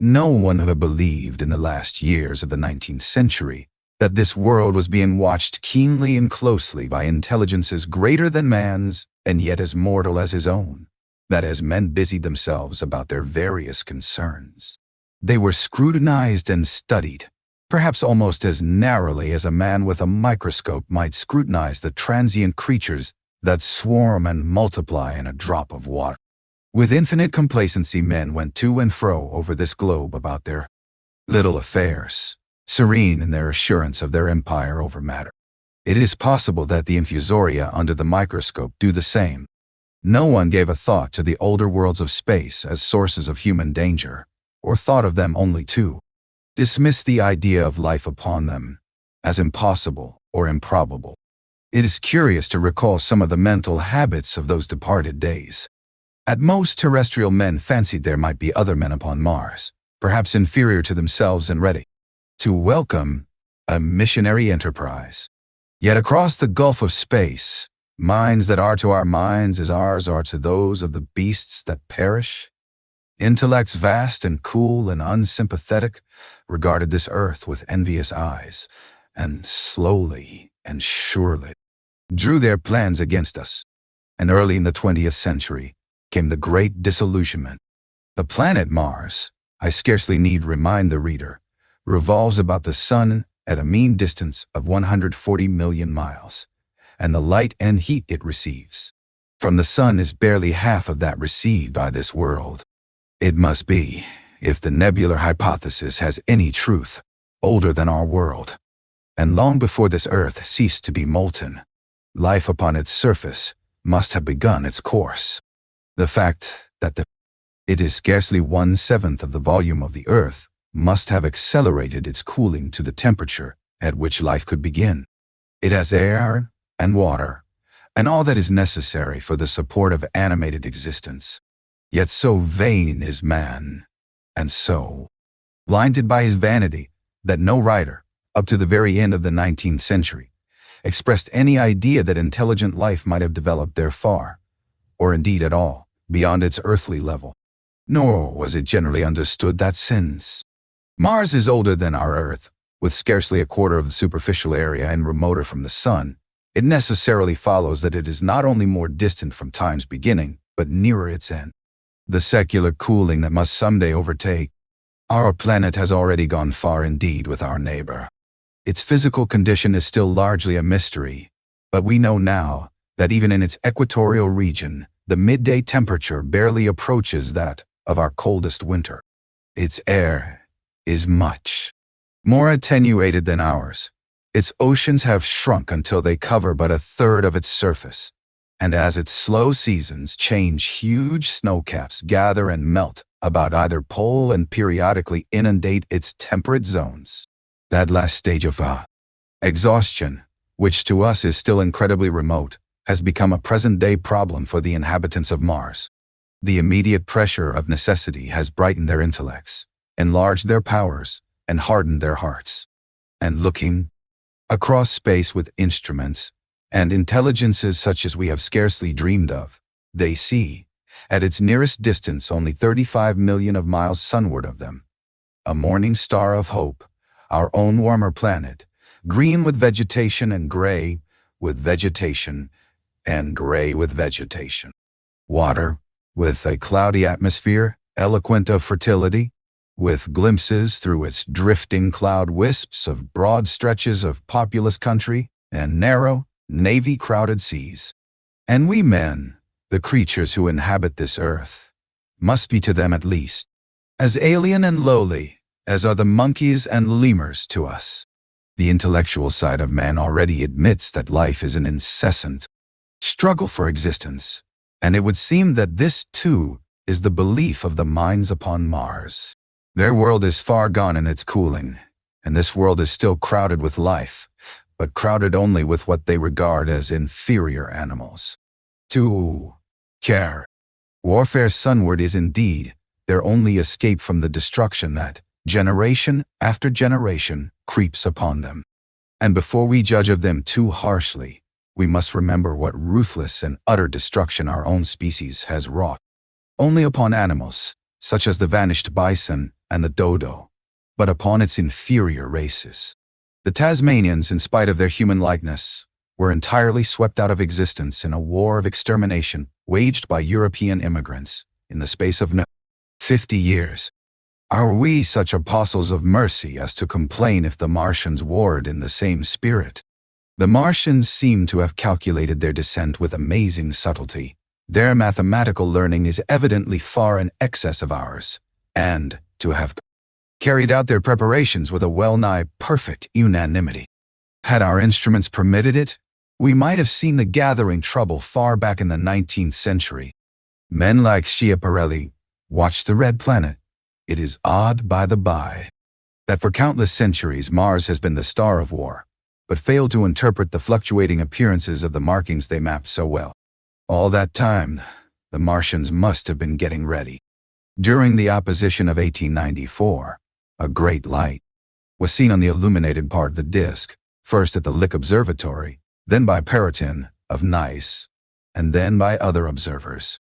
No one would have believed in the last years of the 19th century that this world was being watched keenly and closely by intelligences greater than man's and yet as mortal as his own, that as men busied themselves about their various concerns, they were scrutinized and studied, perhaps almost as narrowly as a man with a microscope might scrutinize the transient creatures that swarm and multiply in a drop of water. With infinite complacency, men went to and fro over this globe about their little affairs, serene in their assurance of their empire over matter. It is possible that the infusoria under the microscope do the same. No one gave a thought to the older worlds of space as sources of human danger, or thought of them only to dismiss the idea of life upon them as impossible or improbable. It is curious to recall some of the mental habits of those departed days. At most, terrestrial men fancied there might be other men upon Mars, perhaps inferior to themselves and ready to welcome a missionary enterprise. Yet across the gulf of space, minds that are to our minds as ours are to those of the beasts that perish, intellects vast and cool and unsympathetic regarded this earth with envious eyes, and slowly and surely drew their plans against us. And early in the 20th century came the great disillusionment. The planet Mars, I scarcely need remind the reader, revolves about the sun at a mean distance of 140 million miles, and the light and heat it receives from the sun is barely half of that received by this world. It must be, if the nebular hypothesis has any truth, older than our world. And long before this earth ceased to be molten, life upon its surface must have begun its course. The fact that it is scarcely 1/7 of the volume of the earth must have accelerated its cooling to the temperature at which life could begin. It has air and water, and all that is necessary for the support of animated existence. Yet so vain is man, and so blinded by his vanity, that no writer, up to the very end of the 19th century, expressed any idea that intelligent life might have developed there far, or indeed at all, beyond its earthly level. Nor was it generally understood that since Mars is older than our Earth, with scarcely a quarter of the superficial area and remoter from the sun, it necessarily follows that it is not only more distant from time's beginning, but nearer its end. The secular cooling that must someday overtake our planet has already gone far indeed with our neighbor. Its physical condition is still largely a mystery, but we know now that even in its equatorial region, the midday temperature barely approaches that of our coldest winter. Its air is much more attenuated than ours. Its oceans have shrunk until they cover but 1/3 of its surface, and as its slow seasons change, huge snowcaps gather and melt about either pole and periodically inundate its temperate zones. That last stage of exhaustion, which to us is still incredibly remote, has become a present-day problem for the inhabitants of Mars. The immediate pressure of necessity has brightened their intellects, enlarged their powers, and hardened their hearts. And looking across space with instruments and intelligences such as we have scarcely dreamed of, they see, at its nearest distance only 35 million of miles sunward of them, a morning star of hope, our own warmer planet, green with vegetation and gray with vegetation and gray with vegetation. Water, with a cloudy atmosphere, eloquent of fertility, with glimpses through its drifting cloud wisps of broad stretches of populous country and narrow, navy-crowded seas. And we men, the creatures who inhabit this earth, must be to them at least as alien and lowly as are the monkeys and lemurs to us. The intellectual side of man already admits that life is an incessant struggle for existence, and it would seem that this, too, is the belief of the minds upon Mars. Their world is far gone in its cooling, and this world is still crowded with life, but crowded only with what they regard as inferior animals. To care. Warfare sunward is indeed their only escape from the destruction that, generation after generation, creeps upon them. And before we judge of them too harshly, we must remember what ruthless and utter destruction our own species has wrought. Only upon animals, such as the vanished bison and the dodo, but upon its inferior races. The Tasmanians, in spite of their human likeness, were entirely swept out of existence in a war of extermination waged by European immigrants in the space of 50 years. Are we such apostles of mercy as to complain if the Martians warred in the same spirit? The Martians seem to have calculated their descent with amazing subtlety. Their mathematical learning is evidently far in excess of ours, and to have carried out their preparations with a well-nigh perfect unanimity. Had our instruments permitted it, we might have seen the gathering trouble far back in the 19th century. Men like Schiaparelli watched the red planet. It is odd, by the by, that for countless centuries Mars has been the star of war, but failed to interpret the fluctuating appearances of the markings they mapped so well. All that time, the Martians must have been getting ready. During the opposition of 1894, a great light was seen on the illuminated part of the disk, first at the Lick Observatory, then by Perrotin of Nice, and then by other observers.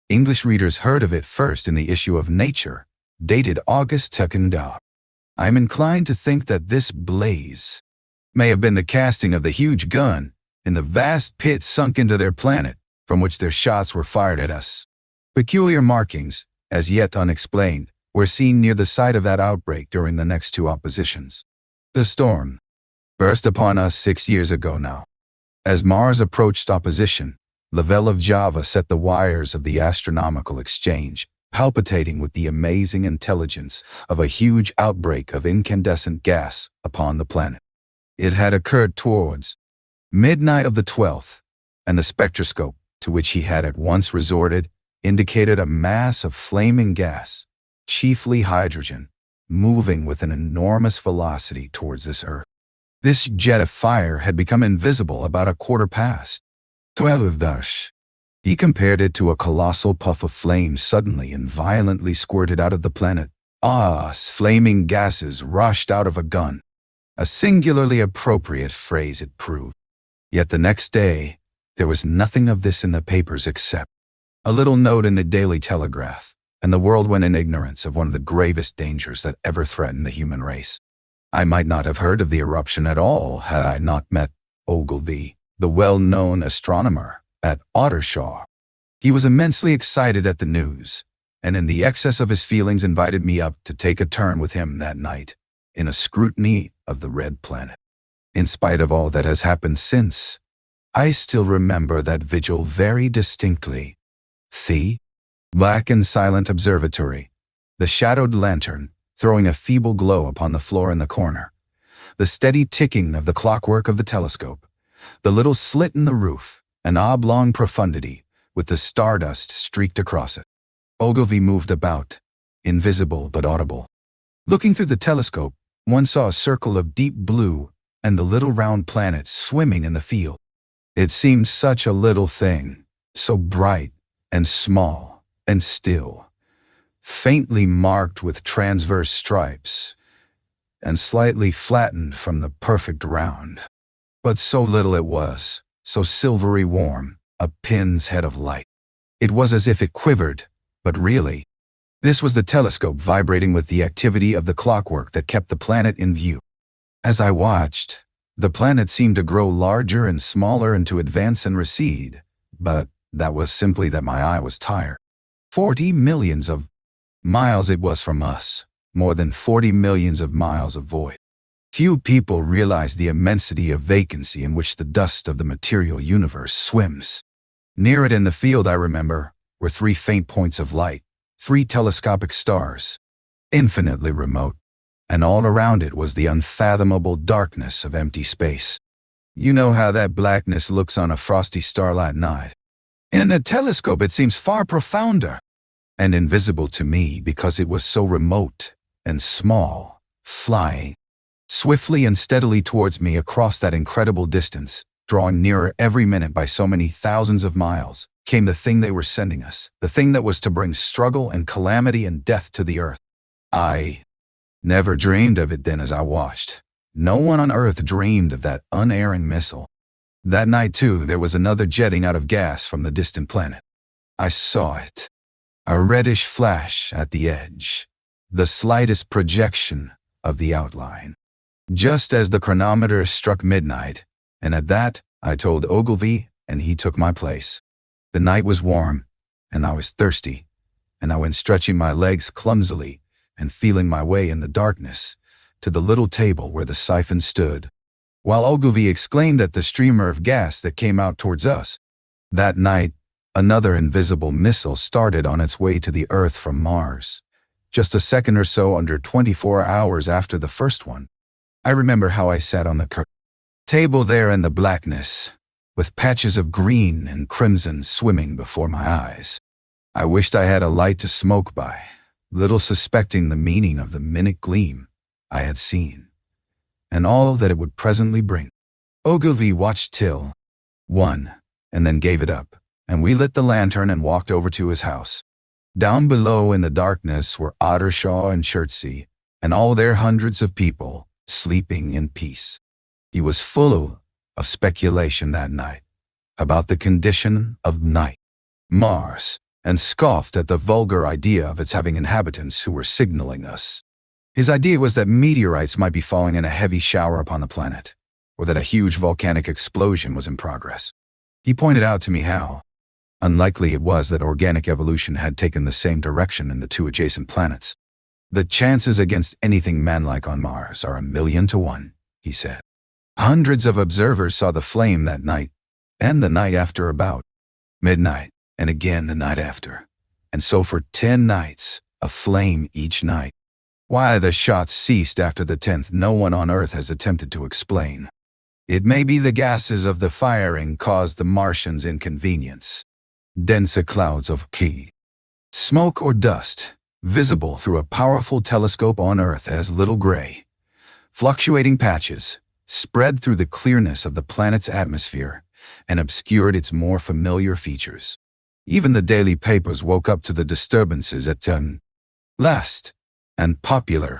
English readers heard of it first in the issue of Nature, dated August 2nd. I am inclined to think that this blaze may have been the casting of the huge gun in the vast pit sunk into their planet from which their shots were fired at us. Peculiar markings, as yet unexplained, were seen near the site of that outbreak during the next two oppositions. The storm burst upon us 6 years ago now. As Mars approached opposition, Lavelle of Java set the wires of the astronomical exchange, palpitating with the amazing intelligence of a huge outbreak of incandescent gas upon the planet. It had occurred towards midnight of the 12th, and the spectroscope, to which he had at once resorted, indicated a mass of flaming gas, chiefly hydrogen, moving with an enormous velocity towards this Earth. This jet of fire had become invisible about 12:15. He compared it to a colossal puff of flame suddenly and violently squirted out of the planet. Flaming gases rushed out of a gun. A singularly appropriate phrase it proved. Yet the next day, there was nothing of this in the papers except a little note in the Daily Telegraph, and the world went in ignorance of one of the gravest dangers that ever threatened the human race. I might not have heard of the eruption at all had I not met Ogilvy, the well-known astronomer, at Ottershaw. He was immensely excited at the news, and in the excess of his feelings invited me up to take a turn with him that night in a scrutiny of the red planet. In spite of all that has happened since, I still remember that vigil very distinctly. The black and silent observatory, the shadowed lantern throwing a feeble glow upon the floor in the corner, the steady ticking of the clockwork of the telescope, the little slit in the roof, an oblong profundity with the stardust streaked across it. Ogilvy moved about, invisible but audible. Looking through the telescope, one saw a circle of deep blue and the little round planet swimming in the field. It seemed such a little thing, so bright and small and still, faintly marked with transverse stripes and slightly flattened from the perfect round. But so little it was, so silvery warm, a pin's head of light. It was as if it quivered, but really, this was the telescope vibrating with the activity of the clockwork that kept the planet in view. As I watched, the planet seemed to grow larger and smaller and to advance and recede, but that was simply that my eye was tired. 40 millions of miles it was from us, more than 40 millions of miles of void. Few people realize the immensity of vacancy in which the dust of the material universe swims. Near it in the field, I remember, were 3 faint points of light, 3 telescopic stars, infinitely remote, and all around it was the unfathomable darkness of empty space. You know how that blackness looks on a frosty starlight night. In a telescope it seems far profounder and invisible to me because it was so remote and small, flying swiftly and steadily towards me across that incredible distance, drawing nearer every minute by so many thousands of miles, came the thing they were sending us, the thing that was to bring struggle and calamity and death to the earth. I never dreamed of it then as I watched. No one on Earth dreamed of that unerring missile. That night, too, there was another jetting out of gas from the distant planet. I saw it. A reddish flash at the edge. the slightest projection of the outline. Just as the chronometer struck midnight, and at that, I told Ogilvy, and he took my place. The night was warm, and I was thirsty, and I went stretching my legs clumsily and feeling my way in the darkness to the little table where the siphon stood, while Ogilvy exclaimed at the streamer of gas that came out towards us. That night, another invisible missile started on its way to the Earth from Mars, just a second or so under 24 hours after the first one. I remember how I sat on the table there in the blackness, with patches of green and crimson swimming before my eyes. I wished I had a light to smoke by, little suspecting the meaning of the minute gleam I had seen, and all that it would presently bring. Ogilvy watched till 1, and then gave it up, and we lit the lantern and walked over to his house. Down below in the darkness were Ottershaw and Chertsey, and all their hundreds of people, sleeping in peace. He was full of speculation that night about the condition of night, Mars, and scoffed at the vulgar idea of its having inhabitants who were signaling us. His idea was that meteorites might be falling in a heavy shower upon the planet, or that a huge volcanic explosion was in progress. He pointed out to me how unlikely it was that organic evolution had taken the same direction in the two adjacent planets. The chances against anything manlike on Mars are 1,000,000 to 1, he said. Hundreds of observers saw the flame that night, and the night after about midnight, and again the night after, and so for 10 nights, a flame each night. Why the shots ceased after the 10th, no one on Earth has attempted to explain. It may be the gases of the firing caused the Martians inconvenience. Denser clouds of smoke or dust, visible through a powerful telescope on Earth as little gray, fluctuating patches, spread through the clearness of the planet's atmosphere and obscured its more familiar features. Even the daily papers woke up to the disturbances at last, and popular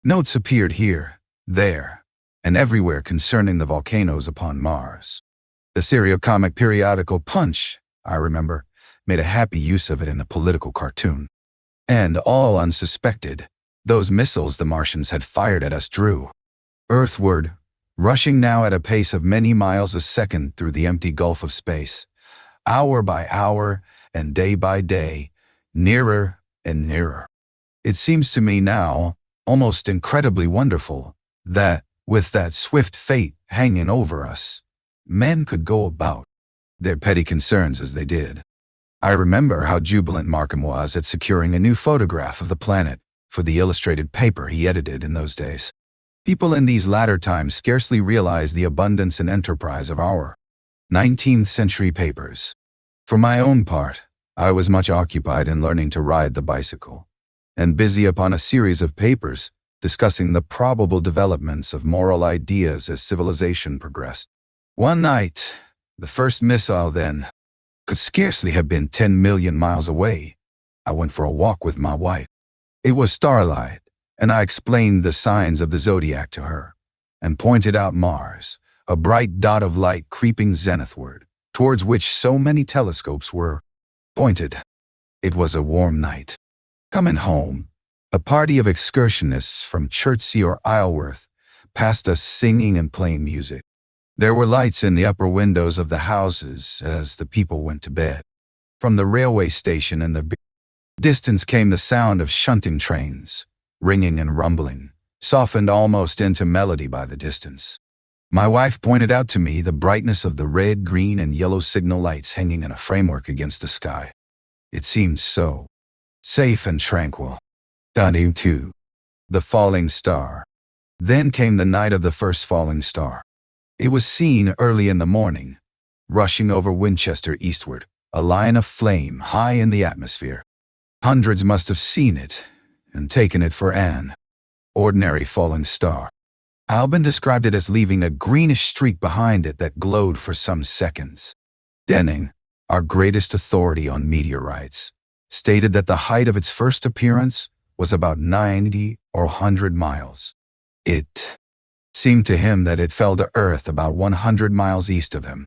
notes appeared here, there, and everywhere concerning the volcanoes upon Mars. The serio-comic periodical Punch, I remember, made a happy use of it in a political cartoon. And all unsuspected, those missiles the Martians had fired at us drew earthward, rushing now at a pace of many miles a second through the empty gulf of space, hour by hour and day by day, nearer and nearer. It seems to me now almost incredibly wonderful that, with that swift fate hanging over us, men could go about their petty concerns as they did. I remember how jubilant Markham was at securing a new photograph of the planet for the illustrated paper he edited in those days. People in these latter times scarcely realize the abundance and enterprise of our 19th century papers. For my own part, I was much occupied in learning to ride the bicycle, and busy upon a series of papers discussing the probable developments of moral ideas as civilization progressed. One night, the first missile then could scarcely have been 10 million miles away. I went for a walk with my wife. It was starlight, and I explained the signs of the zodiac to her, and pointed out Mars, a bright dot of light creeping zenithward, towards which so many telescopes were pointed. It was a warm night. Coming home, a party of excursionists from Chertsey or Isleworth passed us singing and playing music. There were lights in the upper windows of the houses as the people went to bed. From the railway station in the distance came the sound of shunting trains, ringing and rumbling, softened almost into melody by the distance. My wife pointed out to me the brightness of the red, green, and yellow signal lights hanging in a framework against the sky. It seemed so safe and tranquil. The falling star. Then came the night of the first falling star. It was seen early in the morning, rushing over Winchester eastward, a line of flame high in the atmosphere. Hundreds must have seen it and taken it for an ordinary falling star. Albin described it as leaving a greenish streak behind it that glowed for some seconds. Denning, our greatest authority on meteorites, stated that the height of its first appearance was about 90 or 100 miles. It seemed to him that it fell to Earth about 100 miles east of him.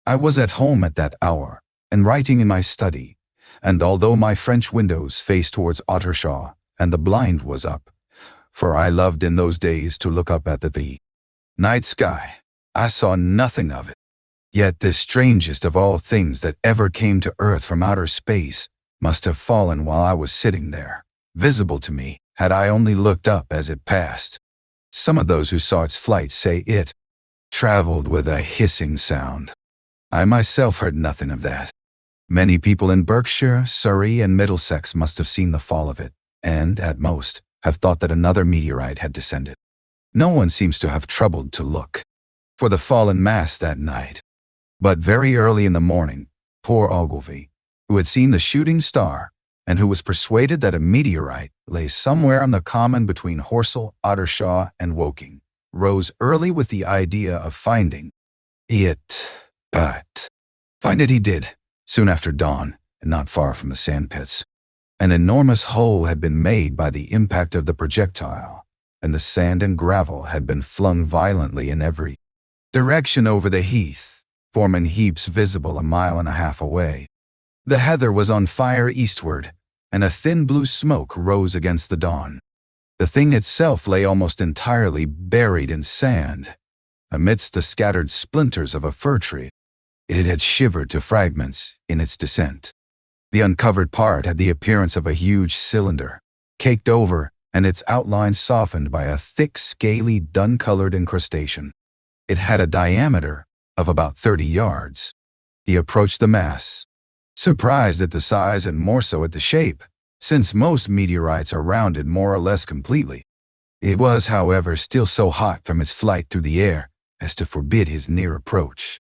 I was at home at that hour, and writing in my study, and although my French windows faced towards Ottershaw, and the blind was up, for I loved in those days to look up at the night sky. I saw nothing of it. Yet this strangest of all things that ever came to earth from outer space must have fallen while I was sitting there, visible to me, had I only looked up as it passed. Some of those who saw its flight say it traveled with a hissing sound. I myself heard nothing of that. Many people in Berkshire, Surrey, and Middlesex must have seen the fall of it, and, at most, have thought that another meteorite had descended. No one seems to have troubled to look for the fallen mass that night. But very early in the morning, poor Ogilvy, who had seen the shooting star, and who was persuaded that a meteorite lay somewhere on the common between Horsell, Ottershaw, and Woking, rose early with the idea of finding it. But find it he did, soon after dawn, and not far from the sandpits. An enormous hole had been made by the impact of the projectile, and the sand and gravel had been flung violently in every direction over the heath, forming heaps visible 1.5 miles away. The heather was on fire eastward, and a thin blue smoke rose against the dawn. The thing itself lay almost entirely buried in sand, amidst the scattered splinters of a fir tree. It had shivered to fragments in its descent. The uncovered part had the appearance of a huge cylinder, caked over and its outline softened by a thick, scaly, dun-colored incrustation. It had a diameter of about 30 yards. He approached the mass, surprised at the size and more so at the shape, since most meteorites are rounded more or less completely. It was, however, still so hot from its flight through the air as to forbid his near approach.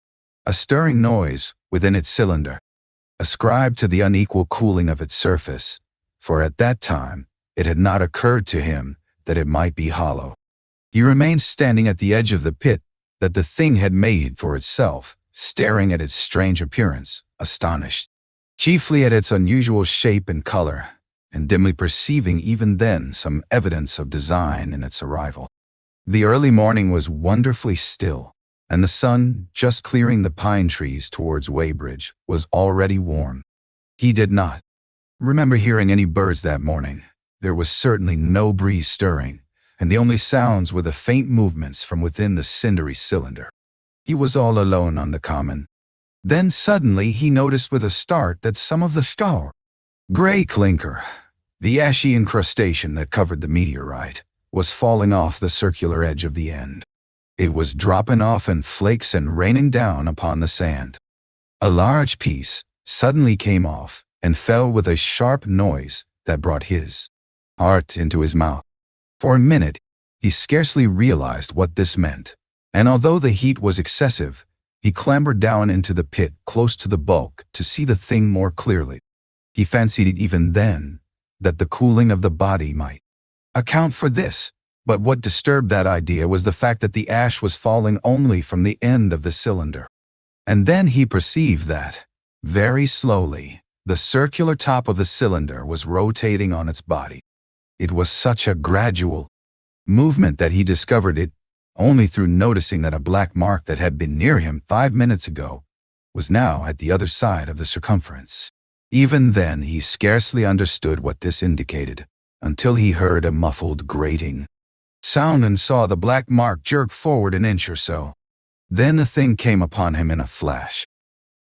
A stirring noise within its cylinder, ascribed to the unequal cooling of its surface, for at that time it had not occurred to him that it might be hollow. He remained standing at the edge of the pit that the thing had made for itself, staring at its strange appearance, astonished, chiefly at its unusual shape and color, and dimly perceiving even then some evidence of design in its arrival. The early morning was wonderfully still, and the sun, just clearing the pine trees towards Weybridge, was already warm. He did not remember hearing any birds that morning. There was certainly no breeze stirring, and the only sounds were the faint movements from within the cindery cylinder. He was all alone on the common. Then suddenly he noticed with a start that some of the gray clinker, the ashy incrustation that covered the meteorite, was falling off the circular edge of the end. It was dropping off in flakes and raining down upon the sand. A large piece suddenly came off and fell with a sharp noise that brought his heart into his mouth. For a minute, he scarcely realized what this meant, and although the heat was excessive, he clambered down into the pit close to the bulk to see the thing more clearly. He fancied even then that the cooling of the body might account for this, but what disturbed that idea was the fact that the ash was falling only from the end of the cylinder. And then he perceived that, very slowly, the circular top of the cylinder was rotating on its body. It was such a gradual movement that he discovered it only through noticing that a black mark that had been near him 5 minutes ago was now at the other side of the circumference. Even then he scarcely understood what this indicated, until he heard a muffled grating sound and saw the black mark jerk forward an inch or so. Then the thing came upon him in a flash.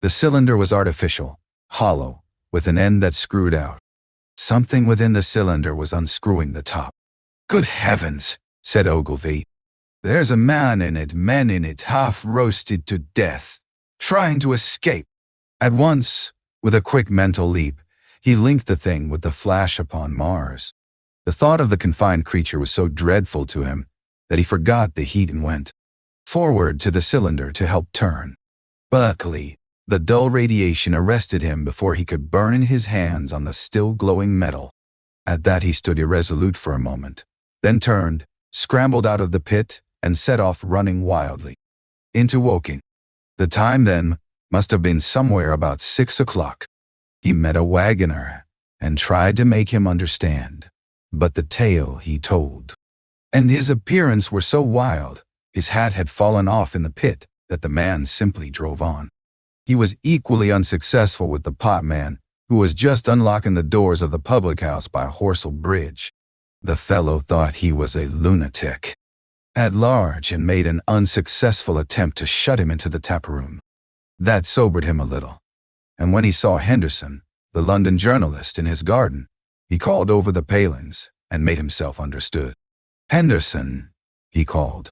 The cylinder was artificial, hollow, with an end that screwed out. Something within the cylinder was unscrewing the top. "Good heavens," said Ogilvy. "There's a man in it, half roasted to death, trying to escape." At once, with a quick mental leap, he linked the thing with the flash upon Mars. The thought of the confined creature was so dreadful to him that he forgot the heat and went forward to the cylinder to help turn. But luckily, the dull radiation arrested him before he could burn his hands on the still glowing metal. At that he stood irresolute for a moment, then turned, scrambled out of the pit, and set off running wildly into Woking. The time then must have been somewhere about 6 o'clock. He met a wagoner and tried to make him understand, but the tale he told and his appearance were so wild, his hat had fallen off in the pit, that the man simply drove on. He was equally unsuccessful with the potman, who was just unlocking the doors of the public house by Horsell Bridge. The fellow thought he was a lunatic at large and made an unsuccessful attempt to shut him into the taproom. That sobered him a little, and when he saw Henderson, the London journalist, in his garden, he called over the palings and made himself understood. "Henderson," he called,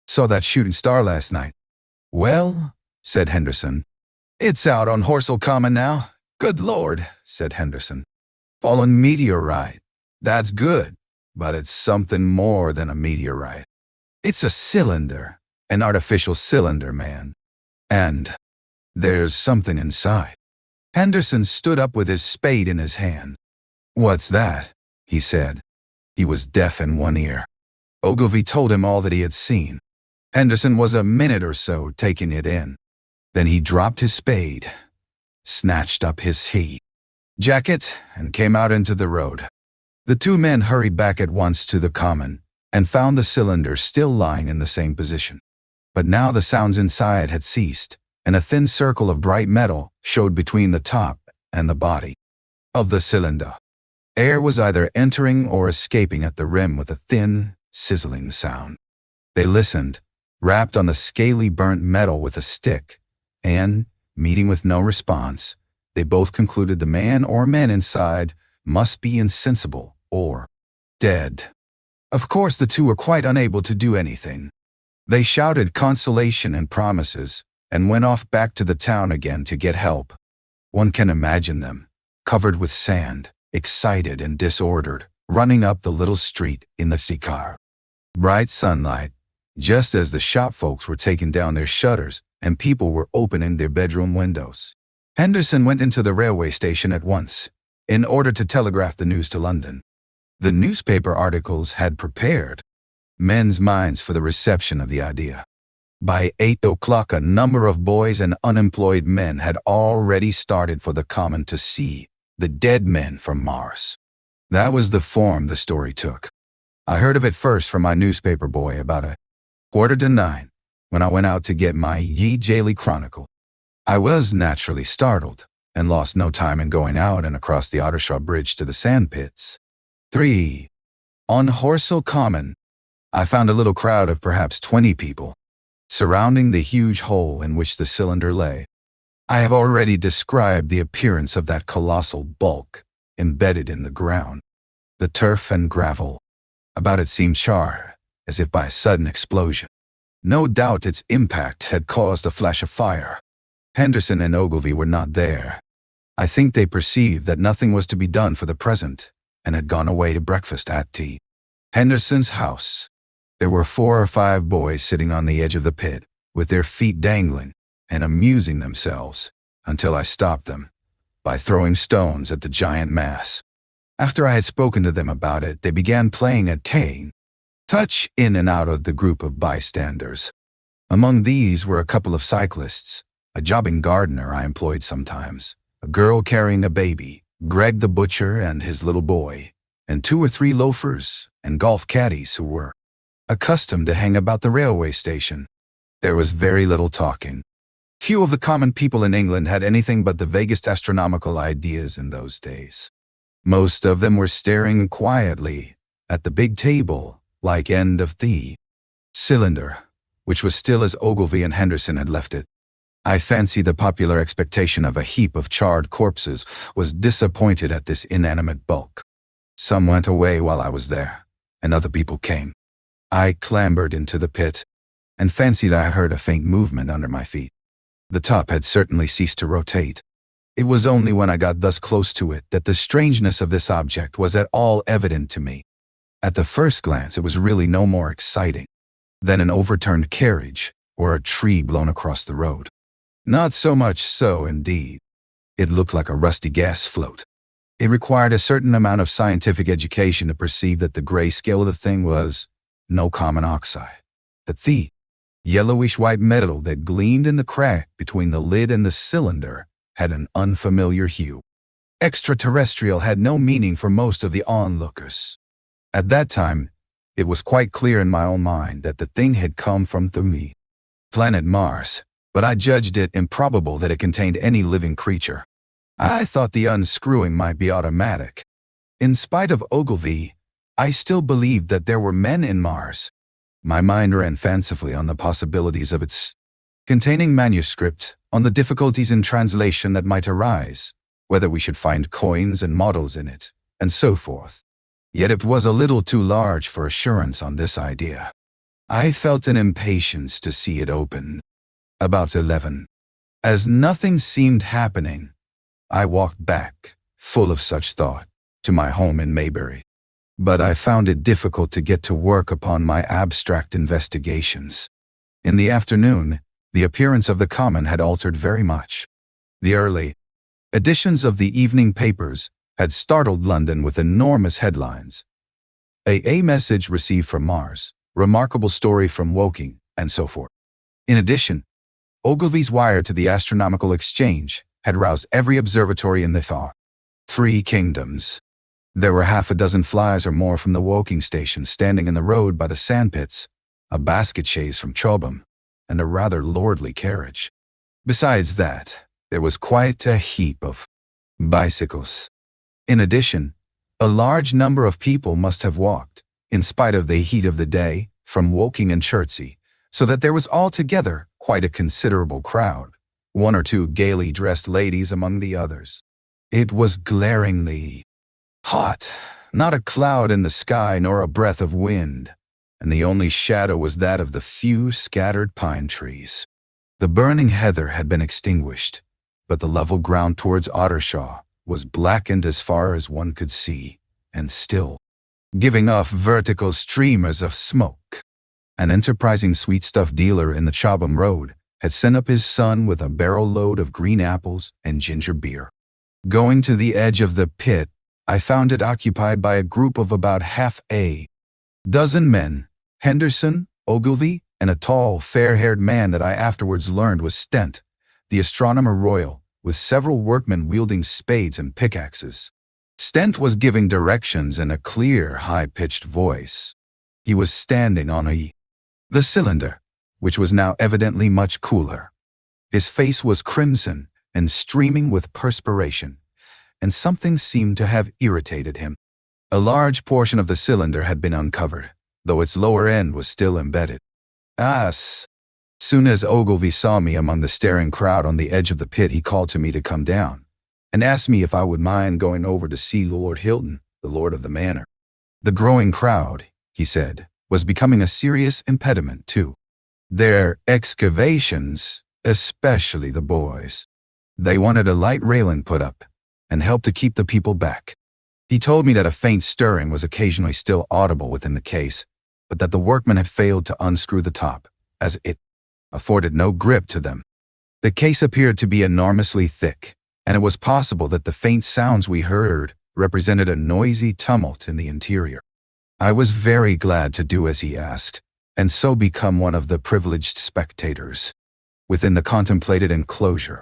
"saw that shooting star last night." "Well," said Henderson, "it's out on Horsell Common now." "Good Lord," said Henderson. "Fallen meteorite. That's good, but it's something more than a meteorite. It's a cylinder, an artificial cylinder, man. And there's something inside." Henderson stood up with his spade in his hand. "What's that?" he said. He was deaf in one ear. Ogilvy told him all that he had seen. Henderson was a minute or so taking it in. Then he dropped his spade, snatched up his jacket, and came out into the road. The two men hurried back at once to the common and found the cylinder still lying in the same position. But now the sounds inside had ceased, and a thin circle of bright metal showed between the top and the body of the cylinder. Air was either entering or escaping at the rim with a thin, sizzling sound. They listened, rapped on the scaly burnt metal with a stick, and, meeting with no response, they both concluded the man or men inside must be insensible or dead. Of course, the two were quite unable to do anything. They shouted consolation and promises and went off back to the town again to get help. One can imagine them, covered with sand, excited and disordered, running up the little street in the car. Bright sunlight, just as the shop folks were taking down their shutters and people were opening their bedroom windows. Henderson went into the railway station at once, in order to telegraph the news to London. The newspaper articles had prepared men's minds for the reception of the idea. By 8 o'clock, a number of boys and unemployed men had already started for the common to see the dead men from Mars. That was the form the story took. I heard of it first from my newspaper boy about 9:15, when I went out to get my Daily Chronicle. I was naturally startled, and lost no time in going out and across the Ottershaw Bridge to the sand pits. 3. On Horsell Common, I found a little crowd of perhaps 20 people, surrounding the huge hole in which the cylinder lay. I have already described the appearance of that colossal bulk embedded in the ground. The turf and gravel about it seemed charred, as if by a sudden explosion. No doubt its impact had caused a flash of fire. Henderson and Ogilvy were not there. I think they perceived that nothing was to be done for the present, and had gone away to breakfast at Henderson's house. There were 4 or 5 boys sitting on the edge of the pit, with their feet dangling, and amusing themselves, until I stopped them by throwing stones at the giant mass. After I had spoken to them about it, they began playing at touch in and out of the group of bystanders. Among these were a couple of cyclists, a jobbing gardener I employed sometimes, a girl carrying a baby, Greg the butcher and his little boy, and 2 or 3 loafers and golf caddies who were accustomed to hang about the railway station. There was very little talking. Few of the common people in England had anything but the vaguest astronomical ideas in those days. Most of them were staring quietly at the big table, like end of the cylinder, which was still as Ogilvy and Henderson had left it. I fancy the popular expectation of a heap of charred corpses was disappointed at this inanimate bulk. Some went away while I was there, and other people came. I clambered into the pit, and fancied I heard a faint movement under my feet. The top had certainly ceased to rotate. It was only when I got thus close to it that the strangeness of this object was at all evident to me. At the first glance, it was really no more exciting than an overturned carriage or a tree blown across the road. Not so much so, indeed. It looked like a rusty gas float. It required a certain amount of scientific education to perceive that the gray scale of the thing was no common oxide, that the yellowish-white metal that gleamed in the crack between the lid and the cylinder had an unfamiliar hue. Extraterrestrial had no meaning for most of the onlookers. At that time, it was quite clear in my own mind that the thing had come from the planet Mars, but I judged it improbable that it contained any living creature. I thought the unscrewing might be automatic. In spite of Ogilvy, I still believed that there were men in Mars. My mind ran fancifully on the possibilities of its containing manuscript, on the difficulties in translation that might arise, whether we should find coins and models in it, and so forth. Yet it was a little too large for assurance on this idea. I felt an impatience to see it open. About 11. As nothing seemed happening, I walked back, full of such thought, to my home in Maybury. But I found it difficult to get to work upon my abstract investigations. In the afternoon, the appearance of the common had altered very much. The early editions of the evening papers had startled London with enormous headlines. A message received from Mars, remarkable story from Woking, and so forth. In addition, Ogilvy's wire to the Astronomical Exchange had roused every observatory in the 3 kingdoms. There were half a dozen flies or more from the Woking station standing in the road by the sandpits, a basket chaise from Chobham, and a rather lordly carriage. Besides that, there was quite a heap of bicycles. In addition, a large number of people must have walked, in spite of the heat of the day, from Woking and Chertsey, so that there was altogether quite a considerable crowd, 1 or 2 gaily dressed ladies among the others. It was glaringly hot, not a cloud in the sky nor a breath of wind, and the only shadow was that of the few scattered pine trees. The burning heather had been extinguished, but the level ground towards Ottershaw was blackened as far as one could see, and still, giving off vertical streamers of smoke. An enterprising sweetstuff dealer in the Chobham Road had sent up his son with a barrel load of green apples and ginger beer. Going to the edge of the pit, I found it occupied by a group of about half a dozen men, Henderson, Ogilvy, and a tall, fair-haired man that I afterwards learned was Stent, the astronomer royal, with several workmen wielding spades and pickaxes. Stent was giving directions in a clear, high-pitched voice. He was standing on the cylinder, which was now evidently much cooler. His face was crimson and streaming with perspiration, and something seemed to have irritated him. A large portion of the cylinder had been uncovered, though its lower end was still embedded. As soon as Ogilvy saw me among the staring crowd on the edge of the pit, he called to me to come down, and asked me if I would mind going over to see Lord Hilton, the lord of the manor. The growing crowd, he said, was becoming a serious impediment to their excavations, especially the boys. They wanted a light railing put up, and help to keep the people back. He told me that a faint stirring was occasionally still audible within the case, but that the workmen had failed to unscrew the top, as it afforded no grip to them. The case appeared to be enormously thick, and it was possible that the faint sounds we heard represented a noisy tumult in the interior. I was very glad to do as he asked, and so become one of the privileged spectators. Within the contemplated enclosure,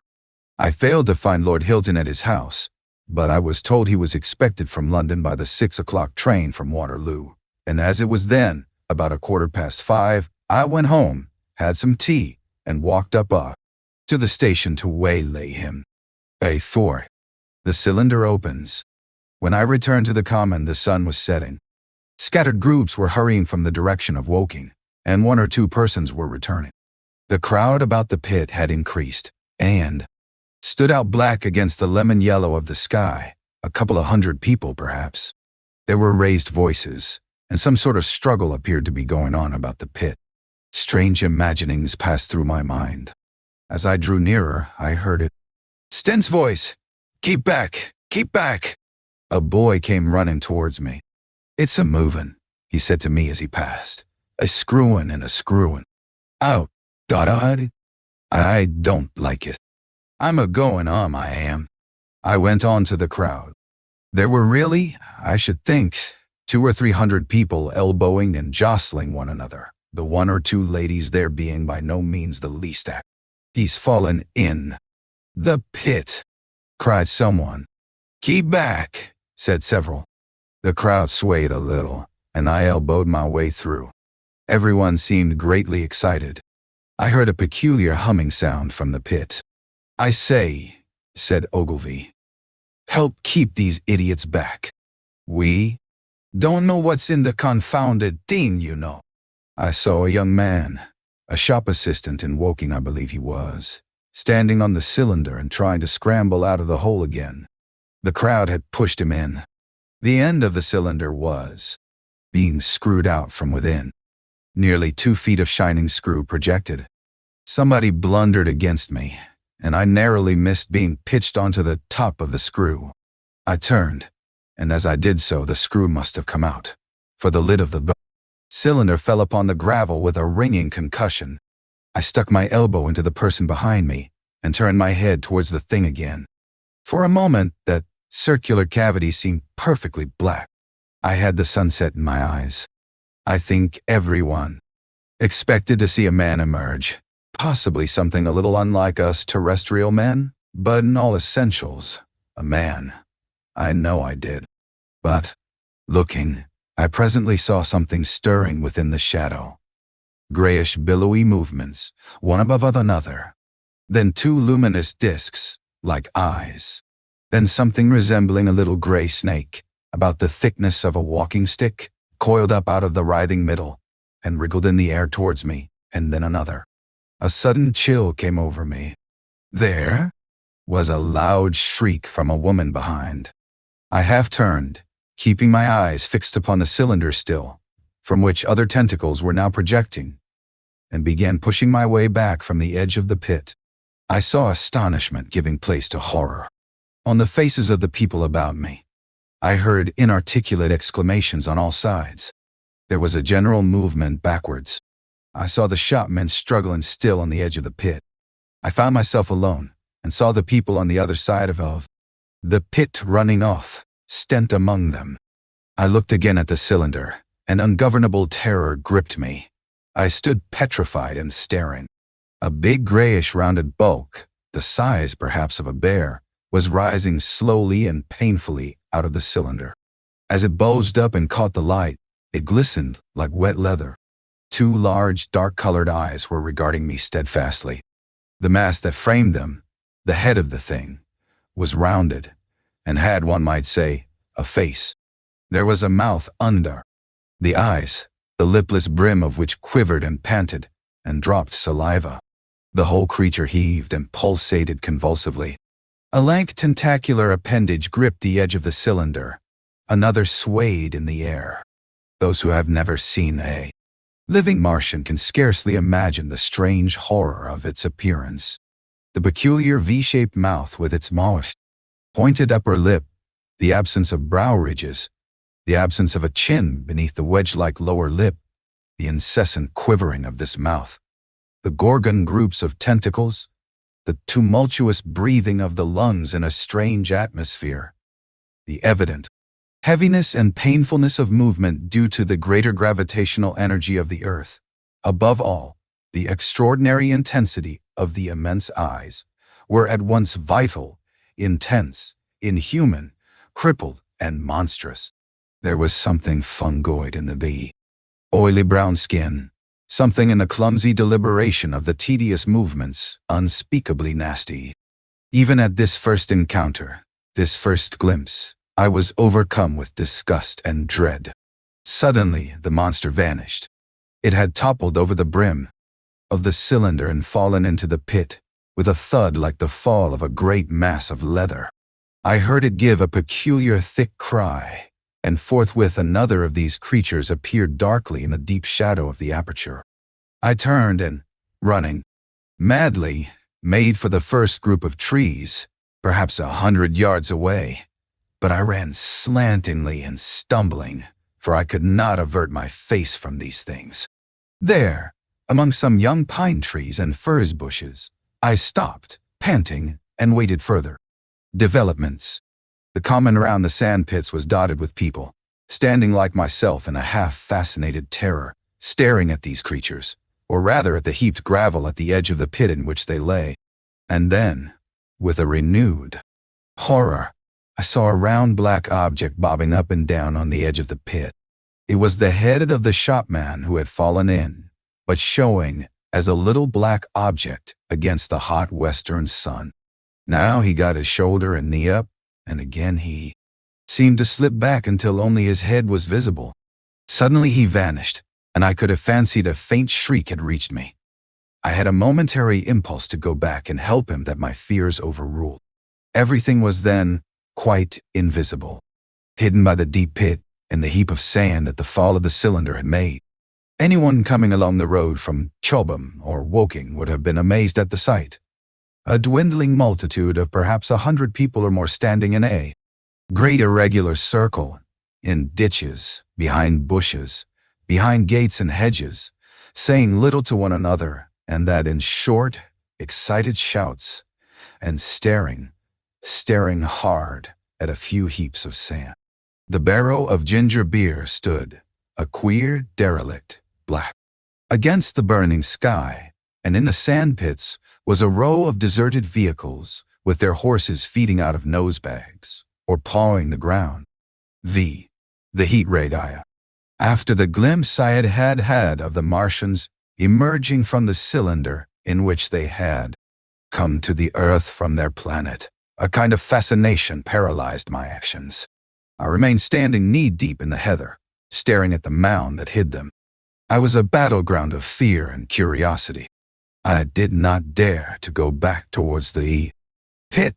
I failed to find Lord Hilton at his house, but I was told he was expected from London by the 6 o'clock train from Waterloo, and as it was then about 5:15, I went home, had some tea, and walked up to the station to waylay him. A4. The cylinder opens. When I returned to the common, the sun was setting. Scattered groups were hurrying from the direction of Woking, and 1 or 2 persons were returning. The crowd about the pit had increased, and stood out black against the lemon yellow of the sky, a couple of 100 people perhaps. There were raised voices, and some sort of struggle appeared to be going on about the pit. Strange imaginings passed through my mind. As I drew nearer, I heard it. Stent's voice! Keep back! Keep back! A boy came running towards me. It's a movin', he said to me as he passed. A screwin' and a screwin'. Out, Dot. I don't like it. I'm a goin' on, I am. I went on to the crowd. There were really, I should think, 200 or 300 people elbowing and jostling one another, the 1 or 2 ladies there being by no means the least act. He's fallen in the pit, cried someone. Keep back, said several. The crowd swayed a little, and I elbowed my way through. Everyone seemed greatly excited. I heard a peculiar humming sound from the pit. I say, said Ogilvy, help keep these idiots back. We Don't know what's in the confounded thing, you know. I saw a young man, a shop assistant in Woking I believe he was, standing on the cylinder and trying to scramble out of the hole again. The crowd had pushed him in. The end of the cylinder was being screwed out from within. Nearly 2 feet of shining screw projected. Somebody blundered against me, and I narrowly missed being pitched onto the top of the screw. I turned, and as I did so, the screw must have come out, for the lid of the cylinder fell upon the gravel with a ringing concussion. I stuck my elbow into the person behind me and turned my head towards the thing again. For a moment, that circular cavity seemed perfectly black. I had the sunset in my eyes. I think everyone expected to see a man emerge, possibly something a little unlike us terrestrial men, but in all essentials, a man. I know I did. But, looking, I presently saw something stirring within the shadow. Grayish billowy movements, one above another. Then 2 luminous discs, like eyes. Then something resembling a little gray snake, about the thickness of a walking stick, coiled up out of the writhing middle, and wriggled in the air towards me, and then another. A sudden chill came over me. There was a loud shriek from a woman behind. I half turned, keeping my eyes fixed upon the cylinder still, from which other tentacles were now projecting, and began pushing my way back from the edge of the pit. I saw astonishment giving place to horror on the faces of the people about me. I heard inarticulate exclamations on all sides. There was a general movement backwards. I saw the shopmen struggling still on the edge of the pit. I found myself alone and saw the people on the other side of the pit running off, Stent among them. I looked again at the cylinder, and ungovernable terror gripped me. I stood petrified and staring. A big grayish rounded bulk, the size perhaps of a bear, was rising slowly and painfully out of the cylinder. As it bulged up and caught the light, it glistened like wet leather. 2 large, dark-colored eyes were regarding me steadfastly. The mask that framed them, the head of the thing, was rounded, and had, one might say, a face. There was a mouth under the eyes, the lipless brim of which quivered and panted, and dropped saliva. The whole creature heaved and pulsated convulsively. A lank tentacular appendage gripped the edge of the cylinder. Another swayed in the air. Those who have never seen a living Martian can scarcely imagine the strange horror of its appearance. The peculiar V-shaped mouth with its mollushed, pointed upper lip, the absence of brow ridges, the absence of a chin beneath the wedge-like lower lip, the incessant quivering of this mouth, the gorgon groups of tentacles, the tumultuous breathing of the lungs in a strange atmosphere, the evident heaviness and painfulness of movement due to the greater gravitational energy of the earth. Above all, the extraordinary intensity of the immense eyes were at once vital, intense, inhuman, crippled, and monstrous. There was something fungoid in the oily brown skin, something in the clumsy deliberation of the tedious movements, unspeakably nasty. Even at this first encounter, this first glimpse, I was overcome with disgust and dread. Suddenly, the monster vanished. It had toppled over the brim of the cylinder and fallen into the pit, with a thud like the fall of a great mass of leather. I heard it give a peculiar thick cry, and forthwith another of these creatures appeared darkly in the deep shadow of the aperture. I turned and, running madly, made for the first group of trees, perhaps 100 yards away. But I ran slantingly and stumbling, for I could not avert my face from these things. There, among some young pine trees and furze bushes, I stopped, panting, and waited further developments. The common around the sand pits was dotted with people, standing like myself in a half-fascinated terror, staring at these creatures, or rather at the heaped gravel at the edge of the pit in which they lay. And then, with a renewed horror, I saw a round black object bobbing up and down on the edge of the pit. It was the head of the shopman who had fallen in, but showing as a little black object against the hot western sun. Now he got his shoulder and knee up, and again he seemed to slip back until only his head was visible. Suddenly he vanished, and I could have fancied a faint shriek had reached me. I had a momentary impulse to go back and help him that my fears overruled. Everything was then quite invisible, hidden by the deep pit and the heap of sand that the fall of the cylinder had made. Anyone coming along the road from Chobham or Woking would have been amazed at the sight. A dwindling multitude of perhaps 100 people or more standing in a great irregular circle, in ditches, behind bushes, behind gates and hedges, saying little to one another, and that in short, excited shouts, and staring hard at a few heaps of sand. The barrel of ginger beer stood, a queer derelict, black, against the burning sky, and in the sand pits was a row of deserted vehicles with their horses feeding out of nosebags or pawing the ground. The heat radii. After the glimpse I had of the Martians emerging from the cylinder in which they had come to the Earth from their planet, a kind of fascination paralyzed my actions. I remained standing knee-deep in the heather, staring at the mound that hid them. I was a battleground of fear and curiosity. I did not dare to go back towards the pit,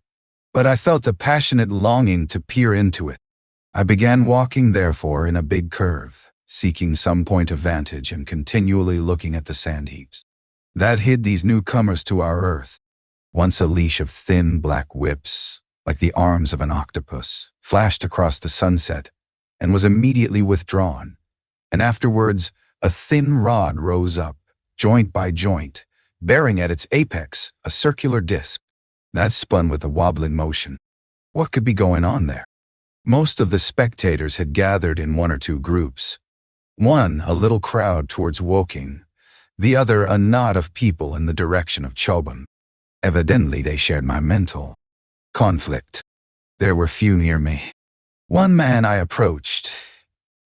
but I felt a passionate longing to peer into it. I began walking, therefore, in a big curve, seeking some point of vantage and continually looking at the sand heaps that hid these newcomers to our Earth. Once a leash of thin black whips, like the arms of an octopus, flashed across the sunset and was immediately withdrawn, and afterwards a thin rod rose up, joint by joint, bearing at its apex a circular disc that spun with a wobbling motion. What could be going on there? Most of the spectators had gathered in one or two groups. One, a little crowd towards Woking, the other, a knot of people in the direction of Chobham. Evidently, they shared my mental conflict. There were few near me. One man I approached.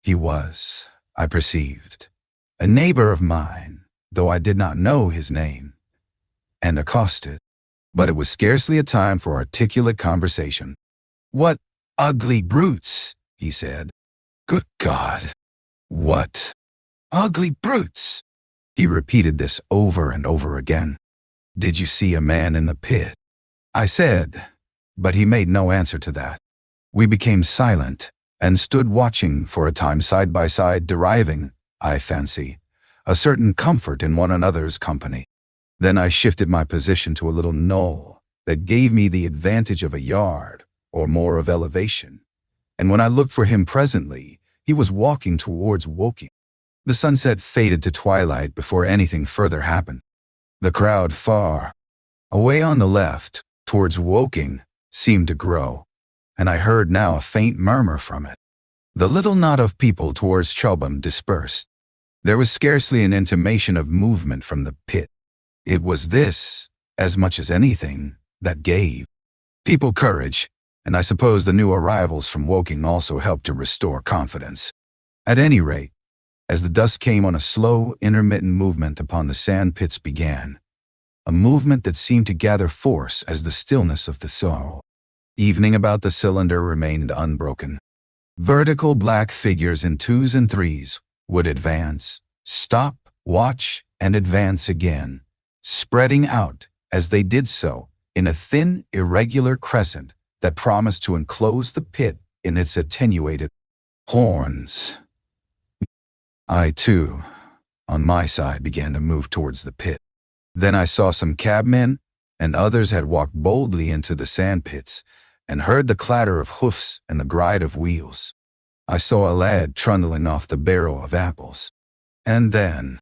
He was, I perceived, a neighbor of mine, though I did not know his name, and accosted. But it was scarcely a time for articulate conversation. "What ugly brutes," he said. "Good God, what ugly brutes!" He repeated this over and over again. "Did you see a man in the pit?" I said, but he made no answer to that. We became silent and stood watching for a time side by side, deriving, I fancy, a certain comfort in one another's company. Then I shifted my position to a little knoll that gave me the advantage of a yard or more of elevation, and when I looked for him presently, he was walking towards Woking. The sunset faded to twilight before anything further happened. The crowd far away on the left, towards Woking, seemed to grow, and I heard now a faint murmur from it. The little knot of people towards Chobham dispersed. There was scarcely an intimation of movement from the pit. It was this, as much as anything, that gave people courage, and I suppose the new arrivals from Woking also helped to restore confidence. At any rate, as the dusk came on, a slow, intermittent movement upon the sand pits began, a movement that seemed to gather force as the stillness of the soul. Evening about the cylinder remained unbroken. Vertical black figures in twos and threes would advance, stop, watch, and advance again, spreading out as they did so in a thin, irregular crescent that promised to enclose the pit in its attenuated horns. I, too, on my side, began to move towards the pit. Then I saw some cabmen, and others had walked boldly into the sand pits, and heard the clatter of hoofs and the gride of wheels. I saw a lad trundling off the barrel of apples. And then,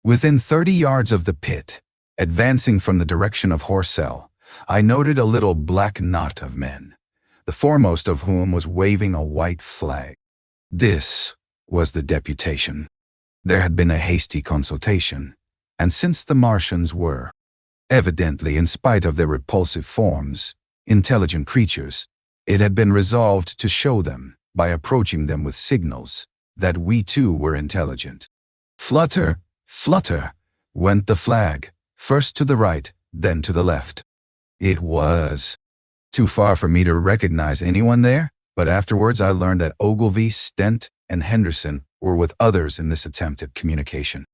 within 30 yards of the pit, advancing from the direction of Horsell, I noted a little black knot of men, the foremost of whom was waving a white flag. This was the deputation. There had been a hasty consultation, and since the Martians were, evidently in spite of their repulsive forms, intelligent creatures, it had been resolved to show them, by approaching them with signals, that we too were intelligent. Flutter, flutter, went the flag, first to the right, then to the left. It was too far for me to recognize anyone there, But afterwards I learned that Ogilvy, Stent, and Henderson were with others in this attempt at communication.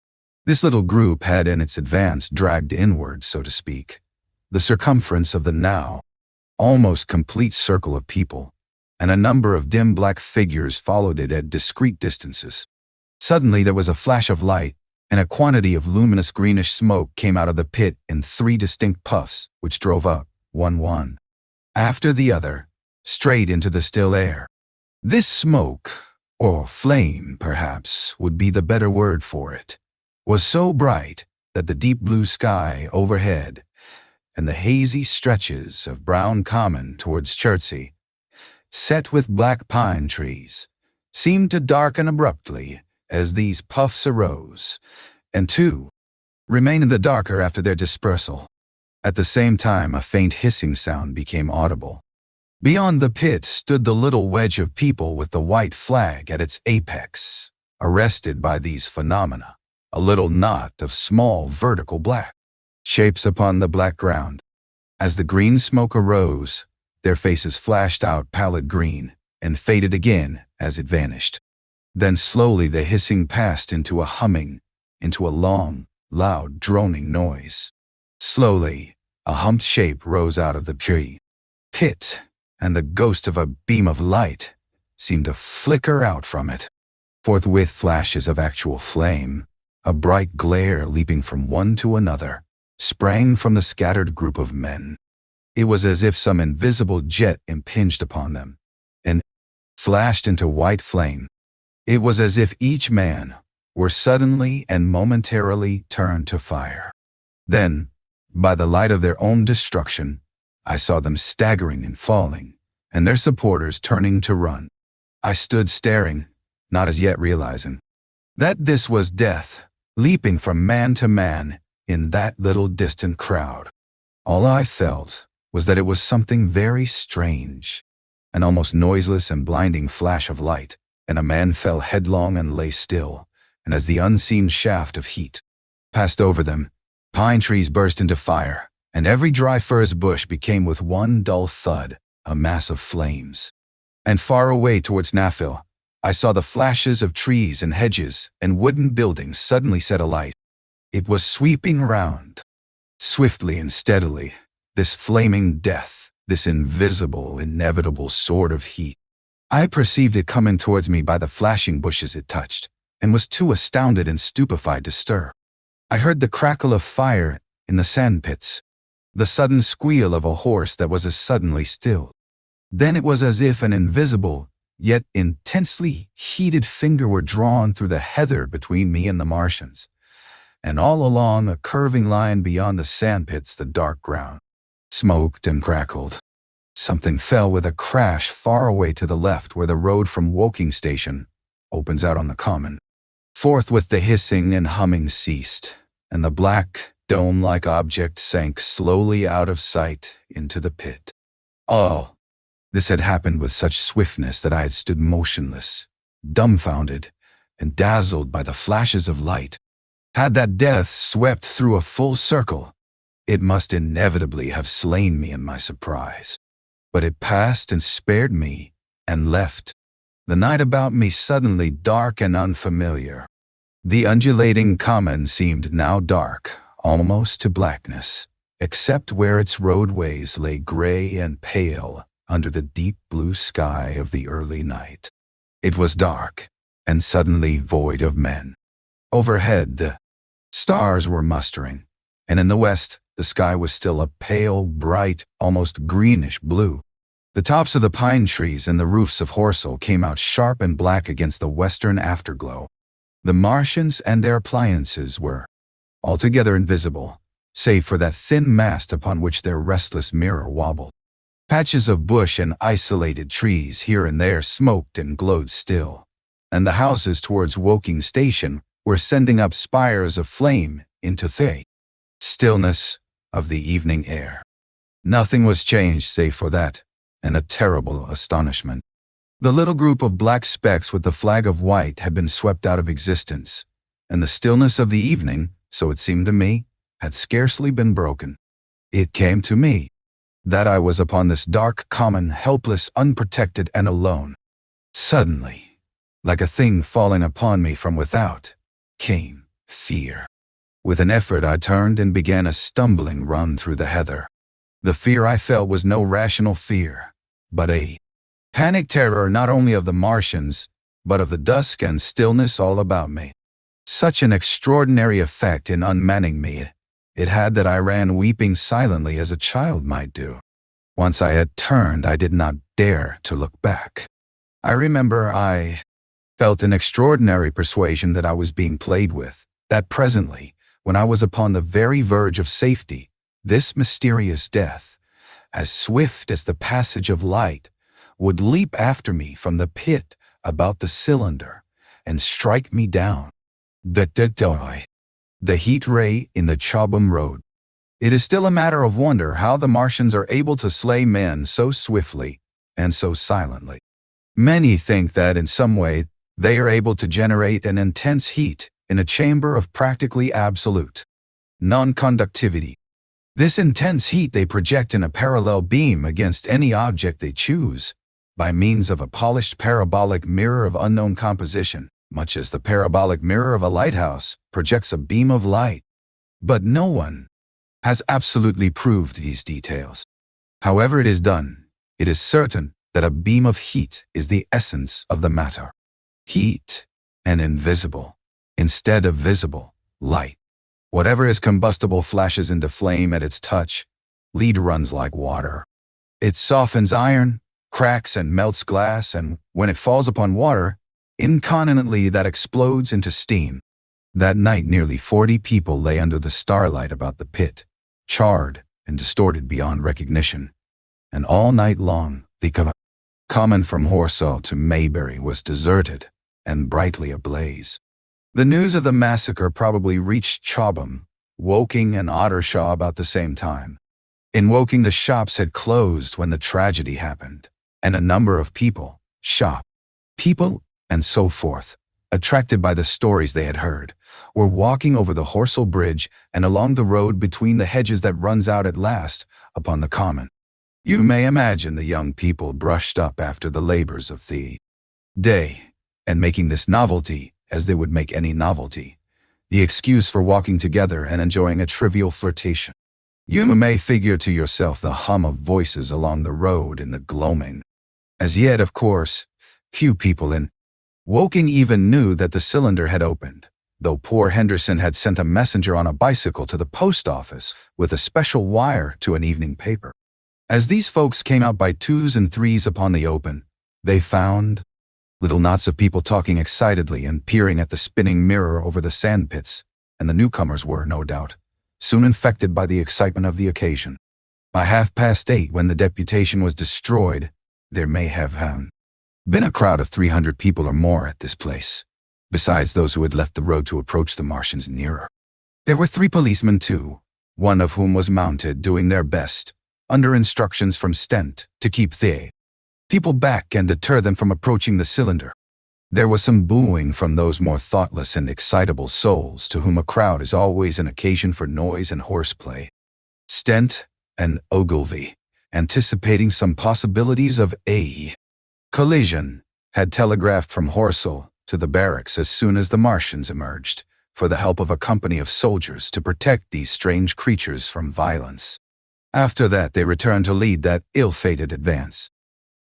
This little group had in its advance dragged inward, so to speak, the circumference of the now almost complete circle of people, and a number of dim black figures followed it at discrete distances. Suddenly there was a flash of light, and a quantity of luminous greenish smoke came out of the pit in 3 distinct puffs, which drove up, one after the other, straight into the still air. This smoke, or flame perhaps would be the better word for it, was so bright that the deep blue sky overhead and the hazy stretches of brown common towards Chertsey, set with black pine trees, seemed to darken abruptly as these puffs arose, and to remain in the darker after their dispersal. At the same time, a faint hissing sound became audible. Beyond the pit stood the little wedge of people with the white flag at its apex, arrested by these phenomena, a little knot of small vertical black shapes upon the black ground. As the green smoke arose, their faces flashed out pallid green and faded again as it vanished. Then slowly the hissing passed into a humming, into a long, loud, droning noise. Slowly, a humped shape rose out of the pit, and the ghost of a beam of light seemed to flicker out from it. Forthwith flashes of actual flame, a bright glare leaping from one to another, sprang from the scattered group of men. It was as if some invisible jet impinged upon them, and flashed into white flame. It was as if each man were suddenly and momentarily turned to fire. Then, by the light of their own destruction, I saw them staggering and falling, and their supporters turning to run. I stood staring, not as yet realizing that this was death, leaping from man to man in that little distant crowd. All I felt was that it was something very strange, an almost noiseless and blinding flash of light, and a man fell headlong and lay still, and as the unseen shaft of heat passed over them, pine trees burst into fire, and every dry furze bush became with one dull thud a mass of flames. And far away towards Nafil, I saw the flashes of trees and hedges and wooden buildings suddenly set alight. It was sweeping round, swiftly and steadily, this flaming death, this invisible, inevitable sword of heat. I perceived it coming towards me by the flashing bushes it touched, and was too astounded and stupefied to stir. I heard the crackle of fire in the sandpits, the sudden squeal of a horse that was as suddenly still. Then it was as if an invisible, yet intensely heated finger were drawn through the heather between me and the Martians, and all along a curving line beyond the sandpits the dark ground smoked and crackled. Something fell with a crash far away to the left where the road from Woking Station opens out on the common. Forthwith the hissing and humming ceased, and the black, dome-like object sank slowly out of sight into the pit. All this had happened with such swiftness that I had stood motionless, dumbfounded, and dazzled by the flashes of light. Had that death swept through a full circle, it must inevitably have slain me in my surprise. But it passed and spared me, and left the night about me suddenly dark and unfamiliar. The undulating common seemed now dark, almost to blackness, except where its roadways lay gray and pale under the deep blue sky of the early night. It was dark, and suddenly void of men. Overhead, the stars were mustering, and in the west, the sky was still a pale, bright, almost greenish blue. The tops of the pine trees and the roofs of Horsell came out sharp and black against the western afterglow. The Martians and their appliances were altogether invisible, save for that thin mast upon which their restless mirror wobbled. Patches of bush and isolated trees here and there smoked and glowed still, and the houses towards Woking Station were sending up spires of flame into the stillness of the evening air. Nothing was changed save for that, and a terrible astonishment. The little group of black specks with the flag of white had been swept out of existence, and the stillness of the evening, so it seemed to me, had scarcely been broken. It came to me that I was upon this dark common, helpless, unprotected, and alone. Suddenly, like a thing falling upon me from without, came fear. With an effort I turned and began a stumbling run through the heather. The fear I felt was no rational fear, but a panic terror not only of the Martians, but of the dusk and stillness all about me. Such an extraordinary effect in unmanning me it had that I ran weeping silently as a child might do. Once I had turned, I did not dare to look back. I remember I felt an extraordinary persuasion that I was being played with, that presently, when I was upon the very verge of safety, this mysterious death, as swift as the passage of light, would leap after me from the pit about the cylinder and strike me down. The heat ray in the Chobham Road. It is still a matter of wonder how the Martians are able to slay men so swiftly and so silently. Many think that in some way they are able to generate an intense heat in a chamber of practically absolute non-conductivity. This intense heat they project in a parallel beam against any object they choose, by means of a polished parabolic mirror of unknown composition, much as the parabolic mirror of a lighthouse projects a beam of light. But no one has absolutely proved these details. However it is done, it is certain that a beam of heat is the essence of the matter. Heat and invisible, instead of visible, light. Whatever is combustible flashes into flame at its touch. Lead runs like water. It softens iron, cracks and melts glass, and when it falls upon water, incontinently that explodes into steam. That night nearly 40 people lay under the starlight about the pit, charred and distorted beyond recognition. And all night long, the common from Horsell to Maybury was deserted and brightly ablaze. The news of the massacre probably reached Chobham, Woking and Ottershaw about the same time. In Woking the shops had closed when the tragedy happened, and a number of people, people, and so forth, attracted by the stories they had heard, were walking over the Horsell Bridge and along the road between the hedges that runs out at last upon the common. You may imagine the young people brushed up after the labors of the day, and making this novelty, as they would make any novelty, the excuse for walking together and enjoying a trivial flirtation. You may figure to yourself the hum of voices along the road in the gloaming. As yet, of course, few people in Woking even knew that the cylinder had opened, though poor Henderson had sent a messenger on a bicycle to the post office with a special wire to an evening paper. As these folks came out by twos and threes upon the open, they found little knots of people talking excitedly and peering at the spinning mirror over the sandpits, and the newcomers were, no doubt, soon infected by the excitement of the occasion. By 8:30, when the deputation was destroyed, there may have been a crowd of 300 people or more at this place, besides those who had left the road to approach the Martians nearer. There were 3 policemen too, one of whom was mounted, doing their best, under instructions from Stent, to keep the people back and deter them from approaching the cylinder. There was some booing from those more thoughtless and excitable souls to whom a crowd is always an occasion for noise and horseplay. Stent and Ogilvy, anticipating some possibilities of a collision, had telegraphed from Horsell to the barracks as soon as the Martians emerged, for the help of a company of soldiers to protect these strange creatures from violence. After that they returned to lead that ill-fated advance.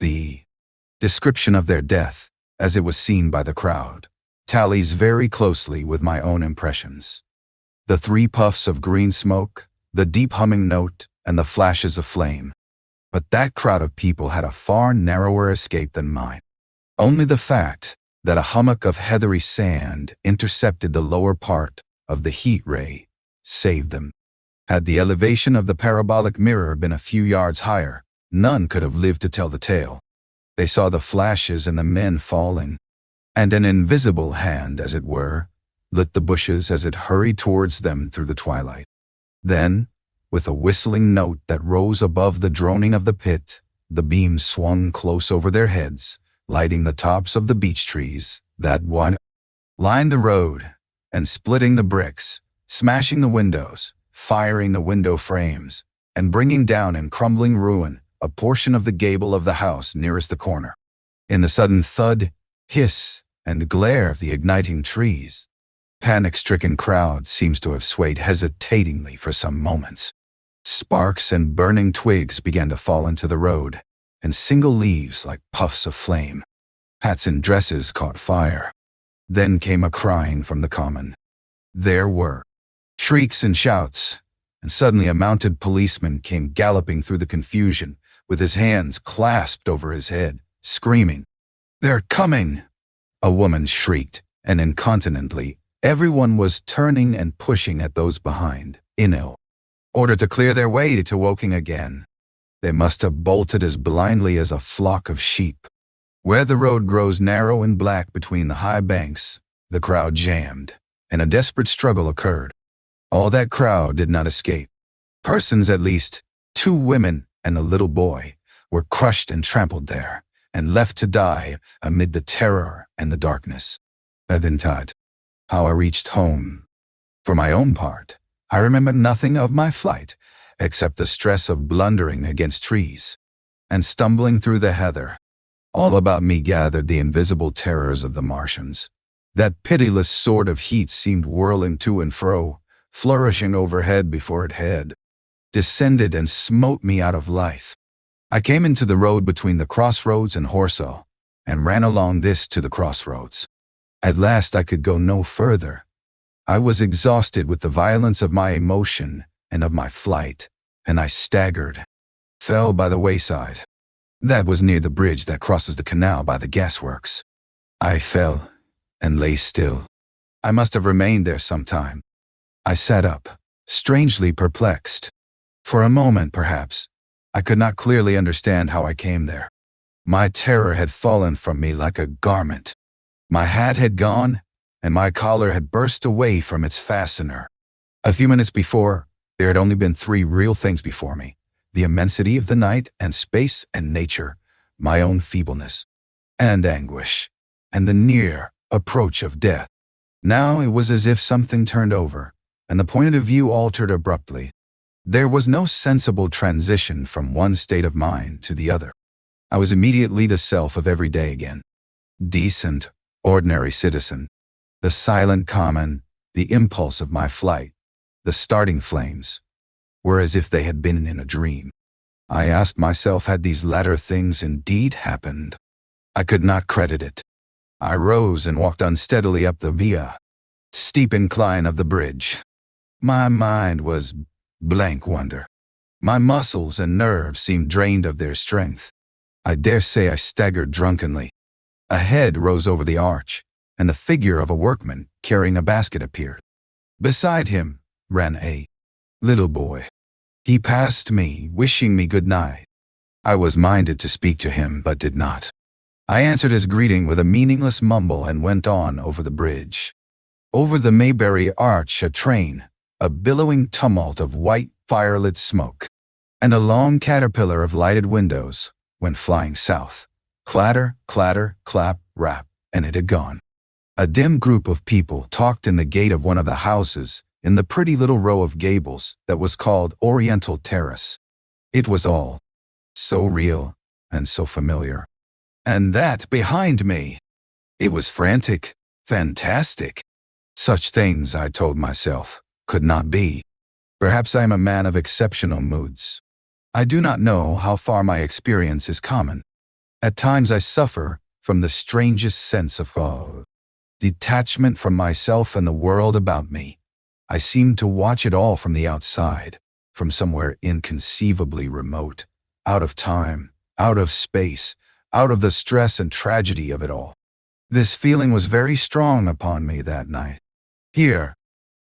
The description of their death, as it was seen by the crowd, tallies very closely with my own impressions. The 3 puffs of green smoke, the deep humming note, and the flashes of flame. But that crowd of people had a far narrower escape than mine. Only the fact that a hummock of heathery sand intercepted the lower part of the heat ray saved them. Had the elevation of the parabolic mirror been a few yards higher, none could have lived to tell the tale. They saw the flashes and the men falling, and an invisible hand, as it were, lit the bushes as it hurried towards them through the twilight. Then, with a whistling note that rose above the droning of the pit, the beam swung close over their heads, lighting the tops of the beech trees that lined the road, and splitting the bricks, smashing the windows, firing the window frames, and bringing down in crumbling ruin a portion of the gable of the house nearest the corner. In the sudden thud, hiss, and glare of the igniting trees, panic-stricken crowd seems to have swayed hesitatingly for some moments. Sparks and burning twigs began to fall into the road, and single leaves like puffs of flame. Hats and dresses caught fire. Then came a crying from the common. There were shrieks and shouts, and suddenly a mounted policeman came galloping through the confusion, with his hands clasped over his head, screaming, "They're coming!" A woman shrieked, and incontinently, everyone was turning and pushing at those behind, in order to clear their way to Woking again. They must have bolted as blindly as a flock of sheep. Where the road grows narrow and black between the high banks, the crowd jammed, and a desperate struggle occurred. All that crowd did not escape. Persons, at least, 2 women and a little boy, were crushed and trampled there, and left to die amid the terror and the darkness. Eventide. How I reached home. For my own part, I remember nothing of my flight, except the stress of blundering against trees and stumbling through the heather. All about me gathered the invisible terrors of the Martians. That pitiless sword of heat seemed whirling to and fro, flourishing overhead before it had descended and smote me out of life. I came into the road between the crossroads and Horsell, and ran along this to the crossroads. At last I could go no further. I was exhausted with the violence of my emotion and of my flight, and I staggered, fell by the wayside. That was near the bridge that crosses the canal by the gasworks. I fell and lay still. I must have remained there some time. I sat up, strangely perplexed. For a moment, perhaps, I could not clearly understand how I came there. My terror had fallen from me like a garment. My hat had gone, and my collar had burst away from its fastener. A few minutes before, there had only been 3 real things before me: the immensity of the night and space and nature, my own feebleness and anguish, and the near approach of death. Now it was as if something turned over, and the point of view altered abruptly. There was no sensible transition from one state of mind to the other. I was immediately the self of every day again. Decent, ordinary citizen. The silent common, the impulse of my flight, the starting flames, were as if they had been in a dream. I asked myself, had these latter things indeed happened? I could not credit it. I rose and walked unsteadily up the via, steep incline of the bridge. My mind was blank wonder. My muscles and nerves seemed drained of their strength. I dare say I staggered drunkenly. A head rose over the arch, and the figure of a workman carrying a basket appeared. Beside him ran a little boy. He passed me, wishing me good night. I was minded to speak to him, but did not. I answered his greeting with a meaningless mumble and went on over the bridge. Over the Maybury Arch a train, a billowing tumult of white firelit smoke, and a long caterpillar of lighted windows, went flying south. Clatter, clatter, clap, rap, and it had gone. A dim group of people talked in the gate of one of the houses in the pretty little row of gables that was called Oriental Terrace. It was all so real and so familiar. And that behind me, it was frantic, fantastic. Such things, I told myself, could not be. Perhaps I am a man of exceptional moods. I do not know how far my experience is common. At times I suffer from the strangest sense of detachment from myself and the world about me. I seem to watch it all from the outside, from somewhere inconceivably remote, out of time, out of space, out of the stress and tragedy of it all. This feeling was very strong upon me that night. Here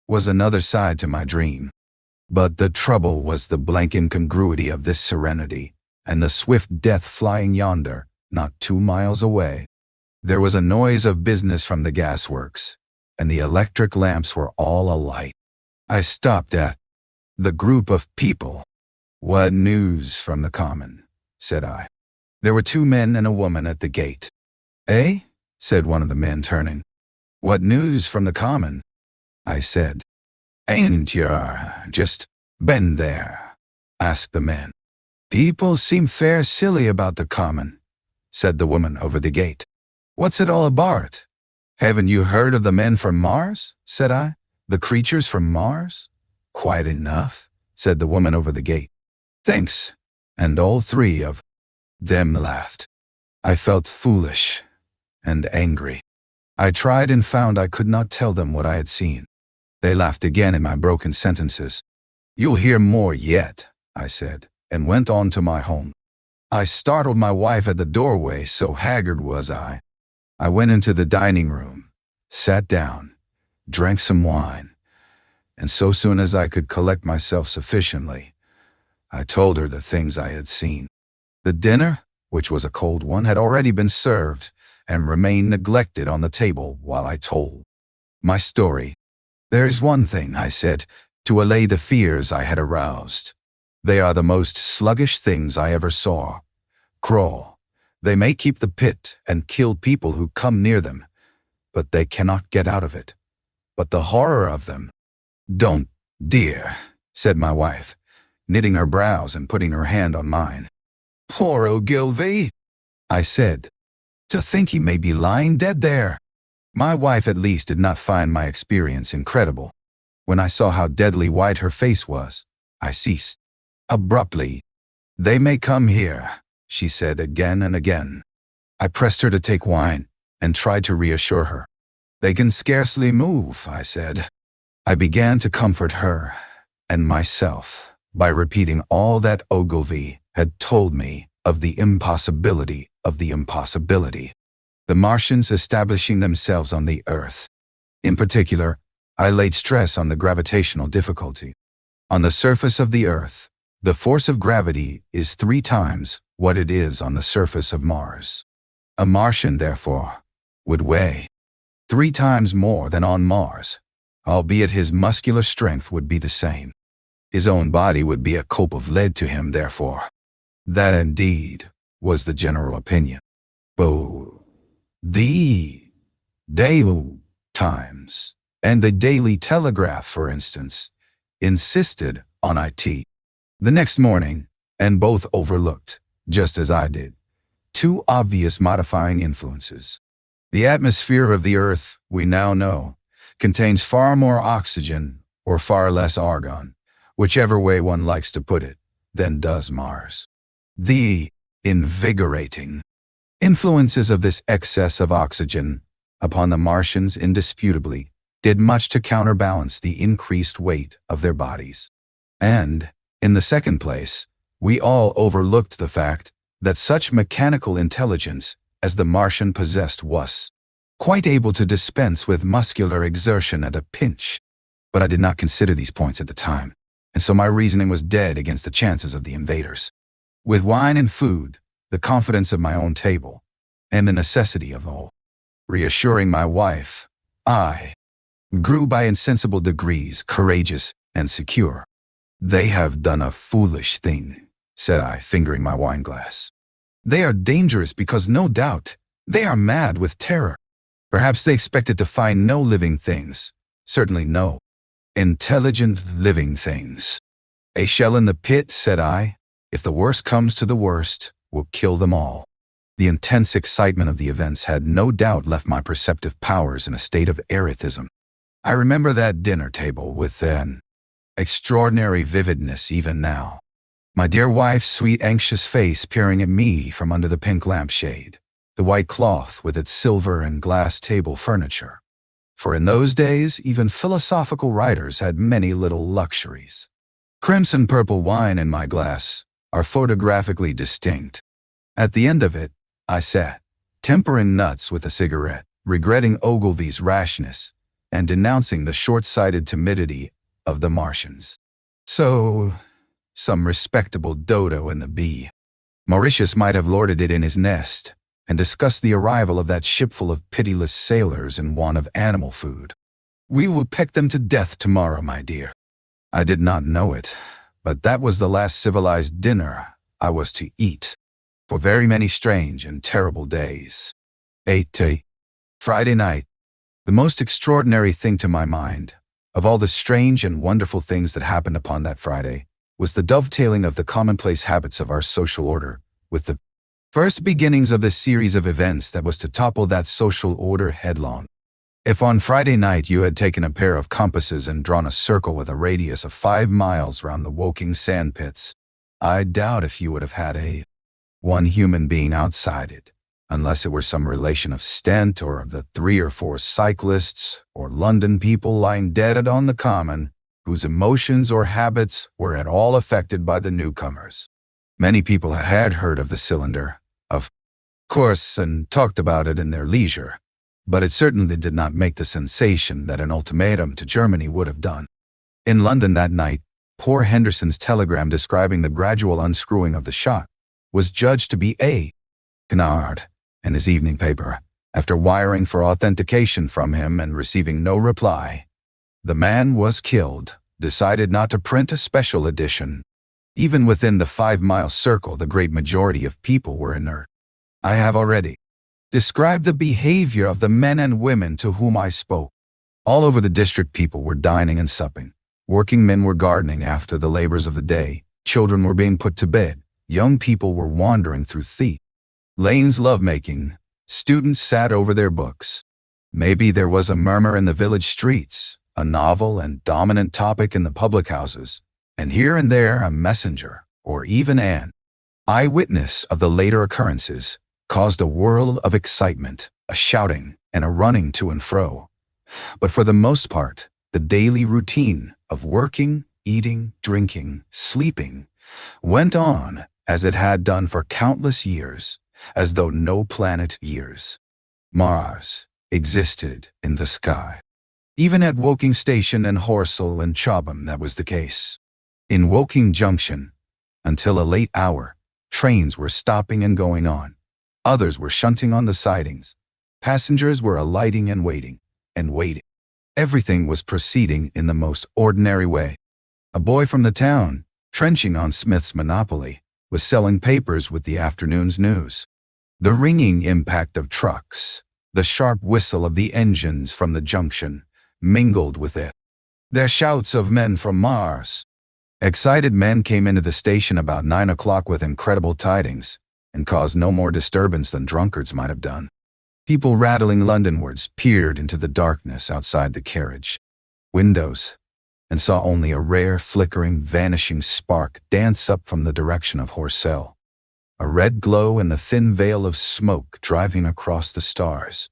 was another side to my dream. But the trouble was the blank incongruity of this serenity, and the swift death flying yonder, not 2 miles away. There was a noise of business from the gasworks, and the electric lamps were all alight. I stopped at the group of people. "What news from the common?" said I. There were 2 men and a woman at the gate. "Eh?" said one of the men, turning. "What news from the common?" I said. "Ain't you just been there?" asked the man. People seem fair silly about the common, said the woman over the gate. What's it all about? Haven't you heard of the men from Mars? Said I. The creatures from Mars? Quite enough, said the woman over the gate. Thanks. And all three of them laughed. I felt foolish and angry. I tried and found I could not tell them what I had seen. They laughed again at my broken sentences. You'll hear more yet, I said, and went on to my home. I startled my wife at the doorway, so haggard was I. I went into the dining room, sat down, drank some wine, and so soon as I could collect myself sufficiently, I told her the things I had seen. The dinner, which was a cold one, had already been served and remained neglected on the table while I told my story. There is one thing, I said, to allay the fears I had aroused. They are the most sluggish things I ever saw. Crawl. They may keep the pit and kill people who come near them, but they cannot get out of it. But the horror of them. Don't, dear, said my wife, knitting her brows and putting her hand on mine. Poor Ogilvy, I said. To think he may be lying dead there. My wife at least did not find my experience incredible. When I saw how deadly white her face was, I ceased. Abruptly, they may come here, she said again and again. I pressed her to take wine and tried to reassure her. They can scarcely move, I said. I began to comfort her and myself by repeating all that Ogilvy had told me of the impossibility of the impossibility. The Martians establishing themselves on the Earth. In particular, I laid stress on the gravitational difficulty. On the surface of the Earth, the force of gravity is 3 times what it is on the surface of Mars. A Martian, therefore, would weigh 3 times more than on Mars, albeit his muscular strength would be the same. His own body would be a cope of lead to him, therefore. That indeed was the general opinion. But the Daily Times and the Daily Telegraph, for instance, insisted on it. The next morning, and both overlooked, just as I did, 2 obvious modifying influences. The atmosphere of the Earth, we now know, contains far more oxygen or far less argon, whichever way one likes to put it, than does Mars. The invigorating influences of this excess of oxygen upon the Martians indisputably did much to counterbalance the increased weight of their bodies. And, in the second place, we all overlooked the fact that such mechanical intelligence as the Martian possessed was quite able to dispense with muscular exertion at a pinch. But I did not consider these points at the time, and so my reasoning was dead against the chances of the invaders. With wine and food, the confidence of my own table, and the necessity of all reassuring my wife, I grew by insensible degrees courageous and secure. They have done a foolish thing, said I, fingering my wineglass. They are dangerous because no doubt they are mad with terror. Perhaps they expected to find no living things, certainly no intelligent living things. A shell in the pit, said I, if the worst comes to the worst, will kill them all. The intense excitement of the events had no doubt left my perceptive powers in a state of erethism. I remember that dinner table with an extraordinary vividness even now. My dear wife's sweet, anxious face peering at me from under the pink lampshade, the white cloth with its silver and glass table furniture. For in those days, even philosophical writers had many little luxuries. Crimson-purple wine in my glass are photographically distinct. At the end of it, I sat, tempering nuts with a cigarette, regretting Ogilvy's rashness and denouncing the short-sighted timidity of the Martians. So, some respectable dodo in the bee. Mauritius might have lorded it in his nest and discussed the arrival of that shipful of pitiless sailors in want of animal food. We will peck them to death tomorrow, my dear. I did not know it, but that was the last civilized dinner I was to eat for very many strange and terrible days. 8. Friday night. The most extraordinary thing to my mind, of all the strange and wonderful things that happened upon that Friday, was the dovetailing of the commonplace habits of our social order with the first beginnings of this series of events that was to topple that social order headlong. If on Friday night you had taken a pair of compasses and drawn a circle with a radius of 5 miles round the Woking sandpits, I doubt if you would have had one human being outside it, unless it were some relation of Stent or of the 3 or 4 cyclists or London people lying dead on the common, whose emotions or habits were at all affected by the newcomers. Many people had heard of the cylinder, of course, and talked about it in their leisure, but it certainly did not make the sensation that an ultimatum to Germany would have done. In London that night, poor Henderson's telegram describing the gradual unscrewing of the shot was judged to be a canard, and his evening paper, after wiring for authentication from him and receiving no reply, the man was killed, decided not to print a special edition. Even within the 5-mile circle, the great majority of people were inert. I have already described the behavior of the men and women to whom I spoke. All over the district people were dining and supping. Working men were gardening after the labors of the day. Children were being put to bed. Young people were wandering through the lanes lovemaking. Students sat over their books. Maybe there was a murmur in the village streets, a novel and dominant topic in the public houses, and here and there a messenger, or even an eyewitness of the later occurrences, caused a whirl of excitement, a shouting, and a running to and fro. But for the most part, the daily routine of working, eating, drinking, sleeping went on as it had done for countless years, as though no planet Mars existed in the sky. Even at Woking Station and Horsell and Chobham that was the case. In Woking Junction, until a late hour, trains were stopping and going on. Others were shunting on the sidings. Passengers were alighting and waiting, and waiting. Everything was proceeding in the most ordinary way. A boy from the town, trenching on Smith's Monopoly, was selling papers with the afternoon's news. The ringing impact of trucks, the sharp whistle of the engines from the junction, mingled with it. Their shouts of men from Mars. Excited men came into the station about 9 o'clock with incredible tidings, and caused no more disturbance than drunkards might have done. People rattling Londonwards peered into the darkness outside the carriage windows, and saw only a rare, flickering, vanishing spark dance up from the direction of Horsell. A red glow and a thin veil of smoke driving across the stars,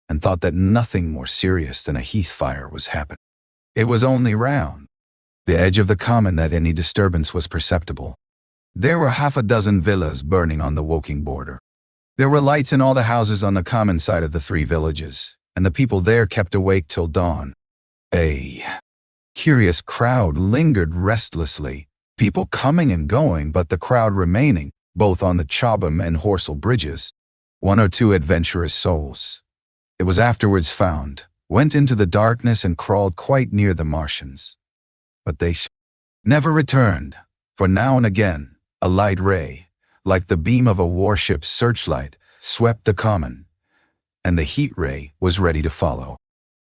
and thought that nothing more serious than a heath fire was happening. It was only round the edge of the common that any disturbance was perceptible. There were 6 villas burning on the Woking border. There were lights in all the houses on the common side of the 3 villages, and the people there kept awake till dawn. A curious crowd lingered restlessly, people coming and going, but the crowd remaining, both on the Chobham and Horsell bridges. 1 or 2 adventurous souls, it was afterwards found, went into the darkness and crawled quite near the Martians. But they never returned, for now and again, a light ray, like the beam of a warship's searchlight, swept the common, and the heat ray was ready to follow.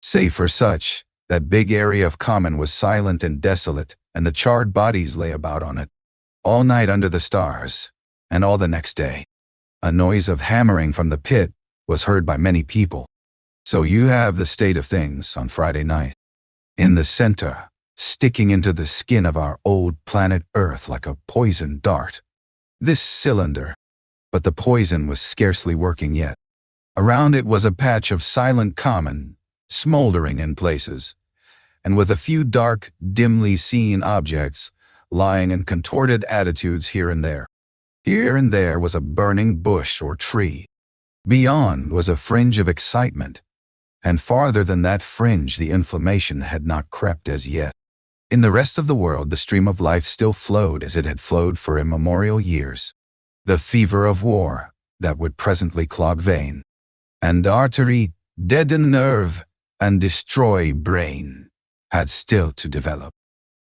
Save for such, that big area of common was silent and desolate, and the charred bodies lay about on it. All night under the stars, and all the next day, a noise of hammering from the pit was heard by many people. So you have the state of things on Friday night. In the center, sticking into the skin of our old planet Earth like a poison dart. This cylinder, but the poison was scarcely working yet. Around it was a patch of silent common, smoldering in places, and with a few dark, dimly seen objects lying in contorted attitudes here and there. Here and there was a burning bush or tree. Beyond was a fringe of excitement, and farther than that fringe the inflammation had not crept as yet. In the rest of the world the stream of life still flowed as it had flowed for immemorial years. The fever of war, that would presently clog vein and artery, deaden nerve, and destroy brain, had still to develop.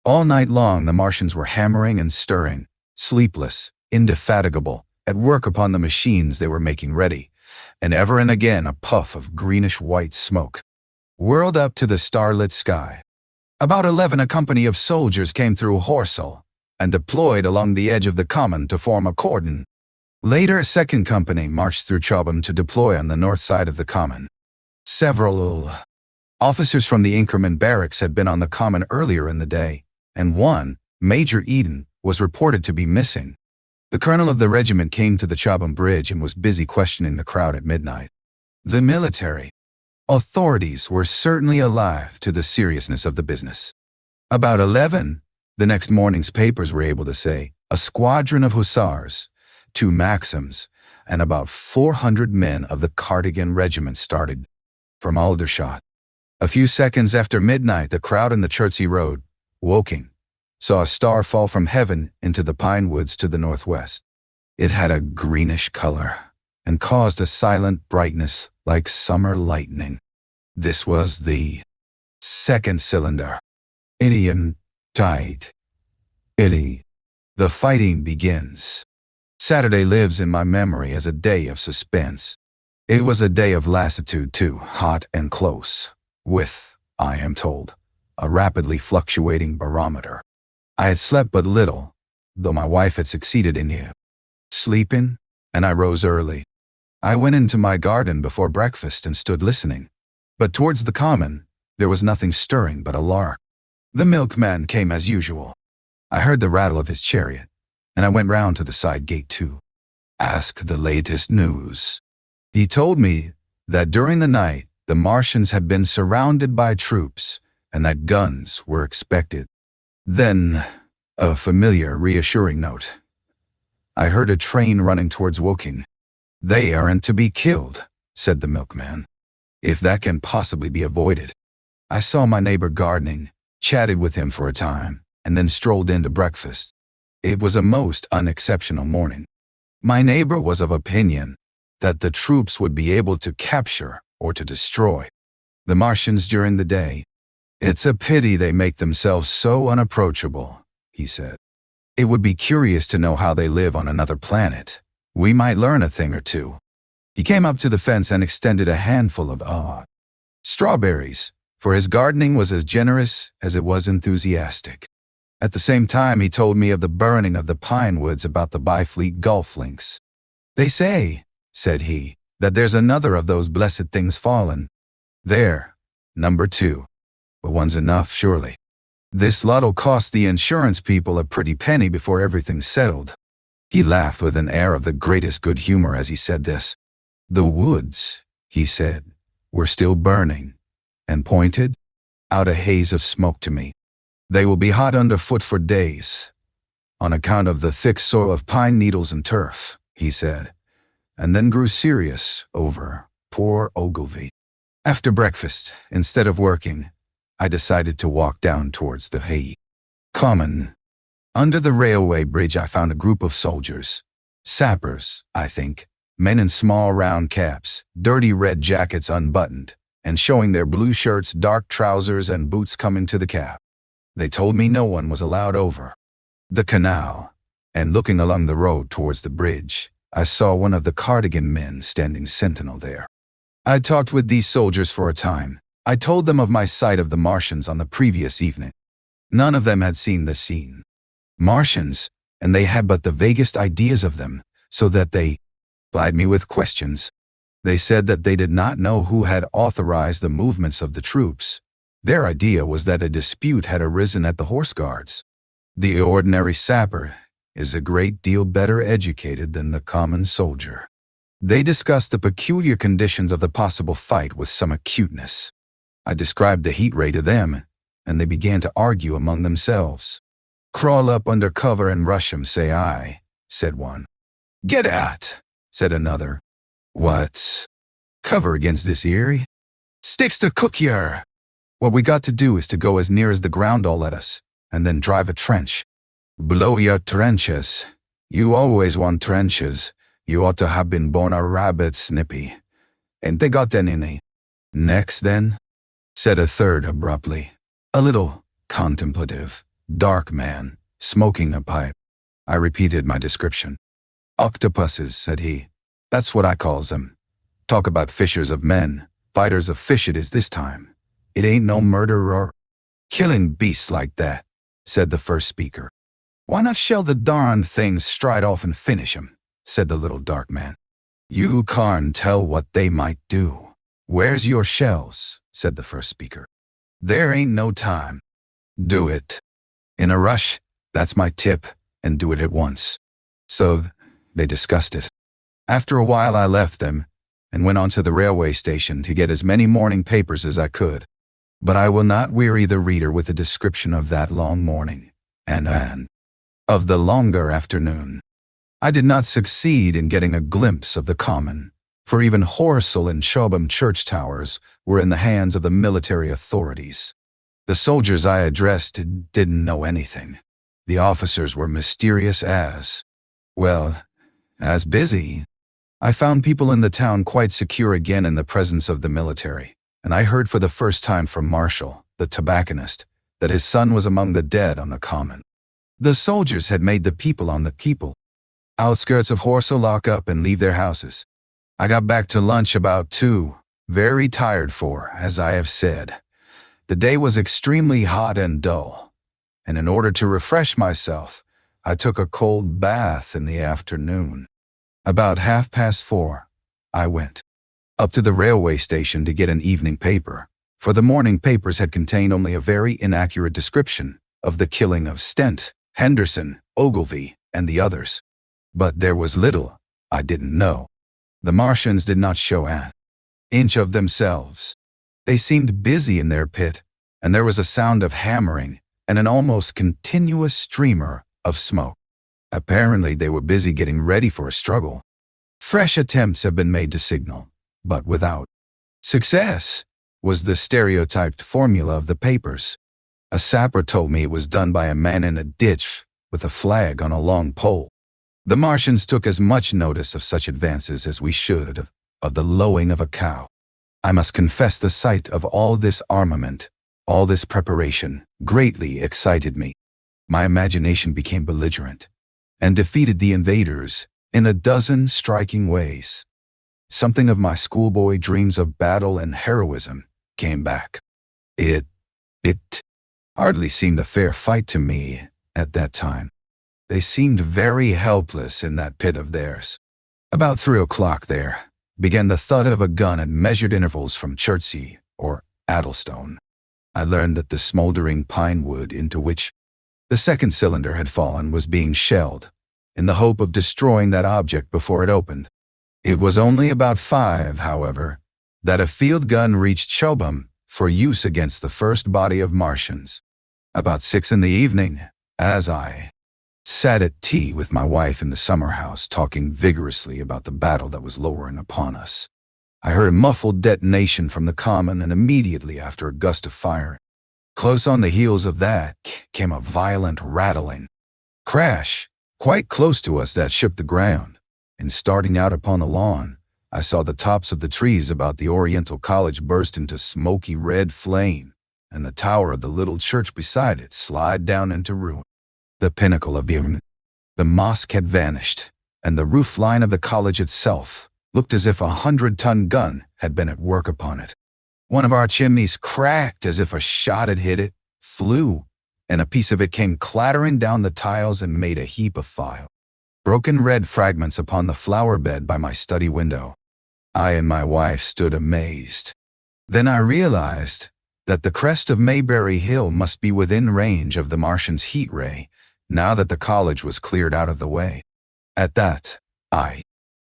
All night long the Martians were hammering and stirring, sleepless, indefatigable, at work upon the machines they were making ready, and ever and again a puff of greenish-white smoke whirled up to the starlit sky. About 11 a company of soldiers came through Horsell, and deployed along the edge of the common to form a cordon. Later, a second company marched through Chobham to deploy on the north side of the common. Several officers from the Inkerman barracks had been on the common earlier in the day, and one, Major Eden, was reported to be missing. The colonel of the regiment came to the Chobham Bridge and was busy questioning the crowd at midnight. The military authorities were certainly alive to the seriousness of the business. About 11, the next morning's papers were able to say, a squadron of hussars, 2 Maxims, and about 400 men of the Cardigan Regiment started from Aldershot. A few seconds after midnight, the crowd in the Chertsey Road, Woking, saw a star fall from heaven into the pine woods to the northwest. It had a greenish color and caused a silent brightness like summer lightning. This was the second cylinder. Idiom tight. Itty. The fighting begins. Saturday lives in my memory as a day of suspense. It was a day of lassitude too, hot and close, with, I am told, a rapidly fluctuating barometer. I had slept but little, though my wife had succeeded in sleeping, and I rose early. I went into my garden before breakfast and stood listening. But towards the common, there was nothing stirring but a lark. The milkman came as usual. I heard the rattle of his chariot, and I went round to the side gate to ask the latest news. He told me that during the night the Martians had been surrounded by troops and that guns were expected. Then, a familiar, reassuring note. I heard a train running towards Woking. They aren't to be killed, said the milkman, if that can possibly be avoided. I saw my neighbor gardening, chatted with him for a time, and then strolled in to breakfast. It was a most unexceptional morning. My neighbor was of opinion that the troops would be able to capture or to destroy the Martians during the day. It's a pity they make themselves so unapproachable, he said. It would be curious to know how they live on another planet. We might learn a thing or two. He came up to the fence and extended a handful of strawberries, for his gardening was as generous as it was enthusiastic. At the same time, he told me of the burning of the pine woods about the Byfleet golf links. They say, said he, that there's another of those blessed things fallen. There, number 2. But one's enough, surely. This lot'll cost the insurance people a pretty penny before everything's settled. He laughed with an air of the greatest good humor as he said this. The woods, he said, were still burning, and pointed out a haze of smoke to me. They will be hot underfoot for days, on account of the thick soil of pine needles and turf, he said, and then grew serious over poor Ogilvy. After breakfast, instead of working, I decided to walk down towards the hay common. Under the railway bridge I found a group of soldiers, sappers, I think, men in small round caps, dirty red jackets unbuttoned, and showing their blue shirts, dark trousers, and boots coming to the cap. They told me no one was allowed over the canal, and looking along the road towards the bridge, I saw one of the Cardigan men standing sentinel there. I talked with these soldiers for a time. I told them of my sight of the Martians on the previous evening. None of them had seen the scene. Martians, and they had but the vaguest ideas of them, so that they plied me with questions. They said that they did not know who had authorized the movements of the troops. Their idea was that a dispute had arisen at the Horse Guards. The ordinary sapper is a great deal better educated than the common soldier. They discussed the peculiar conditions of the possible fight with some acuteness. I described the heat ray to them, and they began to argue among themselves. Crawl up under cover and rush 'em, say I, said one. Get at, said another. What? Cover against this eerie? Sticks to cook yer. What we got to do is to go as near as the ground'll let us, and then drive a trench. Blow your trenches. You always want trenches. You ought to have been born a rabbit, Snippy. Ain't they got any? Next, then, said a third abruptly. A little contemplative, dark man, smoking a pipe. I repeated my description. Octopuses, said he. That's what I calls 'em. Talk about fishers of men. Fighters of fish it is this time. It ain't no murder or killing beasts like that, said the first speaker. "Why not shell the darn things straight off and finish 'em?" said the little dark man. "You can't tell what they might do." "Where's your shells?" said the first speaker. "There ain't no time." "Do it in a rush, that's my tip, and do it at once." So they discussed it. After a while I left them and went on to the railway station to get as many morning papers as I could. But I will not weary the reader with a description of that long morning and of the longer afternoon. I did not succeed in getting a glimpse of the common, for even Horsell and Chobham church towers were in the hands of the military authorities. The soldiers I addressed didn't know anything. The officers were mysterious as busy. I found people in the town quite secure again in the presence of the military, and I heard for the first time from Marshall, the tobacconist, that his son was among the dead on the common. The soldiers had made the people on the outskirts of Horsell lock up and leave their houses. I got back to lunch about 2, very tired for, as I have said, the day was extremely hot and dull, and in order to refresh myself, I took a cold bath in the afternoon. About 4:30, I went up to the railway station to get an evening paper, for the morning papers had contained only a very inaccurate description of the killing of Stent, Henderson, Ogilvy, and the others. But there was little I didn't know. The Martians did not show an inch of themselves. They seemed busy in their pit, and there was a sound of hammering and an almost continuous streamer of smoke. Apparently they were busy getting ready for a struggle. Fresh attempts have been made to signal, but without success, was the stereotyped formula of the papers. A sapper told me it was done by a man in a ditch with a flag on a long pole. The Martians took as much notice of such advances as we should of the lowing of a cow. I must confess the sight of all this armament, all this preparation, greatly excited me. My imagination became belligerent and defeated the invaders in a dozen striking ways. Something of my schoolboy dreams of battle and heroism came back. It hardly seemed a fair fight to me at that time. They seemed very helpless in that pit of theirs. About 3 o'clock there began the thud of a gun at measured intervals from Chertsey or Addlestone. I learned that the smoldering pine wood into which the second cylinder had fallen was being shelled, in the hope of destroying that object before it opened. It was only about 5, however, that a field gun reached Chobham for use against the first body of Martians. About 6 in the evening, as I sat at tea with my wife in the summer house talking vigorously about the battle that was lowering upon us, I heard a muffled detonation from the common, and immediately after a gust of fire. Close on the heels of that came a violent rattling crash, quite close to us, that shook the ground, and starting out upon the lawn, I saw the tops of the trees about the Oriental College burst into smoky red flame, and the tower of the little church beside it slide down into ruin. The pinnacle of the mosque had vanished, and the roof line of the college itself looked as if a 100-ton gun had been at work upon it. One of our chimneys cracked as if a shot had hit it, flew, and a piece of it came clattering down the tiles and made a heap of fire. Broken red fragments upon the flower bed by my study window. I and my wife stood amazed. Then I realized that the crest of Mayberry Hill must be within range of the Martian's heat ray, now that the college was cleared out of the way. At that, I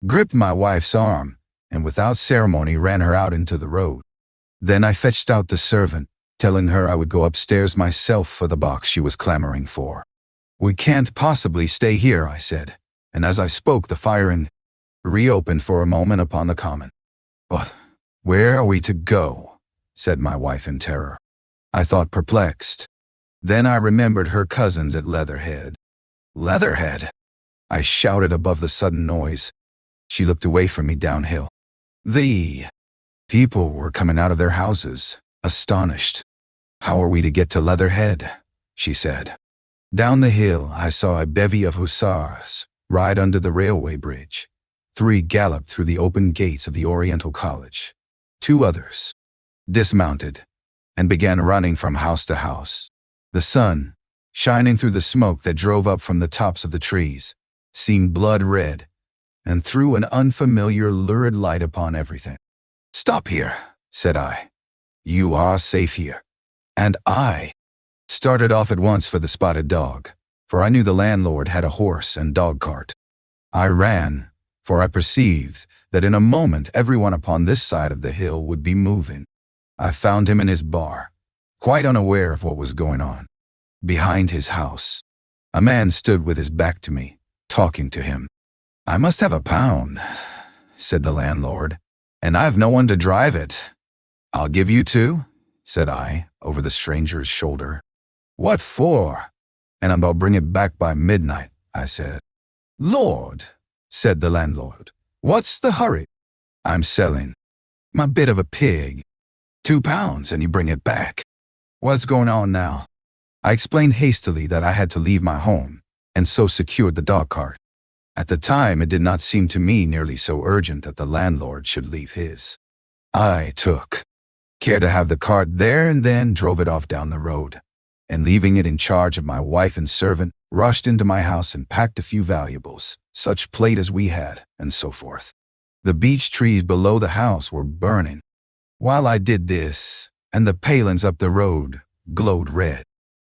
gripped my wife's arm and without ceremony ran her out into the road. Then I fetched out the servant, telling her I would go upstairs myself for the box she was clamoring for. "We can't possibly stay here," I said, and as I spoke the firing reopened for a moment upon the common. "But where are we to go?" said my wife in terror. I thought, perplexed. Then I remembered her cousins at Leatherhead. "Leatherhead!" I shouted above the sudden noise. She looked away from me downhill. The people were coming out of their houses, astonished. "How are we to get to Leatherhead?" she said. Down the hill I saw a bevy of hussars ride under the railway bridge. 3 galloped through the open gates of the Oriental College. 2 others dismounted and began running from house to house. The sun, shining through the smoke that drove up from the tops of the trees, seemed blood red, and threw an unfamiliar lurid light upon everything. "Stop here," said I. "You are safe here." And I started off at once for the spotted dog, for I knew the landlord had a horse and dog cart. I ran, for I perceived that in a moment everyone upon this side of the hill would be moving. I found him in his bar, quite unaware of what was going on. Behind his house, a man stood with his back to me, talking to him. "I must have £1," said the landlord, "and I've no one to drive it." "I'll give you 2, said I, over the stranger's shoulder. "What for?" "And I'll bring it back by midnight," I said. "Lord," said the landlord, "what's the hurry?" "I'm selling my bit of a pig. £2 and you bring it back." "What's going on now?" I explained hastily that I had to leave my home, and so secured the dog cart. At the time, it did not seem to me nearly so urgent that the landlord should leave his. I took care to have the cart there and then drove it off down the road, and leaving it in charge of my wife and servant, rushed into my house and packed a few valuables, such plate as we had, and so forth. The beech trees below the house were burning. While I did this, and the palings up the road glowed red.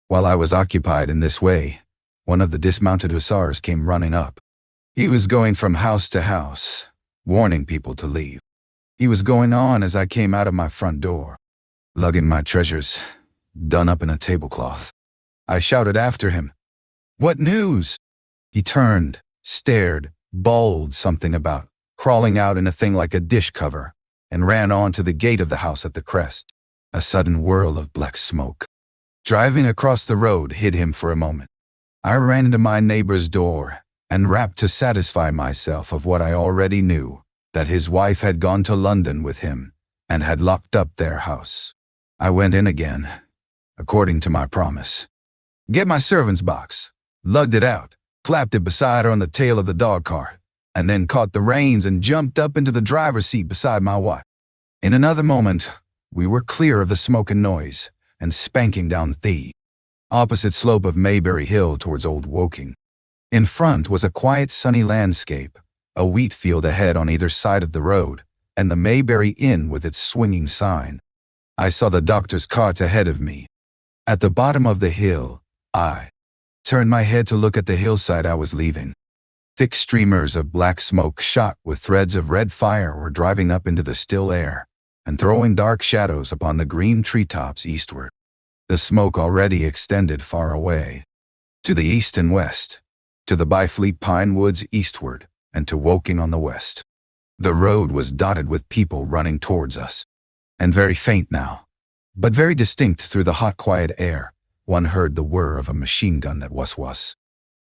While I was occupied in this way, one of the dismounted hussars came running up. He was going from house to house, warning people to leave. He was going on as I came out of my front door, lugging my treasures, done up in a tablecloth. I shouted after him, "What news?" He turned, stared, bawled something about crawling out in a thing like a dish cover, and ran on to the gate of the house at the crest. A sudden whirl of black smoke, driving across the road, hid him for a moment. I ran into my neighbor's door and rapped to satisfy myself of what I already knew, that his wife had gone to London with him and had locked up their house. I went in again, according to my promise. Get my servant's box, lugged it out, clapped it beside her on the tail of the dog cart, and then caught the reins and jumped up into the driver's seat beside my wife. In another moment, we were clear of the smoke and noise, and spanking down the opposite slope of Maybury Hill towards Old Woking. In front was a quiet sunny landscape, a wheat field ahead on either side of the road, and the Maybury Inn with its swinging sign. I saw the doctor's cart ahead of me. At the bottom of the hill, I turned my head to look at the hillside I was leaving. Thick streamers of black smoke shot with threads of red fire were driving up into the still air and throwing dark shadows upon the green treetops eastward. The smoke already extended far away, to the east and west, to the Byfleet pine woods eastward, and to Woking on the west. The road was dotted with people running towards us, and very faint now, but very distinct through the hot quiet air. One heard the whir of a machine gun that was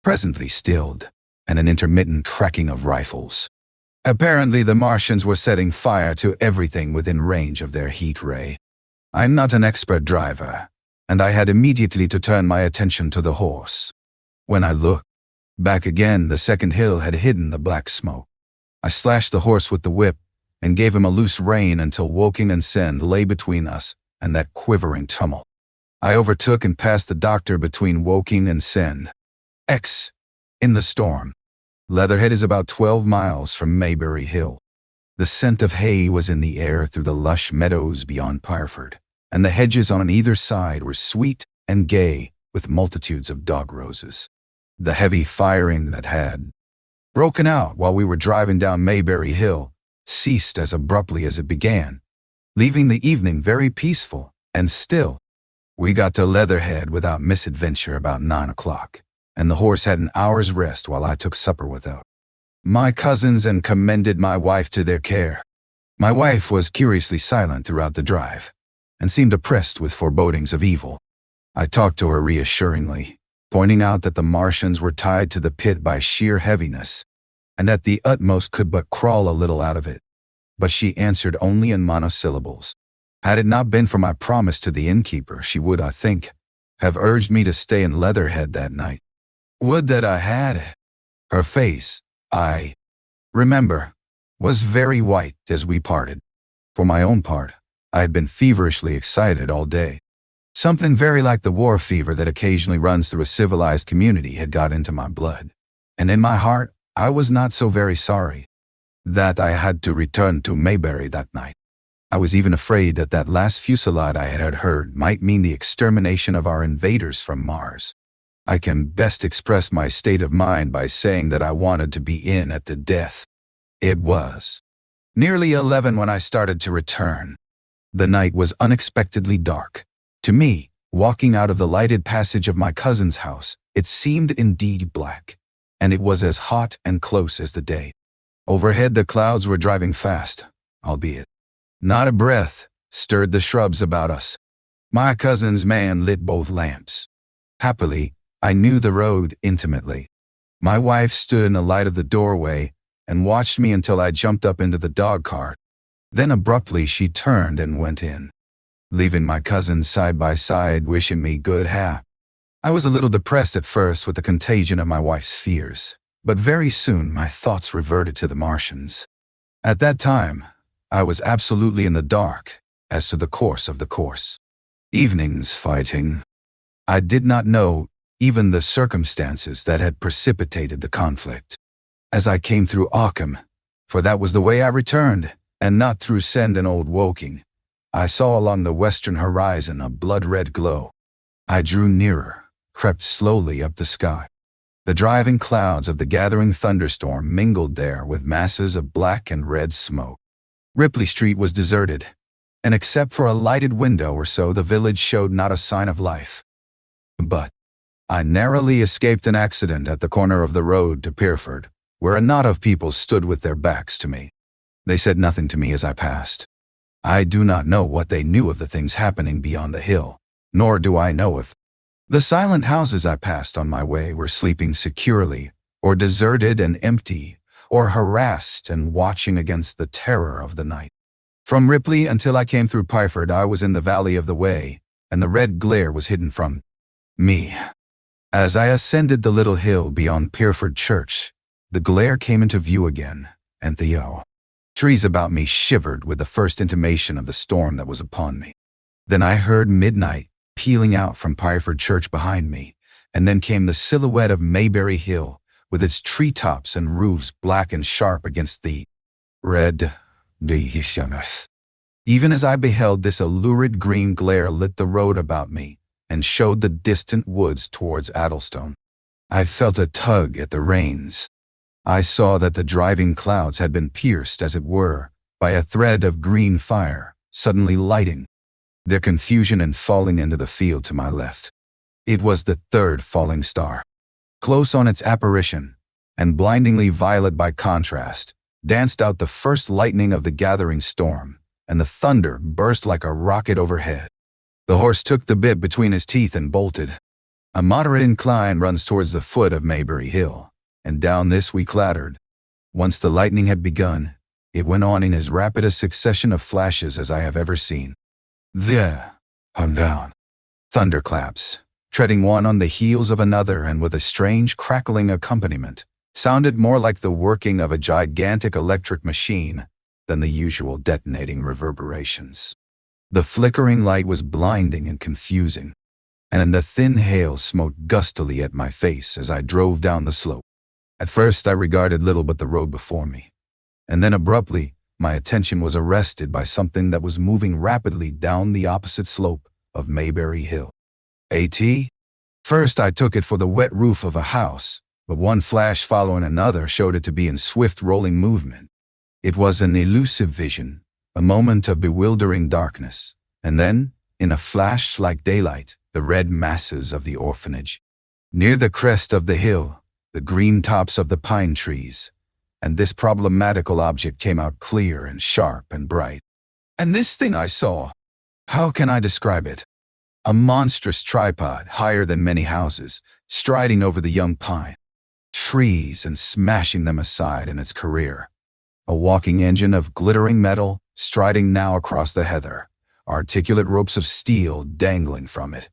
presently stilled, and an intermittent cracking of rifles. Apparently the Martians were setting fire to everything within range of their heat ray. I'm not an expert driver, and I had immediately to turn my attention to the horse. When I looked back again, the second hill had hidden the black smoke. I slashed the horse with the whip and gave him a loose rein until Woking and Send lay between us and that quivering tumult. I overtook and passed the doctor between Woking and Send. In the storm. Leatherhead is about 12 miles from Maybury Hill. The scent of hay was in the air through the lush meadows beyond Pireford, and the hedges on either side were sweet and gay with multitudes of dog roses. The heavy firing that had broken out while we were driving down Maybury Hill ceased as abruptly as it began, leaving the evening very peaceful and still. We got to Leatherhead without misadventure about 9 o'clock, and the horse had an hour's rest while I took supper without my cousins and commended my wife to their care. My wife was curiously silent throughout the drive, and seemed oppressed with forebodings of evil. I talked to her reassuringly, pointing out that the Martians were tied to the pit by sheer heaviness, and at the utmost could but crawl a little out of it. But she answered only in monosyllables. Had it not been for my promise to the innkeeper, she would, I think, have urged me to stay in Leatherhead that night. Would that I had. Her face, I remember, was very white as we parted. For my own part, I had been feverishly excited all day. Something very like the war fever that occasionally runs through a civilized community had got into my blood. And in my heart, I was not so very sorry that I had to return to Mayberry that night. I was even afraid that that last fusillade I had heard might mean the extermination of our invaders from Mars. I can best express my state of mind by saying that I wanted to be in at the death. It was nearly 11 when I started to return. The night was unexpectedly dark. To me, walking out of the lighted passage of my cousin's house, it seemed indeed black, and it was as hot and close as the day. Overhead the clouds were driving fast, albeit not a breath stirred the shrubs about us. My cousin's man lit both lamps. Happily, I knew the road intimately. My wife stood in the light of the doorway and watched me until I jumped up into the dog cart. Then abruptly she turned and went in, leaving my cousins side by side wishing me good hap. I was a little depressed at first with the contagion of my wife's fears, but very soon my thoughts reverted to the Martians. At that time, I was absolutely in the dark as to the course of the course. Evenings fighting. I did not know even the circumstances that had precipitated the conflict. As I came through Occam, for that was the way I returned, and not through Send and Old Woking, I saw along the western horizon a blood-red glow. I drew nearer, crept slowly up the sky. The driving clouds of the gathering thunderstorm mingled there with masses of black and red smoke. Ripley Street was deserted, and except for a lighted window or so, the village showed not a sign of life. But I narrowly escaped an accident at the corner of the road to Pierford, where a knot of people stood with their backs to me. They said nothing to me as I passed. I do not know what they knew of the things happening beyond the hill, nor do I know if the silent houses I passed on my way were sleeping securely, or deserted and empty, or harassed and watching against the terror of the night. From Ripley until I came through Pierford, I was in the valley of the Wey, and the red glare was hidden from me. As I ascended the little hill beyond Pierford Church, the glare came into view again, and the trees about me shivered with the first intimation of the storm that was upon me. Then I heard midnight pealing out from Pierford Church behind me, and then came the silhouette of Mayberry Hill, with its treetops and roofs black and sharp against the red distance. Even as I beheld this, a lurid green glare lit the road about me and showed the distant woods towards Addlestone. I felt a tug at the reins. I saw that the driving clouds had been pierced, as it were, by a thread of green fire, suddenly lighting their confusion and falling into the field to my left. It was the third falling star. Close on its apparition, and blindingly violet by contrast, danced out the first lightning of the gathering storm, and the thunder burst like a rocket overhead. The horse took the bit between his teeth and bolted. A moderate incline runs towards the foot of Mayberry Hill, and down this we clattered. Once the lightning had begun, it went on in as rapid a succession of flashes as I have ever seen. There, hung down. Thunderclaps, treading one on the heels of another and with a strange crackling accompaniment, sounded more like the working of a gigantic electric machine than the usual detonating reverberations. The flickering light was blinding and confusing, and the thin hail smote gustily at my face as I drove down the slope. At first I regarded little but the road before me, and then abruptly my attention was arrested by something that was moving rapidly down the opposite slope of Mayberry Hill. First I took it for the wet roof of a house, but one flash following another showed it to be in swift rolling movement. It was an elusive vision, a moment of bewildering darkness, and then, in a flash like daylight, the red masses of the orphanage. Near the crest of the hill, the green tops of the pine trees, and this problematical object came out clear and sharp and bright. And this thing I saw, how can I describe it? A monstrous tripod higher than many houses, striding over the young pine trees and smashing them aside in its career. A walking engine of glittering metal, striding now across the heather, articulate ropes of steel dangling from it,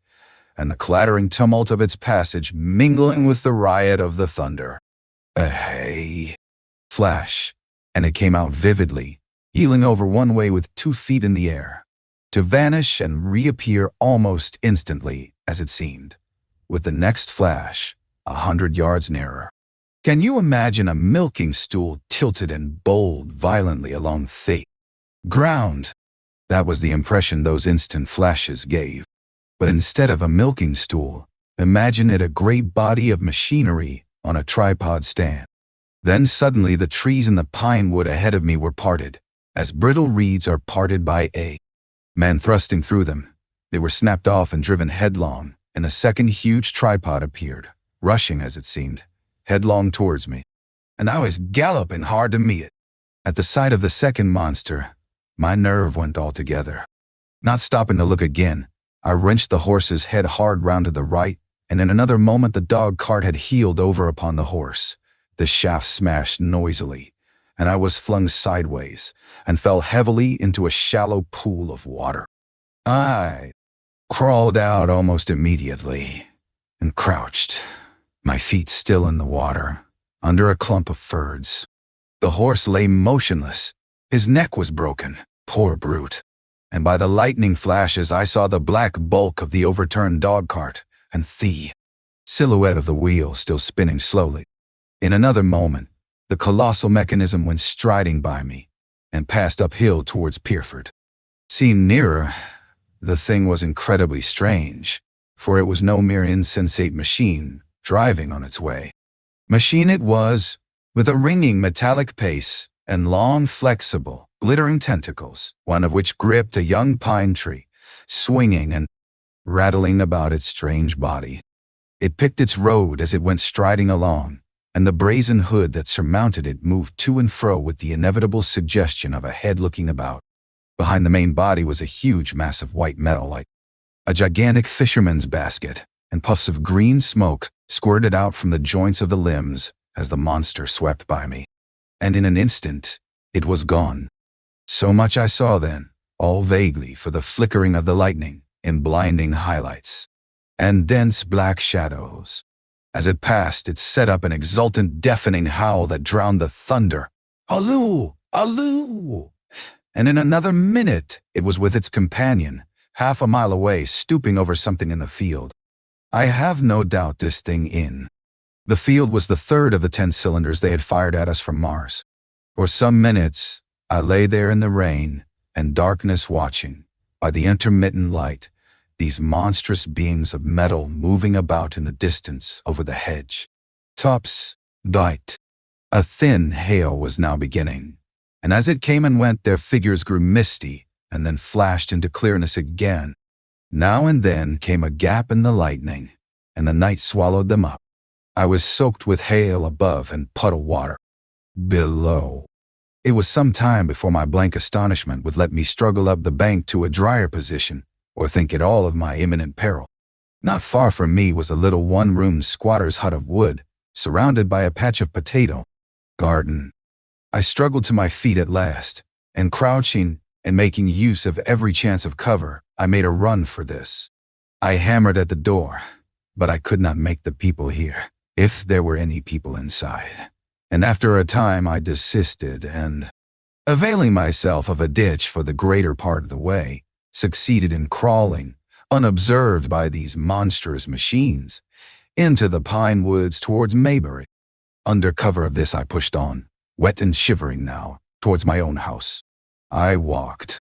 and the clattering tumult of its passage mingling with the riot of the thunder. A flash, and it came out vividly, heeling over one way with 2 feet in the air. to vanish and reappear almost instantly, as it seemed, with the next flash 100 yards nearer. Can you imagine a milking stool tilted and bowled violently along thick ground? That was the impression those instant flashes gave. But instead of a milking stool, imagine it a great body of machinery on a tripod stand. Then suddenly the trees in the pine wood ahead of me were parted, as brittle reeds are parted by a man thrusting through them. They were snapped off and driven headlong, and a second huge tripod appeared, rushing as it seemed, headlong towards me. And I was galloping hard to meet it. At the sight of the second monster, my nerve went altogether. Not stopping to look again, I wrenched the horse's head hard round to the right, and in another moment the dog cart had heeled over upon the horse. The shaft smashed noisily, and I was flung sideways and fell heavily into a shallow pool of water. I crawled out almost immediately and crouched, my feet still in the water, under a clump of ferns. The horse lay motionless. His neck was broken, poor brute, and by the lightning flashes I saw the black bulk of the overturned dog cart and the silhouette of the wheel still spinning slowly. In another moment, the colossal mechanism went striding by me and passed uphill towards Pierford. Seen nearer, the thing was incredibly strange, for it was no mere insensate machine driving on its way. Machine it was, with a ringing metallic pace and long, flexible, glittering tentacles, one of which gripped a young pine tree, swinging and rattling about its strange body. It picked its road as it went striding along, and the brazen hood that surmounted it moved to and fro with the inevitable suggestion of a head looking about. Behind the main body was a huge mass of white metal like a gigantic fisherman's basket, and puffs of green smoke squirted out from the joints of the limbs as the monster swept by me. And in an instant, it was gone. So much I saw then, all vaguely for the flickering of the lightning in blinding highlights and dense black shadows. As it passed, it set up an exultant, deafening howl that drowned the thunder. Halloo! Halloo! And in another minute, it was with its companion, half a mile away, stooping over something in the field. I have no doubt this thing in the field was the third of the 10 cylinders they had fired at us from Mars. For some minutes, I lay there in the rain and darkness watching, by the intermittent light, these monstrous beings of metal moving about in the distance over the hedge tops. Dight. A thin hail was now beginning, and as it came and went, their figures grew misty and then flashed into clearness again. Now and then came a gap in the lightning, and the night swallowed them up. I was soaked with hail above and puddle water below. It was some time before my blank astonishment would let me struggle up the bank to a drier position or think at all of my imminent peril. Not far from me was a little one-room squatter's hut of wood, surrounded by a patch of potato garden. I struggled to my feet at last, and crouching and making use of every chance of cover, I made a run for this. I hammered at the door, but I could not make the people hear, if there were any people inside. And after a time I desisted and, availing myself of a ditch for the greater part of the way, succeeded in crawling, unobserved by these monstrous machines, into the pine woods towards Maybury. Under cover of this I pushed on, wet and shivering now, towards my own house. I walked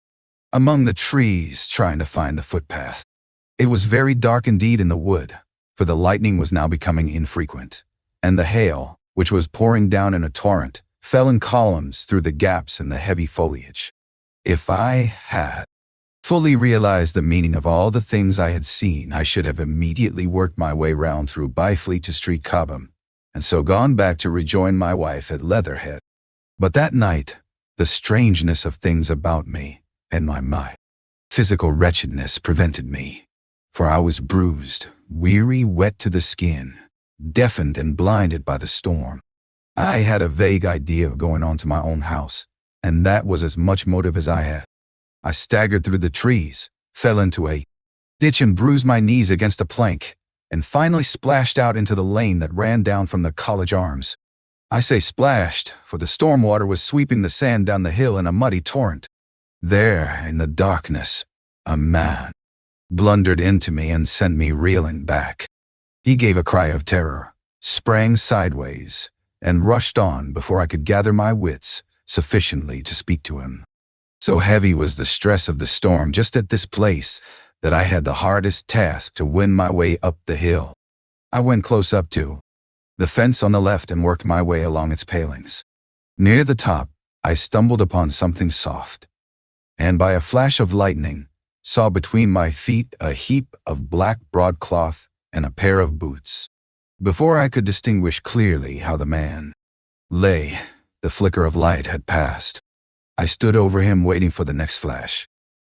among the trees, trying to find the footpath. It was very dark indeed in the wood, for the lightning was now becoming infrequent, and the hail, which was pouring down in a torrent, fell in columns through the gaps in the heavy foliage. If I had fully realized the meaning of all the things I had seen, I should have immediately worked my way round through Byfleet to Street Cobham, and so gone back to rejoin my wife at Leatherhead. But that night, the strangeness of things about me and my physical wretchedness prevented me, for I was bruised, weary, wet to the skin, deafened and blinded by the storm. I had a vague idea of going on to my own house, and that was as much motive as I had. I staggered through the trees, fell into a ditch and bruised my knees against a plank, and finally splashed out into the lane that ran down from the College Arms. I say splashed, for the storm water was sweeping the sand down the hill in a muddy torrent. There, in the darkness, A man blundered into me and sent me reeling back. He gave a cry of terror, sprang sideways, and rushed on before I could gather my wits sufficiently to speak to him. So heavy was the stress of the storm just at this place that I had the hardest task to win my way up the hill. I went close up to the fence on the left and worked my way along its palings. Near the top, I stumbled upon something soft, and by a flash of lightning, saw between my feet a heap of black broadcloth and a pair of boots. Before I could distinguish clearly how the man lay, the flicker of light had passed. I stood over him waiting for the next flash.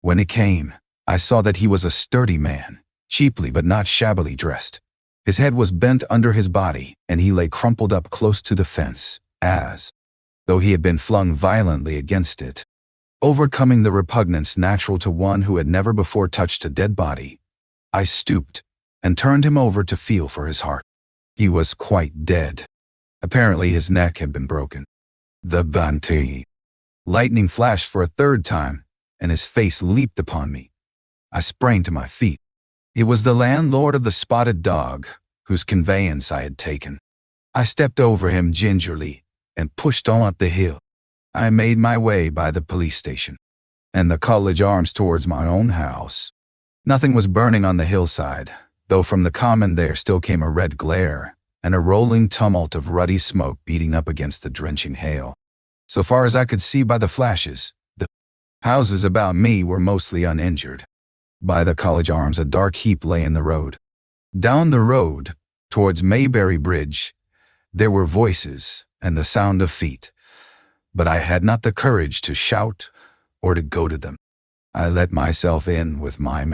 When it came, I saw that he was a sturdy man, cheaply but not shabbily dressed. His head was bent under his body, and he lay crumpled up close to the fence, as though he had been flung violently against it. Overcoming the repugnance natural to one who had never before touched a dead body, I stooped and turned him over to feel for his heart. He was quite dead. Apparently his neck had been broken. The Bante. Lightning flashed for a third time, and his face leaped upon me. I sprang to my feet. It was the landlord of the Spotted Dog, whose conveyance I had taken. I stepped over him gingerly and pushed on up the hill. I made my way by the police station and the College Arms towards my own house. Nothing was burning on the hillside, though from the common there still came a red glare and a rolling tumult of ruddy smoke beating up against the drenching hail. So far as I could see by the flashes, the houses about me were mostly uninjured. By the College Arms a dark heap lay in the road. Down the road, towards Mayberry Bridge, there were voices and the sound of feet, but I had not the courage to shout or to go to them. I let myself in with my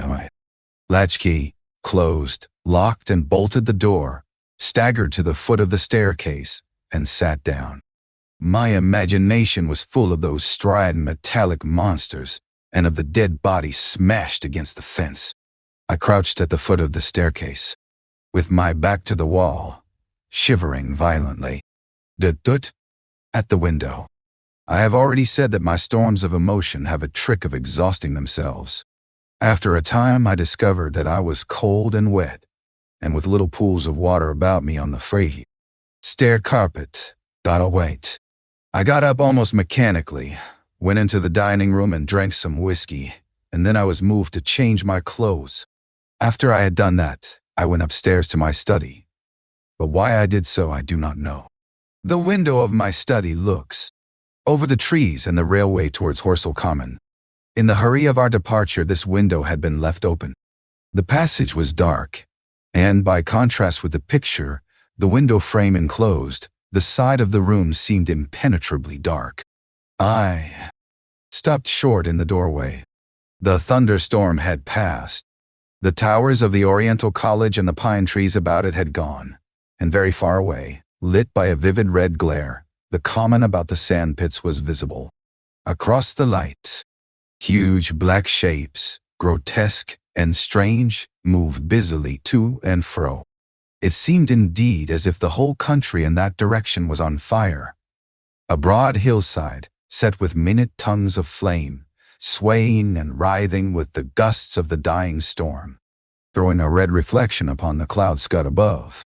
latchkey, closed, locked and bolted the door, staggered to the foot of the staircase, and sat down. My imagination was full of those strident metallic monsters and of the dead bodies smashed against the fence. I crouched at the foot of the staircase, with my back to the wall, shivering violently. Dut at the window. I have already said that my storms of emotion have a trick of exhausting themselves. After a time I discovered that I was cold and wet, and with little pools of water about me on the frayed stair carpet. Gotta wait. I got up almost mechanically, went into the dining room and drank some whiskey, and then I was moved to change my clothes. After I had done that, I went upstairs to my study. But why I did so I do not know. The window of my study looks over the trees and the railway towards Horsell Common. In the hurry of our departure, this window had been left open. The passage was dark, and by contrast with the picture, the window frame enclosed, the side of the room seemed impenetrably dark. I stopped short in the doorway. The thunderstorm had passed. The towers of the Oriental College and the pine trees about it had gone, and very far away, lit by a vivid red glare, the common about the sandpits was visible. Across the light, huge black shapes, grotesque and strange, moved busily to and fro. It seemed indeed as if the whole country in that direction was on fire. A broad hillside, set with minute tongues of flame, swaying and writhing with the gusts of the dying storm, throwing a red reflection upon the cloud scud above.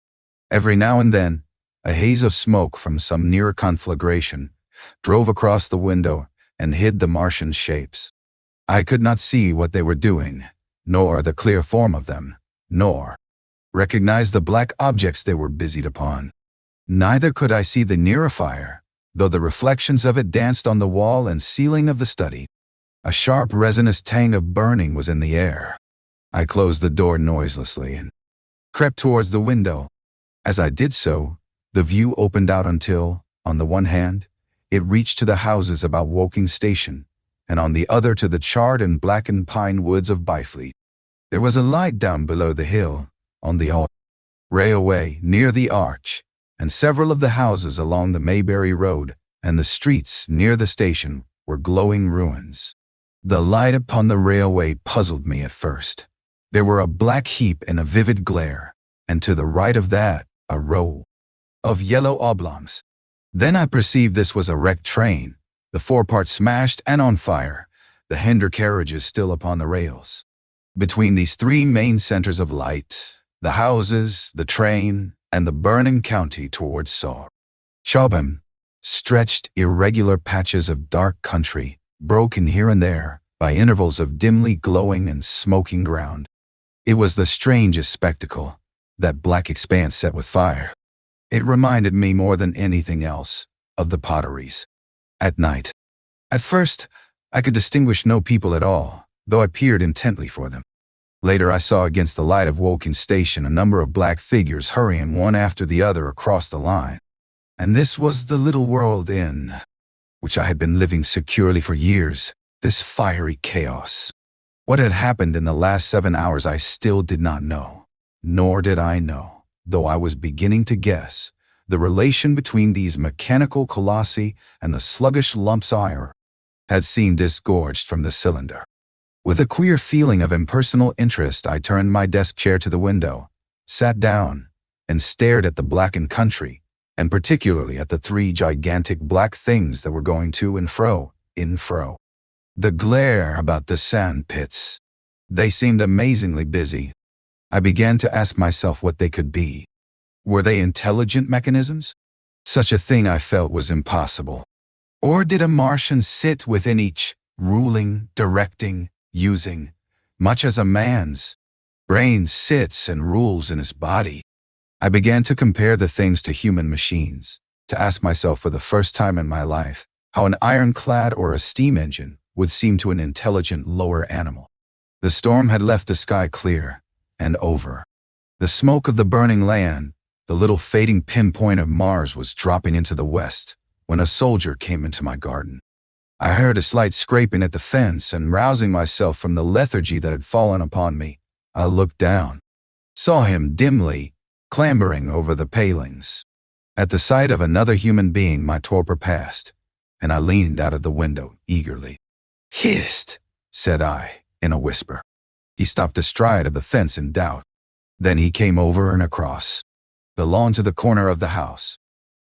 Every now and then, a haze of smoke from some near conflagration drove across the window and hid the Martian shapes. I could not see what they were doing, nor the clear form of them, nor recognize the black objects they were busied upon. Neither could I see the nearer fire, though the reflections of it danced on the wall and ceiling of the study. A sharp resinous tang of burning was in the air. I closed the door noiselessly and crept towards the window. As I did so, the view opened out until, on the one hand, it reached to the houses about Woking Station, and on the other to the charred and blackened pine woods of Byfleet. There was a light down below the hill, on the railway near the arch, and several of the houses along the Mayberry Road and the streets near the station were glowing ruins. The light upon the railway puzzled me at first. There were a black heap in a vivid glare, and to the right of that, a row of yellow oblongs. Then I perceived this was a wrecked train, the forepart smashed and on fire, the hinder carriages still upon the rails. Between these three main centers of light, the houses, the train, and the burning county towards Shobham, stretched irregular patches of dark country, broken here and there by intervals of dimly glowing and smoking ground. It was the strangest spectacle, that black expanse set with fire. It reminded me more than anything else of the potteries. At night. At first, I could distinguish no people at all, though I peered intently for them. Later I saw against the light of Woking Station a number of black figures hurrying one after the other across the line. And this was the little world in which I had been living securely for years, this fiery chaos. What had happened in the last 7 hours I still did not know, nor did I know, though I was beginning to guess, the relation between these mechanical colossi and the sluggish lumps I had seen disgorged from the cylinder. With a queer feeling of impersonal interest, I turned my desk chair to the window, sat down, and stared at the blackened country, and particularly at the three gigantic black things that were going to and fro. The glare about the sand pits. They seemed amazingly busy. I began to ask myself what they could be. Were they intelligent mechanisms? Such a thing I felt was impossible. Or did a Martian sit within each, ruling, directing, using, much as a man's brain sits and rules in his body? I began to compare the things to human machines, to ask myself for the first time in my life how an ironclad or a steam engine would seem to an intelligent lower animal. The storm had left the sky clear and over. The smoke of the burning land, the little fading pinpoint of Mars, was dropping into the west when a soldier came into my garden. I heard a slight scraping at the fence, and rousing myself from the lethargy that had fallen upon me, I looked down, saw him dimly clambering over the palings. At the sight of another human being, my torpor passed, and I leaned out of the window eagerly. "Hist," said I, in a whisper. He stopped astride of the fence in doubt. Then he came over and across the lawn to the corner of the house.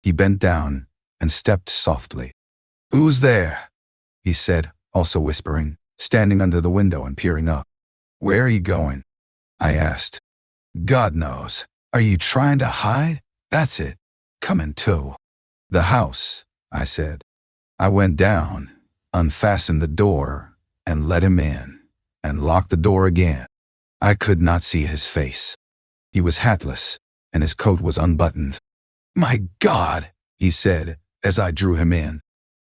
He bent down and stepped softly. "Who's there?" he said, also whispering, standing under the window and peering up. "Where are you going?" I asked. "God knows. Are you trying to hide? That's it. Coming to." "The house," I said. I went down, unfastened the door, and let him in, and locked the door again. I could not see his face. He was hatless, and his coat was unbuttoned. "My God," he said, as I drew him in.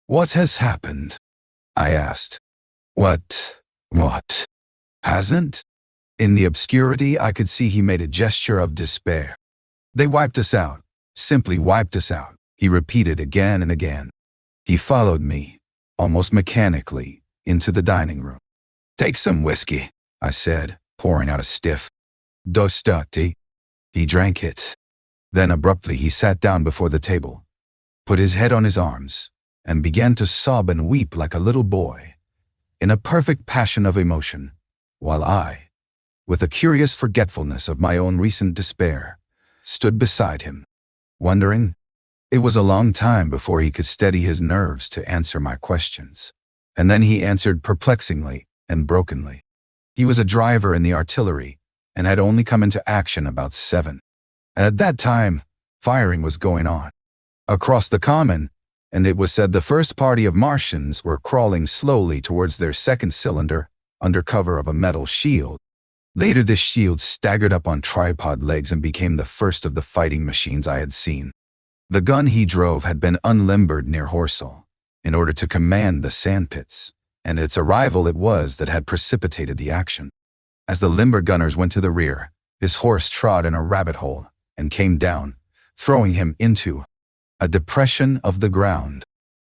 "What has happened?" I asked. What hasn't?" In the obscurity, I could see he made a gesture of despair. "They wiped us out, simply wiped us out," he repeated again and again. He followed me, almost mechanically, into the dining room. "Take some whiskey," I said, pouring out a stiff dostati. He drank it. Then abruptly he sat down before the table, put his head on his arms, and began to sob and weep like a little boy, in a perfect passion of emotion, while I, with a curious forgetfulness of my own recent despair, stood beside him, wondering. It was a long time before he could steady his nerves to answer my questions, and then he answered perplexingly and brokenly. He was a driver in the artillery and had only come into action about 7. And at that time, firing was going on across the common, and it was said the first party of Martians were crawling slowly towards their second cylinder under cover of a metal shield. Later this shield staggered up on tripod legs and became the first of the fighting machines I had seen. The gun he drove had been unlimbered near Horsell in order to command the sandpits, and its arrival it was that had precipitated the action. As the limber gunners went to the rear, his horse trod in a rabbit hole and came down, throwing him into a depression of the ground.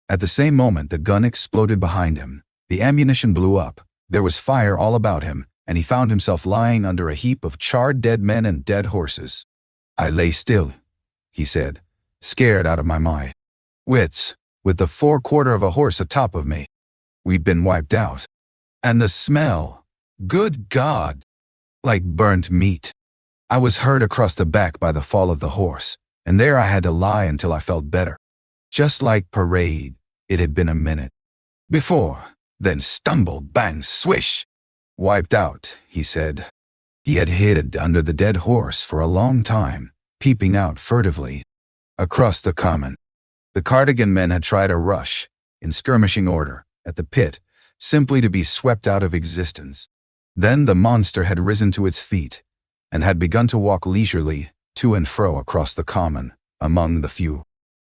At the same moment the gun exploded behind him, the ammunition blew up, there was fire all about him, and he found himself lying under a heap of charred dead men and dead horses. "I lay still," he said, scared out of my mind. "Wits, with the forequarter of a horse atop of me. We'd been wiped out. And the smell, good God, like burnt meat. I was hurt across the back by the fall of the horse, and there I had to lie until I felt better. Just like parade, it had been a minute. Before, then stumbled, bang, swish. Wiped out, he said. He had hid under the dead horse for a long time, peeping out furtively. Across the common, the Cardigan men had tried a rush, in skirmishing order, at the pit, simply to be swept out of existence. Then the monster had risen to its feet, and had begun to walk leisurely to and fro across the common, among the few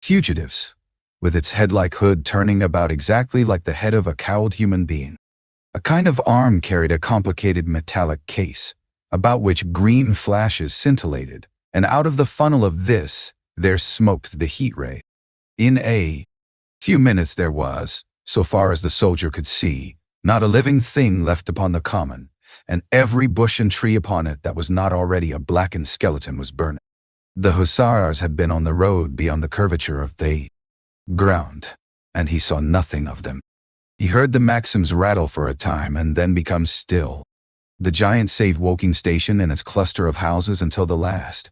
fugitives, with its head-like hood turning about exactly like the head of a cowled human being. A kind of arm carried a complicated metallic case, about which green flashes scintillated, and out of the funnel of this, there smoked the heat ray. In a few minutes there was, so far as the soldier could see, not a living thing left upon the common, and every bush and tree upon it that was not already a blackened skeleton was burning. The hussars had been on the road beyond the curvature of the ground, and he saw nothing of them. He heard the Maxims rattle for a time and then become still. The giant saved Woking station and its cluster of houses until the last.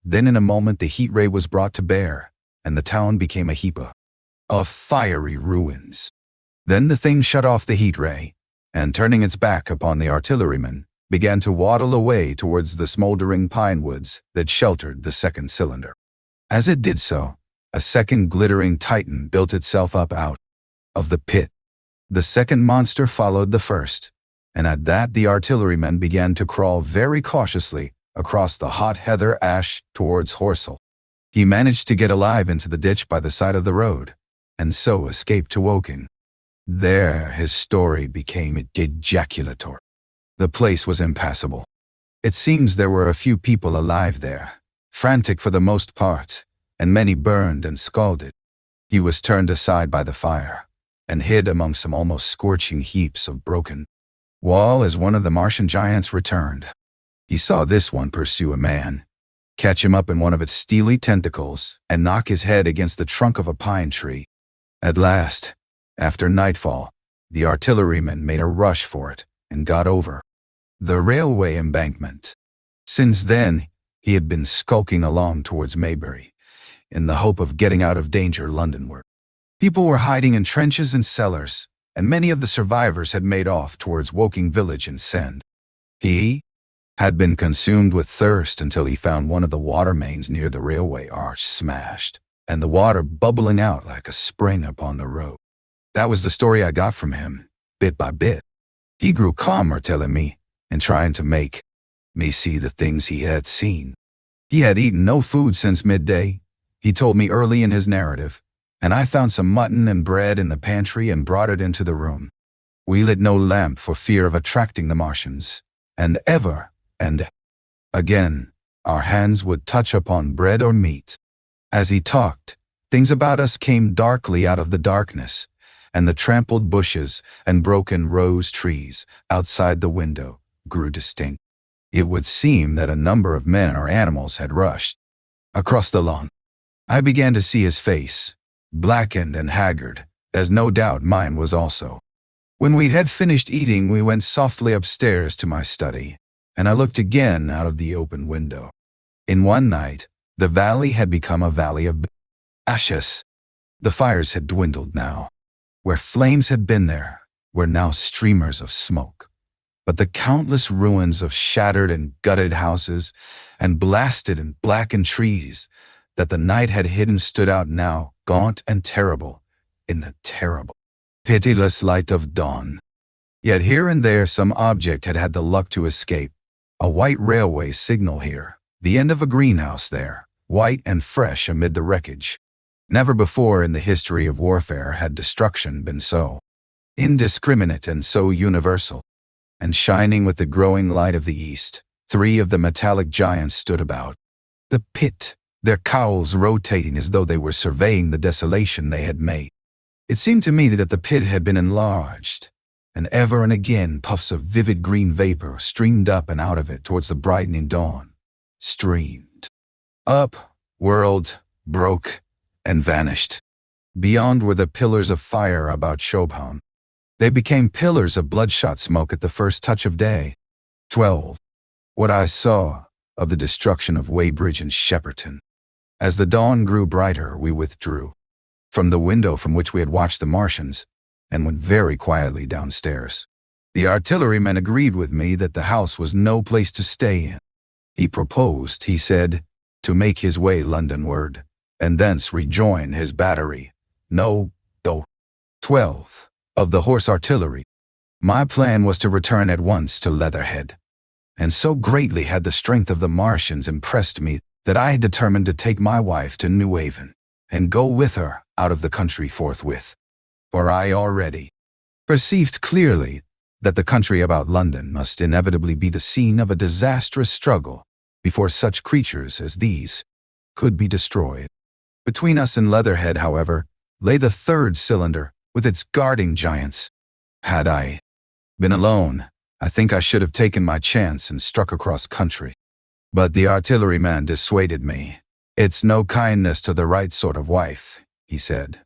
Then in a moment the heat ray was brought to bear, and the town became a heap of fiery ruins. Then the thing shut off the heat ray, and turning its back upon the artillerymen, began to waddle away towards the smoldering pine woods that sheltered the second cylinder. As it did so, a second glittering titan built itself up out of the pit. The second monster followed the first, and at that the artillerymen began to crawl very cautiously across the hot heather ash towards Horsell. He managed to get alive into the ditch by the side of the road, and so escaped to Woking. There his story became ejaculatory. The place was impassable. It seems there were a few people alive there, frantic for the most part, and many burned and scalded. He was turned aside by the fire, and hid among some almost scorching heaps of broken wall as one of the Martian giants returned. He saw this one pursue a man, catch him up in one of its steely tentacles, and knock his head against the trunk of a pine tree. At last, after nightfall, the artillerymen made a rush for it and got over the railway embankment. Since then, he had been skulking along towards Maybury, in the hope of getting out of danger Londonward. People were hiding in trenches and cellars, and many of the survivors had made off towards Woking village and Send. He had been consumed with thirst until he found one of the water mains near the railway arch smashed, and the water bubbling out like a spring upon the road. That was the story I got from him, bit by bit. He grew calmer telling me, and trying to make me see the things he had seen. He had eaten no food since midday, he told me early in his narrative, and I found some mutton and bread in the pantry and brought it into the room. We lit no lamp for fear of attracting the Martians, and ever and again our hands would touch upon bread or meat. As he talked, things about us came darkly out of the darkness, and the trampled bushes and broken rose trees outside the window grew distinct. It would seem that a number of men or animals had rushed across the lawn. I began to see his face, blackened and haggard, as no doubt mine was also. When we had finished eating, we went softly upstairs to my study, and I looked again out of the open window. In one night, the valley had become a valley of ashes. The fires had dwindled now. Where flames had been there were now streamers of smoke. But the countless ruins of shattered and gutted houses and blasted and blackened trees that the night had hidden stood out now, gaunt and terrible, in the terrible, pitiless light of dawn. Yet here and there some object had had the luck to escape. A white railway signal here, the end of a greenhouse there, white and fresh amid the wreckage. Never before in the history of warfare had destruction been so indiscriminate and so universal. And shining with the growing light of the east, three of the metallic giants stood about the pit, their cowls rotating as though they were surveying the desolation they had made. It seemed to me that the pit had been enlarged, and ever and again puffs of vivid green vapor streamed up and out of it towards the brightening dawn. Streamed up, whirled, broke, and vanished. Beyond were the pillars of fire about Shobham. They became pillars of bloodshot smoke at the first touch of day. 12. What I saw of the destruction of Weybridge and Shepperton. As the dawn grew brighter, we withdrew from the window from which we had watched the Martians, and went very quietly downstairs. The artilleryman agreed with me that the house was no place to stay in. He proposed, he said, to make his way Londonward, and thence rejoin his battery, no, 12, of the horse artillery. My plan was to return at once to Leatherhead, and so greatly had the strength of the Martians impressed me that I had determined to take my wife to New Haven, and go with her out of the country forthwith. For I already perceived clearly that the country about London must inevitably be the scene of a disastrous struggle before such creatures as these could be destroyed. Between us and Leatherhead, however, lay the third cylinder with its guarding giants. Had I been alone, I think I should have taken my chance and struck across country. But the artilleryman dissuaded me. It's no kindness to the right sort of wife, he said,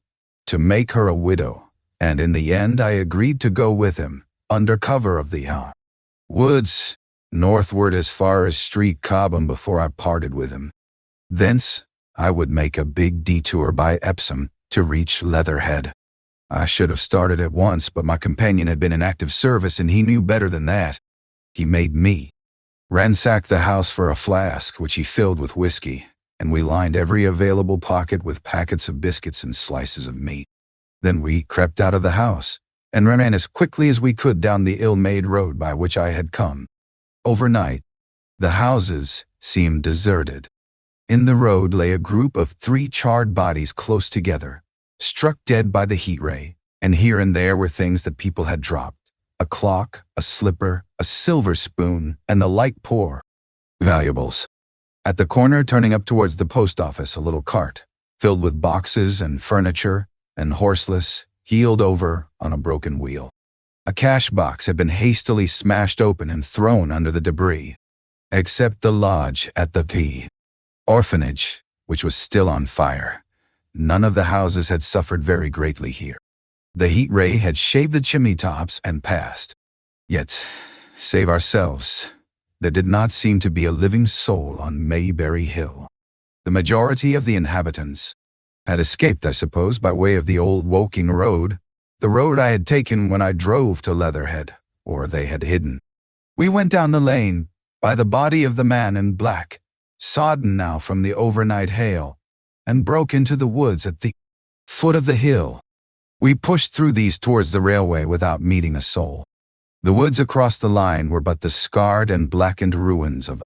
to make her a widow, and in the end I agreed to go with him, under cover of the woods, northward as far as Street Cobham before I parted with him. Thence, I would make a big detour by Epsom to reach Leatherhead. I should have started at once, but my companion had been in active service and he knew better than that. He made me ransack the house for a flask which he filled with whiskey, and we lined every available pocket with packets of biscuits and slices of meat. Then we crept out of the house and ran as quickly as we could down the ill-made road by which I had come. Overnight, the houses seemed deserted. In the road lay a group of 3 charred bodies close together, struck dead by the heat ray, and here and there were things that people had dropped: a clock, a slipper, a silver spoon, and the like poor valuables. At the corner turning up towards the post office, a little cart, filled with boxes and furniture, and horseless, heeled over on a broken wheel. A cash box had been hastily smashed open and thrown under the debris. Except the lodge at the orphanage, which was still on fire, none of the houses had suffered very greatly here. The heat ray had shaved the chimney tops and passed. Yet, save ourselves, there did not seem to be a living soul on Maybury Hill. The majority of the inhabitants had escaped, I suppose, by way of the old Woking road, the road I had taken when I drove to Leatherhead, or they had hidden. We went down the lane, by the body of the man in black, sodden now from the overnight hail, and broke into the woods at the foot of the hill. We pushed through these towards the railway without meeting a soul. The woods across the line were but the scarred and blackened ruins of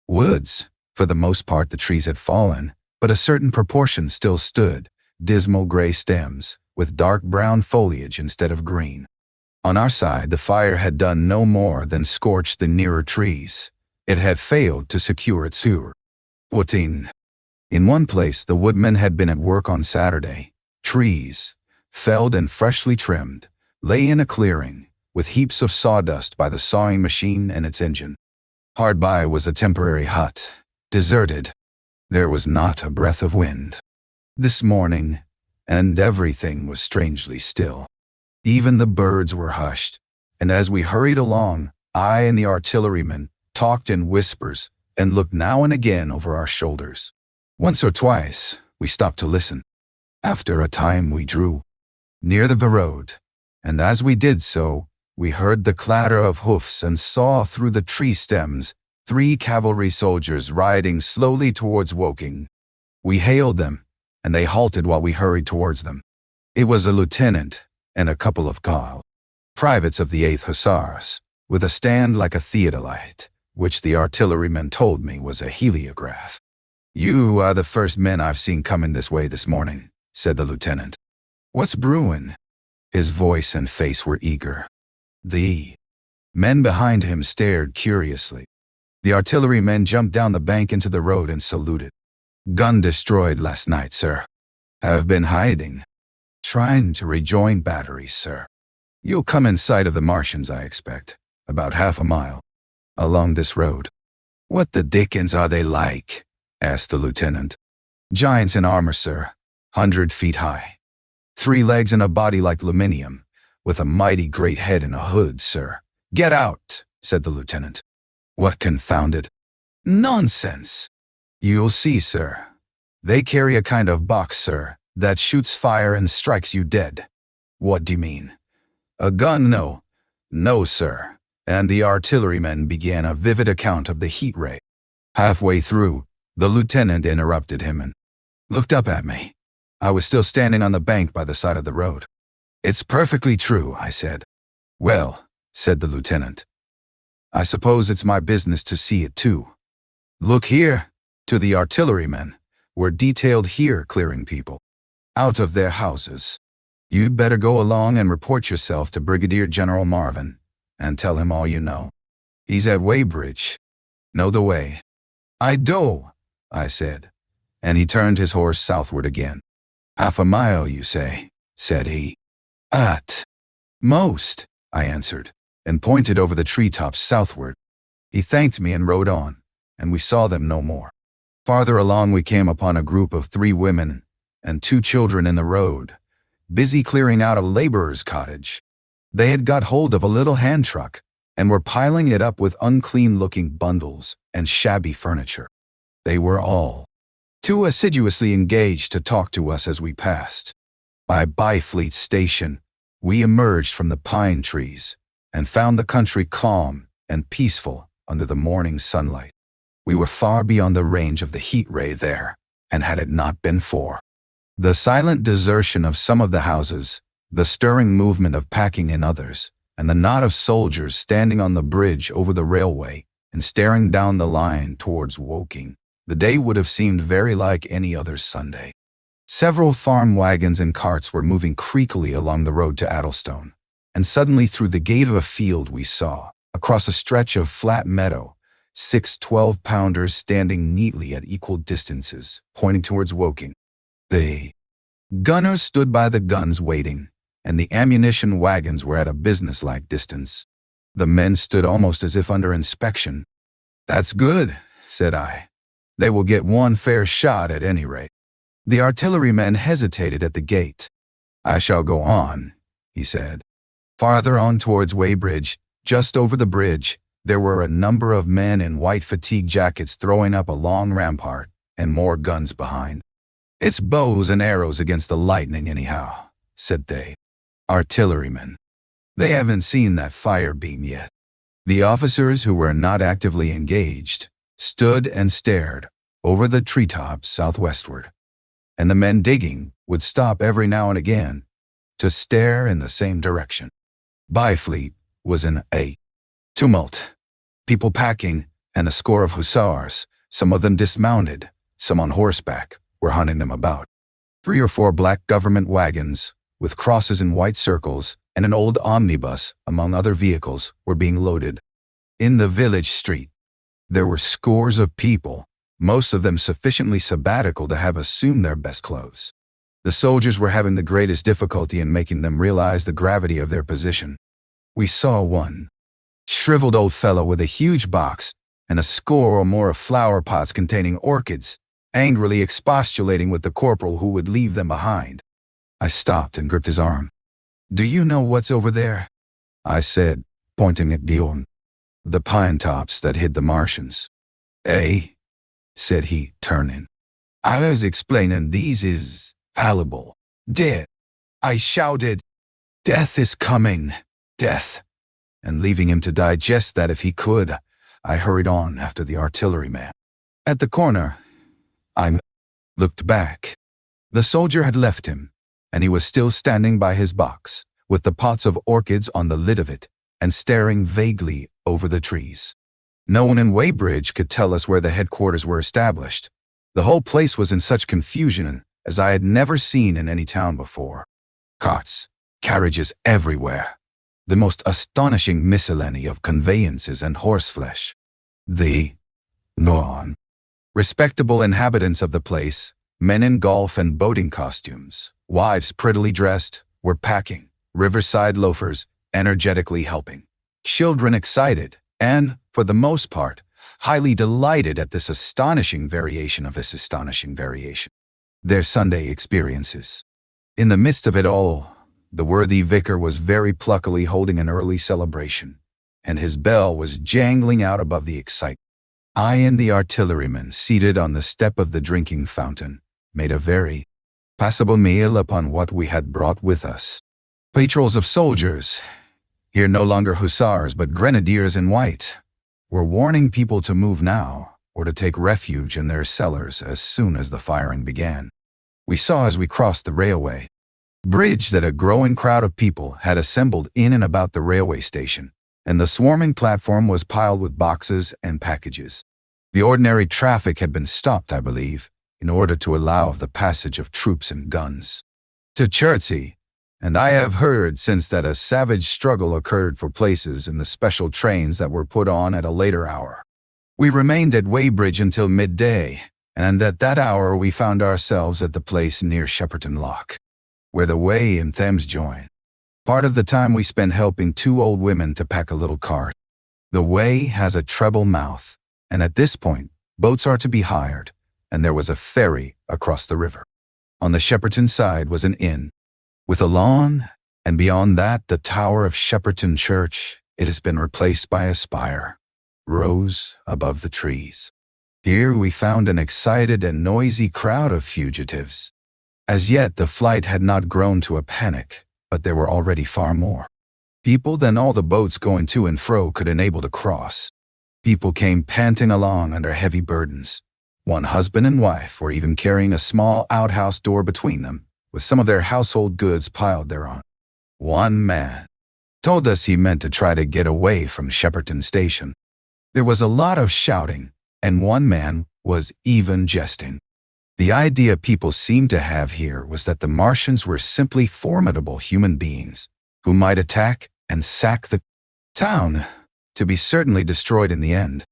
woods. For the most part the trees had fallen, but a certain proportion still stood, dismal gray stems, with dark brown foliage instead of green. On our side the fire had done no more than scorch the nearer trees. It had failed to secure its footing. In one place the woodmen had been at work on Saturday. Trees, felled and freshly trimmed, lay in a clearing, with heaps of sawdust by the sawing machine and its engine. Hard by was a temporary hut, deserted. There was not a breath of wind this morning, and everything was strangely still. Even the birds were hushed, and as we hurried along, I and the artilleryman talked in whispers and looked now and again over our shoulders. Once or twice we stopped to listen. After a time we drew near the road, and as we did so, we heard the clatter of hoofs and saw through the tree stems 3 cavalry soldiers riding slowly towards Woking. We hailed them, and they halted while we hurried towards them. It was a lieutenant and a couple of privates of the 8th Hussars, with a stand like a theodolite, which the artilleryman told me was a heliograph. "You are the first men I've seen coming this way this morning," said the lieutenant. "What's brewing?" His voice and face were eager. The men behind him stared curiously. The artillerymen jumped down the bank into the road and saluted. "Gun destroyed last night, sir. Have been hiding. Trying to rejoin batteries, sir. You'll come in sight of the Martians, I expect, about half a mile along this road." "What the dickens are they like?" asked the lieutenant. "Giants in armor, sir, 100 feet high. 3 legs and a body like aluminium, with a mighty great head and a hood, sir." "Get out," said the lieutenant. "What confounded nonsense!" "You'll see, sir. They carry a kind of box, sir, that shoots fire and strikes you dead." "What do you mean?" A gun, no. No, sir. And the artilleryman began a vivid account of the heat ray. Halfway through, the lieutenant interrupted him and looked up at me. I was still standing on the bank by the side of the road. It's perfectly true, I said. Well, said the lieutenant, I suppose it's my business to see it too. Look here, to the artillerymen. We're detailed here clearing people out of their houses. You'd better go along and report yourself to Brigadier General Marvin and tell him all you know. He's at Weybridge. Know the way. I do, I said, and he turned his horse southward again. Half a mile, you say, said he. At most, I answered, and pointed over the treetops southward. He thanked me and rode on, and we saw them no more. Farther along we came upon a group of 3 women and 2 children in the road, busy clearing out a laborer's cottage. They had got hold of a little hand truck and were piling it up with unclean-looking bundles and shabby furniture. They were all too assiduously engaged to talk to us as we passed. By Byfleet Station, we emerged from the pine trees and found the country calm and peaceful under the morning sunlight. We were far beyond the range of the heat ray there, and had it not been for the silent desertion of some of the houses, the stirring movement of packing in others, and the knot of soldiers standing on the bridge over the railway and staring down the line towards Woking, the day would have seemed very like any other Sunday. Several farm wagons and carts were moving creakily along the road to Addlestone, and suddenly through the gate of a field we saw, across a stretch of flat meadow, 6 12-pounders standing neatly at equal distances, pointing towards Woking. The gunners stood by the guns waiting, and the ammunition wagons were at a businesslike distance. The men stood almost as if under inspection. That's good, said I. They will get one fair shot at any rate. The artilleryman hesitated at the gate. I shall go on, he said. Farther on towards Weybridge, just over the bridge, there were a number of men in white fatigue jackets throwing up a long rampart, and more guns behind. It's bows and arrows against the lightning anyhow, said they. Artillerymen. They haven't seen that fire beam yet. The officers who were not actively engaged stood and stared over the treetops southwestward, and the men digging would stop every now and again to stare in the same direction. Byfleet was in a tumult. People packing, and a score of hussars, some of them dismounted, some on horseback, were hunting them about. 3 or 4 black government wagons, with crosses in white circles, and an old omnibus, among other vehicles, were being loaded. In the village street, there were scores of people, most of them sufficiently sabbatical to have assumed their best clothes. The soldiers were having the greatest difficulty in making them realize the gravity of their position. We saw one shriveled old fellow with a huge box and a score or more of flower pots containing orchids, angrily expostulating with the corporal who would leave them behind. I stopped and gripped his arm. Do you know what's over there? I said, pointing at beyond the pine tops that hid the Martians. Eh? Said he, turning. I was explaining these is fallible. Death. I shouted, death is coming. Death. And leaving him to digest that if he could, I hurried on after the artilleryman. At the corner, I looked back. The soldier had left him, and he was still standing by his box, with the pots of orchids on the lid of it, and staring vaguely over the trees. No one in Weybridge could tell us where the headquarters were established. The whole place was in such confusion as I had never seen in any town before. Carts, carriages everywhere. The most astonishing miscellany of conveyances and horseflesh. The respectable inhabitants of the place, men in golf and boating costumes, wives prettily dressed, were packing, riverside loafers energetically helping, children excited, and, for the most part, highly delighted at this astonishing variation of this astonishing variation. Their Sunday experiences. In the midst of it all, the worthy vicar was very pluckily holding an early celebration, and his bell was jangling out above the excitement. I and the artilleryman, seated on the step of the drinking fountain, made a very passable meal upon what we had brought with us. Patrols of soldiers, here no longer hussars but grenadiers in white, were warning people to move now or to take refuge in their cellars as soon as the firing began. We saw as we crossed the railway bridge that a growing crowd of people had assembled in and about the railway station, and the swarming platform was piled with boxes and packages. The ordinary traffic had been stopped, I believe, in order to allow the passage of troops and guns to Chertsey, and I have heard since that a savage struggle occurred for places in the special trains that were put on at a later hour. We remained at Weybridge until midday, and at that hour we found ourselves at the place near Shepperton Lock, where the Wey and Thames join. Part of the time we spent helping two old women to pack a little cart. The Wey has a treble mouth, and at this point, boats are to be hired, and there was a ferry across the river. On the Shepperton side was an inn, with a lawn, and beyond that the tower of Shepperton Church. It has been replaced by a spire, rose above the trees. Here we found an excited and noisy crowd of fugitives. As yet the flight had not grown to a panic, but there were already far more people than all the boats going to and fro could enable to cross. People came panting along under heavy burdens. One husband and wife were even carrying a small outhouse door between them, with some of their household goods piled thereon. One man told us he meant to try to get away from Shepperton Station. There was a lot of shouting, and one man was even jesting. The idea people seemed to have here was that the Martians were simply formidable human beings who might attack and sack the town, to be certainly destroyed in the end.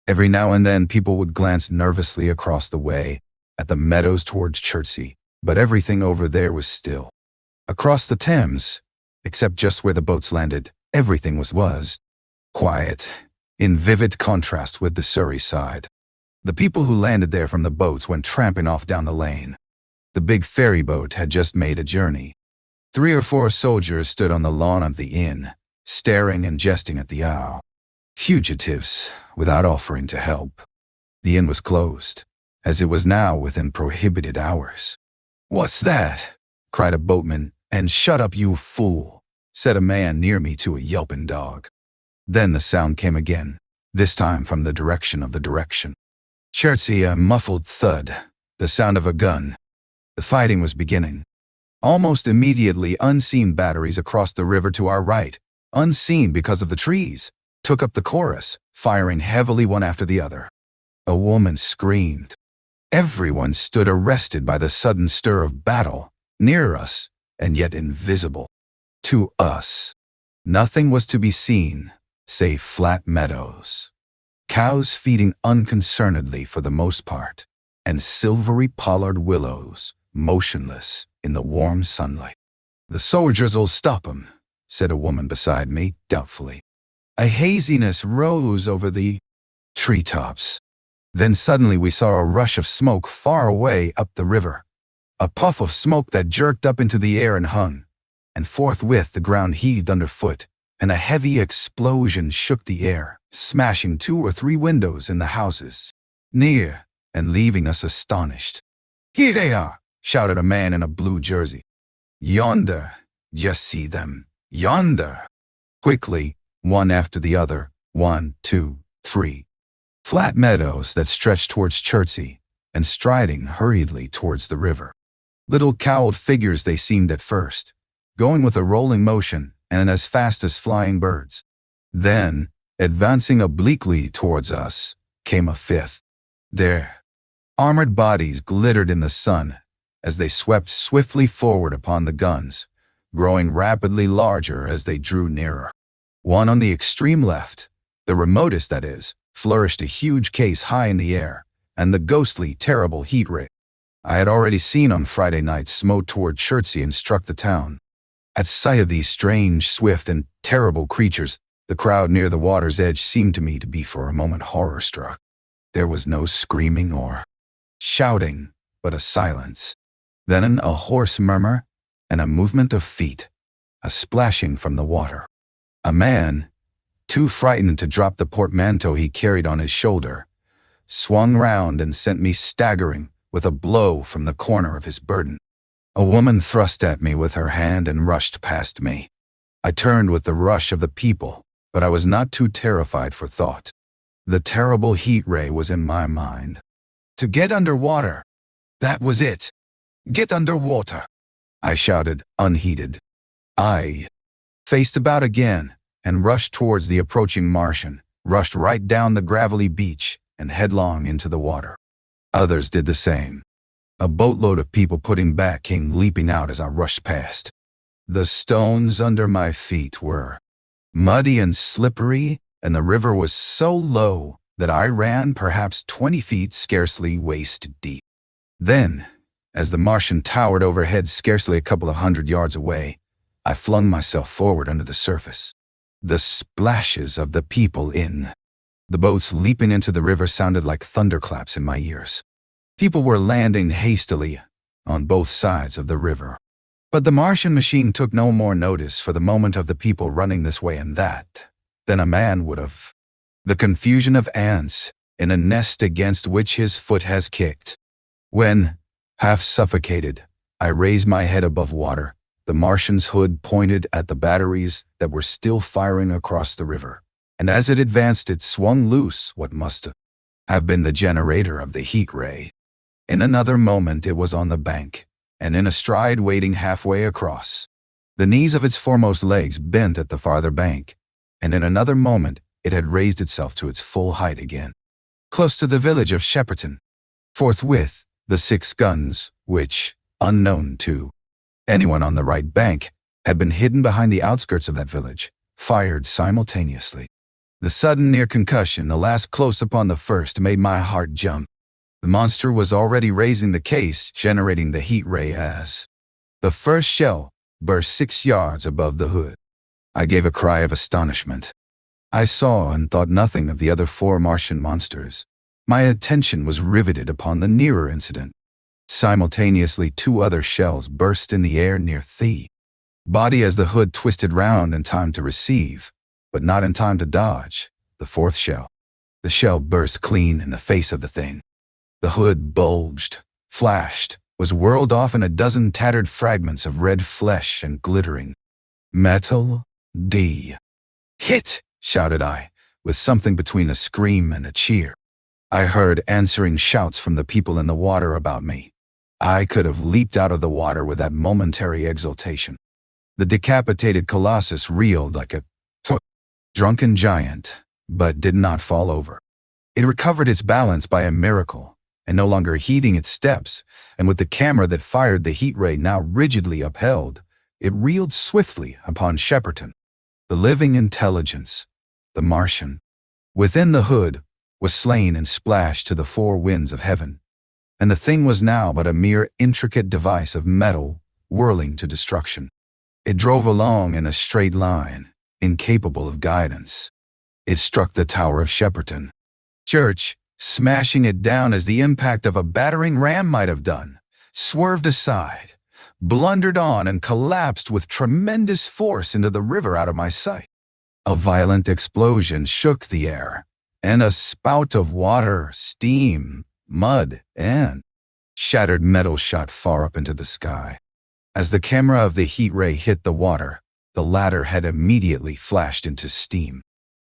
Every now and then people would glance nervously across the way at the meadows towards Chertsey, but everything over there was still. Across the Thames, except just where the boats landed, everything was quiet, in vivid contrast with the Surrey side. The people who landed there from the boats went tramping off down the lane. The big ferry boat had just made a journey. 3 or 4 soldiers stood on the lawn of the inn, staring and jesting at the owl. Fugitives, without offering to help. The inn was closed, as it was now within prohibited hours. "What's that?" cried a boatman, and "Shut up, you fool," said a man near me to a yelping dog. Then the sound came again, this time from the direction of the direction. Chertsey, a muffled thud, the sound of a gun. The fighting was beginning. Almost immediately, unseen batteries across the river to our right, unseen because of the trees, took up the chorus, firing heavily one after the other. A woman screamed. Everyone stood arrested by the sudden stir of battle, near us, and yet invisible to us. Nothing was to be seen, save flat meadows, cows feeding unconcernedly for the most part, and silvery pollard willows, motionless in the warm sunlight. "The soldiers'll stop 'em," said a woman beside me, doubtfully. A haziness rose over the treetops. Then suddenly we saw a rush of smoke far away up the river, a puff of smoke that jerked up into the air and hung, and forthwith the ground heaved underfoot, and a heavy explosion shook the air, smashing 2 or 3 windows in the houses near and leaving us astonished. "Here they are," shouted a man in a blue jersey. "Yonder, just see them, yonder." Quickly, one after the other, 1, 2, 3. Flat meadows that stretched towards Chertsey, and striding hurriedly towards the river. Little cowled figures they seemed at first, going with a rolling motion and as fast as flying birds. Then, advancing obliquely towards us, came a 5th. Their armored bodies glittered in the sun as they swept swiftly forward upon the guns, growing rapidly larger as they drew nearer. One on the extreme left, the remotest that is, flourished a huge case high in the air, and the ghostly, terrible heat ray I had already seen on Friday night smote toward Chertsey and struck the town. At sight of these strange, swift, and terrible creatures, the crowd near the water's edge seemed to me to be for a moment horror-struck. There was no screaming or shouting, but a silence. Then a hoarse murmur, and a movement of feet, a splashing from the water. A man, too frightened to drop the portmanteau he carried on his shoulder, swung round and sent me staggering with a blow from the corner of his burden. A woman thrust at me with her hand and rushed past me. I turned with the rush of the people, but I was not too terrified for thought. The terrible heat ray was in my mind. To get underwater. That was it. Get underwater, I shouted, unheeded. I faced about again and rushed towards the approaching Martian, rushed right down the gravelly beach and headlong into the water. Others did the same. A boatload of people putting back came leaping out as I rushed past. The stones under my feet were muddy and slippery, and the river was so low that I ran perhaps 20 feet, scarcely waist deep. Then, as the Martian towered overhead scarcely a couple of 100 yards away, I flung myself forward under the surface. The splashes of the people in the boats leaping into the river sounded like thunderclaps in my ears. People were landing hastily on both sides of the river. But the Martian machine took no more notice for the moment of the people running this way and that than a man would have. The confusion of ants in a nest against which his foot has kicked. When, half suffocated, I raised my head above water, the Martian's hood pointed at the batteries that were still firing across the river, and as it advanced it swung loose what must have been the generator of the heat ray. In another moment it was on the bank, and in a stride wading halfway across. The knees of its foremost legs bent at the farther bank, and in another moment it had raised itself to its full height again, close to the village of Shepperton. Forthwith, the 6 guns, which, unknown to anyone on the right bank, had been hidden behind the outskirts of that village, fired simultaneously. The sudden near concussion, the last close upon the first, made my heart jump. The monster was already raising the case, generating the heat ray as the first shell burst 6 yards above the hood. I gave a cry of astonishment. I saw and thought nothing of the other 4 Martian monsters. My attention was riveted upon the nearer incident. Simultaneously 2 other shells burst in the air near the body as the hood twisted round in time to receive, but not in time to dodge, the 4th shell. The shell burst clean in the face of the thing. The hood bulged, flashed, was whirled off in a dozen tattered fragments of red flesh and glittering metal. D. Hit, shouted I, with something between a scream and a cheer. I heard answering shouts from the people in the water about me. I could have leaped out of the water with that momentary exultation. The decapitated colossus reeled like a drunken giant, but did not fall over. It recovered its balance by a miracle, and no longer heeding its steps, and with the camera that fired the heat ray now rigidly upheld, it reeled swiftly upon Shepperton. The living intelligence, the Martian, within the hood, was slain and splashed to the 4 winds of heaven, and the thing was now but a mere intricate device of metal whirling to destruction. It drove along in a straight line, incapable of guidance. It struck the tower of Shepperton Church, smashing it down as the impact of a battering ram might have done, swerved aside, blundered on, and collapsed with tremendous force into the river out of my sight. A violent explosion shook the air, and a spout of water, steam, mud, and shattered metal shot far up into the sky. As the camera of the heat ray hit the water, the latter had immediately flashed into steam.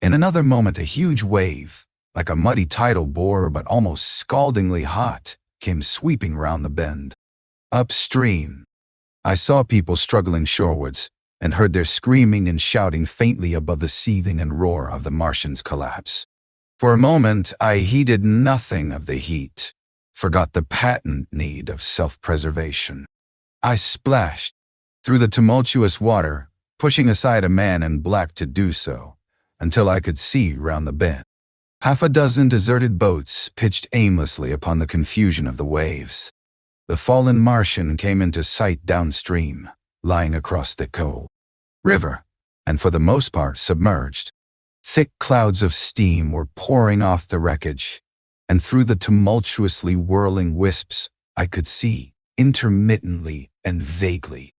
In another moment, a huge wave, like a muddy tidal bore but almost scaldingly hot, came sweeping round the bend. Upstream, I saw people struggling shorewards, and heard their screaming and shouting faintly above the seething and roar of the Martian's collapse. For a moment, I heeded nothing of the heat, forgot the patent need of self-preservation. I splashed through the tumultuous water, pushing aside a man in black to do so, until I could see round the bend. Half a dozen deserted boats pitched aimlessly upon the confusion of the waves. The fallen Martian came into sight downstream, lying across the cold river, and for the most part submerged. Thick clouds of steam were pouring off the wreckage, and through the tumultuously whirling wisps I could see, intermittently and vaguely,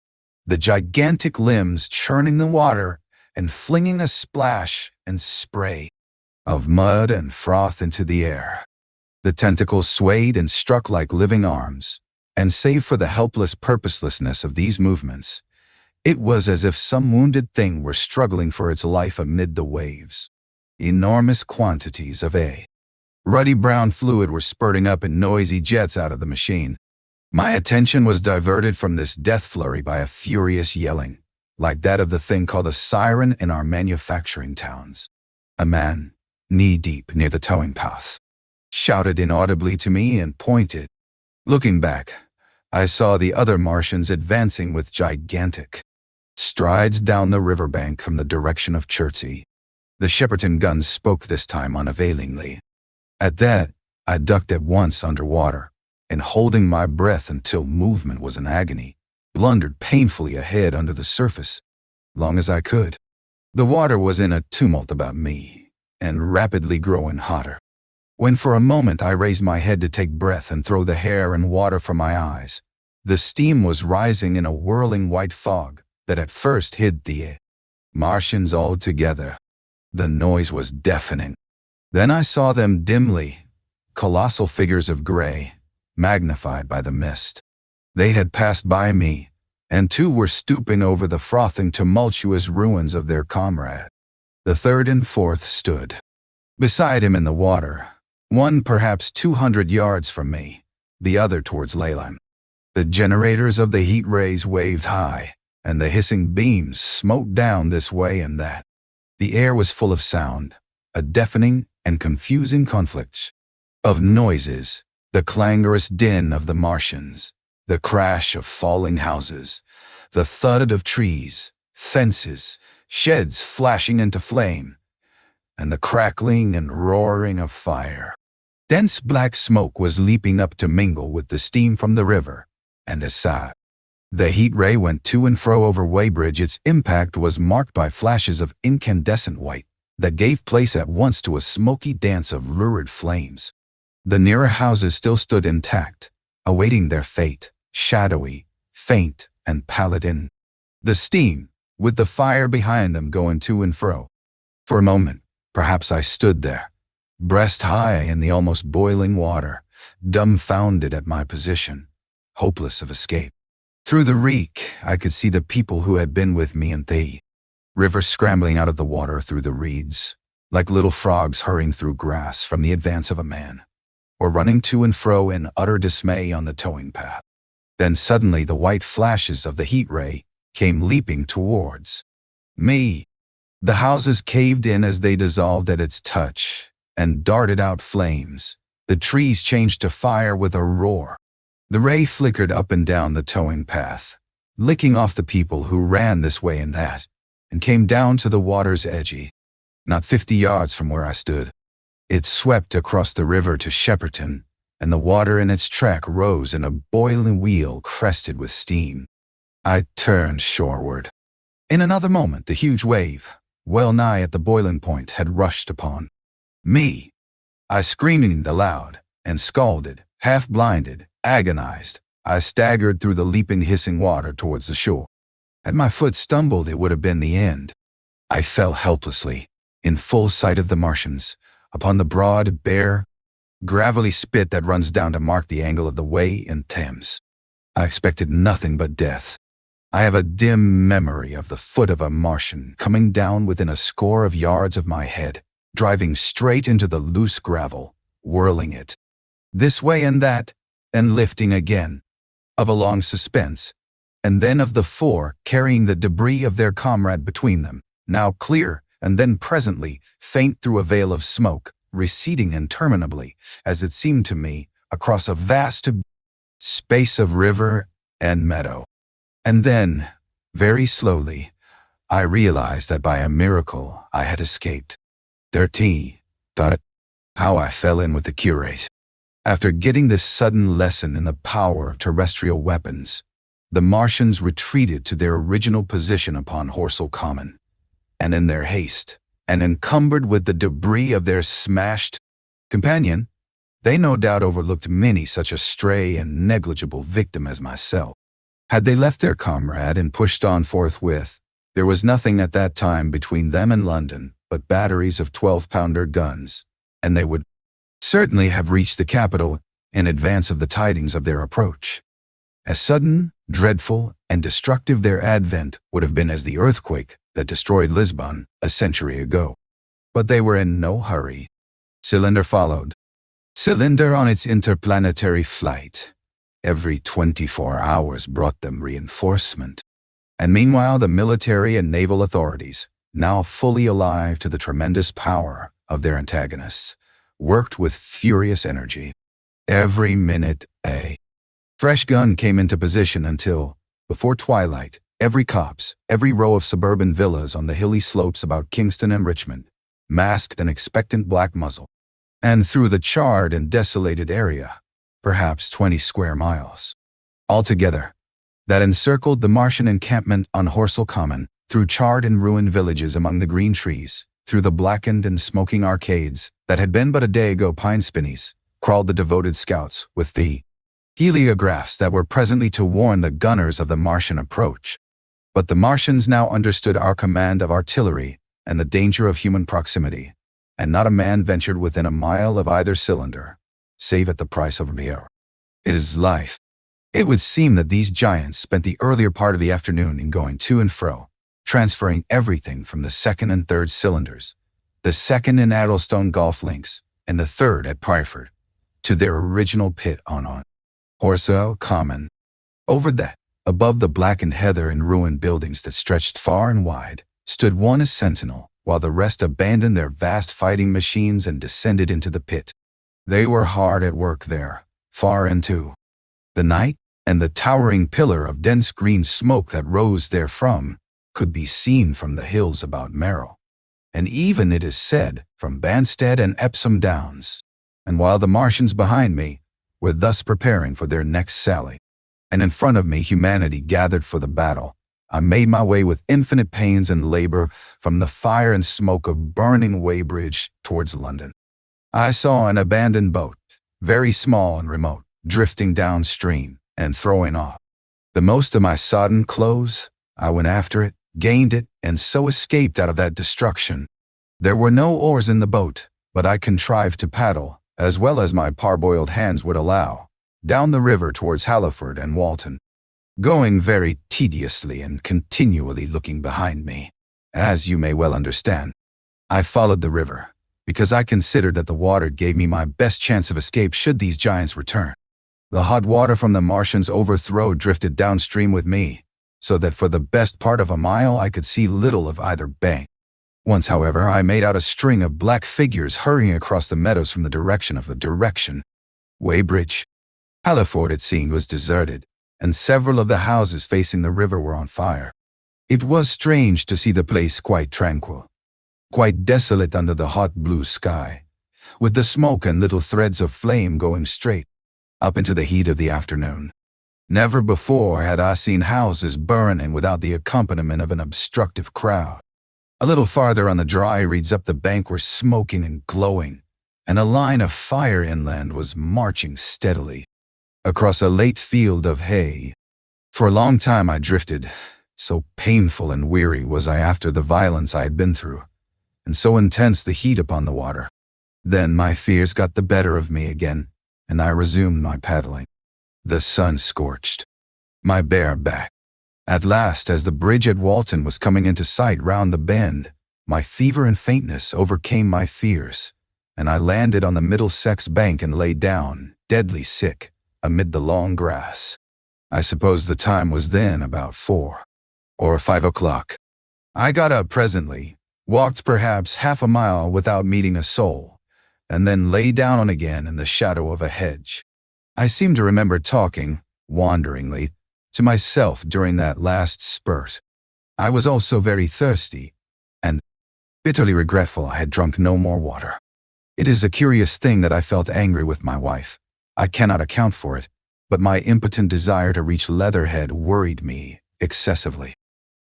the gigantic limbs churning the water and flinging a splash and spray of mud and froth into the air. The tentacles swayed and struck like living arms, And save for the helpless purposelessness of these movements, it was as if some wounded thing were struggling for its life amid the waves. Enormous quantities of a ruddy brown fluid were spurting up in noisy jets out of the machine. My attention was diverted from this death flurry by a furious yelling, like that of the thing called a siren in our manufacturing towns. A man, knee-deep near the towing path, shouted inaudibly to me and pointed. Looking back, I saw the other Martians advancing with gigantic strides down the riverbank from the direction of Chertsey. The Shepperton guns spoke this time unavailingly. At that, I ducked at once underwater, and holding my breath until movement was an agony, blundered painfully ahead under the surface, long as I could. The water was in a tumult about me, and rapidly growing hotter. When for a moment I raised my head to take breath and throw the hair and water from my eyes, the steam was rising in a whirling white fog that at first hid the Martians altogether. The noise was deafening. Then I saw them dimly, colossal figures of gray, magnified by the mist. They had passed by me, and two were stooping over the frothing, tumultuous ruins of their comrade. The third and fourth stood beside him in the water, one perhaps 200 yards from me, the other towards Leyland. The generators of the heat rays waved high, and the hissing beams smote down this way and that. The air was full of sound, a deafening and confusing conflict of noises, the clangorous din of the Martians, the crash of falling houses, the thud of trees, fences, sheds flashing into flame, and the crackling and roaring of fire. Dense black smoke was leaping up to mingle with the steam from the river, and as the heat ray went to and fro over Weybridge, its impact was marked by flashes of incandescent white that gave place at once to a smoky dance of lurid flames. The nearer houses still stood intact, awaiting their fate, shadowy, faint, and pallid in the steam, with the fire behind them going to and fro. For a moment, perhaps I stood there, breast high in the almost boiling water, dumbfounded at my position, hopeless of escape. Through the reek, I could see the people who had been with me in the river scrambling out of the water through the reeds, like little frogs hurrying through grass from the advance of a man, or running to and fro in utter dismay on the towing path. Then suddenly the white flashes of the heat ray came leaping towards me. The houses caved in as they dissolved at its touch and darted out flames. The trees changed to fire with a roar. The ray flickered up and down the towing path, licking off the people who ran this way and that, and came down to the water's edge, not 50 yards from where I stood. It swept across the river to Shepperton, and the water in its track rose in a boiling wheel crested with steam. I turned shoreward. In another moment, the huge wave, well nigh at the boiling point, had rushed upon me. I screamed aloud and scalded, half-blinded, agonized. I staggered through the leaping, hissing water towards the shore. Had my foot stumbled, it would have been the end. I fell helplessly, in full sight of the Martians, upon the broad, bare, gravelly spit that runs down to mark the angle of the Wey in Thames. I expected nothing but death. I have a dim memory of the foot of a Martian coming down within a score of yards of my head, driving straight into the loose gravel, whirling it this way and that, and lifting again, of a long suspense, and then of the four carrying the debris of their comrade between them, now clear, and then presently faint through a veil of smoke, receding interminably, as it seemed to me, across a vast space of river and meadow. And then, very slowly, I realized that by a miracle I had escaped. 13. Thought how I fell in with the curate. After getting this sudden lesson in the power of terrestrial weapons, the Martians retreated to their original position upon Horsell Common, and in their haste, and encumbered with the debris of their smashed companion, they no doubt overlooked many such a stray and negligible victim as myself. Had they left their comrade and pushed on forthwith, there was nothing at that time between them and London but batteries of 12-pounder guns, and they would certainly have reached the capital in advance of the tidings of their approach. As sudden, dreadful, and destructive their advent would have been as the earthquake that destroyed Lisbon a century ago. But they were in no hurry. Cylinder followed. Cylinder on its interplanetary flight. Every 24 hours brought them reinforcement. And meanwhile, the military and naval authorities, now fully alive to the tremendous power of their antagonists, worked with furious energy. Every minute, a fresh gun came into position until, before twilight, every copse, every row of suburban villas on the hilly slopes about Kingston and Richmond, masked an expectant black muzzle. And through the charred and desolated area, perhaps 20 square miles, altogether, that encircled the Martian encampment on Horsell Common, through charred and ruined villages among the green trees, through the blackened and smoking arcades that had been but a day ago pine spinneys, crawled the devoted scouts with the heliographs that were presently to warn the gunners of the Martian approach. But the Martians now understood our command of artillery and the danger of human proximity, and not a man ventured within a mile of either cylinder, save at the price of his life. It would seem that these giants spent the earlier part of the afternoon in going to and fro, transferring everything from the second and third cylinders, the second in Addlestone Golf Links, and the third at Pryford, to their original pit on Horsell Common. Over that, above the blackened heather and ruined buildings that stretched far and wide, stood one as sentinel, while the rest abandoned their vast fighting machines and descended into the pit. They were hard at work there, far into the night, and the towering pillar of dense green smoke that rose therefrom could be seen from the hills about Merrill, and even, it is said, from Banstead and Epsom Downs. And while the Martians behind me were thus preparing for their next sally, and in front of me humanity gathered for the battle, I made my way with infinite pains and labor from the fire and smoke of burning Weybridge towards London. I saw an abandoned boat, very small and remote, drifting downstream and throwing off the most of my sodden clothes. I went after it, gained it, and so escaped out of that destruction. There were no oars in the boat, but I contrived to paddle, as well as my parboiled hands would allow, down the river towards Halliford and Walton, going very tediously and continually looking behind me. As you may well understand, I followed the river, because I considered that the water gave me my best chance of escape should these giants return. The hot water from the Martians' overthrow drifted downstream with me, so that for the best part of a mile I could see little of either bank. Once, however, I made out a string of black figures hurrying across the meadows from the direction Weybridge. Halliford, it seemed, was deserted, and several of the houses facing the river were on fire. It was strange to see the place quite tranquil, quite desolate under the hot blue sky, with the smoke and little threads of flame going straight up into the heat of the afternoon. Never before had I seen houses burning without the accompaniment of an obstructive crowd. A little farther on the dry reeds up the bank were smoking and glowing, and a line of fire inland was marching steadily across a late field of hay. For a long time I drifted, so painful and weary was I after the violence I had been through, and so intense the heat upon the water. Then my fears got the better of me again, and I resumed my paddling. The sun scorched my bare back. At last, as the bridge at Walton was coming into sight round the bend, my fever and faintness overcame my fears, and I landed on the Middlesex bank and lay down, deadly sick, amid the long grass. I suppose the time was then about 4 or 5 o'clock. I got up presently, walked perhaps half a mile without meeting a soul, and then lay down again in the shadow of a hedge. I seem to remember talking, wanderingly, to myself during that last spurt. I was also very thirsty, and bitterly regretful I had drunk no more water. It is a curious thing that I felt angry with my wife. I cannot account for it, but my impotent desire to reach Leatherhead worried me excessively.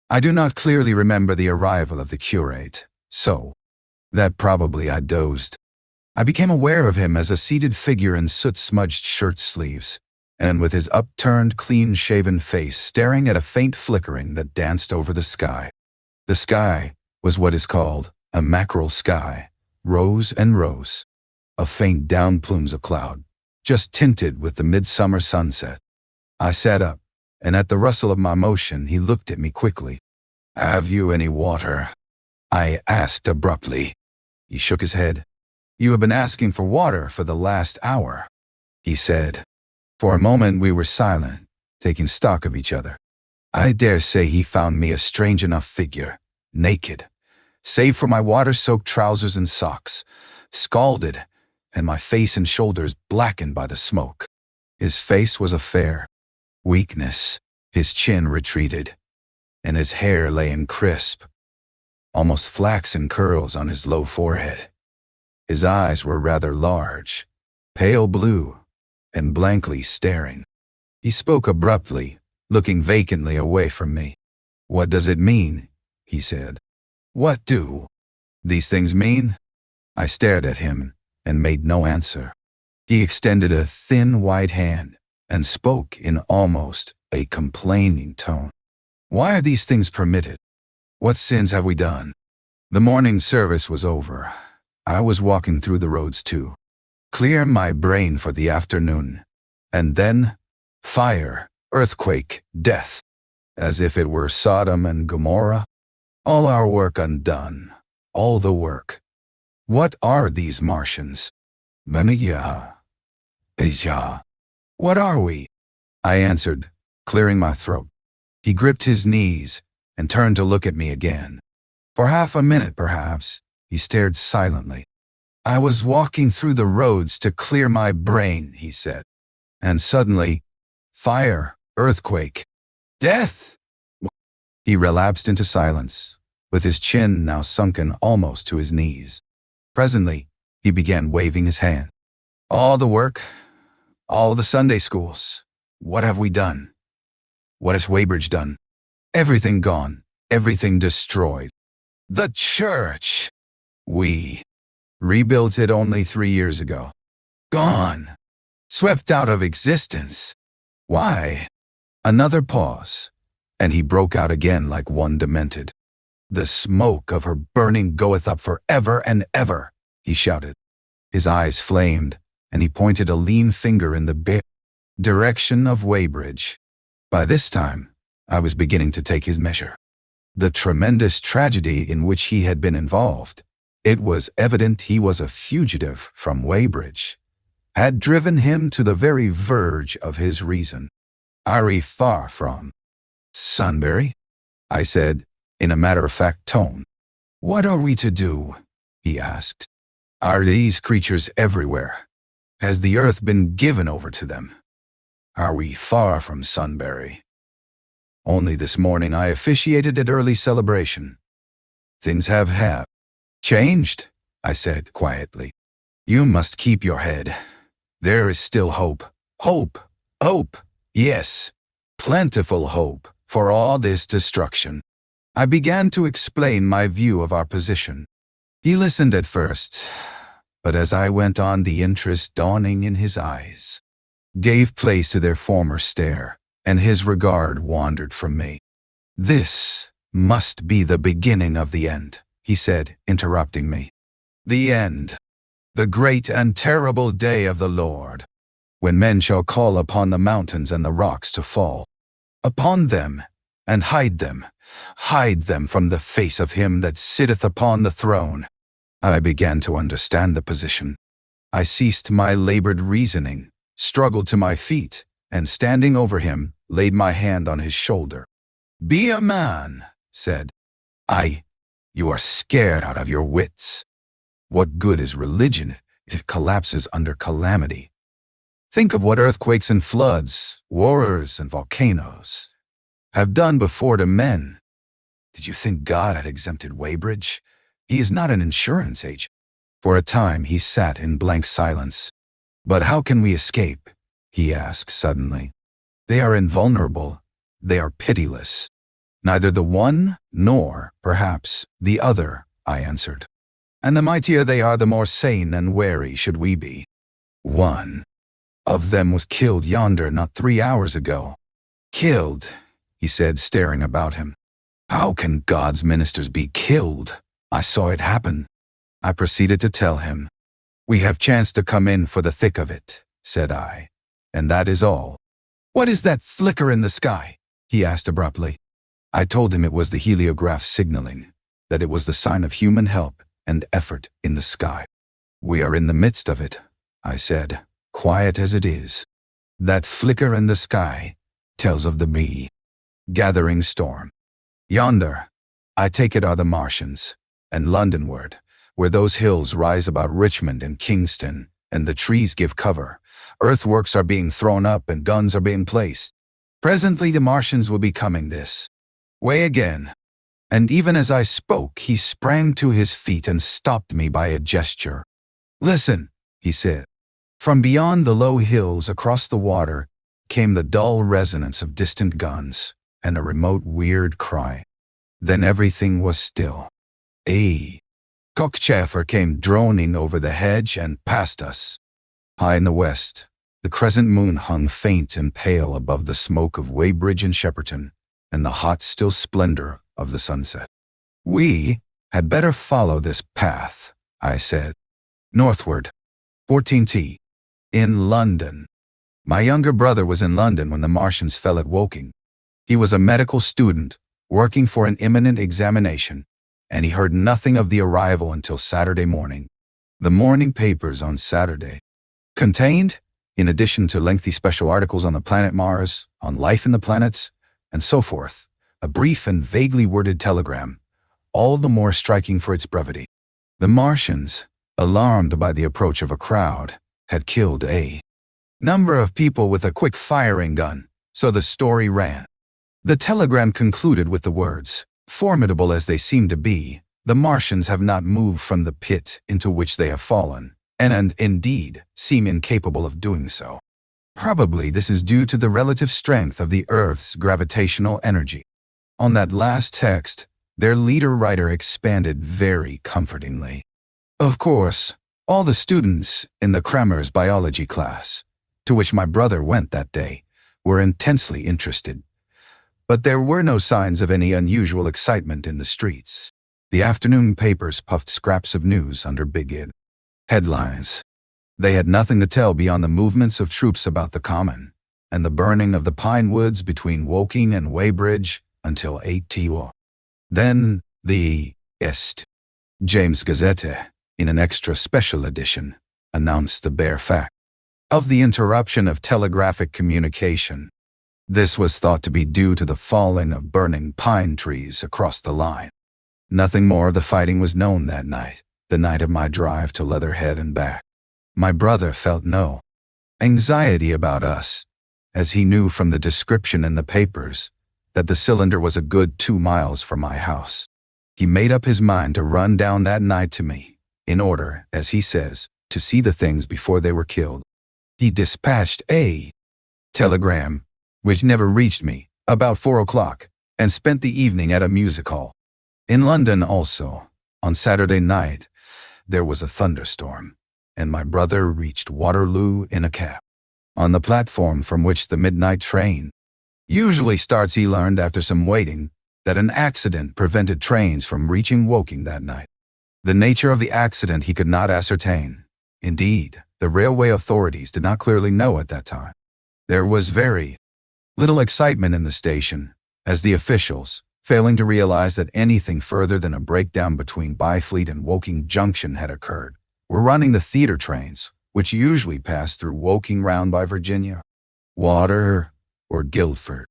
I do not clearly remember the arrival of the curate, so that probably I dozed. I became aware of him as a seated figure in soot-smudged shirt sleeves, and with his upturned, clean-shaven face staring at a faint flickering that danced over the sky. The sky was what is called a mackerel sky, rose and rose, of faint down plumes of cloud, just tinted with the midsummer sunset. I sat up, and at the rustle of my motion, he looked at me quickly. "Have you any water?" I asked abruptly. He shook his head. "You have been asking for water for the last hour," he said. For a moment we were silent, taking stock of each other. I dare say he found me a strange enough figure, naked, save for my water-soaked trousers and socks, scalded, and my face and shoulders blackened by the smoke. His face was a fair weakness, his chin retreated, and his hair lay in crisp, almost flaxen curls on his low forehead. His eyes were rather large, pale blue, and blankly staring. He spoke abruptly, looking vacantly away from me. "What does it mean?" he said. "What do these things mean?" I stared at him and made no answer. He extended a thin white hand and spoke in almost a complaining tone. "Why are these things permitted? What sins have we done?" The morning service was over. I was walking through the roads to clear my brain for the afternoon. And then, fire, earthquake, death. As if it were Sodom and Gomorrah. All our work undone. All the work. What are these Martians? Benaya. Isha. What are we? I answered, clearing my throat. He gripped his knees and turned to look at me again. For half a minute, perhaps, he stared silently. "I was walking through the roads to clear my brain," he said. And suddenly, fire, earthquake, death! He relapsed into silence, with his chin now sunken almost to his knees. Presently, he began waving his hand. "All the work, all the Sunday schools. What have we done? What has Weybridge done? Everything gone, everything destroyed. The church! We rebuilt it only 3 years ago. Gone. Swept out of existence. Why?" Another pause, and he broke out again like one demented. "The smoke of her burning goeth up for ever and ever," he shouted. His eyes flamed, and he pointed a lean finger in the direction of Weybridge. By this time, I was beginning to take his measure. The tremendous tragedy in which he had been involved, it was evident he was a fugitive from Weybridge, had driven him to the very verge of his reason. "Are we far from Sunbury?" I said, in a matter-of-fact tone. "What are we to do?" he asked. "Are these creatures everywhere? Has the earth been given over to them? Are we far from Sunbury?" Only this morning I officiated at early celebration. "Things have changed," I said quietly. "You must keep your head. There is still hope. Hope. Hope. Yes. Plentiful hope for all this destruction." I began to explain my view of our position. He listened at first, but as I went on, the interest dawning in his eyes gave place to their former stare, and his regard wandered from me. "This must be the beginning of the end," he said, interrupting me. "The end. The great and terrible day of the Lord, when men shall call upon the mountains and the rocks to fall upon them, and hide them from the face of him that sitteth upon the throne." I began to understand the position. I ceased my labored reasoning, struggled to my feet, and standing over him, laid my hand on his shoulder. "Be a man," said I. "You are scared out of your wits. What good is religion if it collapses under calamity? Think of what earthquakes and floods, wars and volcanoes have done before to men. Did you think God had exempted Weybridge? He is not an insurance agent." For a time he sat in blank silence. "But how can we escape?" he asked suddenly. "They are invulnerable. They are pitiless. Neither the one nor, perhaps, the other," I answered. "And the mightier they are, the more sane and wary should we be. One of them was killed yonder not 3 hours ago." "Killed?" he said, staring about him. "How can God's ministers be killed? I saw it happen." I proceeded to tell him. "We have chanced to come in for the thick of it," said I, "and that is all. "What is that flicker in the sky?" he asked abruptly. I told him it was the heliograph signaling, that it was the sign of human help and effort in the sky. "We are in the midst of it," I said, quiet as it is. "That flicker in the sky tells of the gathering storm. Yonder, I take it, are the Martians, and Londonward, where those hills rise about Richmond and Kingston, and the trees give cover, earthworks are being thrown up and guns are being placed. Presently the Martians will be coming this way again." And even as I spoke, he sprang to his feet and stopped me by a gesture. "Listen," he said. From beyond the low hills across the water came the dull resonance of distant guns and a remote weird cry. Then everything was still. A cockchafer came droning over the hedge and past us. High in the west, the crescent moon hung faint and pale above the smoke of Weybridge and Shepperton and the hot still splendor of the sunset. "We had better follow this path," I said. "Northward. 14T. In London." My younger brother was in London when the Martians fell at Woking. He was a medical student, working for an imminent examination, and he heard nothing of the arrival until Saturday morning. The morning papers on Saturday contained, in addition to lengthy special articles on the planet Mars, on life in the planets, and so forth, a brief and vaguely worded telegram, all the more striking for its brevity. The Martians, alarmed by the approach of a crowd, had killed a number of people with a quick-firing gun, so the story ran. The telegram concluded with the words, "Formidable as they seem to be, the Martians have not moved from the pit into which they have fallen, and indeed seem incapable of doing so. Probably this is due to the relative strength of the Earth's gravitational energy." On that last text, their leader-writer expanded very comfortingly. Of course, all the students in the Cramer's biology class, to which my brother went that day, were intensely interested. But there were no signs of any unusual excitement in the streets. The afternoon papers puffed scraps of news under big headlines. They had nothing to tell beyond the movements of troops about the Common, and the burning of the pine woods between Woking and Weybridge until 8 Then the Est James Gazette, in an extra special edition, announced the bare fact of the interruption of telegraphic communication. This was thought to be due to the falling of burning pine trees across the line. Nothing more of the fighting was known that night, the night of my drive to Leatherhead and back. My brother felt no anxiety about us, as he knew from the description in the papers that the cylinder was a good 2 miles from my house. He made up his mind to run down that night to me, in order, as he says, to see the things before they were killed. He dispatched a telegram, which never reached me, about 4 o'clock, and spent the evening at a music hall. In London also, on Saturday night, there was a thunderstorm, and my brother reached Waterloo in a cab. On the platform from which the midnight train usually starts, he learned after some waiting that an accident prevented trains from reaching Woking that night. The nature of the accident he could not ascertain. Indeed, the railway authorities did not clearly know at that time. There was very little excitement in the station, as the officials, failing to realize that anything further than a breakdown between Byfleet and Woking Junction had occurred, were running the theater trains, which usually pass through Woking round by Virginia, Water, or Guildford.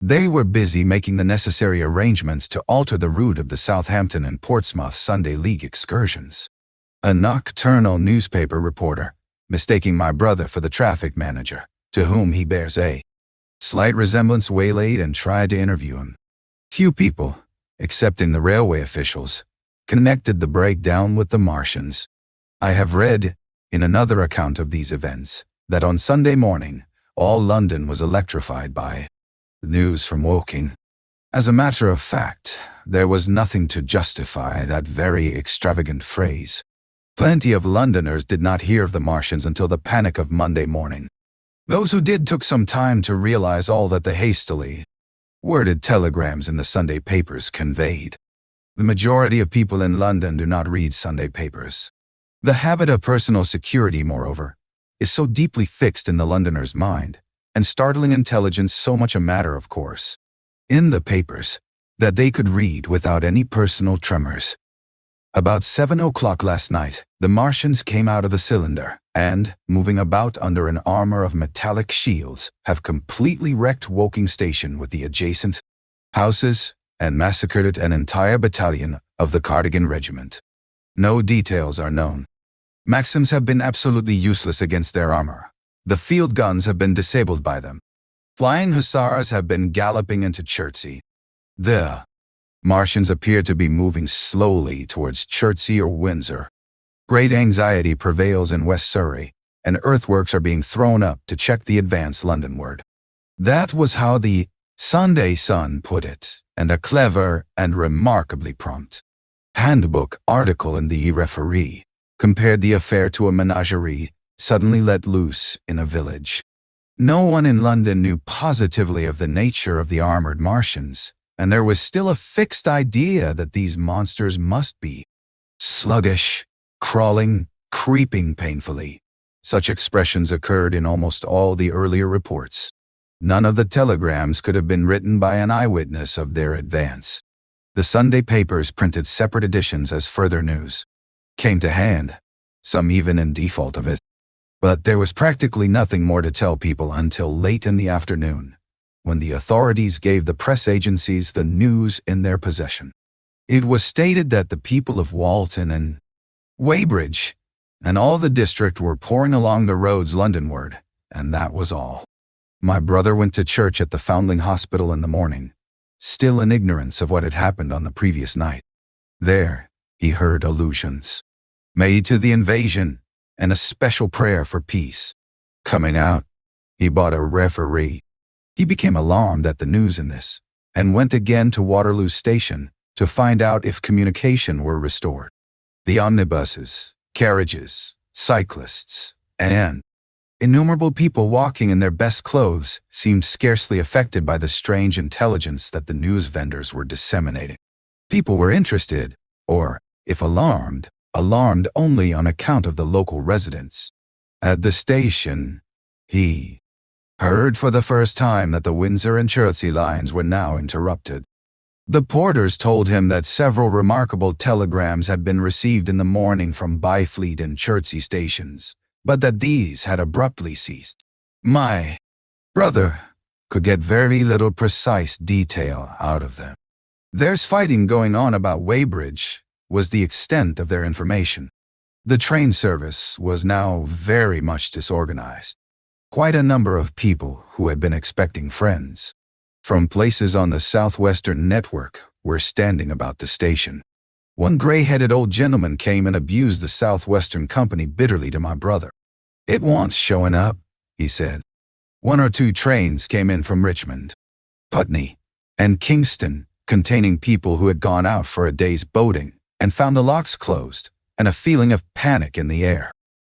They were busy making the necessary arrangements to alter the route of the Southampton and Portsmouth Sunday League excursions. A nocturnal newspaper reporter, mistaking my brother for the traffic manager, to whom he bears a slight resemblance, waylaid and tried to interview him. Few people, excepting the railway officials, connected the breakdown with the Martians. I have read, in another account of these events, that on Sunday morning, all London was electrified by the news from Woking. As a matter of fact, there was nothing to justify that very extravagant phrase. Plenty of Londoners did not hear of the Martians until the panic of Monday morning. Those who did took some time to realize all that the hastily worded telegrams in the Sunday papers conveyed. The majority of people in London do not read Sunday papers. The habit of personal security, moreover, is so deeply fixed in the Londoner's mind, and startling intelligence so much a matter of course. In the papers, that they could read without any personal tremors. About 7 o'clock last night, the Martians came out of the cylinder and, moving about under an armor of metallic shields, have completely wrecked Woking Station with the adjacent houses and massacred an entire battalion of the Cardigan Regiment. No details are known. Maxims have been absolutely useless against their armor. The field guns have been disabled by them. Flying hussars have been galloping into Chertsey. The Martians appear to be moving slowly towards Chertsey or Windsor. Great anxiety prevails in West Surrey, and earthworks are being thrown up to check the advance Londonward. That was how the Sunday Sun put it, and a clever and remarkably prompt handbook article in the Referee compared the affair to a menagerie suddenly let loose in a village. No one in London knew positively of the nature of the armored Martians, and there was still a fixed idea that these monsters must be sluggish, crawling, creeping painfully. Such expressions occurred in almost all the earlier reports. None of the telegrams could have been written by an eyewitness of their advance. The Sunday papers printed separate editions as further news came to hand, some even in default of it. But there was practically nothing more to tell people until late in the afternoon, when the authorities gave the press agencies the news in their possession. It was stated that the people of Walton and Weybridge and all the district were pouring along the roads Londonward, and that was all. My brother went to church at the Foundling Hospital in the morning, still in ignorance of what had happened on the previous night. There, he heard allusions made to the invasion and a special prayer for peace. Coming out, he bought a Referee. He became alarmed at the news in this, and went again to Waterloo Station to find out if communication were restored. The omnibuses, carriages, cyclists, and innumerable people walking in their best clothes seemed scarcely affected by the strange intelligence that the news vendors were disseminating. People were interested, or, if alarmed only on account of the local residents. At the station, he heard for the first time that the Windsor and Chertsey lines were now interrupted. The porters told him that several remarkable telegrams had been received in the morning from Byfleet and Chertsey stations, but that these had abruptly ceased. My brother could get very little precise detail out of them. "There's fighting going on about Weybridge," was the extent of their information. The train service was now very much disorganized. Quite a number of people who had been expecting friends from places on the southwestern network were standing about the station. One gray-headed old gentleman came and abused the Southwestern Company bitterly to my brother. "It wants showing up," he said. 1 or 2 trains came in from Richmond, Putney, and Kingston, containing people who had gone out for a day's boating and found the locks closed, and a feeling of panic in the air.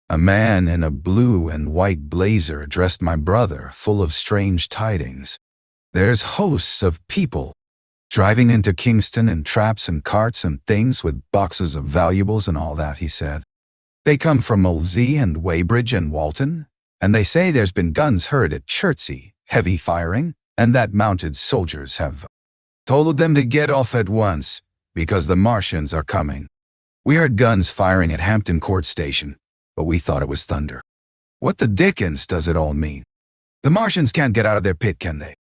A man in a blue and white blazer addressed my brother, full of strange tidings. "There's hosts of people driving into Kingston in traps and carts and things with boxes of valuables and all that," he said. "They come from Molesey and Weybridge and Walton, and they say there's been guns heard at Chertsey, heavy firing, and that mounted soldiers have told them to get off at once, because the Martians are coming. We heard guns firing at Hampton Court Station, but we thought it was thunder. What the dickens does it all mean? The Martians can't get out of their pit, can they?"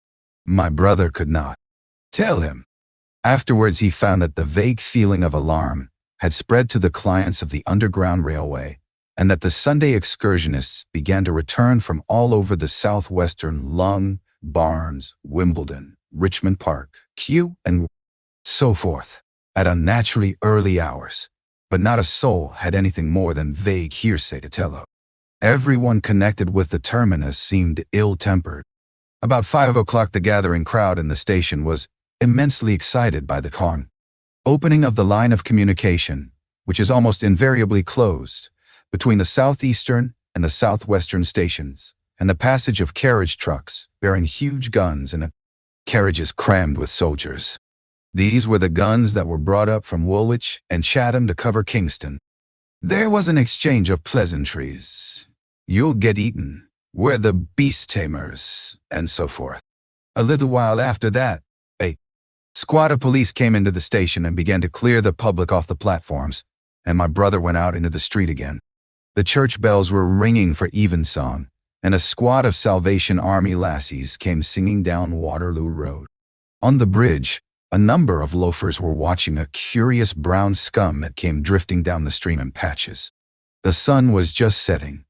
My brother could not tell him. Afterwards he found that the vague feeling of alarm had spread to the clients of the Underground Railway, and that the Sunday excursionists began to return from all over the southwestern Lung, Barnes, Wimbledon, Richmond Park, Kew, and so forth, at unnaturally early hours, but not a soul had anything more than vague hearsay to tell of. Everyone connected with the terminus seemed ill-tempered. About 5 o'clock the gathering crowd in the station was immensely excited by the opening of the line of communication, which is almost invariably closed, between the southeastern and the southwestern stations, and the passage of carriage trucks bearing huge guns and carriages crammed with soldiers. These were the guns that were brought up from Woolwich and Chatham to cover Kingston. There was an exchange of pleasantries. "You'll get eaten," We're the beast tamers, and so forth. A little while after that, a squad of police came into the station and began to clear the public off the platforms, and my brother went out into the street again. The church bells were ringing for evensong, and a squad of Salvation Army lassies came singing down Waterloo Road. On the bridge, a number of loafers were watching a curious brown scum that came drifting down the stream in patches. The sun was just setting,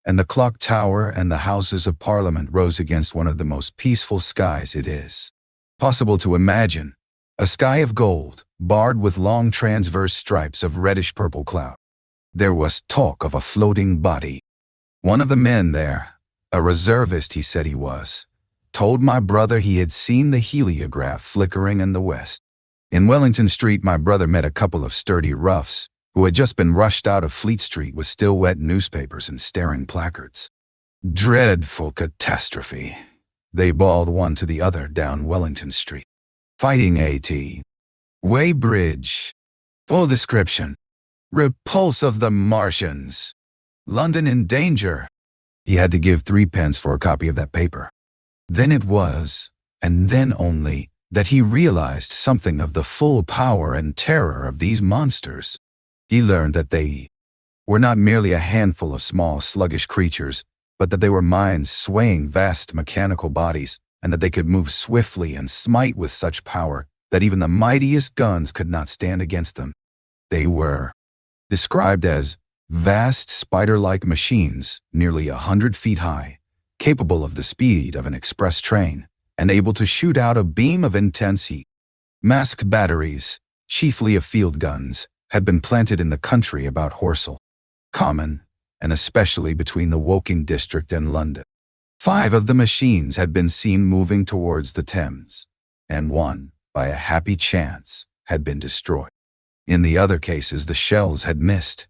and the clock tower and the Houses of Parliament rose against one of the most peaceful skies it is possible to imagine, a sky of gold, barred with long transverse stripes of reddish-purple cloud. There was talk of a floating body. One of the men there, a reservist he said he was, told my brother he had seen the heliograph flickering in the west. In Wellington Street, my brother met a couple of sturdy roughs who had just been rushed out of Fleet Street with still wet newspapers and staring placards. Dreadful catastrophe, they bawled one to the other down Wellington Street. Fighting A.T. Weybridge. Full description. Repulse of the Martians. London in danger. He had to give 3 pence for a copy of that paper. Then it was, and then only, that he realized something of the full power and terror of these monsters. He learned that they were not merely a handful of small, sluggish creatures, but that they were mind-swaying vast mechanical bodies, and that they could move swiftly and smite with such power that even the mightiest guns could not stand against them. They were described as vast spider-like machines, nearly 100 feet high, capable of the speed of an express train, and able to shoot out a beam of intense heat. Masked batteries, chiefly of field guns, had been planted in the country about Horsell, Common, and especially between the Woking district and London. 5 of the machines had been seen moving towards the Thames, and one, by a happy chance, had been destroyed. In the other cases, the shells had missed,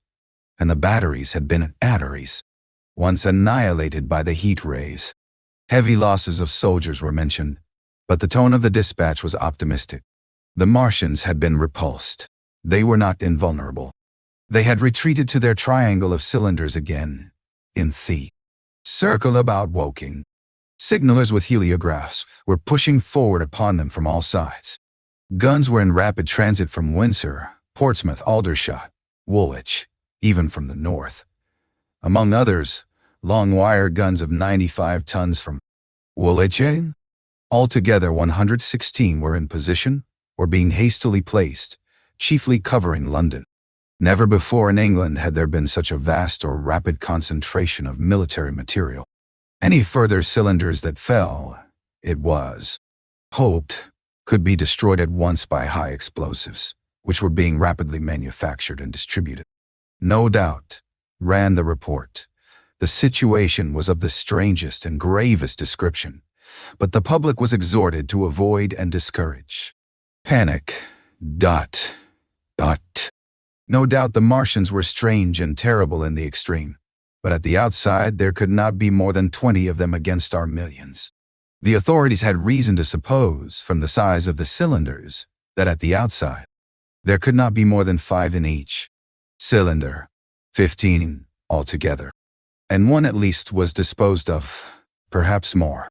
and the batteries had been atteries, once annihilated by the heat rays. Heavy losses of soldiers were mentioned, but the tone of the dispatch was optimistic. The Martians had been repulsed. They were not invulnerable. They had retreated to their triangle of cylinders again, in the circle about Woking. Signalers with heliographs were pushing forward upon them from all sides. Guns were in rapid transit from Windsor, Portsmouth, Aldershot, Woolwich, even from the north. Among others, long wire guns of 95 tons from Woolwich. Altogether 116 were in position or being hastily placed, chiefly covering London. Never before in England had there been such a vast or rapid concentration of military material. Any further cylinders that fell, it was hoped, could be destroyed at once by high explosives, which were being rapidly manufactured and distributed. No doubt, ran the report, the situation was of the strangest and gravest description, but the public was exhorted to avoid and discourage panic. No doubt the Martians were strange and terrible in the extreme, but at the outside there could not be more than 20 of them against our millions. The authorities had reason to suppose, from the size of the cylinders, that at the outside there could not be more than 5 in each cylinder, 15 altogether, and one at least was disposed of, perhaps more.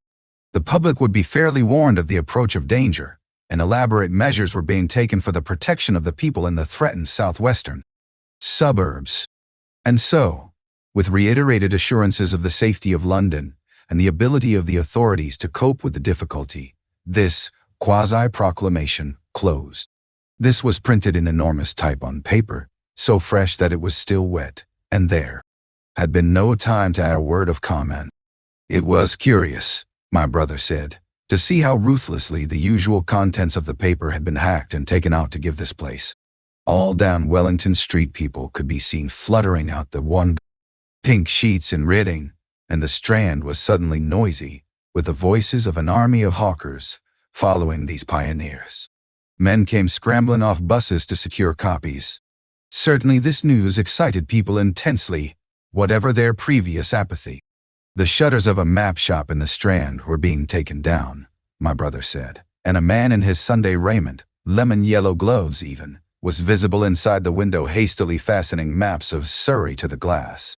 The public would be fairly warned of the approach of danger, and elaborate measures were being taken for the protection of the people in the threatened southwestern suburbs. And so, with reiterated assurances of the safety of London and the ability of the authorities to cope with the difficulty, this quasi-proclamation closed. This was printed in enormous type on paper, so fresh that it was still wet, and there had been no time to add a word of comment. It was curious, my brother said, to see how ruthlessly the usual contents of the paper had been hacked and taken out to give this place. All down Wellington Street people could be seen fluttering out the one pink sheets in writing, and the Strand was suddenly noisy with the voices of an army of hawkers following these pioneers. Men came scrambling off buses to secure copies. Certainly this news excited people intensely, whatever their previous apathy. The shutters of a map shop in the Strand were being taken down, my brother said, and a man in his Sunday raiment, lemon-yellow gloves even, was visible inside the window hastily fastening maps of Surrey to the glass.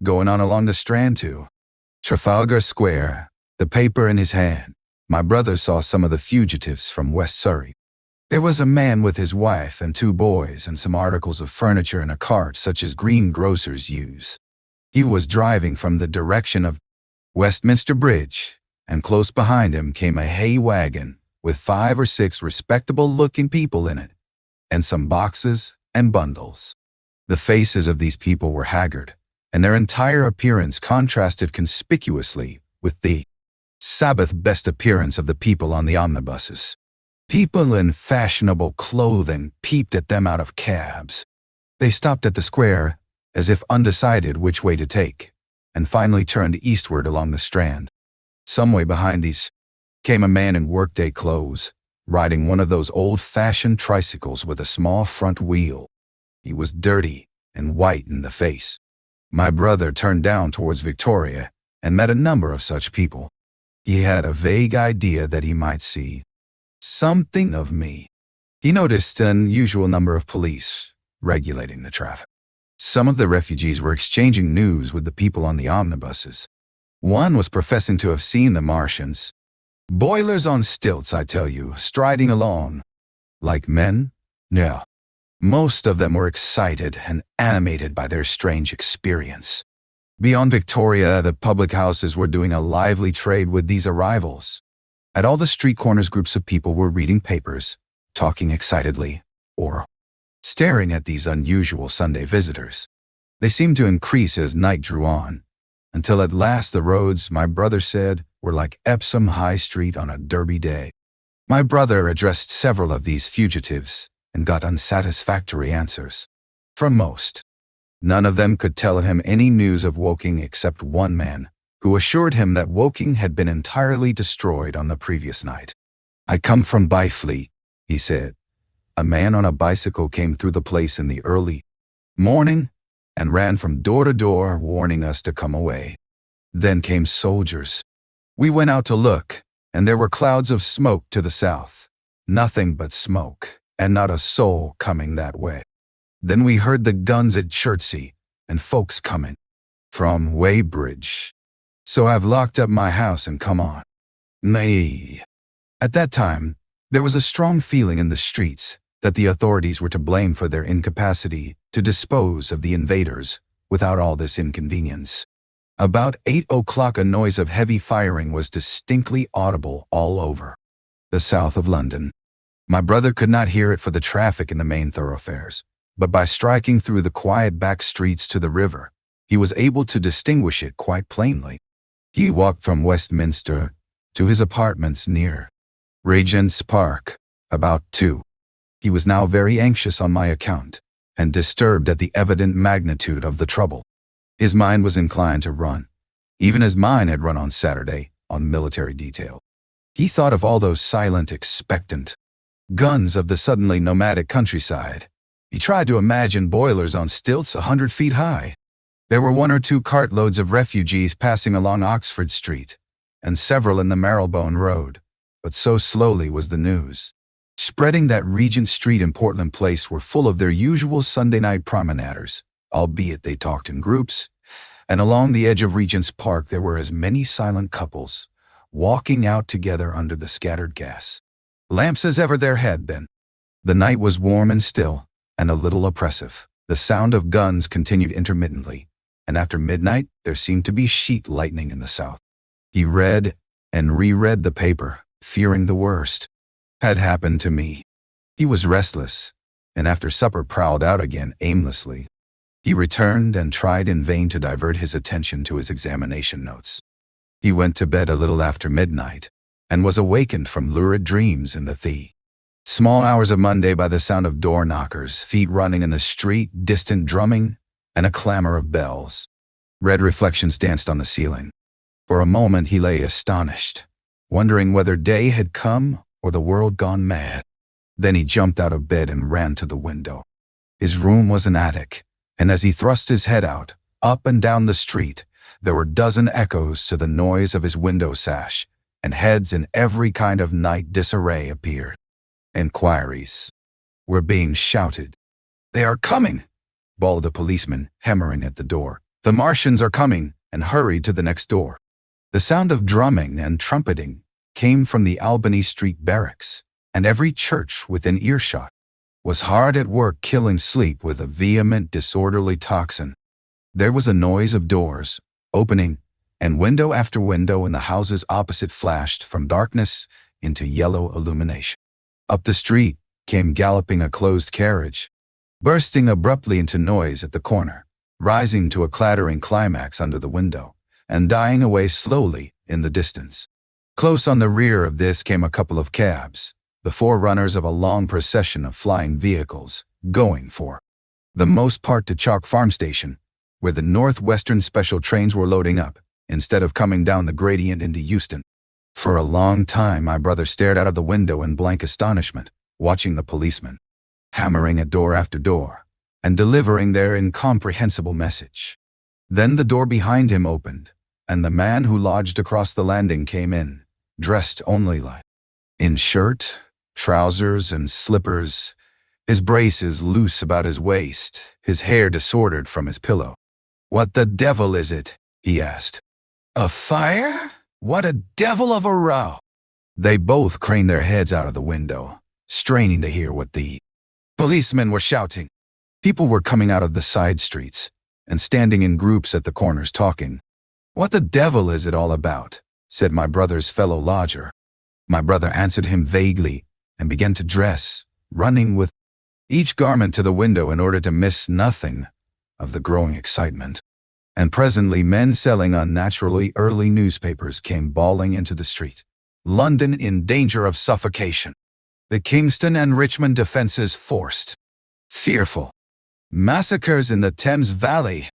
Going on along the Strand too. Trafalgar Square, the paper in his hand. My brother saw some of the fugitives from West Surrey. There was a man with his wife and 2 boys and some articles of furniture in a cart such as greengrocers use. He was driving from the direction of Westminster Bridge, and close behind him came a hay wagon with 5 or 6 respectable-looking people in it, and some boxes and bundles. The faces of these people were haggard, and their entire appearance contrasted conspicuously with the Sabbath-best appearance of the people on the omnibuses. People in fashionable clothing peeped at them out of cabs. They stopped at the square, as if undecided which way to take, and finally turned eastward along the Strand. Some way behind these came a man in workday clothes, riding one of those old-fashioned tricycles with a small front wheel. He was dirty and white in the face. My brother turned down towards Victoria and met a number of such people. He had a vague idea that he might see something of me. He noticed an unusual number of police regulating the traffic. Some of the refugees were exchanging news with the people on the omnibuses. One was professing to have seen the Martians. Boilers on stilts, I tell you, striding along. Like men? No. Most of them were excited and animated by their strange experience. Beyond Victoria, the public houses were doing a lively trade with these arrivals. At all the street corners, groups of people were reading papers, talking excitedly, or staring at these unusual Sunday visitors. They seemed to increase as night drew on, until at last the roads, my brother said, were like Epsom High Street on a Derby day. My brother addressed several of these fugitives and got unsatisfactory answers from most. None of them could tell him any news of Woking except one man, who assured him that Woking had been entirely destroyed on the previous night. "I come from Byfleet," he said. A man on a bicycle came through the place in the early morning and ran from door to door, warning us to come away. Then came soldiers. We went out to look, and there were clouds of smoke to the south. Nothing but smoke, and not a soul coming that way. Then we heard the guns at Chertsey, and folks coming from Weybridge. So I've locked up my house and come on. Nay. At that time, there was a strong feeling in the streets that the authorities were to blame for their incapacity to dispose of the invaders without all this inconvenience. About 8 o'clock, a noise of heavy firing was distinctly audible all over the south of London. My brother could not hear it for the traffic in the main thoroughfares, but by striking through the quiet back streets to the river, he was able to distinguish it quite plainly. He walked from Westminster to his apartments near Regent's Park about 2. He was now very anxious on my account, and disturbed at the evident magnitude of the trouble. His mind was inclined to run, even as mine had run on Saturday, on military detail. He thought of all those silent, expectant guns of the suddenly nomadic countryside. He tried to imagine boilers on stilts 100 feet high. There were 1 or 2 cartloads of refugees passing along Oxford Street, and several in the Marylebone Road, but so slowly was the news spreading that Regent Street and Portland Place were full of their usual Sunday night promenaders, albeit they talked in groups, and along the edge of Regent's Park there were as many silent couples, walking out together under the scattered gas lamps as ever there had been. The night was warm and still, and a little oppressive. The sound of guns continued intermittently, and after midnight there seemed to be sheet lightning in the south. He read and reread the paper, fearing the worst had happened to me. He was restless, and after supper prowled out again aimlessly. He returned and tried in vain to divert his attention to his examination notes. He went to bed a little after midnight, and was awakened from lurid dreams in the small hours of Monday by the sound of door knockers, feet running in the street, distant drumming, and a clamor of bells. Red reflections danced on the ceiling. For a moment he lay astonished, wondering whether day had come or the world gone mad. Then he jumped out of bed and ran to the window. His room was an attic, and as he thrust his head out, up and down the street, there were dozen echoes to the noise of his window sash, and heads in every kind of night disarray appeared. Inquiries were being shouted. "They are coming!" bawled a policeman, hammering at the door. "The Martians are coming!" and hurried to the next door. The sound of drumming and trumpeting came from the Albany Street barracks, and every church within earshot was hard at work killing sleep with a vehement, disorderly tocsin. There was a noise of doors opening, and window after window in the houses opposite flashed from darkness into yellow illumination. Up the street came galloping a closed carriage, bursting abruptly into noise at the corner, rising to a clattering climax under the window, and dying away slowly in the distance. Close on the rear of this came a couple of cabs, the forerunners of a long procession of flying vehicles, going for the most part to Chalk Farm Station, where the Northwestern special trains were loading up, instead of coming down the gradient into Euston. For a long time my brother stared out of the window in blank astonishment, watching the policemen, hammering at door after door, and delivering their incomprehensible message. Then the door behind him opened, and the man who lodged across the landing came in, dressed only in shirt, trousers, and slippers, his braces loose about his waist, his hair disordered from his pillow. "What the devil is it?" he asked. "A fire? What a devil of a row!" They both craned their heads out of the window, straining to hear what the policemen were shouting. People were coming out of the side streets and standing in groups at the corners talking. "What the devil is it all about?" said my brother's fellow lodger. My brother answered him vaguely and began to dress, running with each garment to the window in order to miss nothing of the growing excitement. And presently men selling unnaturally early newspapers came bawling into the street. "London in danger of suffocation. The Kingston and Richmond defenses forced. Fearful. Massacres in the Thames Valley."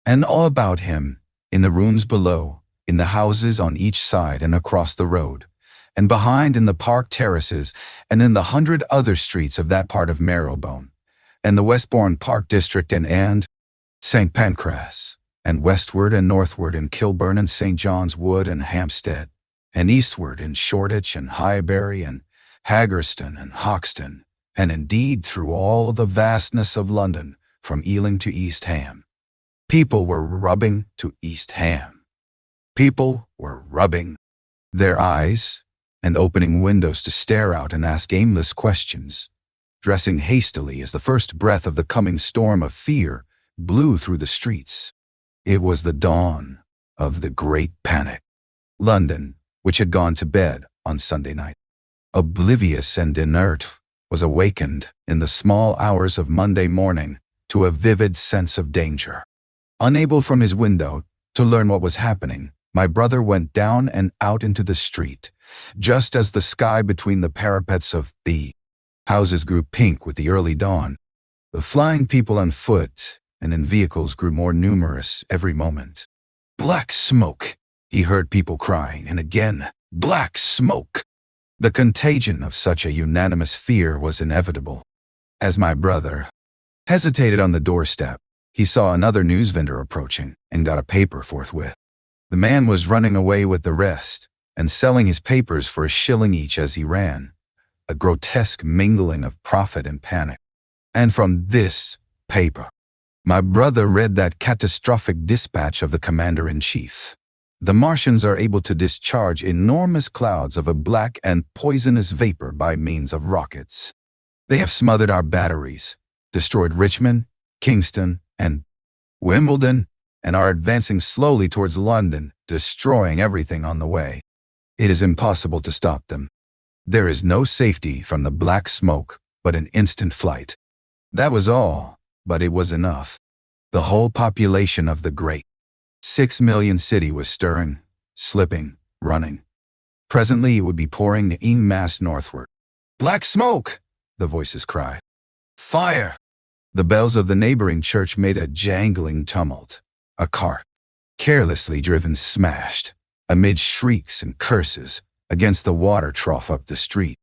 And all about him, in the rooms below, in the houses on each side and across the road, and behind in the park terraces, and in the 100 other streets of that part of Marylebone, and the Westbourne Park District and St. Pancras, and westward and northward in Kilburn and St. John's Wood and Hampstead, and eastward in Shoreditch and Highbury and Haggerston and Hoxton, and indeed through all the vastness of London, from Ealing to East Ham. People were rubbing to East Ham. People were rubbing their eyes and opening windows to stare out and ask aimless questions, dressing hastily as the first breath of the coming storm of fear blew through the streets. It was the dawn of the Great Panic. London, which had gone to bed on Sunday night, oblivious and inert, was awakened in the small hours of Monday morning to a vivid sense of danger. Unable from his window to learn what was happening, my brother went down and out into the street, just as the sky between the parapets of the houses grew pink with the early dawn. The flying people on foot and in vehicles grew more numerous every moment. "Black smoke," he heard people crying, and again, "Black smoke." The contagion of such a unanimous fear was inevitable. As my brother hesitated on the doorstep, he saw another news vendor approaching and got a paper forthwith. The man was running away with the rest and selling his papers for a shilling each as he ran, a grotesque mingling of profit and panic. And from this paper, my brother read that catastrophic dispatch of the commander-in-chief. "The Martians are able to discharge enormous clouds of a black and poisonous vapor by means of rockets. They have smothered our batteries, destroyed Richmond, Kingston, and Wimbledon, and are advancing slowly towards London, destroying everything on the way. It is impossible to stop them. There is no safety from the black smoke but an instant flight." That was all, but it was enough. The whole population of the great 6 million city was stirring, slipping, running. Presently it would be pouring en masse northward. "Black smoke!" the voices cried. "Fire!" The bells of the neighboring church made a jangling tumult. A cart, carelessly driven, smashed, amid shrieks and curses, against the water trough up the street.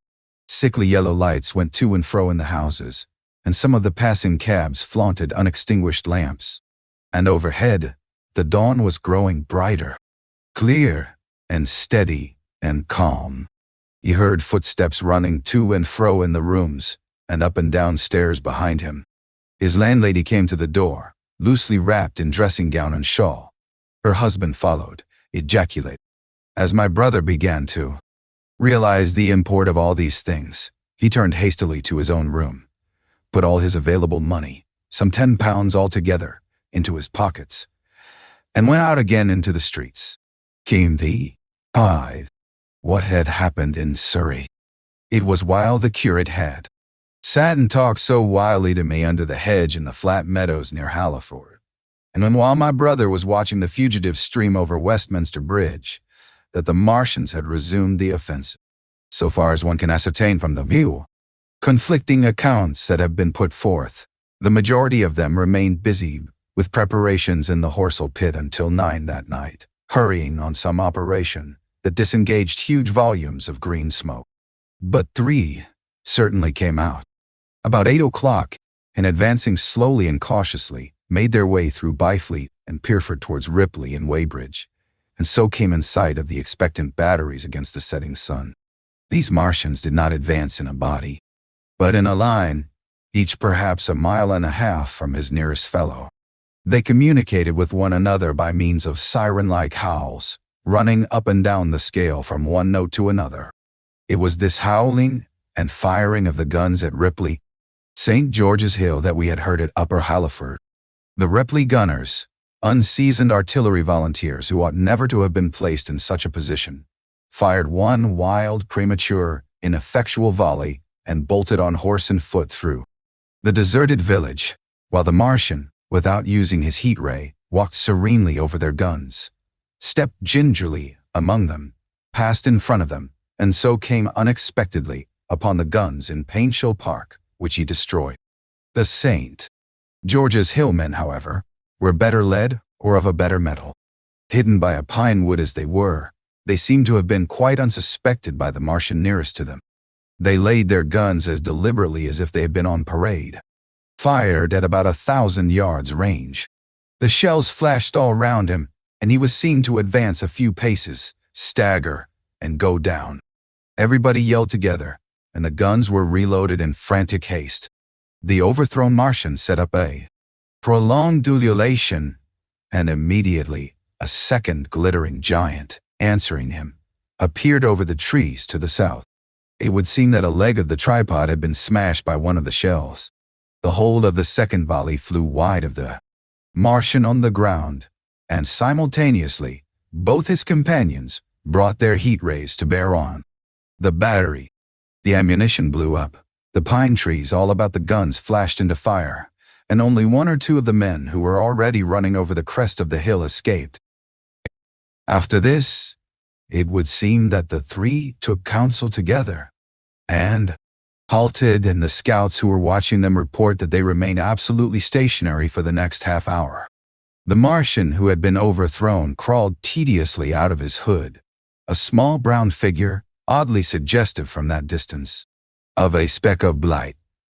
Sickly yellow lights went to and fro in the houses, and some of the passing cabs flaunted unextinguished lamps. And overhead, the dawn was growing brighter, clear and steady and calm. He heard footsteps running to and fro in the rooms and up and down stairs behind him. His landlady came to the door, loosely wrapped in dressing gown and shawl. Her husband followed, ejaculating, As my brother began to realize the import of all these things, he turned hastily to his own room, put all his available money, some 10 pounds altogether, into his pockets, and went out again into the streets. Came the tithe. What had happened in Surrey? It was while the curate had sat and talked so wildly to me under the hedge in the flat meadows near Halliford, and while my brother was watching the fugitives stream over Westminster Bridge, that the Martians had resumed the offensive. So far as one can ascertain from the conflicting accounts that have been put forth, the majority of them remained busy with preparations in the Horsell pit until 9 that night, hurrying on some operation that disengaged huge volumes of green smoke. But 3 certainly came out. About 8 o'clock, and advancing slowly and cautiously, made their way through Byfleet and Pierford towards Ripley and Weybridge, and so came in sight of the expectant batteries against the setting sun. These Martians did not advance in a body, but in a line, each perhaps 1.5 miles from his nearest fellow. They communicated with one another by means of siren-like howls, running up and down the scale from one note to another. It was this howling and firing of the guns at Ripley, St. George's Hill, that we had heard at Upper Halliford. The Ripley gunners, unseasoned artillery volunteers who ought never to have been placed in such a position, fired one wild, premature, ineffectual volley and bolted on horse and foot through the deserted village, while the Martian, without using his heat ray, walked serenely over their guns, stepped gingerly among them, passed in front of them, and so came unexpectedly upon the guns in Paintshill Park, which he destroyed. The St. George's Hill men, however, were better led or of a better metal. Hidden by a pine wood as they were, they seemed to have been quite unsuspected by the Martian nearest to them. They laid their guns as deliberately as if they had been on parade, fired at about 1,000 yards range. The shells flashed all round him, and he was seen to advance a few paces, stagger, and go down. Everybody yelled together, and the guns were reloaded in frantic haste. The overthrown Martian set up a prolonged ululation, and immediately a second glittering giant, answering him, appeared over the trees to the south. It would seem that a leg of the tripod had been smashed by one of the shells. The whole of the second volley flew wide of the Martian on the ground, and simultaneously, both his companions brought their heat rays to bear on the battery. The ammunition blew up, the pine trees all about the guns flashed into fire, and only 1 or 2 of the men who were already running over the crest of the hill escaped. After this, it would seem that the 3 took counsel together and halted, and the scouts who were watching them report that they remained absolutely stationary for the next half hour. The Martian who had been overthrown crawled tediously out of his hood, a small brown figure, oddly suggestive from that distance, of a speck of light,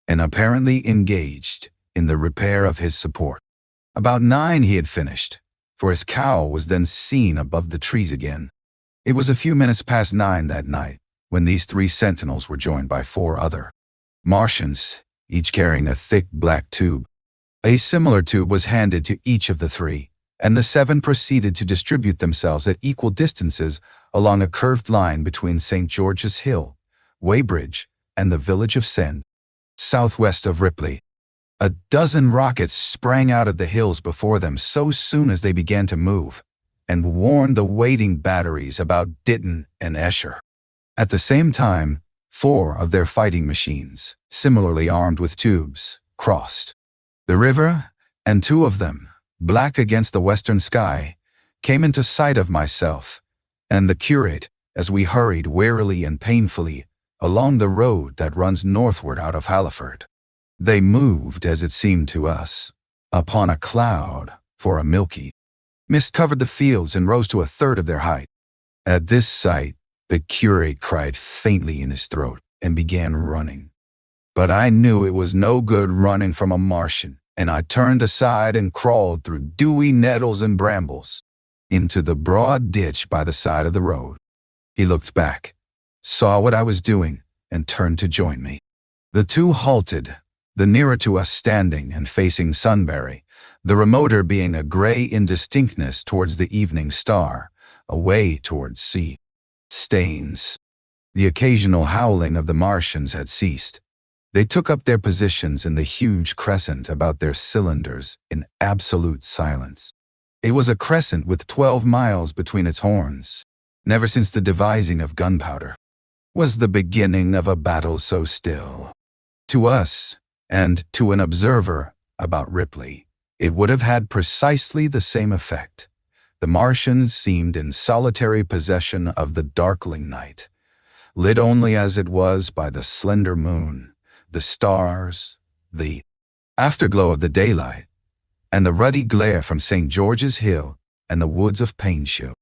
and apparently engaged in the repair of his support. About 9 he had finished, for his cowl was then seen above the trees again. It was a few minutes past 9 that night, when these 3 sentinels were joined by 4 other Martians, each carrying a thick black tube. A similar tube was handed to each of the 3, and the 7 proceeded to distribute themselves at equal distances along a curved line between St. George's Hill, Weybridge, and the village of Send, southwest of Ripley. A dozen rockets sprang out of the hills before them so soon as they began to move, and warned the waiting batteries about Ditton and Esher. At the same time, 4 of their fighting machines, similarly armed with tubes, crossed the river, and 2 of them, black against the western sky, came into sight of myself and the curate as we hurried wearily and painfully along the road that runs northward out of Halliford. They moved, as it seemed to us, upon a cloud, for a milky mist covered the fields and rose to 1/3 of their height. At this sight, the curate cried faintly in his throat and began running. But I knew it was no good running from a Martian, and I turned aside and crawled through dewy nettles and brambles into the broad ditch by the side of the road. He looked back, saw what I was doing, and turned to join me. The 2 halted, the nearer to us standing and facing Sunbury, the remoter being a gray indistinctness towards the evening star, away towards sea. Stains. The occasional howling of the Martians had ceased. They took up their positions in the huge crescent about their cylinders in absolute silence. It was a crescent with 12 miles between its horns. Never since the devising of gunpowder was the beginning of a battle so still. To us, and to an observer about Ripley, it would have had precisely the same effect. The Martians seemed in solitary possession of the darkling night, lit only as it was by the slender moon, the stars, the afterglow of the daylight, and the ruddy glare from St. George's Hill and the woods of Painshill.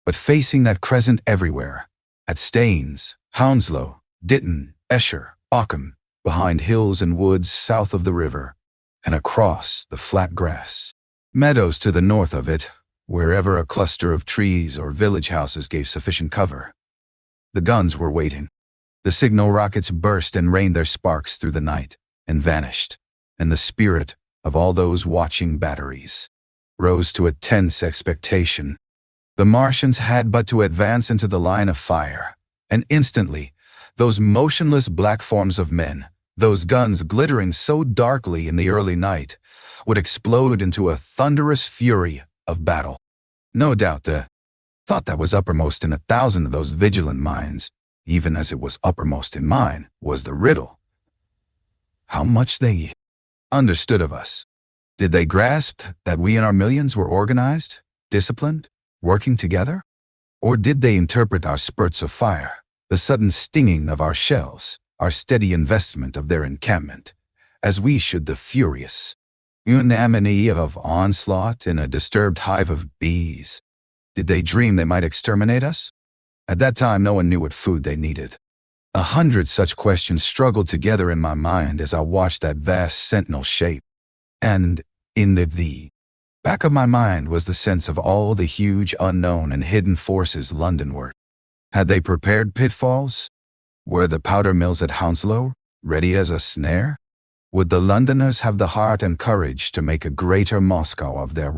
But facing that crescent everywhere, at Staines, Hounslow, Ditton, Esher, Ockham, behind hills and woods south of the river, and across the flat grass, meadows to the north of it, wherever a cluster of trees or village houses gave sufficient cover. The guns were waiting. The signal rockets burst and rained their sparks through the night and vanished, and the spirit of all those watching batteries rose to a tense expectation. The Martians had but to advance into the line of fire, and instantly, those motionless black forms of men, those guns glittering so darkly in the early night, would explode into a thunderous fury of battle. No doubt the thought that was uppermost in 1,000 of those vigilant minds, even as it was uppermost in mine, was the riddle. How much they understood of us. Did they grasp that we and our millions were organized, disciplined, working together? Or did they interpret our spurts of fire, the sudden stinging of our shells, our steady investment of their encampment, as we should the furious unanimity of onslaught in a disturbed hive of bees? Did they dream they might exterminate us? At that time, no one knew what food they needed. 100 such questions struggled together in my mind as I watched that vast sentinel shape. And in the back of my mind was the sense of all the huge unknown and hidden forces Londonward. Had they prepared pitfalls? Were the powder mills at Hounslow ready as a snare? Would the Londoners have the heart and courage to make a greater Moscow of their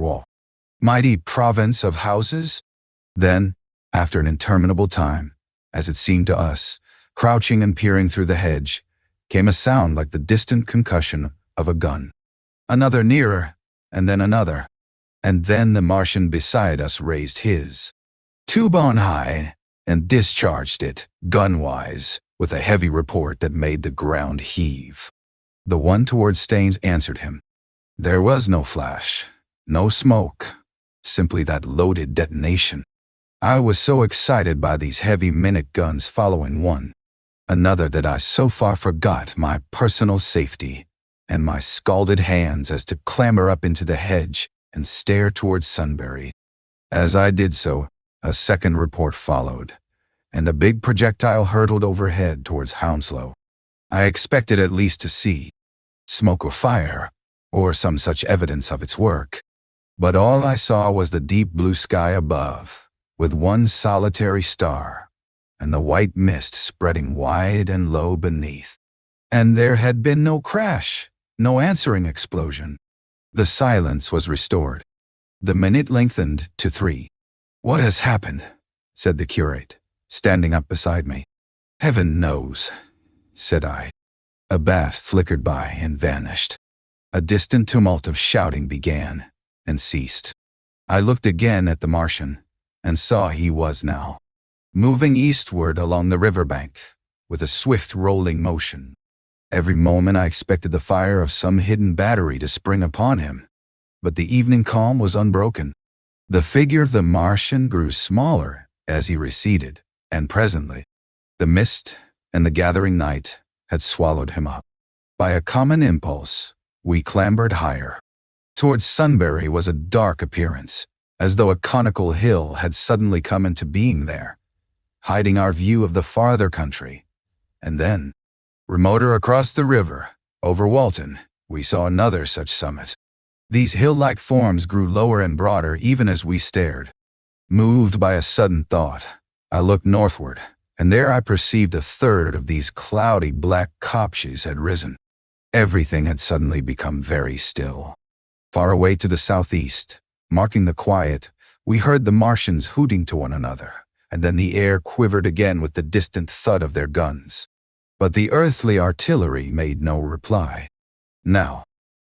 mighty province of houses? Then, after an interminable time, as it seemed to us, crouching and peering through the hedge, came a sound like the distant concussion of a gun. Another nearer, and then another. And then the Martian beside us raised his tube on high and discharged it, gun-wise, with a heavy report that made the ground heave. The one toward Staines answered him. There was no flash, no smoke, simply that loaded detonation. I was so excited by these heavy minute guns following one another that I so far forgot my personal safety and my scalded hands as to clamber up into the hedge and stare towards Sunbury. As I did so, a second report followed, and a big projectile hurtled overhead towards Hounslow. I expected at least to see smoke or fire, or some such evidence of its work. But all I saw was the deep blue sky above, with one solitary star, and the white mist spreading wide and low beneath. And there had been no crash, no answering explosion. The silence was restored. The minute lengthened to 3. What has happened? Said the curate, standing up beside me. Heaven knows, said I. A bat flickered by and vanished. A distant tumult of shouting began and ceased. I looked again at the Martian and saw he was now moving eastward along the riverbank with a swift rolling motion. Every moment I expected the fire of some hidden battery to spring upon him, but the evening calm was unbroken. The figure of the Martian grew smaller as he receded, and presently the mist and the gathering night had swallowed him up. By a common impulse, we clambered higher. Towards Sunbury was a dark appearance, as though a conical hill had suddenly come into being there, hiding our view of the farther country. And then, remoter across the river, over Walton, we saw another such summit. These hill-like forms grew lower and broader even as we stared. Moved by a sudden thought, I looked northward, and there I perceived a third of these cloudy black kopjes had risen. Everything had suddenly become very still. Far away to the southeast, marking the quiet, We heard the Martians hooting to one another, and then the air quivered again with the distant thud of their guns. But the earthly artillery made no reply. Now,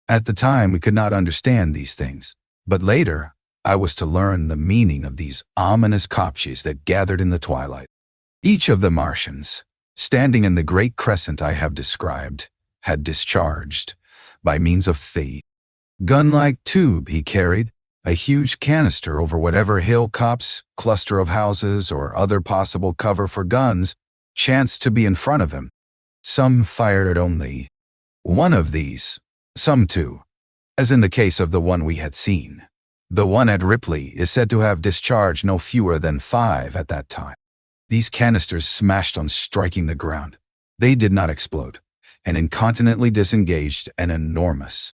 at the time we could not understand these things, but later I was to learn the meaning of these ominous kopjes that gathered in the twilight. Each of the Martians, standing in the great crescent I have described, had discharged, by means of the gun-like tube he carried, a huge canister over whatever hill copse, cluster of houses, or other possible cover for guns chanced to be in front of him. Some fired at only one of these, some two, as in the case of the one we had seen. The one at Ripley is said to have discharged no fewer than 5 at that time. These canisters smashed on striking the ground. They did not explode, and incontinently disengaged an enormous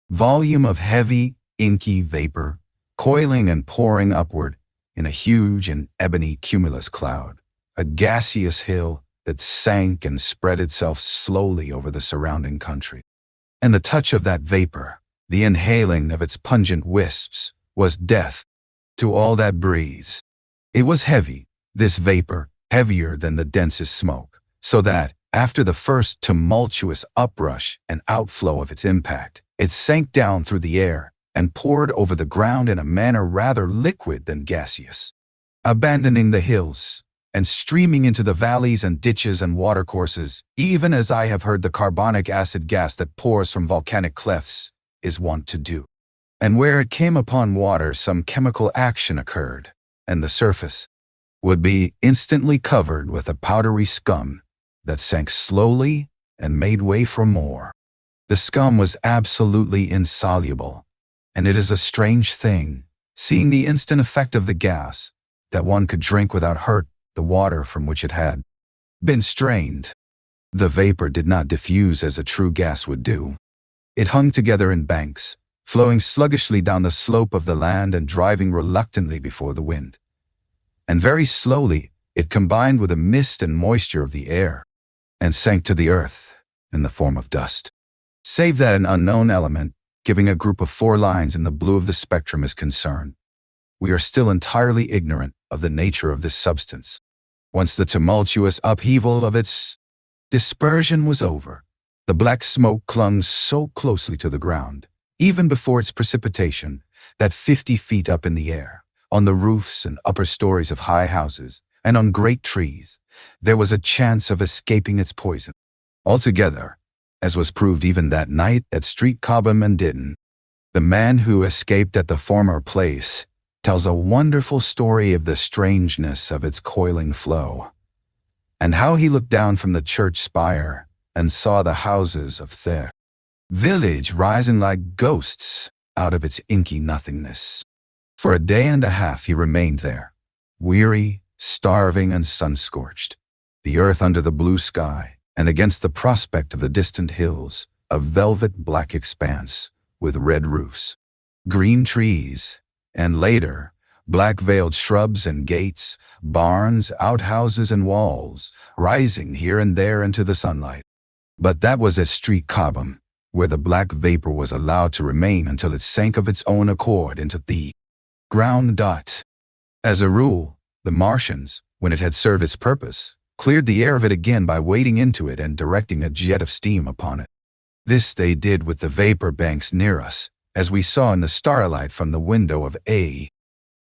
volume of heavy, inky vapor, coiling and pouring upward in a huge and ebony cumulus cloud, a gaseous hill that sank and spread itself slowly over the surrounding country. And the touch of that vapor, the inhaling of its pungent wisps, was death to all that breathes. It was heavy, this vapor, heavier than the densest smoke, so that, after the first tumultuous uprush and outflow of its impact, it sank down through the air and poured over the ground in a manner rather liquid than gaseous, abandoning the hills and streaming into the valleys and ditches and watercourses, even as I have heard the carbonic acid gas that pours from volcanic clefts is wont to do. And where it came upon water, some chemical action occurred, and the surface would be instantly covered with a powdery scum that sank slowly and made way for more. The scum was absolutely insoluble, and it is a strange thing, seeing the instant effect of the gas, that one could drink without hurt the water from which it had been strained. The vapor did not diffuse as a true gas would do. It hung together in banks, flowing sluggishly down the slope of the land and driving reluctantly before the wind. And very slowly it combined with the mist and moisture of the air, and sank to the earth in the form of dust. Save that an unknown element, giving a group of 4 lines in the blue of the spectrum, is concerned, we are still entirely ignorant of the nature of this substance. Once the tumultuous upheaval of its dispersion was over, the black smoke clung so closely to the ground, even before its precipitation, that 50 feet up in the air, on the roofs and upper stories of high houses, and on great trees, there was a chance of escaping its poison. Altogether, as was proved even that night at Street Cobham and Ditton, the man who escaped at the former place tells a wonderful story of the strangeness of its coiling flow, and how he looked down from the church spire and saw the houses of their village rising like ghosts out of its inky nothingness. For a day and a half he remained there, weary, starving, and sun-scorched, the earth under the blue sky, and against the prospect of the distant hills, a velvet black expanse with red roofs, green trees, and later, black-veiled shrubs and gates, barns, outhouses, and walls, rising here and there into the sunlight. But that was at Street Cobham, where the black vapor was allowed to remain until it sank of its own accord into the ground. As a rule, the Martians, when it had served its purpose, cleared the air of it again by wading into it and directing a jet of steam upon it. This they did with the vapor banks near us, as we saw in the starlight from the window of a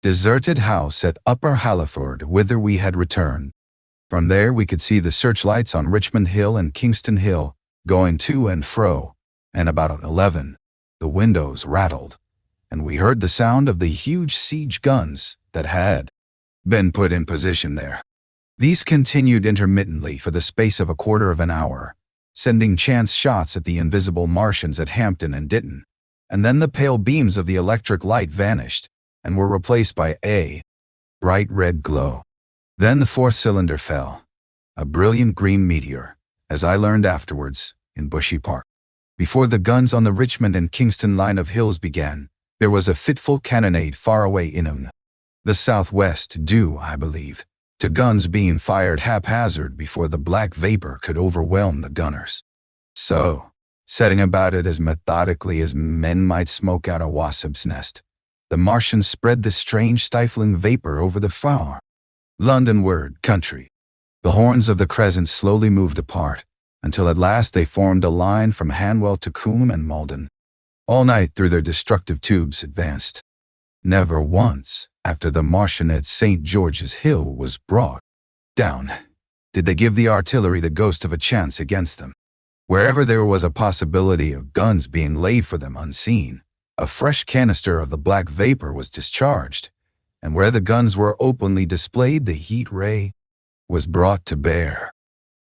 deserted house at Upper Halliford, whither we had returned. From there we could see the searchlights on Richmond Hill and Kingston Hill going to and fro, and about 11, the windows rattled, and we heard the sound of the huge siege guns that had been put in position there. These continued intermittently for the space of a quarter of an hour, sending chance shots at the invisible Martians at Hampton and Ditton, and then the pale beams of the electric light vanished and were replaced by a bright red glow. Then the 4th cylinder fell, a brilliant green meteor, as I learned afterwards, in Bushy Park. Before the guns on the Richmond and Kingston line of hills began, there was a fitful cannonade far away in the southwest, due, I believe, to guns being fired haphazard before the black vapor could overwhelm the gunners. So, setting about it as methodically as men might smoke out a wasp's nest, the Martians spread this strange stifling vapor over the far Londonward country. The horns of the crescent slowly moved apart, until at last they formed a line from Hanwell to Coombe and Malden. All night through their destructive tubes advanced. Never once, after the Martian at St. George's Hill was brought down, did they give the artillery the ghost of a chance against them. Wherever there was a possibility of guns being laid for them unseen, a fresh canister of the black vapor was discharged, and where the guns were openly displayed, the heat ray was brought to bear.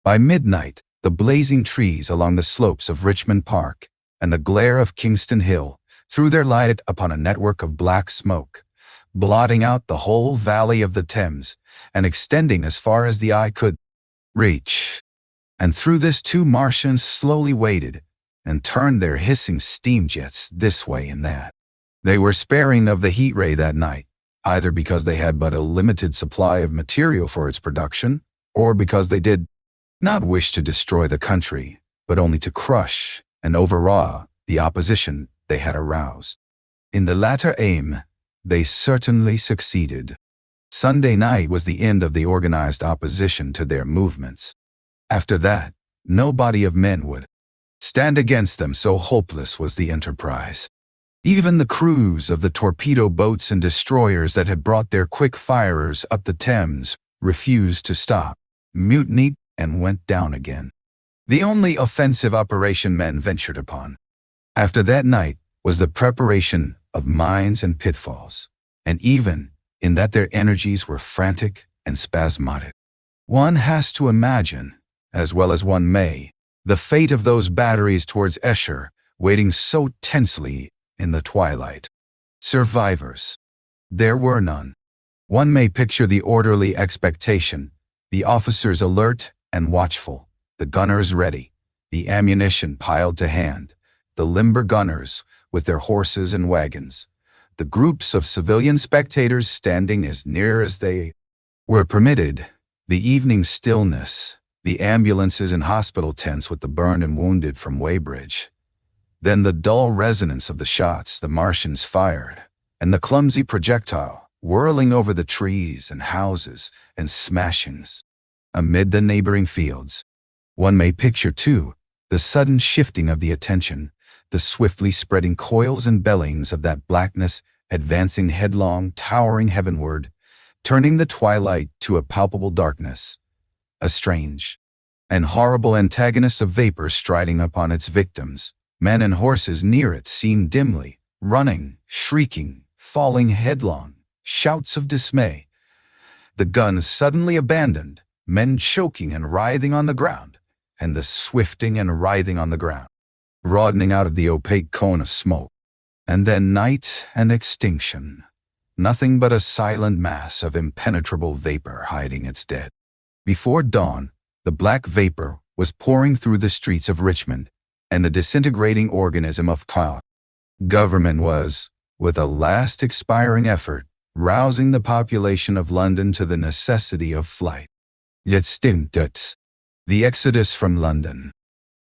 By midnight, the blazing trees along the slopes of Richmond Park and the glare of Kingston Hill threw their light upon a network of black smoke, blotting out the whole valley of the Thames and extending as far as the eye could reach. And through this 2 Martians slowly waded and turned their hissing steam jets this way and that. They were sparing of the heat ray that night, either because they had but a limited supply of material for its production, or because they did not wish to destroy the country, but only to crush and overawe the opposition they had aroused. In the latter aim, they certainly succeeded. Sunday night was the end of the organized opposition to their movements. After that, no body of men would stand against them, so hopeless was the enterprise. Even the crews of the torpedo boats and destroyers that had brought their quick firers up the Thames refused to stop, mutinied, and went down again. The only offensive operation men ventured upon after that night was the preparation of mines and pitfalls, and even in that their energies were frantic and spasmodic. One has to imagine, as well as one may, the fate of those batteries towards Esher, waiting so tensely in the twilight. Survivors. There were none. One may picture the orderly expectation, the officers alert and watchful, the gunners ready, the ammunition piled to hand, the limber gunners with their horses and wagons, the groups of civilian spectators standing as near as they were permitted, the evening stillness, the ambulances and hospital tents with the burned and wounded from Weybridge. Then the dull resonance of the shots the Martians fired, and the clumsy projectile whirling over the trees and houses and smashings amid the neighboring fields. One may picture, too, the sudden shifting of the attention, the swiftly spreading coils and bellings of that blackness advancing headlong, towering heavenward, turning the twilight to a palpable darkness, a strange and horrible antagonist of vapor striding upon its victims. Men and horses near it seen dimly, running, shrieking, falling headlong, shouts of dismay. The guns suddenly abandoned, men choking and writhing on the ground, and the swifting and writhing on the ground, broadening out of the opaque cone of smoke. And then night and extinction. Nothing but a silent mass of impenetrable vapor hiding its dead. Before dawn, the black vapor was pouring through the streets of Richmond, and the disintegrating organism of government was, with a last expiring effort, rousing the population of London to the necessity of flight. Yet the exodus from London.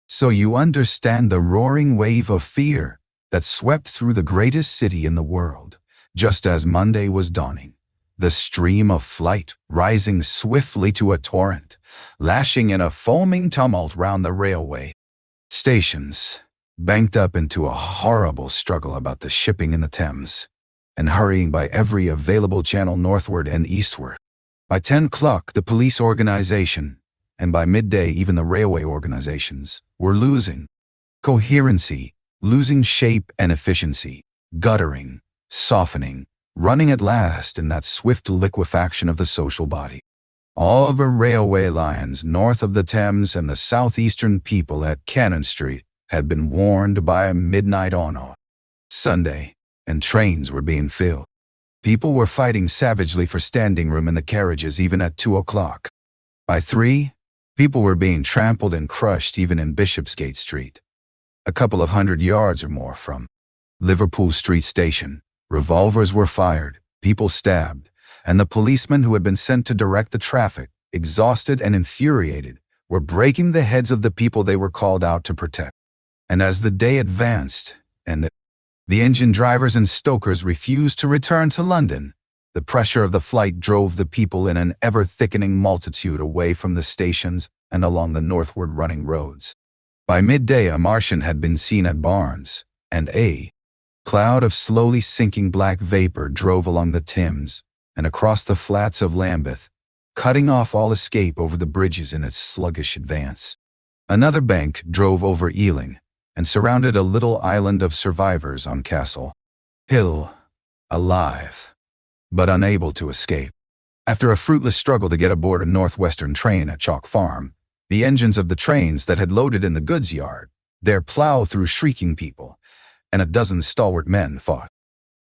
So you understand the roaring wave of fear that swept through the greatest city in the world, just as Monday was dawning. The stream of flight rising swiftly to a torrent, lashing in a foaming tumult round the railway stations, banked up into a horrible struggle about the shipping in the Thames, and hurrying by every available channel northward and eastward. By 10 o'clock, the police organization, and by midday even the railway organizations, were losing coherency, losing shape and efficiency, guttering, softening, running at last in that swift liquefaction of the social body. All the railway lines north of the Thames and the southeastern people at Cannon Street had been warned by a midnight on Sunday, and trains were being filled. People were fighting savagely for standing room in the carriages even at 2 o'clock. By 3, people were being trampled and crushed even in Bishopsgate Street. A couple of 100 yards or more from Liverpool Street Station, revolvers were fired, people stabbed, and the policemen who had been sent to direct the traffic, exhausted and infuriated, were breaking the heads of the people they were called out to protect. And as the day advanced, and The engine drivers and stokers refused to return to London. The pressure of the flight drove the people in an ever-thickening multitude away from the stations and along the northward-running roads. By midday, a Martian had been seen at Barnes, and a cloud of slowly sinking black vapor drove along the Thames and across the flats of Lambeth, cutting off all escape over the bridges in its sluggish advance. Another bank drove over Ealing and surrounded a little island of survivors on Castle Hill, alive, but unable to escape. After a fruitless struggle to get aboard a northwestern train at Chalk Farm, the engines of the trains that had loaded in the goods yard there plowed through shrieking people, and a dozen stalwart men fought.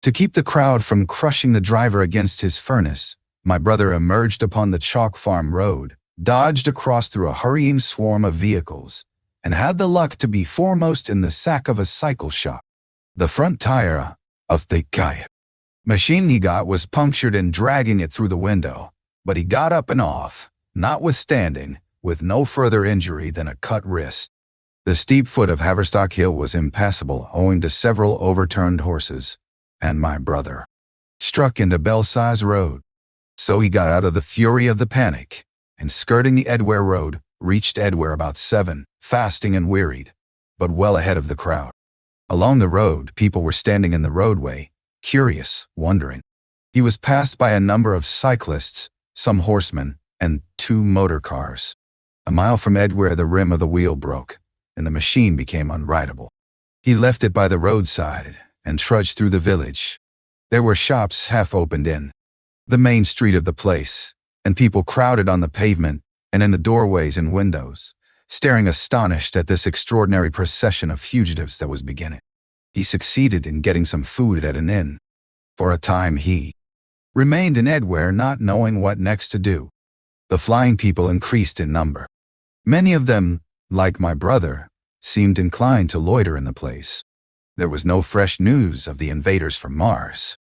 To keep the crowd from crushing the driver against his furnace, my brother emerged upon the Chalk Farm road, dodged across through a hurrying swarm of vehicles, and had the luck to be foremost in the sack of a cycle shop. The front tire of the machine he got was punctured and dragging it through the window, but he got up and off, notwithstanding, with no further injury than a cut wrist. The steep foot of Haverstock Hill was impassable owing to several overturned horses, and my brother struck into Belsize Road. So he got out of the fury of the panic, and skirting the Edgware Road, reached Edgware about 7, fasting and wearied, but well ahead of the crowd. Along the road, people were standing in the roadway, curious, wondering. He was passed by a number of cyclists, some horsemen, and 2 motor cars. A mile from Edgware, the rim of the wheel broke, and the machine became unrideable. He left it by the roadside and trudged through the village. There were shops half opened in the main street of the place, and people crowded on the pavement and in the doorways and windows, staring astonished at this extraordinary procession of fugitives that was beginning. He succeeded in getting some food at an inn. For a time he remained in Edgware, not knowing what next to do. The flying people increased in number. Many of them, like my brother, seemed inclined to loiter in the place. There was no fresh news of the invaders from Mars.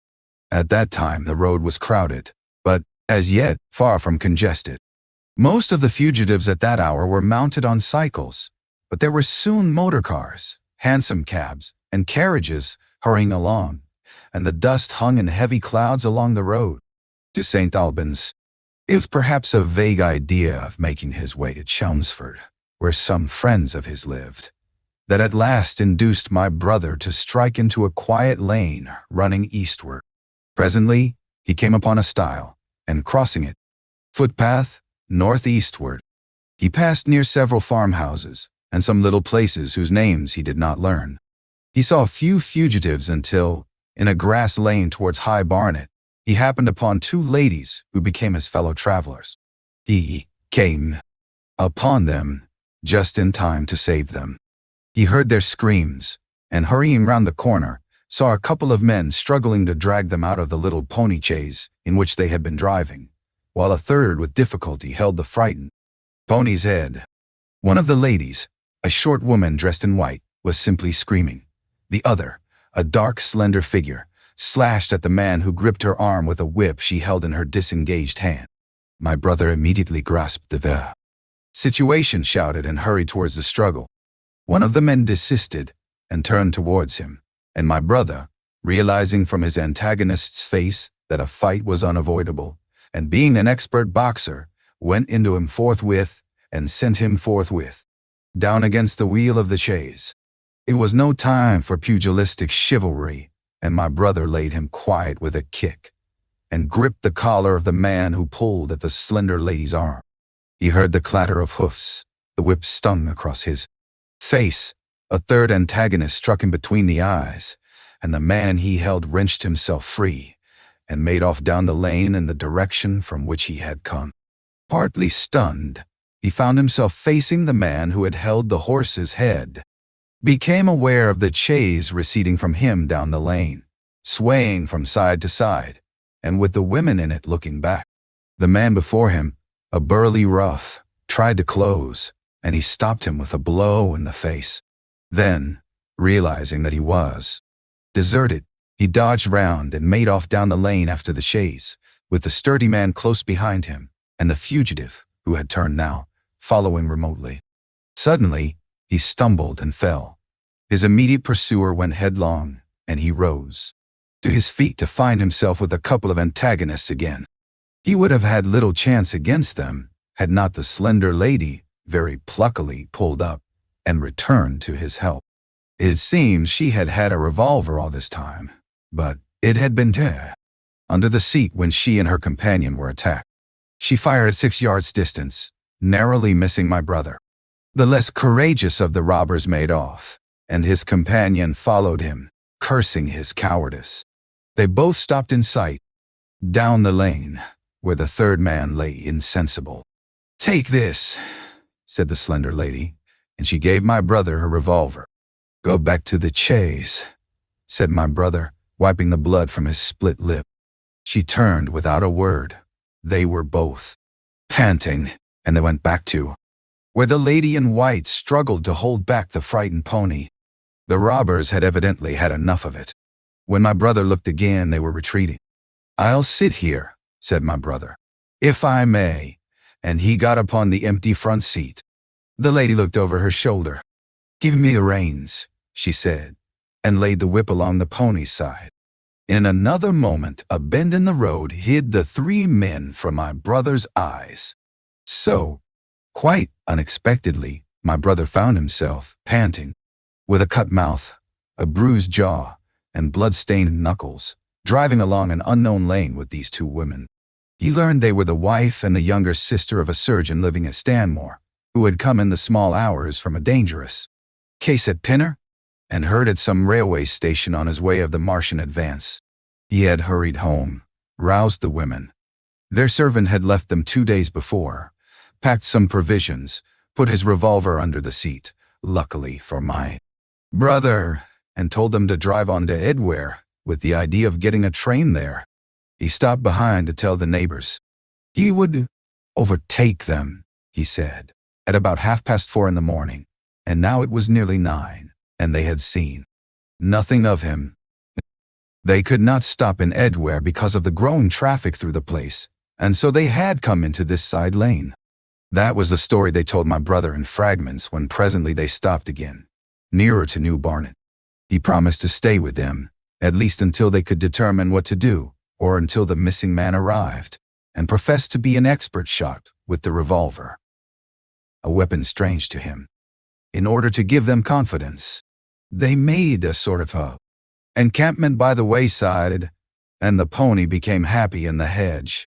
At that time the road was crowded, but, as yet, far from congested. Most of the fugitives at that hour were mounted on cycles, but there were soon motor cars, hansom cabs, and carriages hurrying along, and the dust hung in heavy clouds along the road to St. Albans. It was perhaps a vague idea of making his way to Chelmsford, where some friends of his lived, that at last induced my brother to strike into a quiet lane running eastward. Presently, he came upon a stile, and crossing it, footpath, northeastward. He passed near several farmhouses and some little places whose names he did not learn. He saw a few fugitives until, in a grass lane towards High Barnet, he happened upon 2 ladies who became his fellow travelers. He came upon them just in time to save them. He heard their screams, and hurrying round the corner, saw a couple of men struggling to drag them out of the little pony chaise in which they had been driving, while a third with difficulty held the frightened pony's head. One of the ladies, a short woman dressed in white, was simply screaming. The other, a dark, slender figure, slashed at the man who gripped her arm with a whip she held in her disengaged hand. My brother immediately grasped the situation, shouted, and hurried towards the struggle. One of the men desisted and turned towards him, and my brother, realizing from his antagonist's face that a fight was unavoidable, and being an expert boxer, went into him forthwith and sent him forthwith down against the wheel of the chaise. It was no time for pugilistic chivalry, and my brother laid him quiet with a kick, and gripped the collar of the man who pulled at the slender lady's arm. He heard the clatter of hoofs, the whip stung across his face. A third antagonist struck him between the eyes, and the man he held wrenched himself free, and made off down the lane in the direction from which he had come. Partly stunned, he found himself facing the man who had held the horse's head, became aware of the chaise receding from him down the lane, swaying from side to side, and with the women in it looking back. The man before him, a burly rough, tried to close, and he stopped him with a blow in the face. Then, realizing that he was deserted, he dodged round and made off down the lane after the chaise, with the sturdy man close behind him, and the fugitive, who had turned now, following remotely. Suddenly, he stumbled and fell. His immediate pursuer went headlong, and he rose to his feet to find himself with a couple of antagonists again. He would have had little chance against them had not the slender lady very pluckily pulled up and returned to his help. It seems she had had a revolver all this time, but it had been under the seat when she and her companion were attacked. She fired at 6 yards distance, narrowly missing my brother. The less courageous of the robbers made off, and his companion followed him, cursing his cowardice. They both stopped in sight, down the lane, where the third man lay insensible. "Take this," said the slender lady, and she gave my brother her revolver. "Go back to the chase," said my brother, wiping the blood from his split lip. She turned without a word. They were both panting, and they went back to where the lady in white struggled to hold back the frightened pony. The robbers had evidently had enough of it. When my brother looked again, they were retreating. "I'll sit here," said my brother, "if I may," and he got upon the empty front seat. The lady looked over her shoulder. "Give me the reins," she said, and laid the whip along the pony's side. In another moment, a bend in the road hid the 3 men from my brother's eyes. So, quite unexpectedly, my brother found himself panting, with a cut mouth, a bruised jaw, and blood-stained knuckles, driving along an unknown lane with these 2 women. He learned they were the wife and the younger sister of a surgeon living at Stanmore, who had come in the small hours from a dangerous case at Pinner, and heard at some railway station on his way of the Martian advance. He had hurried home, roused the women. Their servant had left them 2 days before, packed some provisions, put his revolver under the seat, luckily for my brother, and told them to drive on to Edgware, with the idea of getting a train there. He stopped behind to tell the neighbors he would overtake them, he said, at about 4:30 in the morning, and now it was nearly 9, and they had seen nothing of him. They could not stop in Edgware because of the growing traffic through the place, and so they had come into this side lane. That was the story they told my brother in fragments when presently they stopped again, nearer to New Barnet. He promised to stay with them, at least until they could determine what to do, or until the missing man arrived, and professed to be an expert shot with the revolver, a weapon strange to him. In order to give them confidence, they made a sort of encampment by the wayside, and the pony became happy in the hedge.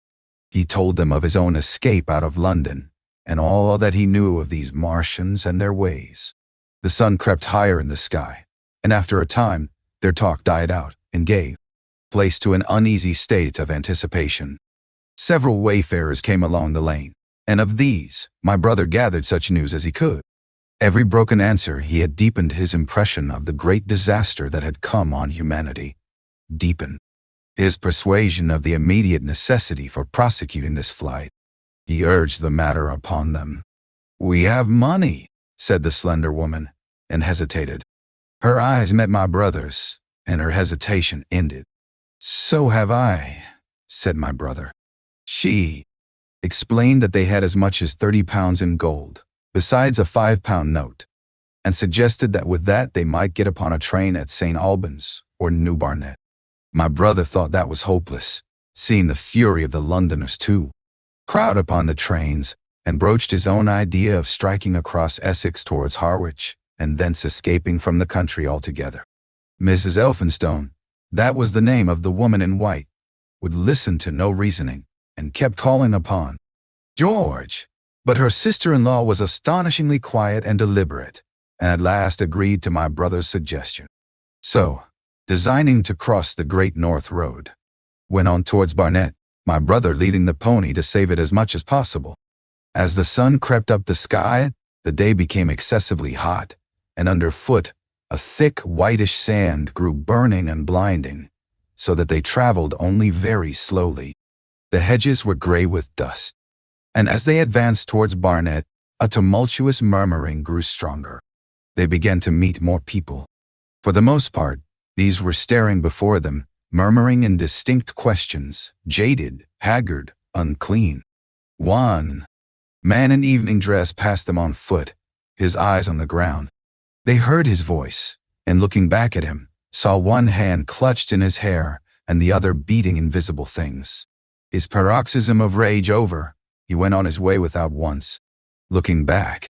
He told them of his own escape out of London, and all that he knew of these Martians and their ways. The sun crept higher in the sky, and after a time, their talk died out and gave place to an uneasy state of anticipation. Several wayfarers came along the lane, and of these, my brother gathered such news as he could. Every broken answer he had deepened his impression of the great disaster that had come on humanity. Deepened his persuasion of the immediate necessity for prosecuting this flight. He urged the matter upon them. "We have money," said the slender woman, and hesitated. Her eyes met my brother's, and her hesitation ended. "So have I," said my brother. She explained that they had as much as £30 in gold, besides a £5 note, and suggested that with that they might get upon a train at St. Albans or New Barnet. My brother thought that was hopeless, seeing the fury of the Londoners too crowd upon the trains, and broached his own idea of striking across Essex towards Harwich, and thence escaping from the country altogether. Mrs. Elphinstone, that was the name of the woman in white, would listen to no reasoning, and kept calling upon George. But her sister-in-law was astonishingly quiet and deliberate, and at last agreed to my brother's suggestion. So, designing to cross the Great North Road, went on towards Barnet, my brother leading the pony to save it as much as possible. As the sun crept up the sky, the day became excessively hot, and underfoot, a thick whitish sand grew burning and blinding, so that they traveled only very slowly. The hedges were gray with dust, and as they advanced towards Barnet, a tumultuous murmuring grew stronger. They began to meet more people. For the most part, these were staring before them, murmuring indistinct questions, jaded, haggard, unclean. One man in evening dress passed them on foot, his eyes on the ground. They heard his voice, and looking back at him, saw one hand clutched in his hair and the other beating invisible things. His paroxysm of rage over, he went on his way without once looking back.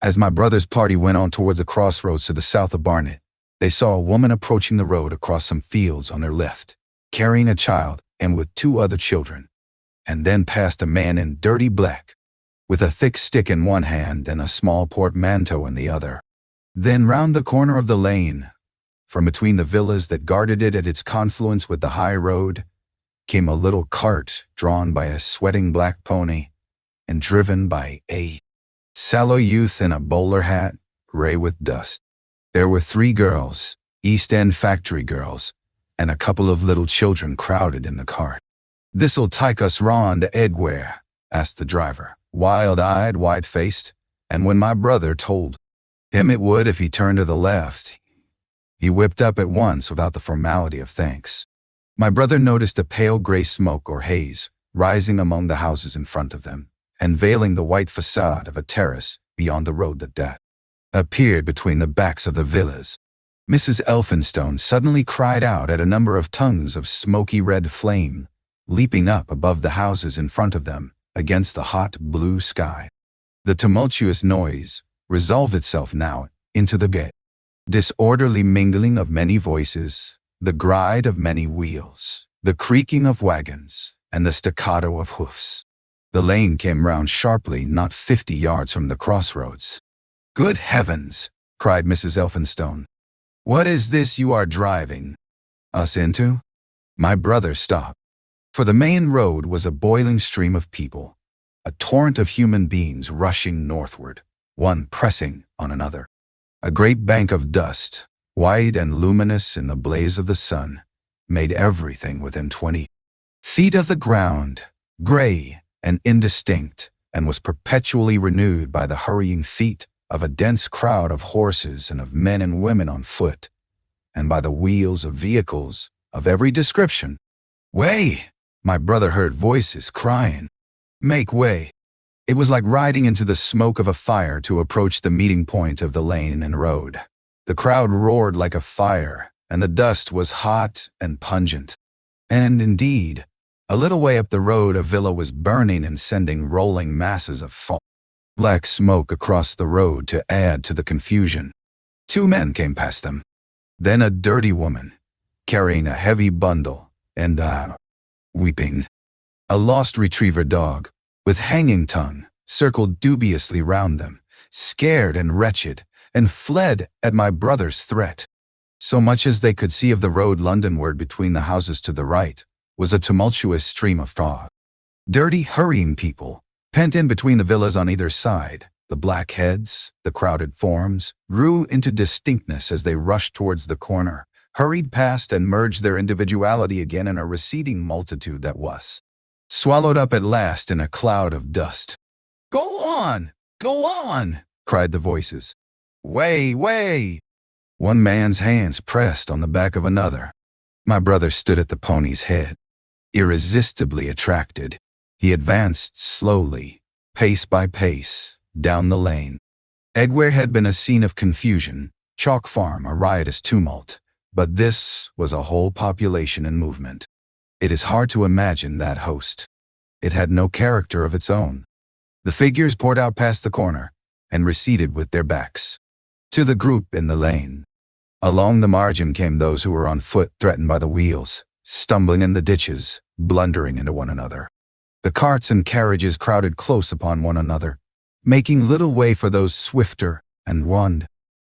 As my brother's party went on towards the crossroads to the south of Barnet, they saw a woman approaching the road across some fields on their left, carrying a child and with two other children, and then passed a man in dirty black, with a thick stick in one hand and a small portmanteau in the other. Then round the corner of the lane, from between the villas that guarded it at its confluence with the high road, came a little cart drawn by a sweating black pony and driven by a sallow youth in a bowler hat, gray with dust. There were 3 girls, East End factory girls, and a couple of little children crowded in the cart. "This'll take us round to Edgware?" asked the driver, wild-eyed, white-faced, and when my brother told him it would if he turned to the left, he whipped up at once without the formality of thanks. My brother noticed a pale gray smoke or haze rising among the houses in front of them, and veiling the white facade of a terrace beyond the road that appeared between the backs of the villas. Mrs. Elphinstone suddenly cried out at a number of tongues of smoky red flame, leaping up above the houses in front of them against the hot blue sky. The tumultuous noise resolved itself now into the disorderly mingling of many voices, the gride of many wheels, the creaking of wagons, and the staccato of hoofs. The lane came round sharply not 50 yards from the crossroads. "Good heavens!" cried Mrs. Elphinstone. "What is this you are driving us into?" My brother stopped. For the main road was a boiling stream of people, a torrent of human beings rushing northward, one pressing on another. A great bank of dust, white and luminous in the blaze of the sun, made everything within 20 feet of the ground gray and indistinct, and was perpetually renewed by the hurrying feet of a dense crowd of horses and of men and women on foot, and by the wheels of vehicles of every description. "Way!" my brother heard voices crying. "Make way!" It was like riding into the smoke of a fire to approach the meeting point of the lane and road. The crowd roared like a fire, and the dust was hot and pungent. And indeed, a little way up the road a villa was burning and sending rolling masses of black smoke across the road to add to the confusion. 2 men came past them. Then a dirty woman, carrying a heavy bundle, and weeping. A lost retriever dog, with hanging tongue, circled dubiously round them, scared and wretched, and fled at my brother's threat. So much as they could see of the road Londonward between the houses to the right was a tumultuous stream of fog. Dirty, hurrying people, pent in between the villas on either side, the black heads, the crowded forms, grew into distinctness as they rushed towards the corner, hurried past and merged their individuality again in a receding multitude that was swallowed up at last in a cloud of dust. "Go on! Go on!" cried the voices. "Way! Way!" One man's hands pressed on the back of another. My brother stood at the pony's head, irresistibly attracted. He advanced slowly, pace by pace, down the lane. Edgware had been a scene of confusion, Chalk Farm a riotous tumult, but this was a whole population in movement. It is hard to imagine that host. It had no character of its own. The figures poured out past the corner and receded with their backs to the group in the lane. Along the margin came those who were on foot, threatened by the wheels, stumbling in the ditches, blundering into one another. The carts and carriages crowded close upon one another, making little way for those swifter and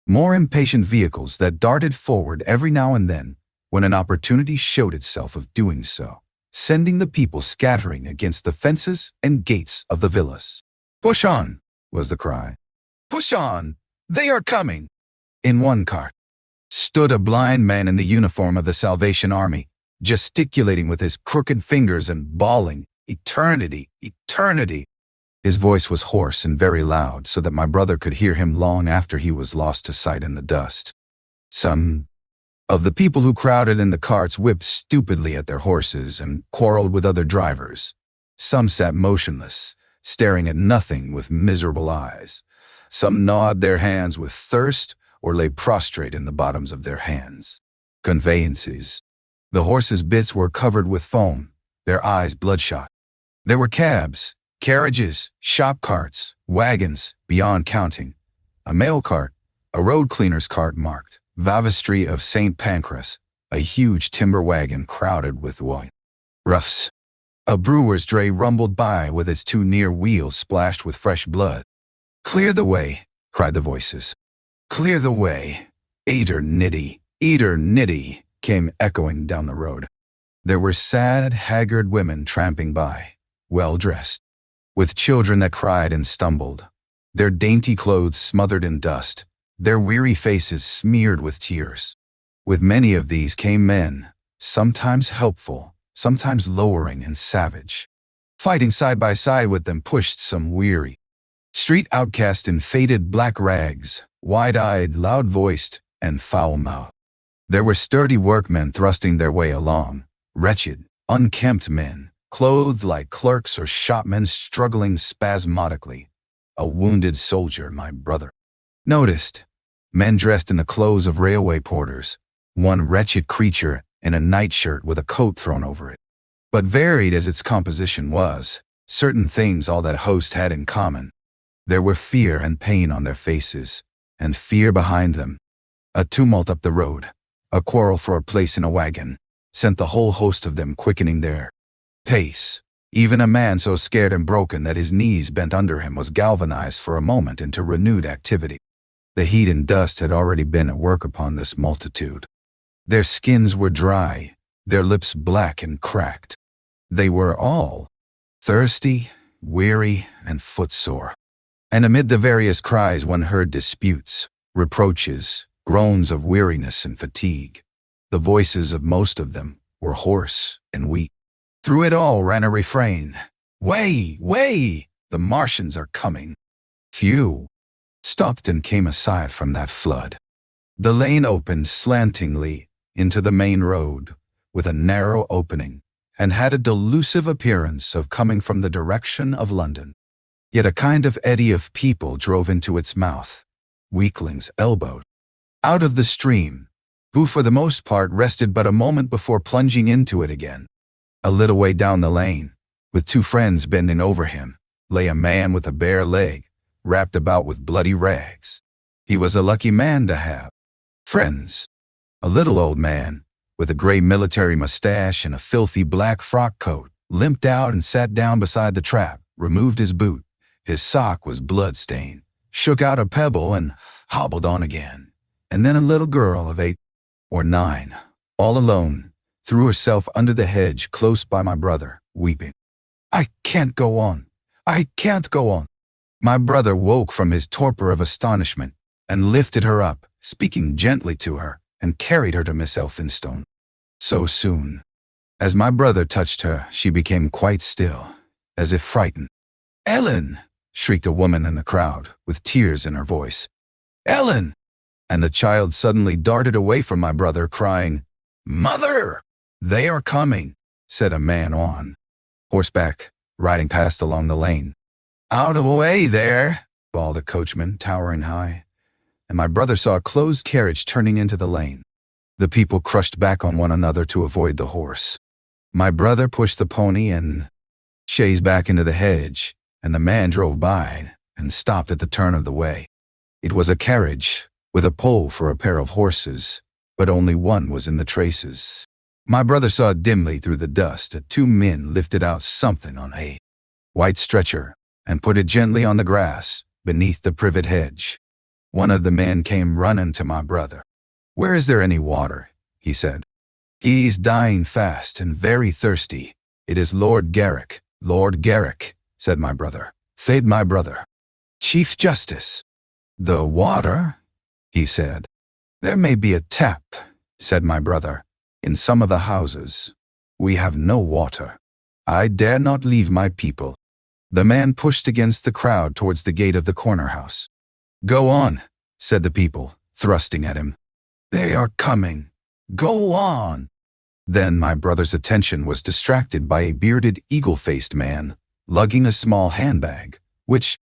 more impatient vehicles that darted forward every now and then when an opportunity showed itself of doing so, sending the people scattering against the fences and gates of the villas. "Push on!" was the cry. "Push on! They are coming!" In one cart stood a blind man in the uniform of the Salvation Army, gesticulating with his crooked fingers and bawling, "Eternity! Eternity!" His voice was hoarse and very loud, so that my brother could hear him long after he was lost to sight in the dust. Some of the people who crowded in the carts whipped stupidly at their horses and quarreled with other drivers. Some sat motionless, staring at nothing with miserable eyes. Some gnawed their hands with thirst or lay prostrate in the bottoms of their hands. conveyances. The horses' bits were covered with foam, their eyes bloodshot. There were cabs, carriages, shop carts, wagons, beyond counting. A mail cart, a road cleaner's cart marked Vavistry of St. Pancras, a huge timber wagon crowded with white roughs. A brewer's dray rumbled by with its two near wheels splashed with fresh blood. "Clear the way," cried the voices. "Clear the way." Eater nitty, came echoing down the road. There were sad, haggard women tramping by, well-dressed, with children that cried and stumbled, their dainty clothes smothered in dust, their weary faces smeared with tears. With many of these came men, sometimes helpful, sometimes lowering and savage. Fighting side by side with them pushed some weary street outcast in faded black rags, wide-eyed, loud-voiced, and foul-mouthed. There were sturdy workmen thrusting their way along, wretched, unkempt men, clothed like clerks or shopmen struggling spasmodically. A wounded soldier, my brother noticed. Men dressed in the clothes of railway porters, one wretched creature in a nightshirt with a coat thrown over it. But varied as its composition was, certain things all that host had in common. There were fear and pain on their faces, and fear behind them. A tumult up the road, a quarrel for a place in a wagon, sent the whole host of them quickening their pace. Even a man so scared and broken that his knees bent under him was galvanized for a moment into renewed activity. The heat and dust had already been at work upon this multitude. Their skins were dry, their lips black and cracked. They were all thirsty, weary, and footsore. And amid the various cries one heard disputes, reproaches, groans of weariness and fatigue. The voices of most of them were hoarse and weak. Through it all ran a refrain, "Way, way, the Martians are coming." Few stopped and came aside from that flood. The lane opened slantingly into the main road with a narrow opening and had a delusive appearance of coming from the direction of London. Yet a kind of eddy of people drove into its mouth, weaklings elbowed out of the stream, who for the most part rested but a moment before plunging into it again. A little way down the lane, with two friends bending over him, lay a man with a bare leg, wrapped about with bloody rags. He was a lucky man to have friends. A little old man, with a gray military mustache and a filthy black frock coat, limped out and sat down beside the trap, removed his boot. His sock was blood-stained, shook out a pebble and hobbled on again. And then a little girl of 8 or 9, all alone, threw herself under the hedge close by my brother, weeping. "I can't go on. I can't go on." My brother woke from his torpor of astonishment and lifted her up, speaking gently to her, and carried her to Miss Elphinstone. So soon as my brother touched her, she became quite still, as if frightened. "Ellen!" shrieked a woman in the crowd, with tears in her voice. "Ellen!" And the child suddenly darted away from my brother, crying, "Mother!" "They are coming," said a man on horseback, riding past along the lane. "Out of the way there!" bawled a coachman, towering high. And my brother saw a closed carriage turning into the lane. The people crushed back on one another to avoid the horse. My brother pushed the pony and chaise back into the hedge, and the man drove by and stopped at the turn of the way. It was a carriage, with a pole for a pair of horses, but only one was in the traces. My brother saw dimly through the dust that 2 men lifted out something on a white stretcher and put it gently on the grass beneath the privet hedge. One of the men came running to my brother. "Where is there any water?" he said. "He's dying fast and very thirsty. It is Lord Garrick." "Lord Garrick," said my brother. "Fade my brother." "Chief Justice." "The water?" he said. "There may be a tap," said my brother, "in some of the houses. We have no water. I dare not leave my people." The man pushed against the crowd towards the gate of the corner house. "Go on," said the people, thrusting at him. "They are coming. Go on." Then my brother's attention was distracted by a bearded, eagle-faced man, lugging a small handbag, which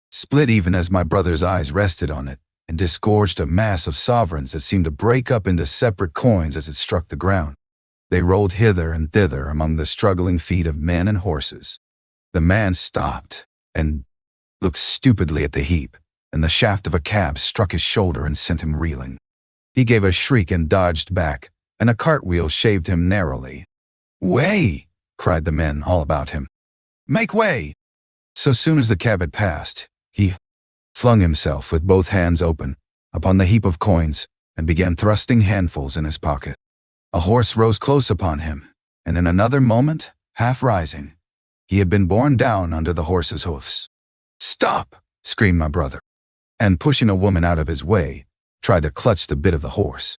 split even as my brother's eyes rested on it, and disgorged a mass of sovereigns that seemed to break up into separate coins as it struck the ground. They rolled hither and thither among the struggling feet of men and horses. The man stopped and looked stupidly at the heap, and the shaft of a cab struck his shoulder and sent him reeling. He gave a shriek and dodged back, and a cartwheel shaved him narrowly. "Way!" cried the men all about him. "Make way!" So soon as the cab had passed, he flung himself with both hands open upon the heap of coins and began thrusting handfuls in his pocket. A horse rose close upon him, and in another moment, half rising, he had been borne down under the horse's hoofs. "Stop!" screamed my brother, and pushing a woman out of his way, tried to clutch the bit of the horse.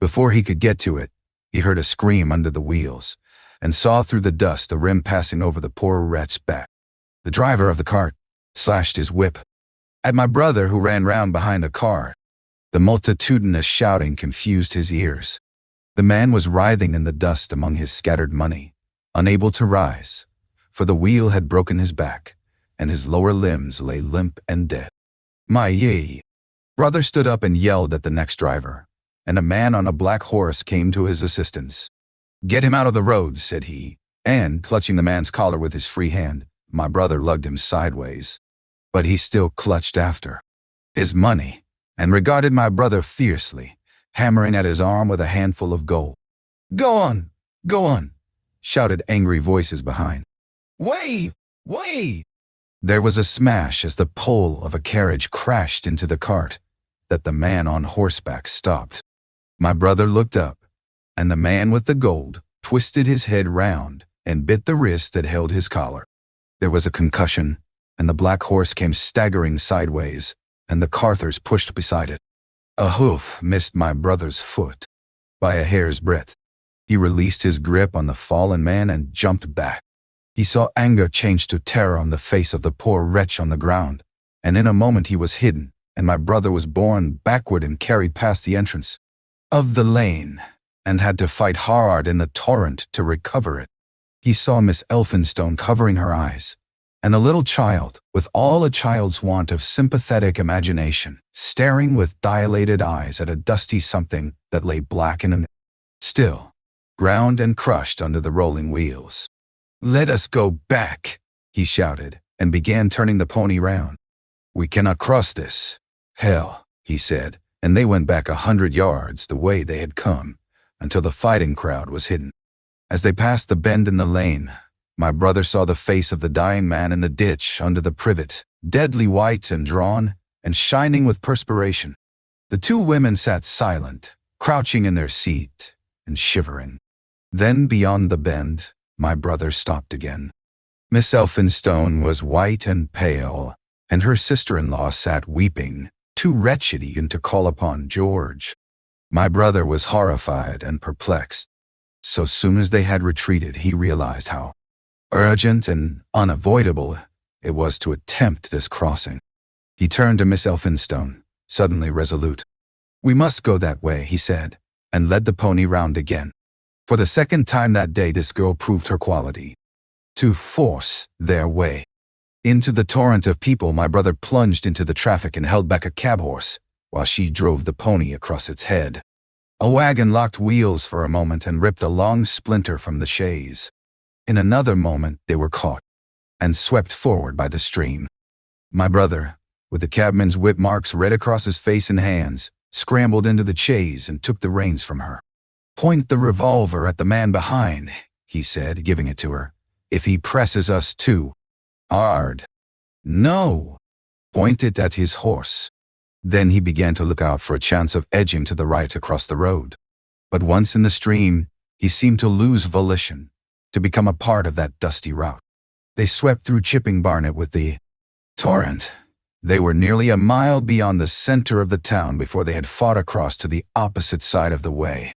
Before he could get to it, he heard a scream under the wheels, and saw through the dust the rim passing over the poor wretch's back. The driver of the cart slashed his whip at my brother, who ran round behind the car. The multitudinous shouting confused his ears. The man was writhing in the dust among his scattered money, unable to rise, for the wheel had broken his back, and his lower limbs lay limp and dead. My brother stood up and yelled at the next driver, and a man on a black horse came to his assistance. "Get him out of the road," said he, and, clutching the man's collar with his free hand, my brother lugged him sideways. But he still clutched after his money, and regarded my brother fiercely, hammering at his arm with a handful of gold. Go on," shouted angry voices behind. "Way! There was a smash as the pole of a carriage crashed into the cart, that the man on horseback stopped. My brother looked up, and the man with the gold twisted his head round and bit the wrist that held his collar. There was a concussion, and the black horse came staggering sideways, and the Carthers pushed beside it. A hoof missed my brother's foot by a hair's breadth. He released his grip on the fallen man and jumped back. He saw anger change to terror on the face of the poor wretch on the ground, and in a moment he was hidden, and my brother was borne backward and carried past the entrance of the lane, and had to fight hard in the torrent to recover it. He saw Miss Elphinstone covering her eyes, and a little child, with all a child's want of sympathetic imagination, staring with dilated eyes at a dusty something that lay black and still, ground and crushed under the rolling wheels. "Let us go back," he shouted, and began turning the pony round. "We cannot cross this. Hell," he said, and they went back 100 yards the way they had come, until the fighting crowd was hidden. As they passed the bend in the lane, my brother saw the face of the dying man in the ditch under the privet, deadly white and drawn, and shining with perspiration. The two women sat silent, crouching in their seat and shivering. Then beyond the bend, my brother stopped again. Miss Elphinstone was white and pale, and her sister-in-law sat weeping, too wretched even to call upon George. My brother was horrified and perplexed. So soon as they had retreated, he realized how urgent and unavoidable it was to attempt this crossing. He turned to Miss Elphinstone, suddenly resolute. "We must go that way," he said, and led the pony round again. For the second time that day this girl proved her quality. To force their way into the torrent of people, my brother plunged into the traffic and held back a cab horse, while she drove the pony across its head. A wagon locked wheels for a moment and ripped a long splinter from the chaise. In another moment they were caught and swept forward by the stream. My brother, with the cabman's whip marks red across his face and hands, scrambled into the chaise and took the reins from her. "Point the revolver at the man behind," he said, giving it to her. "If he presses us too hard." "No, point it at his horse." Then he began to look out for a chance of edging to the right across the road. But once in the stream, he seemed to lose volition, to become a part of that dusty route. They swept through Chipping Barnet with the torrent. They were nearly a mile beyond the center of the town before they had fought across to the opposite side of the way.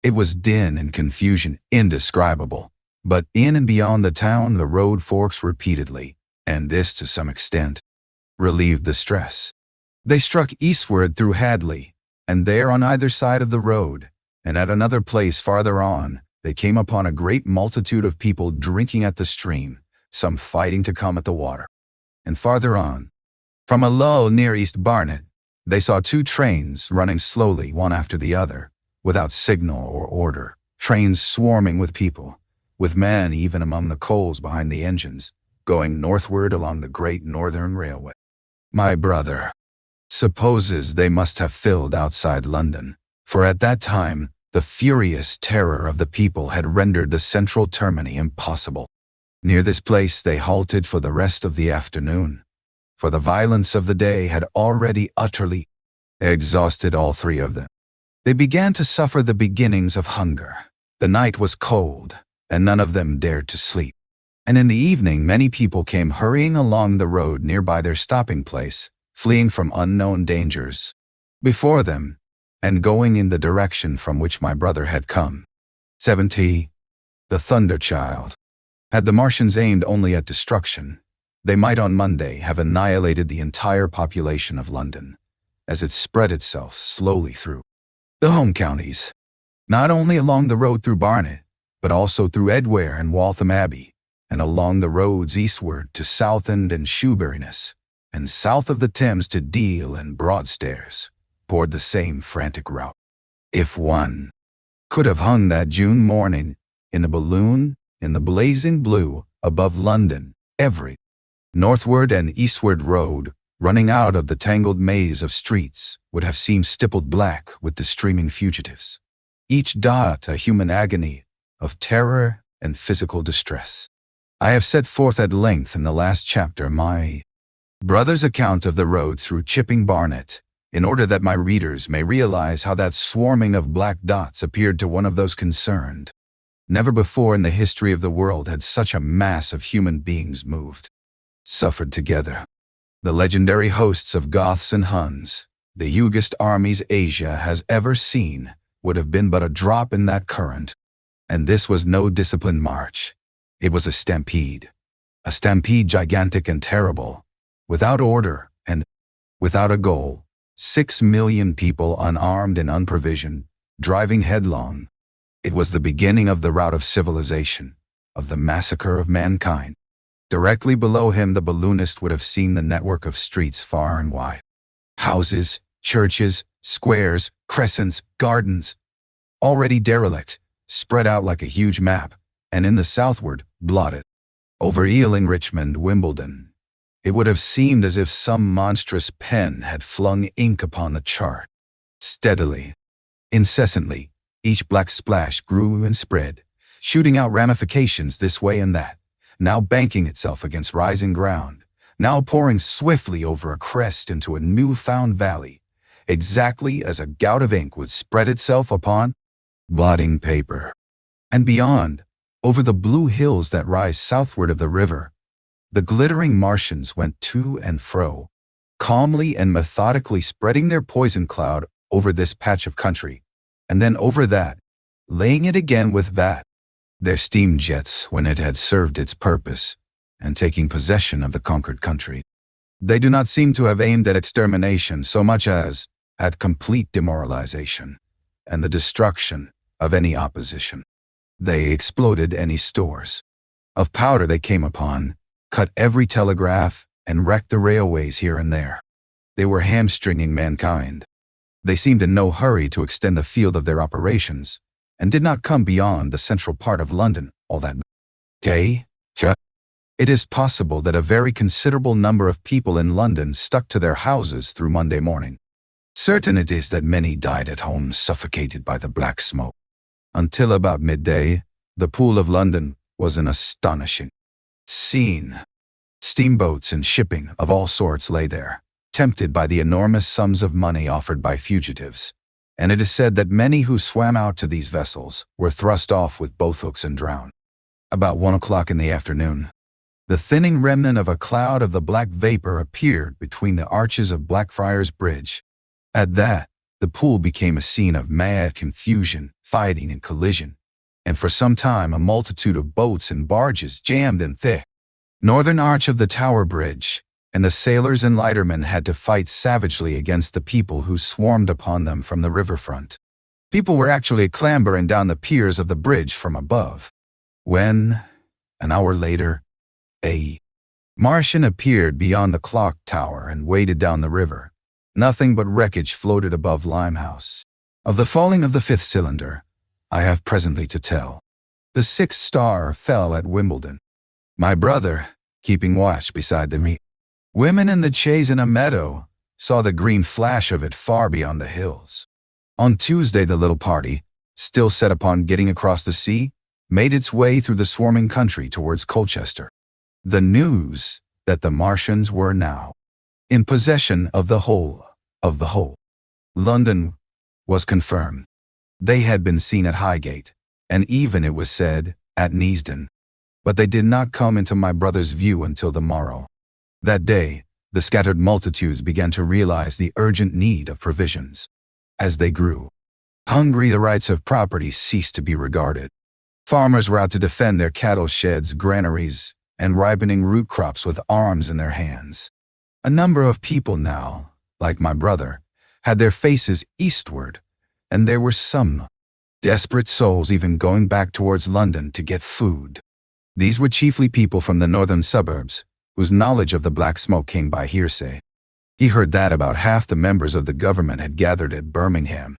It was din and confusion indescribable, but in and beyond the town the road forks repeatedly, and this to some extent relieved the stress. They struck eastward through Hadley, and there on either side of the road, and at another place farther on, they came upon a great multitude of people drinking at the stream, some fighting to come at the water. And farther on, from a lull near East Barnet, They saw two trains running slowly one after the other, without signal or order, trains swarming with people, with men even among the coals behind the engines, going northward along the Great Northern Railway. My brother supposes they must have filled outside London, for at that time the furious terror of the people had rendered the central termini impossible. Near this place they halted for the rest of the afternoon, for the violence of the day had already utterly exhausted all three of them. They began to suffer the beginnings of hunger. The night was cold, and none of them dared to sleep. And in the evening many people came hurrying along the road nearby their stopping place, fleeing from unknown dangers before them, and going in the direction from which my brother had come. 70. The Thunder Child. Had the Martians aimed only at destruction, they might on Monday have annihilated the entire population of London, as it spread itself slowly through the home counties, not only along the road through Barnet, but also through Edgware and Waltham Abbey, and along the roads eastward to Southend and Shoeburyness, and south of the Thames to Deal and Broadstairs, poured the same frantic rout. If one could have hung that June morning in a balloon in the blazing blue above London, every northward and eastward road running out of the tangled maze of streets would have seemed stippled black with the streaming fugitives, each dot a human agony of terror and physical distress. I have set forth at length in the last chapter my brother's account of the road through Chipping Barnet, in order that my readers may realize how that swarming of black dots appeared to one of those concerned. Never before in the history of the world had such a mass of human beings moved, suffered together. The legendary hosts of Goths and Huns, the hugest armies Asia has ever seen, would have been but a drop in that current. And this was no disciplined march. It was a stampede gigantic and terrible, without order and without a goal. 6 million people unarmed and unprovisioned, driving headlong. It was the beginning of the rout of civilization, of the massacre of mankind. Directly below him the balloonist would have seen the network of streets far and wide. Houses, churches, squares, crescents, gardens, already derelict, spread out like a huge map, and in the southward, blotted over Ealing, Richmond, Wimbledon. It would have seemed as if some monstrous pen had flung ink upon the chart. Steadily, incessantly, each black splash grew and spread, shooting out ramifications this way and that, now banking itself against rising ground, now pouring swiftly over a crest into a new-found valley, exactly as a gout of ink would spread itself upon blotting paper. And beyond, over the blue hills that rise southward of the river, the glittering Martians went to and fro, calmly and methodically spreading their poison cloud over this patch of country, and then over that, laying it again with that, their steam jets when it had served its purpose, and taking possession of the conquered country. They do not seem to have aimed at extermination so much as at complete demoralization, and the destruction of any opposition. They exploded any stores of powder they came upon, cut every telegraph, and wrecked the railways here and there. They were hamstringing mankind. They seemed in no hurry to extend the field of their operations, and did not come beyond the central part of London all that day. It is possible that a very considerable number of people in London stuck to their houses through Monday morning. Certain it is that many died at home suffocated by the black smoke. Until about midday, the Pool of London was an astonishing scene. Steamboats and shipping of all sorts lay there, tempted by the enormous sums of money offered by fugitives, and it is said that many who swam out to these vessels were thrust off with boat hooks and drowned. About 1 o'clock in the afternoon, the thinning remnant of a cloud of the black vapor appeared between the arches of Blackfriars Bridge. At that, the pool became a scene of mad confusion, fighting, and collision, and for some time a multitude of boats and barges jammed in thick northern arch of the Tower Bridge, and the sailors and lightermen had to fight savagely against the people who swarmed upon them from the riverfront. People were actually clambering down the piers of the bridge from above. When, an hour later, a Martian appeared beyond the clock tower and waded down the river, Nothing but wreckage floated above Limehouse. Of the falling of the fifth cylinder, I have presently to tell. The sixth star fell at Wimbledon. My brother, keeping watch beside the women in the chaise in a meadow, saw the green flash of it far beyond the hills. On Tuesday the little party, still set upon getting across the sea, made its way through the swarming country towards Colchester. The news that the Martians were now in possession of the whole London was confirmed. They had been seen at Highgate, and even, it was said, at Neasden. But they did not come into my brother's view until the morrow. That day, the scattered multitudes began to realize the urgent need of provisions. As they grew hungry, the rights of property ceased to be regarded. Farmers were out to defend their cattle sheds, granaries, and ripening root crops with arms in their hands. A number of people now, like my brother, had their faces eastward, and there were some desperate souls even going back towards London to get food. These were chiefly people from the northern suburbs, whose knowledge of the black smoke came by hearsay. He heard that about half the members of the government had gathered at Birmingham,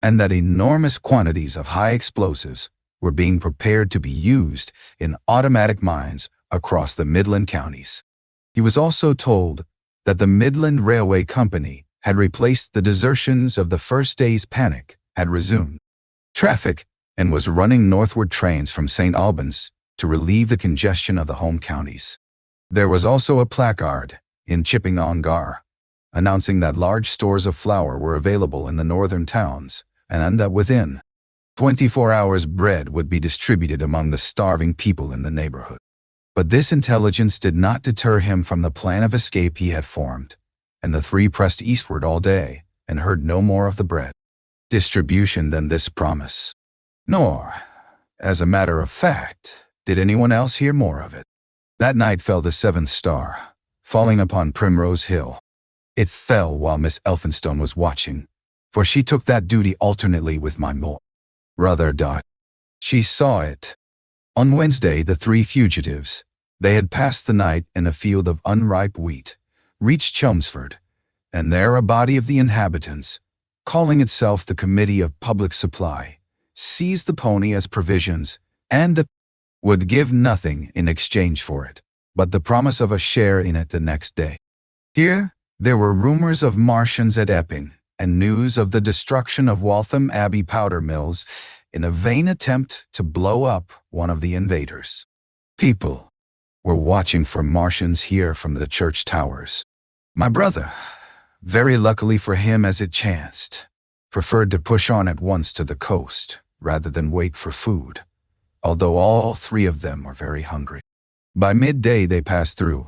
and that enormous quantities of high explosives were being prepared to be used in automatic mines across the Midland counties. He was also told that the Midland Railway Company had replaced the desertions of the first day's panic, had resumed traffic, and was running northward trains from St. Albans to relieve the congestion of the home counties. There was also a placard in Chipping on Gar, announcing that large stores of flour were available in the northern towns, and that within 24 hours bread would be distributed among the starving people in the neighborhood. But this intelligence did not deter him from the plan of escape he had formed, and the three pressed eastward all day and heard no more of the bread distribution than this promise. Nor, as a matter of fact, did anyone else hear more of it. That night fell the seventh star, falling upon Primrose Hill. It fell while Miss Elphinstone was watching, for she took that duty alternately with my brother. She saw it. On Wednesday, the three fugitives, they had passed the night in a field of unripe wheat, reached Chelmsford, and there a body of the inhabitants, calling itself the Committee of Public Supply, seized the pony as provisions, and would give nothing in exchange for it, but the promise of a share in it the next day. Here, there were rumors of Martians at Epping, and news of the destruction of Waltham Abbey powder mills in a vain attempt to blow up one of the invaders. People were watching for Martians here from the church towers. My brother, very luckily for him as it chanced, preferred to push on at once to the coast rather than wait for food, although all three of them were very hungry. By midday they passed through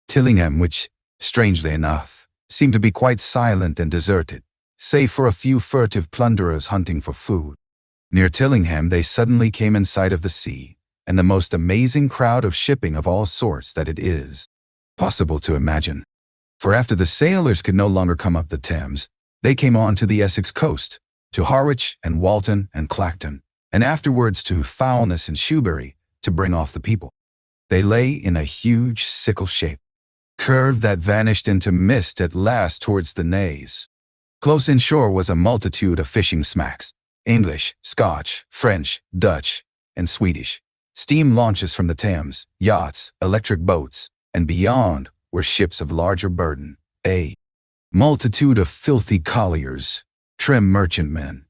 Tillingham, which, strangely enough, seemed to be quite silent and deserted, save for a few furtive plunderers hunting for food. Near Tillingham they suddenly came in sight of the sea, and the most amazing crowd of shipping of all sorts that it is possible to imagine. For after the sailors could no longer come up the Thames, they came on to the Essex coast, to Harwich and Walton and Clacton, and afterwards to Foulness and Shoebury, to bring off the people. They lay in a huge sickle-shaped curve that vanished into mist at last towards the Naze. Close inshore was a multitude of fishing smacks, English, Scotch, French, Dutch, and Swedish, steam launches from the Thames, yachts, electric boats, and beyond were ships of larger burden, a multitude of filthy colliers, trim merchantmen,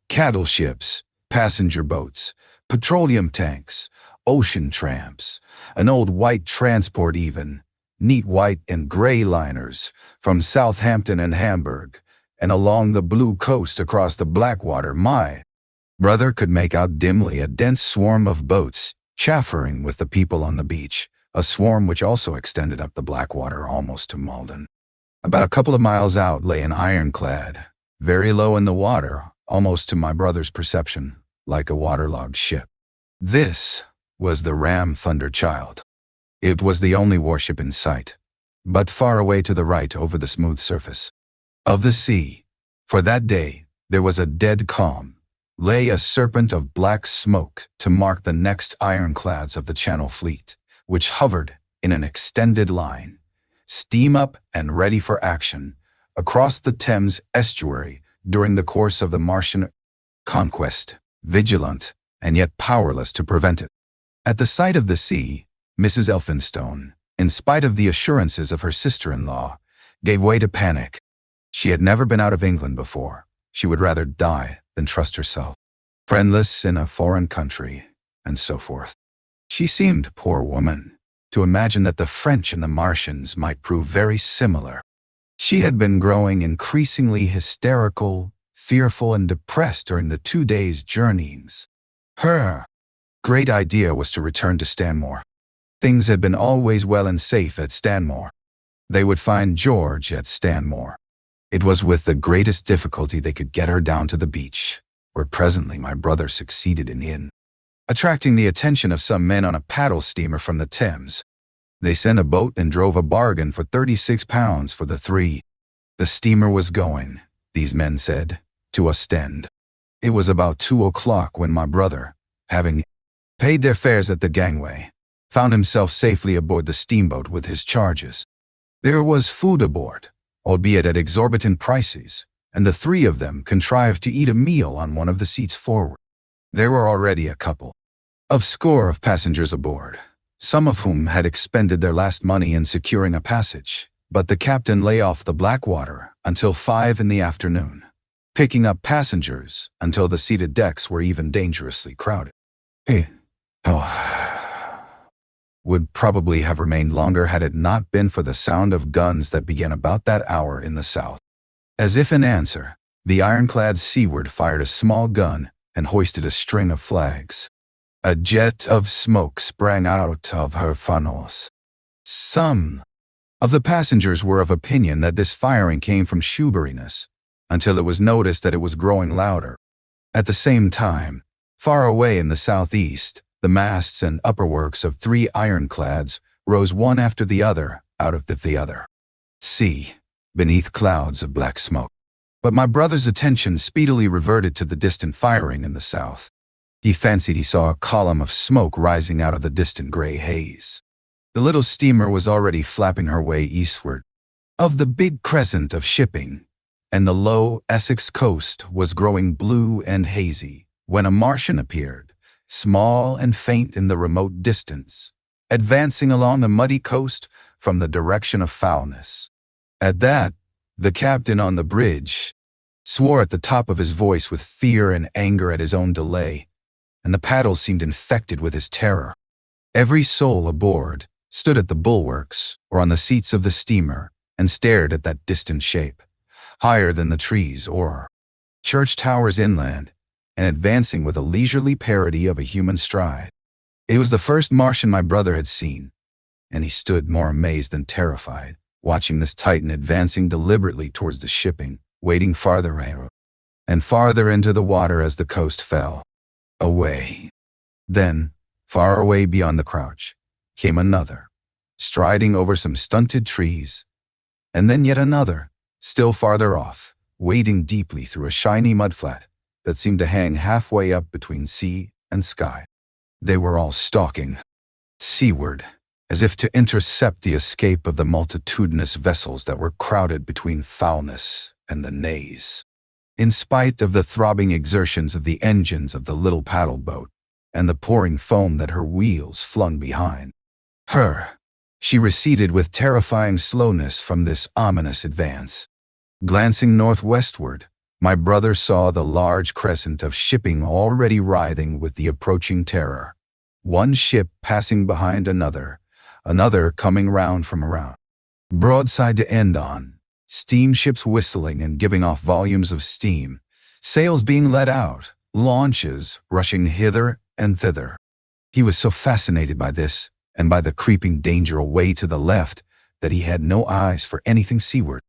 cattle ships, passenger boats, petroleum tanks, ocean tramps, an old white transport even, neat white and gray liners from Southampton and Hamburg, and along the blue coast across the Blackwater. My brother could make out dimly a dense swarm of boats chaffering with the people on the beach, a swarm which also extended up the Blackwater almost to Malden. About a couple of miles out lay an ironclad, very low in the water, almost to my brother's perception, like a waterlogged ship. This was the ram Thunderchild. It was the only warship in sight, but far away to the right over the smooth surface of the sea. For that day there was a dead calm, lay a serpent of black smoke to mark the next ironclads of the Channel fleet, which hovered in an extended line, steam up and ready for action, across the Thames estuary during the course of the Martian conquest, vigilant and yet powerless to prevent it. At the sight of the sea, Mrs. Elphinstone, in spite of the assurances of her sister-in-law, gave way to panic. She had never been out of England before. She would rather die than trust herself, friendless in a foreign country, and so forth. She seemed, poor woman, to imagine that the French and the Martians might prove very similar. She had been growing increasingly hysterical, fearful, and depressed during the 2 days' journeyings. Her great idea was to return to Stanmore. Things had been always well and safe at Stanmore. They would find George at Stanmore. It was with the greatest difficulty they could get her down to the beach, where presently my brother succeeded in attracting the attention of some men on a paddle steamer from the Thames. They sent a boat and drove a bargain for £36 for the three. The steamer was going, these men said, to Ostend. It was about 2 o'clock when my brother, having paid their fares at the gangway, found himself safely aboard the steamboat with his charges. There was food aboard, albeit at exorbitant prices, and the three of them contrived to eat a meal on one of the seats forward. There were already a couple of score of passengers aboard, some of whom had expended their last money in securing a passage, but the captain lay off the Blackwater until 5 in the afternoon, picking up passengers until the seated decks were even dangerously crowded. Would probably have remained longer had it not been for the sound of guns that began about that hour in the south. As if in answer, the ironclad Seaward fired a small gun and hoisted a string of flags. A jet of smoke sprang out of her funnels. Some of the passengers were of opinion that this firing came from Shoeburyness, until it was noticed that it was growing louder. At the same time, far away in the southeast, the masts and upperworks of 3 ironclads rose one after the other out of the other sea, beneath clouds of black smoke. But my brother's attention speedily reverted to the distant firing in the south. He fancied he saw a column of smoke rising out of the distant gray haze. The little steamer was already flapping her way eastward of the big crescent of shipping, and the low Essex coast was growing blue and hazy when a Martian appeared, small and faint in the remote distance, advancing along the muddy coast from the direction of Foulness. At that, the captain on the bridge swore at the top of his voice with fear and anger at his own delay, and the paddles seemed infected with his terror. Every soul aboard stood at the bulwarks or on the seats of the steamer and stared at that distant shape, higher than the trees or church towers inland, and advancing with a leisurely parody of a human stride. It was the first Martian my brother had seen, and he stood more amazed than terrified, watching this Titan advancing deliberately towards the shipping, wading farther and farther into the water as the coast fell away. Then, far away beyond the crouch, came another, striding over some stunted trees, and then yet another, still farther off, wading deeply through a shiny mudflat that seemed to hang halfway up between sea and sky. They were all stalking seaward, as if to intercept the escape of the multitudinous vessels that were crowded between Foulness and the Naze. In spite of the throbbing exertions of the engines of the little paddle boat and the pouring foam that her wheels flung behind her, she receded with terrifying slowness from this ominous advance. Glancing northwestward, my brother saw the large crescent of shipping already writhing with the approaching terror. One ship passing behind another coming round from around, broadside to end on, steamships whistling and giving off volumes of steam, sails being let out, launches rushing hither and thither. He was so fascinated by this and by the creeping danger away to the left that he had no eyes for anything seaward.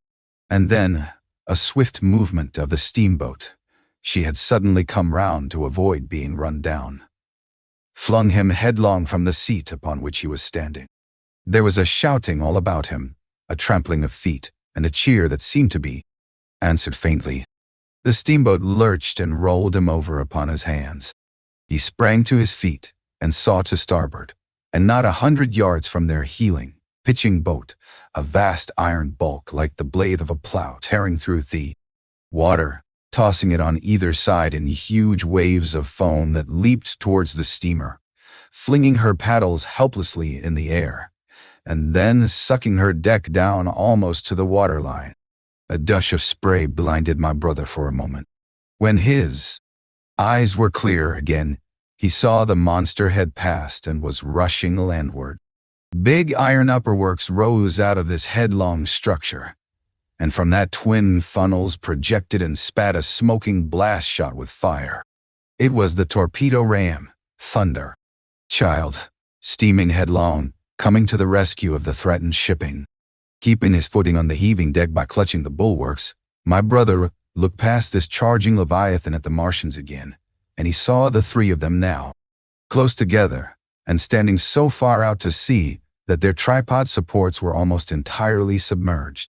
And then, a swift movement of the steamboat, she had suddenly come round to avoid being run down, flung him headlong from the seat upon which he was standing. There was a shouting all about him, a trampling of feet, and a cheer that seemed to be answered faintly. The steamboat lurched and rolled him over upon his hands. He sprang to his feet and saw to starboard, and not 100 yards from their heeling, pitching boat, a vast iron bulk like the blade of a plow tearing through the water, tossing it on either side in huge waves of foam that leaped towards the steamer, flinging her paddles helplessly in the air, and then sucking her deck down almost to the waterline. A gush of spray blinded my brother for a moment. When his eyes were clear again, he saw the monster had passed and was rushing landward. Big iron upperworks rose out of this headlong structure, and from that twin funnels projected and spat a smoking blast shot with fire. It was the torpedo ram, Thunder Child, steaming headlong, coming to the rescue of the threatened shipping. Keeping his footing on the heaving deck by clutching the bulwarks, my brother looked past this charging Leviathan at the Martians again, and he saw the three of them now, close together, and standing so far out to sea that their tripod supports were almost entirely submerged.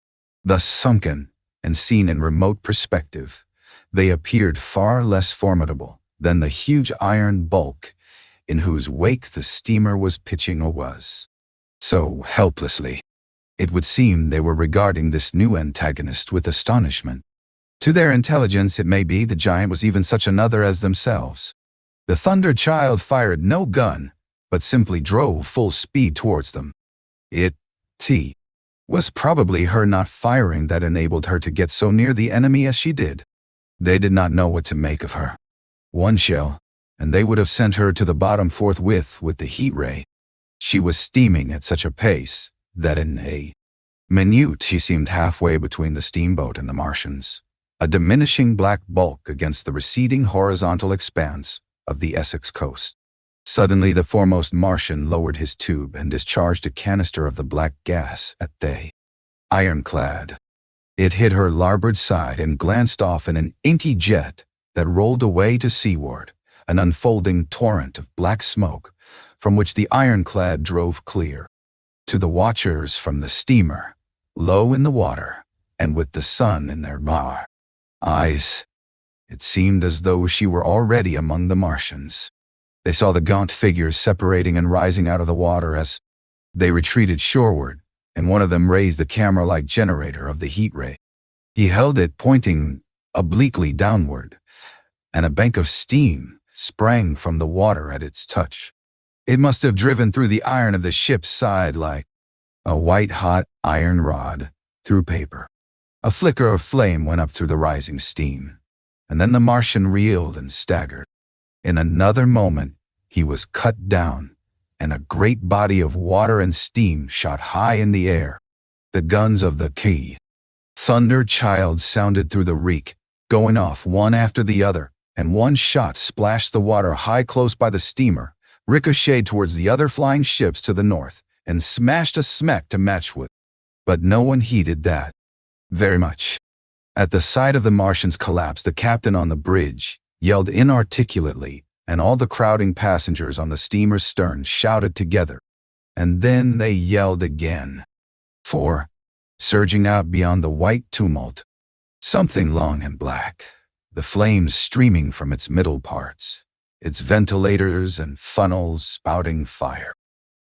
Thus sunken and seen in remote perspective, they appeared far less formidable than the huge iron bulk in whose wake the steamer was pitching or was. So helplessly, it would seem they were regarding this new antagonist with astonishment. To their intelligence, it may be the giant was even such another as themselves. The Thunder Child fired no gun, but simply drove full speed towards them. It was probably her not firing that enabled her to get so near the enemy as she did. They did not know what to make of her. One shell, and they would have sent her to the bottom forthwith with the heat ray. She was steaming at such a pace that in a minute she seemed halfway between the steamboat and the Martians, a diminishing black bulk against the receding horizontal expanse of the Essex coast. Suddenly the foremost Martian lowered his tube and discharged a canister of the black gas at the ironclad. It hit her larboard side and glanced off in an inky jet that rolled away to seaward, an unfolding torrent of black smoke from which the ironclad drove clear. To the watchers from the steamer, low in the water and with the sun in their eyes, it seemed as though she were already among the Martians. They saw the gaunt figures separating and rising out of the water as they retreated shoreward, and one of them raised the camera-like generator of the heat ray. He held it pointing obliquely downward, and a bank of steam sprang from the water at its touch. It must have driven through the iron of the ship's side like a white-hot iron rod through paper. A flicker of flame went up through the rising steam, and then the Martian reeled and staggered. In another moment, he was cut down, and a great body of water and steam shot high in the air. The guns of the Thunder Child sounded through the reek, going off one after the other, and one shot splashed the water high close by the steamer, ricocheted towards the other flying ships to the north, and smashed a smack to matchwood. But no one heeded that very much. At the sight of the Martian's collapse, the captain on the bridge yelled inarticulately, and all the crowding passengers on the steamer's stern shouted together. And then they yelled again. For, surging out beyond the white tumult, something long and black, the flames streaming from its middle parts, its ventilators and funnels spouting fire.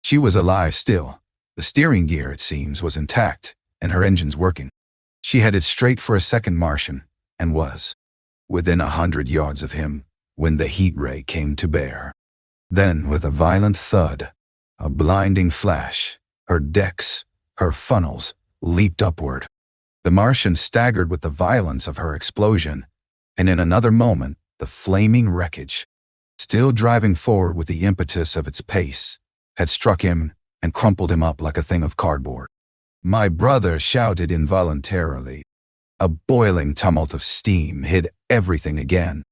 She was alive still. The steering gear, it seems, was intact, and her engines working. She headed straight for a second Martian, and was within 100 yards of him when the heat ray came to bear. Then, with a violent thud, a blinding flash, her decks, her funnels, leaped upward. The Martian staggered with the violence of her explosion, and in another moment, the flaming wreckage, still driving forward with the impetus of its pace, had struck him and crumpled him up like a thing of cardboard. My brother shouted involuntarily. A boiling tumult of steam hid everything again.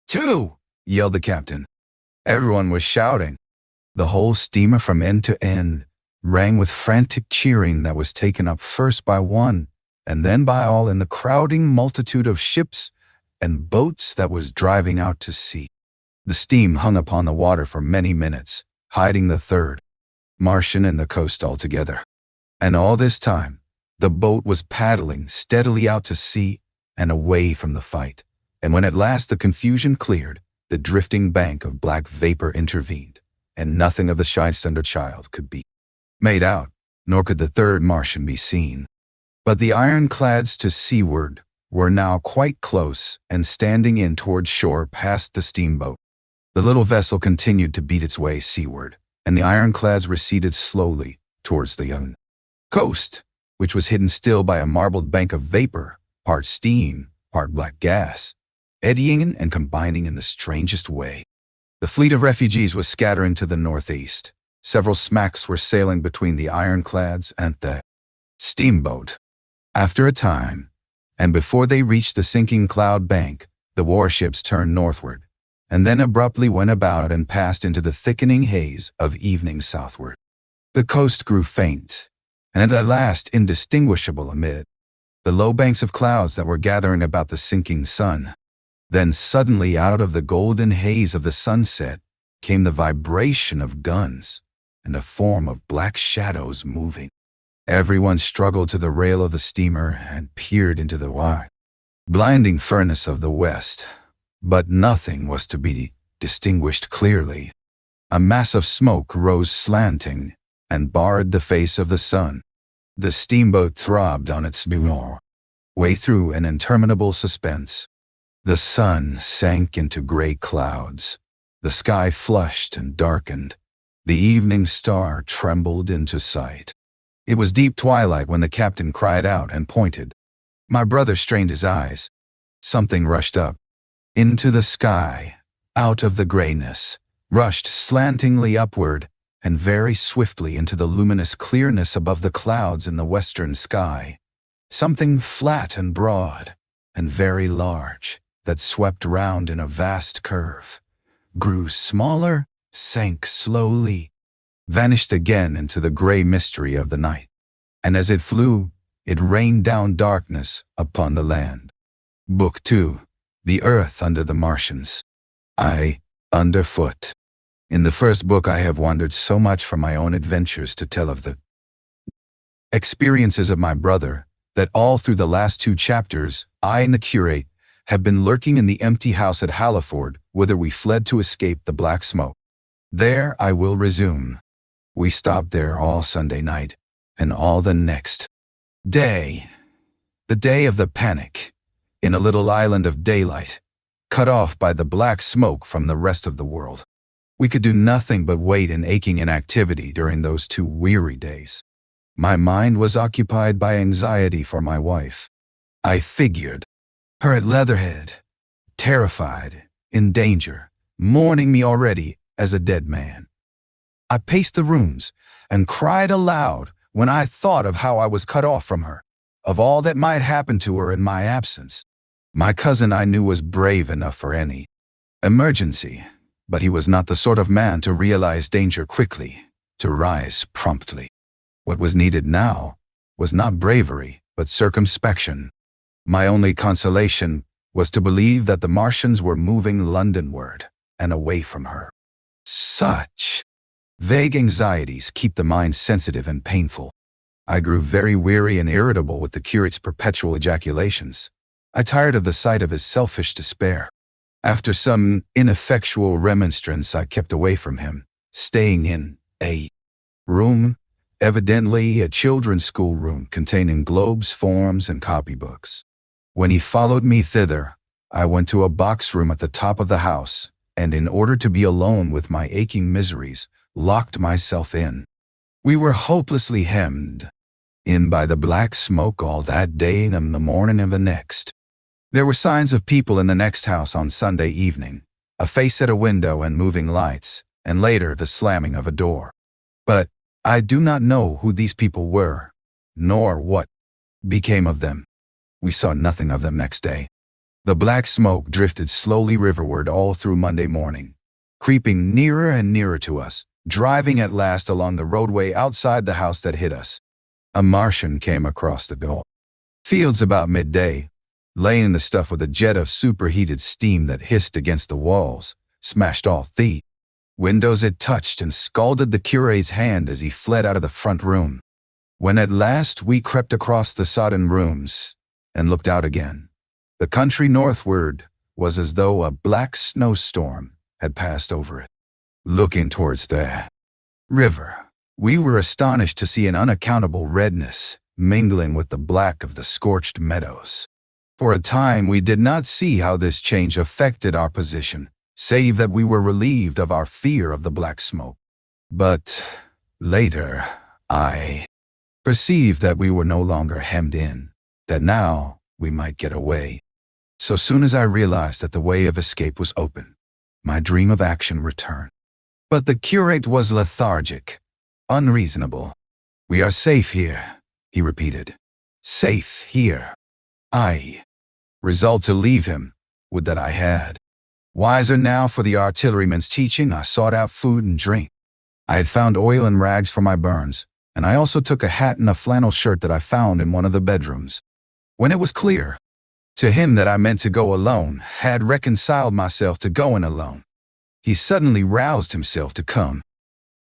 "Two!" yelled the captain. Everyone was shouting. The whole steamer from end to end rang with frantic cheering that was taken up first by one and then by all in the crowding multitude of ships and boats that was driving out to sea. The steam hung upon the water for many minutes, hiding the third Martian and the coast altogether. And all this time, the boat was paddling steadily out to sea and away from the fight, and when at last the confusion cleared, the drifting bank of black vapor intervened, and nothing of the Thunder Child could be made out. nor could the third Martian be seen. But the ironclads to seaward were now quite close and standing in toward shore past the steamboat. The little vessel continued to beat its way seaward, and the ironclads receded slowly towards the young coast, which was hidden still by a marbled bank of vapor, part steam, part black gas, eddying and combining in the strangest way. The fleet of refugees was scattering to the northeast. Several smacks were sailing between the ironclads and the steamboat. After a time, and before they reached the sinking cloud bank, the warships turned northward, and then abruptly went about and passed into the thickening haze of evening southward. The coast grew faint, and at last indistinguishable amid the low banks of clouds that were gathering about the sinking sun. Then suddenly out of the golden haze of the sunset came the vibration of guns and a form of black shadows moving. Everyone struggled to the rail of the steamer and peered into the wide, blinding furnace of the west, but nothing was to be distinguished clearly. A mass of smoke rose slanting and barred the face of the sun. The steamboat throbbed on its way through an interminable suspense. The sun sank into gray clouds. The sky flushed and darkened. The evening star trembled into sight. It was deep twilight when the captain cried out and pointed. My brother strained his eyes. Something rushed up into the sky, out of the grayness, rushed slantingly upward and very swiftly into the luminous clearness above the clouds in the western sky. Something flat and broad and very large that swept round in a vast curve, grew smaller, sank slowly, vanished again into the gray mystery of the night, and as it flew, it rained down darkness upon the land. Book 2. The Earth Under the Martians. Underfoot. In the first book I have wandered so much from my own adventures to tell of the experiences of my brother that all through the last 2 chapters, I and the curate have been lurking in the empty house at Halliford, whither we fled to escape the black smoke. There I will resume. We stopped there all Sunday night, and all the next day. The day of the panic, in a little island of daylight, cut off by the black smoke from the rest of the world. We could do nothing but wait in aching inactivity during those 2 weary days. My mind was occupied by anxiety for my wife. I figured her at Leatherhead, terrified, in danger, mourning me already as a dead man. I paced the rooms and cried aloud when I thought of how I was cut off from her, of all that might happen to her in my absence. My cousin I knew was brave enough for any emergency, but he was not the sort of man to realize danger quickly, to rise promptly. What was needed now was not bravery, but circumspection. My only consolation was to believe that the Martians were moving Londonward and away from her. Such vague anxieties keep the mind sensitive and painful. I grew very weary and irritable with the curate's perpetual ejaculations. I tired of the sight of his selfish despair. After some ineffectual remonstrance, I kept away from him, staying in a room, evidently a children's school room containing globes, forms, and copybooks. When he followed me thither, I went to a box room at the top of the house, and in order to be alone with my aching miseries, locked myself in. We were hopelessly hemmed in by the black smoke all that day and the morning of the next. There were signs of people in the next house on Sunday evening, a face at a window and moving lights, and later the slamming of a door. But I do not know who these people were, nor what became of them. We saw nothing of them next day. The black smoke drifted slowly riverward all through Monday morning, creeping nearer and nearer to us, driving at last along the roadway outside the house that hid us. A Martian came across the fields about midday, laying the stuff with a jet of superheated steam that hissed against the walls, smashed all the windows it touched, and scalded the curate's hand as he fled out of the front room. When at last we crept across the sodden rooms and looked out again, the country northward was as though a black snowstorm had passed over it. Looking towards the river, We were astonished to see an unaccountable redness mingling with the black of the scorched meadows. For a time we did not see how this change affected our position, save that we were relieved of our fear of the black smoke. But later, I perceived that we were no longer hemmed in, that now we might get away. So soon as I realized that the way of escape was open, my dream of action returned. But the curate was lethargic, unreasonable. "We are safe here," he repeated. "Safe here." I resolved to leave him. Would that I had. Wiser now for the artilleryman's teaching, I sought out food and drink. I had found oil and rags for my burns, and I also took a hat and a flannel shirt that I found in one of the bedrooms. When it was clear to him that I meant to go alone, had reconciled myself to going alone, he suddenly roused himself to come,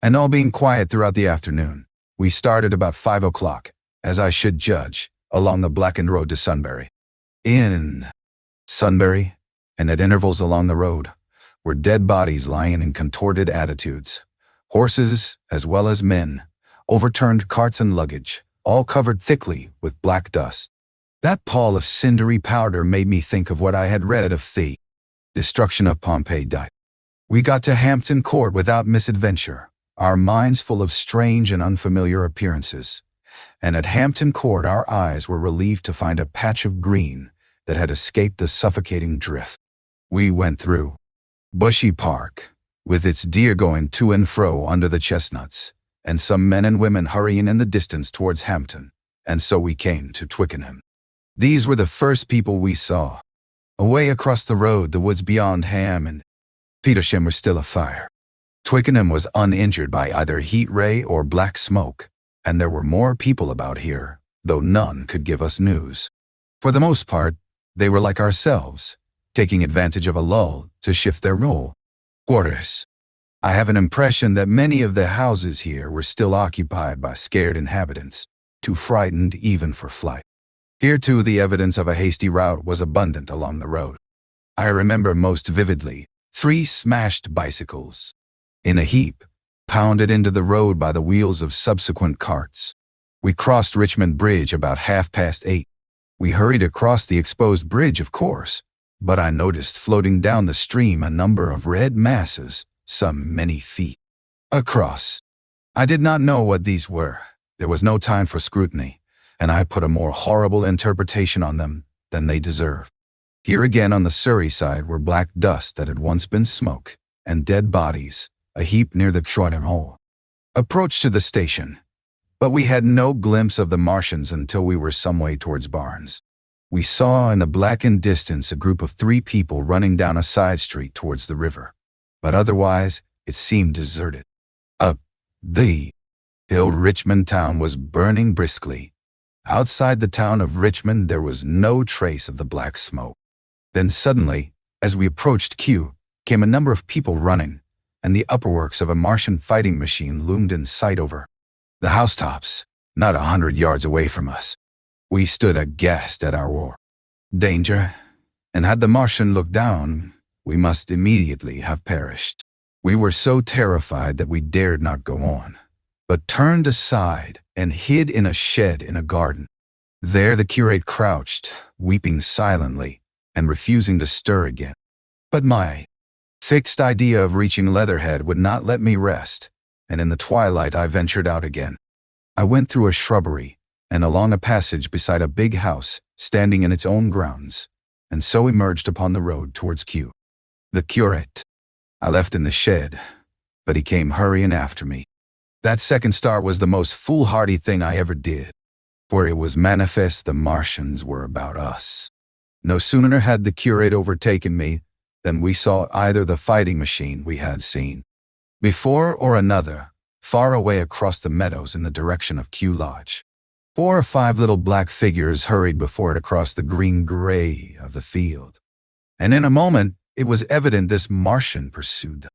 and all being quiet throughout the afternoon, we started about 5 o'clock, as I should judge, along the blackened road to Sunbury. In Sunbury, and at intervals along the road, were dead bodies lying in contorted attitudes, horses as well as men, overturned carts and luggage, all covered thickly with black dust. That pall of cindery powder made me think of what I had read of the destruction of Pompeii. We got to Hampton Court without misadventure, our minds full of strange and unfamiliar appearances, and at Hampton Court our eyes were relieved to find a patch of green that had escaped the suffocating drift. We went through Bushy Park, with its deer going to and fro under the chestnuts, and some men and women hurrying in the distance towards Hampton, and so we came to Twickenham. These were the first people we saw. Away across the road, the woods beyond Ham and Petersham were still afire. Twickenham was uninjured by either heat ray or black smoke, and there were more people about here, though none could give us news. For the most part, they were like ourselves, taking advantage of a lull to shift their role. Quarters. I have an impression that many of the houses here were still occupied by scared inhabitants, too frightened even for flight. Here too the evidence of a hasty rout was abundant along the road. I remember most vividly 3 smashed bicycles, in a heap, pounded into the road by the wheels of subsequent carts. We crossed Richmond Bridge about 8:30. We hurried across the exposed bridge, of course, but I noticed floating down the stream a number of red masses, some many feet across. I did not know what these were. There was no time for scrutiny, and I put a more horrible interpretation on them than they deserved. Here again on the Surrey side were black dust that had once been smoke, and dead bodies, a heap near the Trotter Hole. Approach to the station, but we had no glimpse of the Martians until we were some way towards Barnes. We saw in the blackened distance a group of 3 people running down a side street towards the river, but otherwise it seemed deserted. Up the hill Richmond town was burning briskly. Outside the town of Richmond there was no trace of the black smoke. Then suddenly, as we approached Kew, came a number of people running, and the upperworks of a Martian fighting machine loomed in sight over the housetops, not 100 yards away from us. We stood aghast at our danger, and had the Martian looked down, we must immediately have perished. We were so terrified that we dared not go on, but turned aside and hid in a shed in a garden. There the curate crouched, weeping silently, and refusing to stir again. But my fixed idea of reaching Leatherhead would not let me rest, and in the twilight I ventured out again. I went through a shrubbery, and along a passage beside a big house standing in its own grounds, and so emerged upon the road towards Kew. The curate I left in the shed, but he came hurrying after me. That second start was the most foolhardy thing I ever did, for it was manifest the Martians were about us. No sooner had the curate overtaken me than we saw either the fighting machine we had seen before or another, far away across the meadows in the direction of Kew Lodge. 4 or 5 little black figures hurried before it across the green-gray of the field, and in a moment it was evident this Martian pursued them.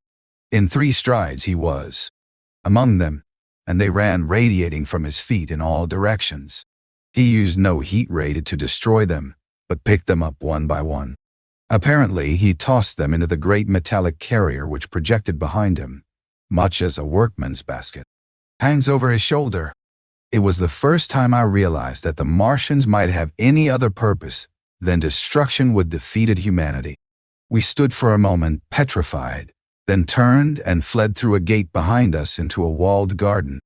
In 3 strides he was among them, and they ran radiating from his feet in all directions. He used no heat ray to destroy them, but picked them up one by one. Apparently, he tossed them into the great metallic carrier which projected behind him, much as a workman's basket. hangs over his shoulder. It was the first time I realized that the Martians might have any other purpose than destruction with defeated humanity. We stood for a moment petrified, then turned and fled through a gate behind us into a walled garden.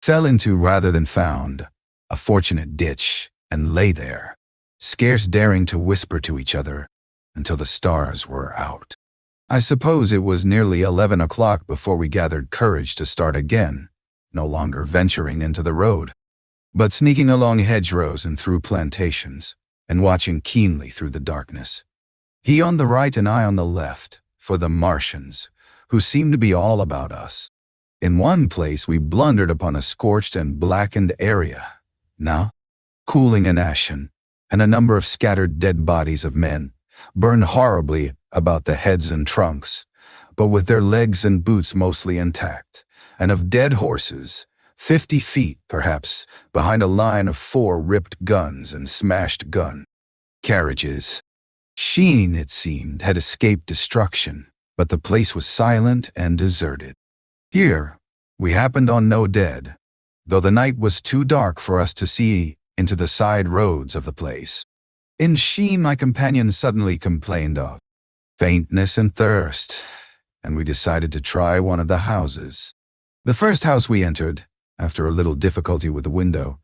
Fell into rather than found a fortunate ditch and lay there, scarce daring to whisper to each other until the stars were out. I suppose it was nearly 11 o'clock before we gathered courage to start again, no longer venturing into the road, but sneaking along hedgerows and through plantations, and watching keenly through the darkness. He on the right and I on the left, for the Martians, who seemed to be all about us. In one place we blundered upon a scorched and blackened area, now cooling and ashen, and a number of scattered dead bodies of men, burned horribly about the heads and trunks, but with their legs and boots mostly intact, and of dead horses, 50 feet, perhaps, behind a line of 4 ripped guns and smashed gun carriages. Sheen, it seemed, had escaped destruction, but the place was silent and deserted. Here, we happened on no dead, though the night was too dark for us to see into the side roads of the place. In Sheen, my companion suddenly complained of faintness and thirst, and we decided to try one of the houses. The first house we entered, after a little difficulty with the window,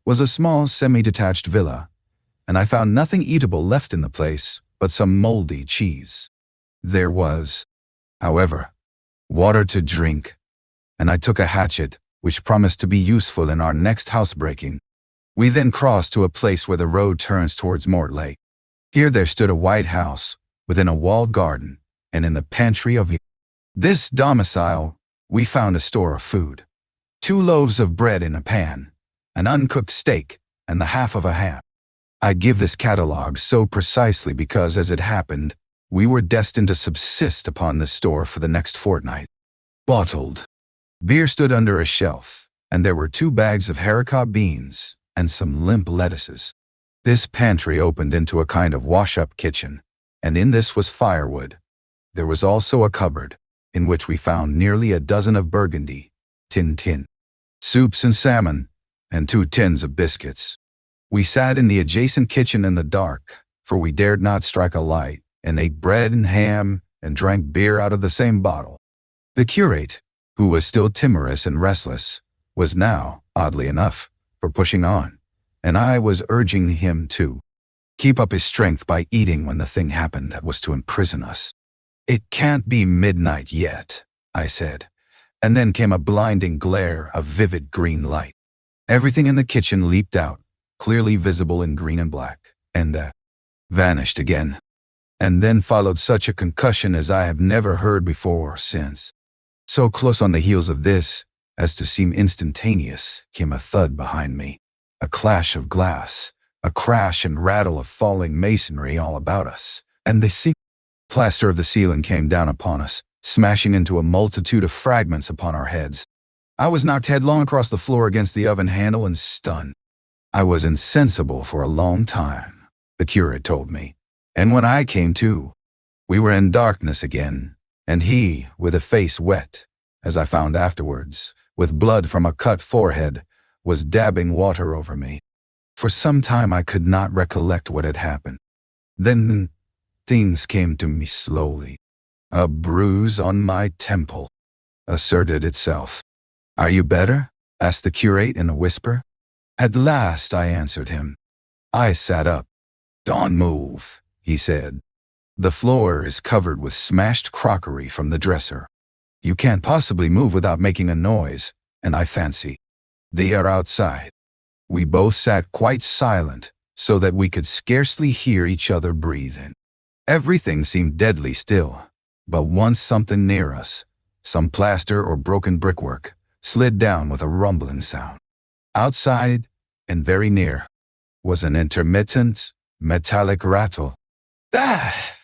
was a small semi-detached villa, and I found nothing eatable left in the place but some moldy cheese. There was, however, water to drink, and I took a hatchet, which promised to be useful in our next housebreaking. We then crossed to a place where the road turns towards Mortlake. Here there stood a white house, within a walled garden, and in the pantry of this domicile we found a store of food. 2 loaves of bread in a pan, an uncooked steak, and the half of a ham. I give this catalogue so precisely because, as it happened, we were destined to subsist upon this store for the next fortnight. Bottled beer stood under a shelf, and there were 2 bags of haricot beans and some limp lettuces. This pantry opened into a kind of wash-up kitchen, and in this was firewood. There was also a cupboard, in which we found nearly a dozen of Burgundy, tin, soups and salmon, and 2 tins of biscuits. We sat in the adjacent kitchen in the dark, for we dared not strike a light, and ate bread and ham and drank beer out of the same bottle. The curate, who was still timorous and restless, was now, oddly enough, for pushing on, and I was urging him to keep up his strength by eating when the thing happened that was to imprison us. "It can't be midnight yet," I said, and then came a blinding glare of vivid green light. Everything in the kitchen leaped out, clearly visible in green and black, and vanished again. And then followed such a concussion as I have never heard before or since. So close on the heels of this, as to seem instantaneous, came a thud behind me, a clash of glass, a crash and rattle of falling masonry all about us, and the plaster of the ceiling came down upon us, smashing into a multitude of fragments upon our heads. I was knocked headlong across the floor against the oven handle and stunned. I was insensible for a long time, the curate told me, and when I came to, we were in darkness again, and he, with a face wet, as I found afterwards, with blood from a cut forehead, was dabbing water over me. For some time I could not recollect what had happened. Then things came to me slowly. A bruise on my temple asserted itself. "Are you better?" asked the curate in a whisper. "At last," I answered him. I sat up. "Don't move," he said. "The floor is covered with smashed crockery from the dresser. You can't possibly move without making a noise, and I fancy they are outside." We both sat quite silent, so that we could scarcely hear each other breathing. Everything seemed deadly still, but once something near us, some plaster or broken brickwork, slid down with a rumbling sound. Outside, and very near, was an intermittent, metallic rattle. "Ah!"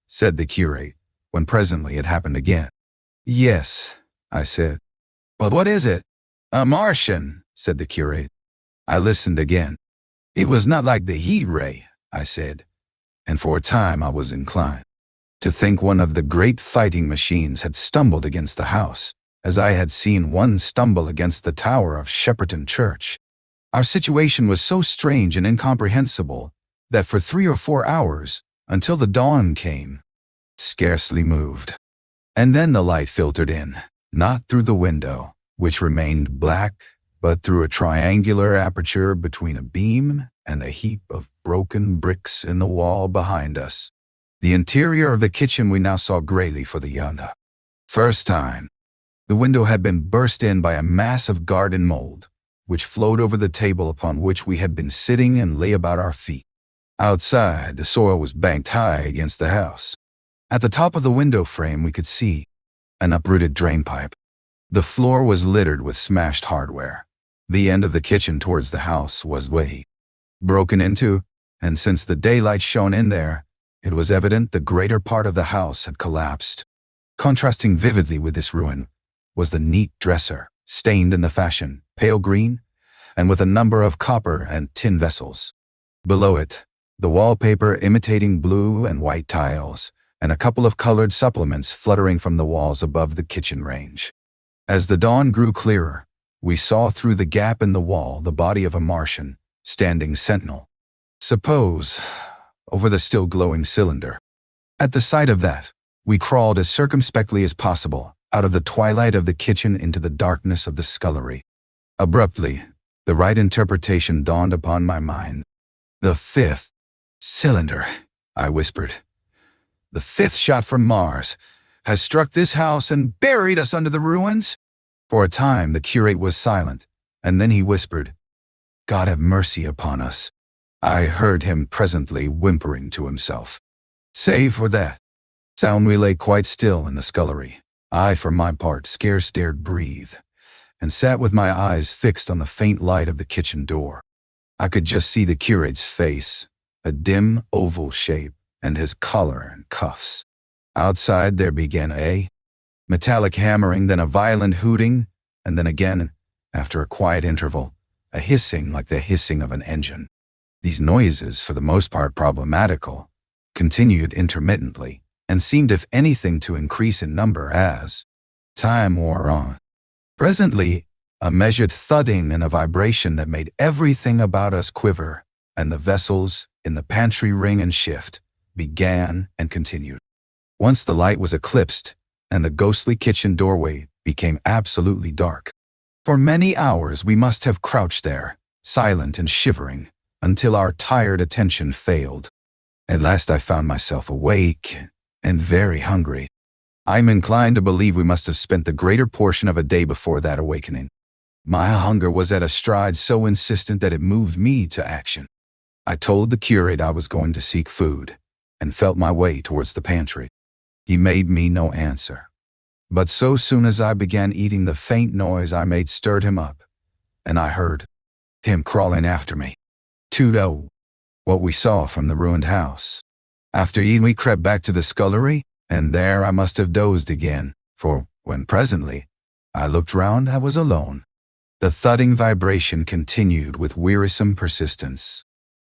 said the curate, when presently it happened again. "Yes," I said. "But what is it?" "A Martian," said the curate. I listened again. "It was not like the heat ray," I said, and for a time I was inclined to think one of the great fighting machines had stumbled against the house, as I had seen one stumble against the tower of Shepperton Church. Our situation was so strange and incomprehensible that for 3 or 4 hours, until the dawn came, scarcely moved. And then the light filtered in, not through the window, which remained black, but through a triangular aperture between a beam and a heap of broken bricks in the wall behind us. The interior of the kitchen we now saw grayly for the first time. The window had been burst in by a mass of garden mold, which flowed over the table upon which we had been sitting and lay about our feet. Outside, the soil was banked high against the house. At the top of the window frame we could see an uprooted drainpipe. The floor was littered with smashed hardware. The end of the kitchen towards the house was broken into, and since the daylight shone in there, it was evident the greater part of the house had collapsed. Contrasting vividly with this ruin was the neat dresser, stained in the fashion pale green, and with a number of copper and tin vessels. Below it, the wallpaper imitating blue and white tiles, and a couple of colored supplements fluttering from the walls above the kitchen range. As the dawn grew clearer, we saw through the gap in the wall the body of a Martian, standing sentinel, suppose, over the still glowing cylinder. At the sight of that, we crawled as circumspectly as possible out of the twilight of the kitchen into the darkness of the scullery. Abruptly, the right interpretation dawned upon my mind. "The 5th cylinder," I whispered. "The 5th shot from Mars has struck this house and buried us under the ruins." For a time the curate was silent, and then he whispered, "God have mercy upon us." I heard him presently whimpering to himself. Save for that sound, we lay quite still in the scullery. I, for my part, scarce dared breathe, and sat with my eyes fixed on the faint light of the kitchen door. I could just see the curate's face, a dim oval shape, and his collar and cuffs. Outside there began a metallic hammering, then a violent hooting, and then again, after a quiet interval, a hissing like the hissing of an engine. These noises, for the most part problematical, continued intermittently, and seemed if anything to increase in number as time wore on. Presently, a measured thudding and a vibration that made everything about us quiver, and the vessels in the pantry ring and shift, began and continued. Once the light was eclipsed, and the ghostly kitchen doorway became absolutely dark. For many hours we must have crouched there, silent and shivering, until our tired attention failed. At last I found myself awake and very hungry. I'm inclined to believe we must have spent the greater portion of a day before that awakening. My hunger was at a stride so insistent that it moved me to action. I told the curate I was going to seek food, and felt my way towards the pantry. He made me no answer. But so soon as I began eating, the faint noise I made stirred him up, and I heard him crawling after me. To what we saw from the ruined house. After eating we crept back to the scullery, and there I must have dozed again, for when presently I looked round I was alone. The thudding vibration continued with wearisome persistence.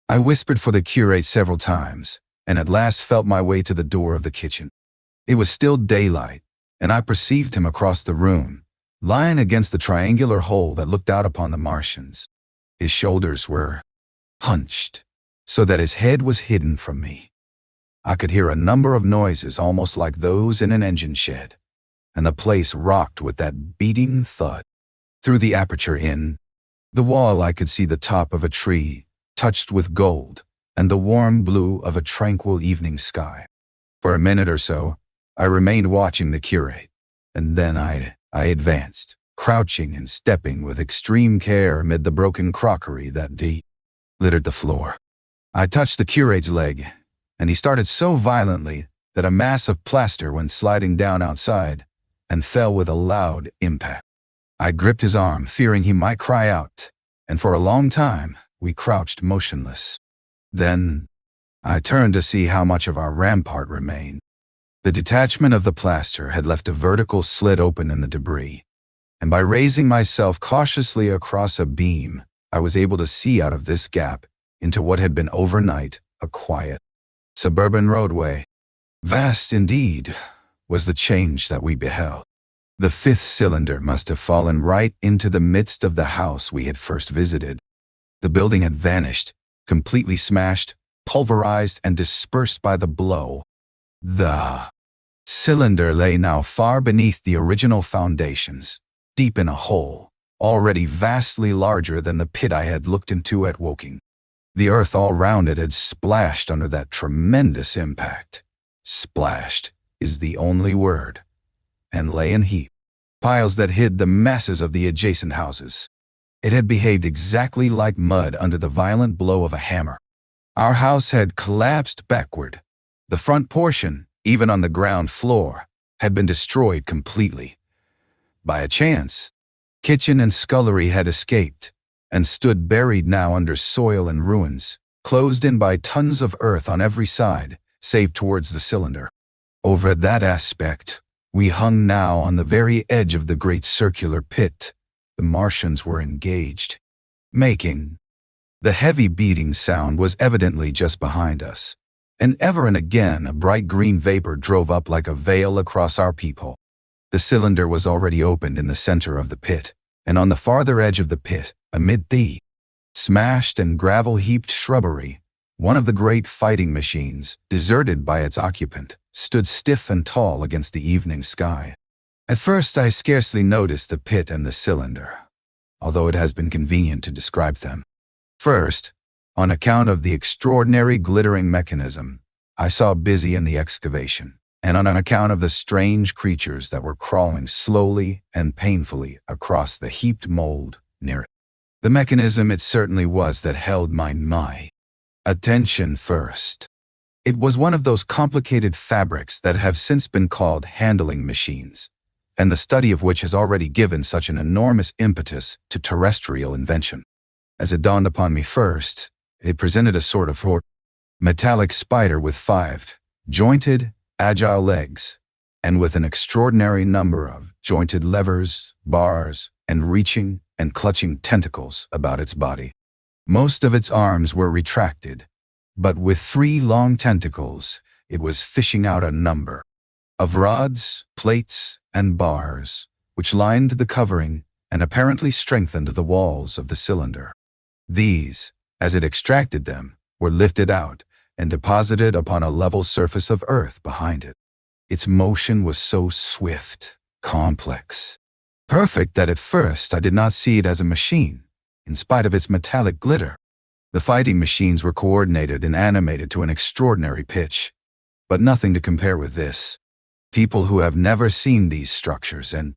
I whispered for the curate several times, and at last felt my way to the door of the kitchen. It was still daylight, and I perceived him across the room, lying against the triangular hole that looked out upon the Martians. His shoulders were hunched, so that his head was hidden from me. I could hear a number of noises almost like those in an engine shed, and the place rocked with that beating thud. Through the aperture in the wall I could see the top of a tree, touched with gold, and the warm blue of a tranquil evening sky. For a minute or so, I remained watching the curate, and then I advanced, crouching and stepping with extreme care amid the broken crockery that littered the floor. I touched the curate's leg, and he started so violently that a mass of plaster went sliding down outside and fell with a loud impact. I gripped his arm, fearing he might cry out, and for a long time we crouched motionless. Then I turned to see how much of our rampart remained. The detachment of the plaster had left a vertical slit open in the debris, and by raising myself cautiously across a beam, I was able to see out of this gap into what had been overnight a quiet suburban roadway. Vast indeed was the change that we beheld. The fifth cylinder must have fallen right into the midst of the house we had first visited. The building had vanished, completely smashed, pulverized, and dispersed by the blow. The cylinder lay now far beneath the original foundations, deep in a hole, already vastly larger than the pit I had looked into at Woking. The earth all round it had splashed under that tremendous impact. Splashed is the only word, and lay in heap, piles that hid the masses of the adjacent houses. It had behaved exactly like mud under the violent blow of a hammer. Our house had collapsed backward. The front portion, even on the ground floor, had been destroyed completely. By a chance, kitchen and scullery had escaped, and stood buried now under soil and ruins, closed in by tons of earth on every side, save towards the cylinder. Over that aspect, we hung now on the very edge of the great circular pit. The Martians were engaged. Making. The heavy beating sound was evidently just behind us, and ever and again a bright green vapor drove up like a veil across our peephole. The cylinder was already opened in the center of the pit, and on the farther edge of the pit, amid the smashed and gravel-heaped shrubbery, one of the great fighting machines, deserted by its occupant, stood stiff and tall against the evening sky. At first I scarcely noticed the pit and the cylinder, although it has been convenient to describe them. First, on account of the extraordinary glittering mechanism I saw busy in the excavation, and on account of the strange creatures that were crawling slowly and painfully across the heaped mold near it. The mechanism it certainly was that held my attention first. It was one of those complicated fabrics that have since been called handling machines, and the study of which has already given such an enormous impetus to terrestrial invention. As it dawned upon me first, it presented a sort of metallic spider with 5 jointed, agile legs, and with an extraordinary number of jointed levers, bars, and reaching and clutching tentacles about its body. Most of its arms were retracted, but with 3 long tentacles, it was fishing out a number of rods, plates, and bars, which lined the covering and apparently strengthened the walls of the cylinder. These, as it extracted them, were lifted out and deposited upon a level surface of earth behind it. Its motion was so swift, complex, perfect that at first I did not see it as a machine, in spite of its metallic glitter. The fighting machines were coordinated and animated to an extraordinary pitch, but nothing to compare with this. People who have never seen these structures and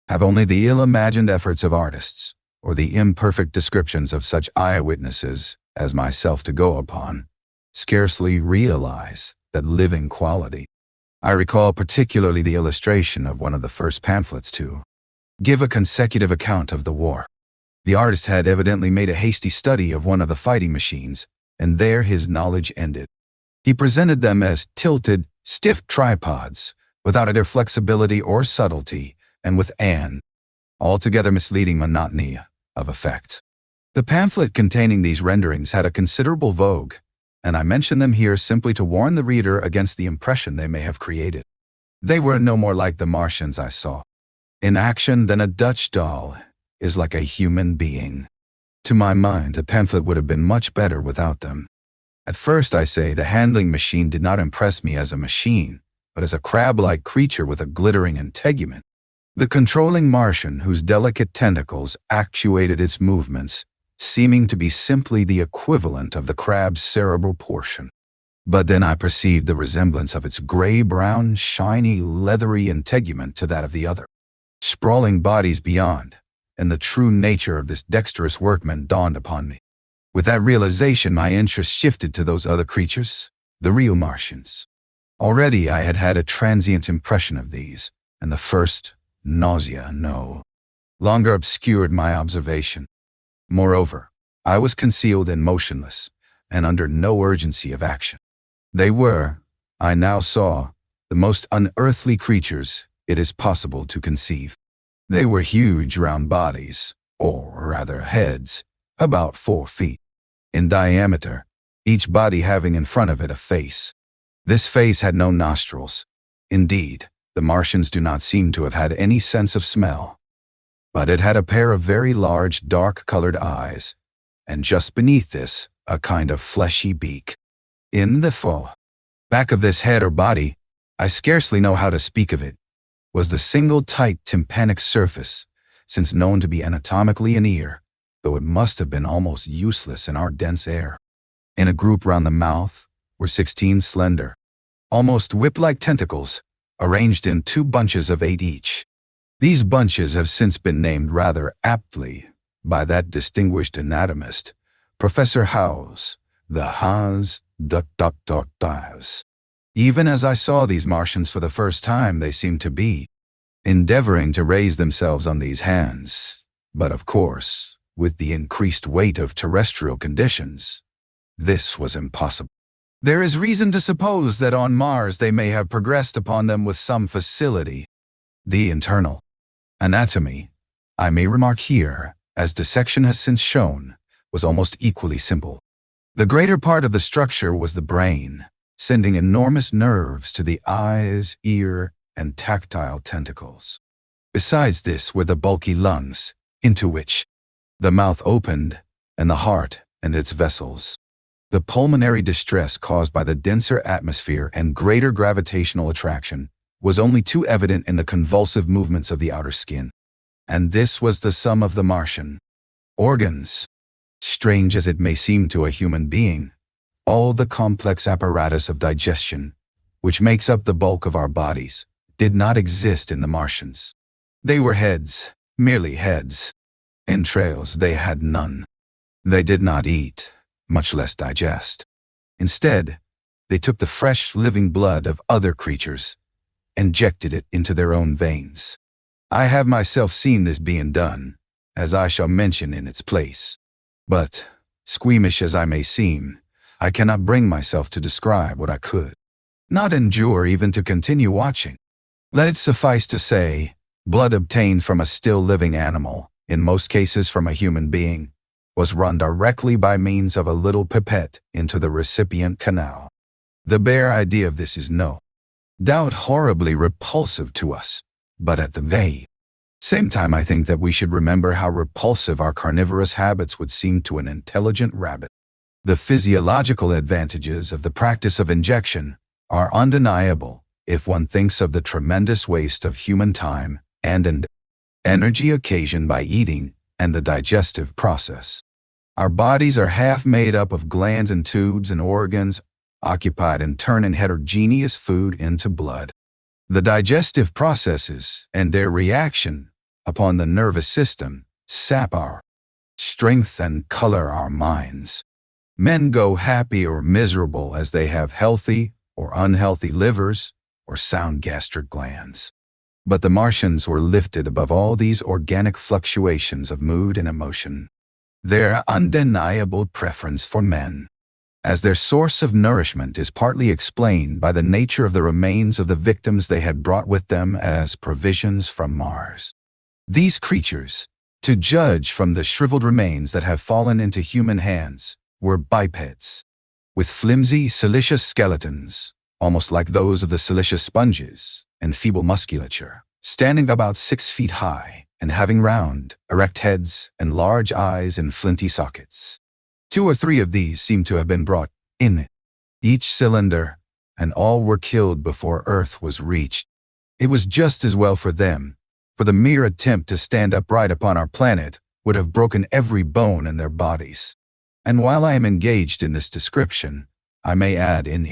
have only the ill-imagined efforts of artists or the imperfect descriptions of such eyewitnesses as myself to go upon, scarcely realize that living quality. I recall particularly the illustration of one of the first pamphlets to give a consecutive account of the war. The artist had evidently made a hasty study of one of the fighting machines, and there his knowledge ended. He presented them as tilted, stiff tripods, without either flexibility or subtlety, and with an altogether misleading monotony of effect. The pamphlet containing these renderings had a considerable vogue, and I mention them here simply to warn the reader against the impression they may have created. They were no more like the Martians I saw in action than a Dutch doll is like a human being. To my mind, a pamphlet would have been much better without them. At first, I say, the handling machine did not impress me as a machine, but as a crab-like creature with a glittering integument. The controlling Martian, whose delicate tentacles actuated its movements, seeming to be simply the equivalent of the crab's cerebral portion. But then I perceived the resemblance of its gray-brown, shiny, leathery integument to that of the other sprawling bodies beyond, and the true nature of this dexterous workman dawned upon me. With that realization, my interest shifted to those other creatures, the real Martians. Already I had had a transient impression of these, and the first nausea no longer obscured my observation. Moreover, I was concealed and motionless, and under no urgency of action. They were, I now saw, the most unearthly creatures it is possible to conceive. They were huge round bodies, or rather heads, about 4 feet in diameter, each body having in front of it a face. This face had no nostrils. Indeed, The Martians do not seem to have had any sense of smell, but it had a pair of very large, dark-colored eyes, and just beneath this, a kind of fleshy beak. In the full back of this head or body, I scarcely know how to speak of it, was the single tight tympanic surface, since known to be anatomically an ear, though it must have been almost useless in our dense air. In a group round the mouth were 16 slender, almost whip-like tentacles, arranged in 2 bunches of 8 each. These bunches have since been named rather aptly by that distinguished anatomist, Professor Howes, the Haas Dives. Even as I saw these Martians for the first time, they seemed to be endeavoring to raise themselves on these hands, but of course, with the increased weight of terrestrial conditions, this was impossible. There is reason to suppose that on Mars they may have progressed upon them with some facility. The internal anatomy, I may remark here, as dissection has since shown, was almost equally simple. The greater part of the structure was the brain, sending enormous nerves to the eyes, ear, and tactile tentacles. Besides this were the bulky lungs, into which the mouth opened, and the heart and its vessels. The pulmonary distress caused by the denser atmosphere and greater gravitational attraction was only too evident in the convulsive movements of the outer skin. And this was the sum of the Martian organs. Strange as it may seem to a human being, all the complex apparatus of digestion, which makes up the bulk of our bodies, did not exist in the Martians. They were heads, merely heads. Entrails they had none. They did not eat, much less digest. Instead, they took the fresh, living blood of other creatures, injected it into their own veins. I have myself seen this being done, as I shall mention in its place. But, squeamish as I may seem, I cannot bring myself to describe what I could not endure even to continue watching. Let it suffice to say, blood obtained from a still living animal, in most cases from a human being, was run directly by means of a little pipette into the recipient canal. The bare idea of this is no doubt horribly repulsive to us, but at the same time I think that we should remember how repulsive our carnivorous habits would seem to an intelligent rabbit. The physiological advantages of the practice of injection are undeniable if one thinks of the tremendous waste of human time and energy occasioned by eating and the digestive process. Our bodies are half made up of glands and tubes and organs occupied in turning heterogeneous food into blood. The digestive processes and their reaction upon the nervous system sap our strength and color our minds. Men go happy or miserable as they have healthy or unhealthy livers or sound gastric glands. But the Martians were lifted above all these organic fluctuations of mood and emotion. Their undeniable preference for men, as their source of nourishment, is partly explained by the nature of the remains of the victims they had brought with them as provisions from Mars. These creatures, to judge from the shriveled remains that have fallen into human hands, were bipeds, with flimsy, siliceous skeletons, almost like those of the siliceous sponges, and feeble musculature, standing about 6 feet high, and having round, erect heads and large eyes in flinty sockets. 2 or 3 of these seem to have been brought in each cylinder, and all were killed before Earth was reached. It was just as well for them, for the mere attempt to stand upright upon our planet would have broken every bone in their bodies. And while I am engaged in this description, I may add in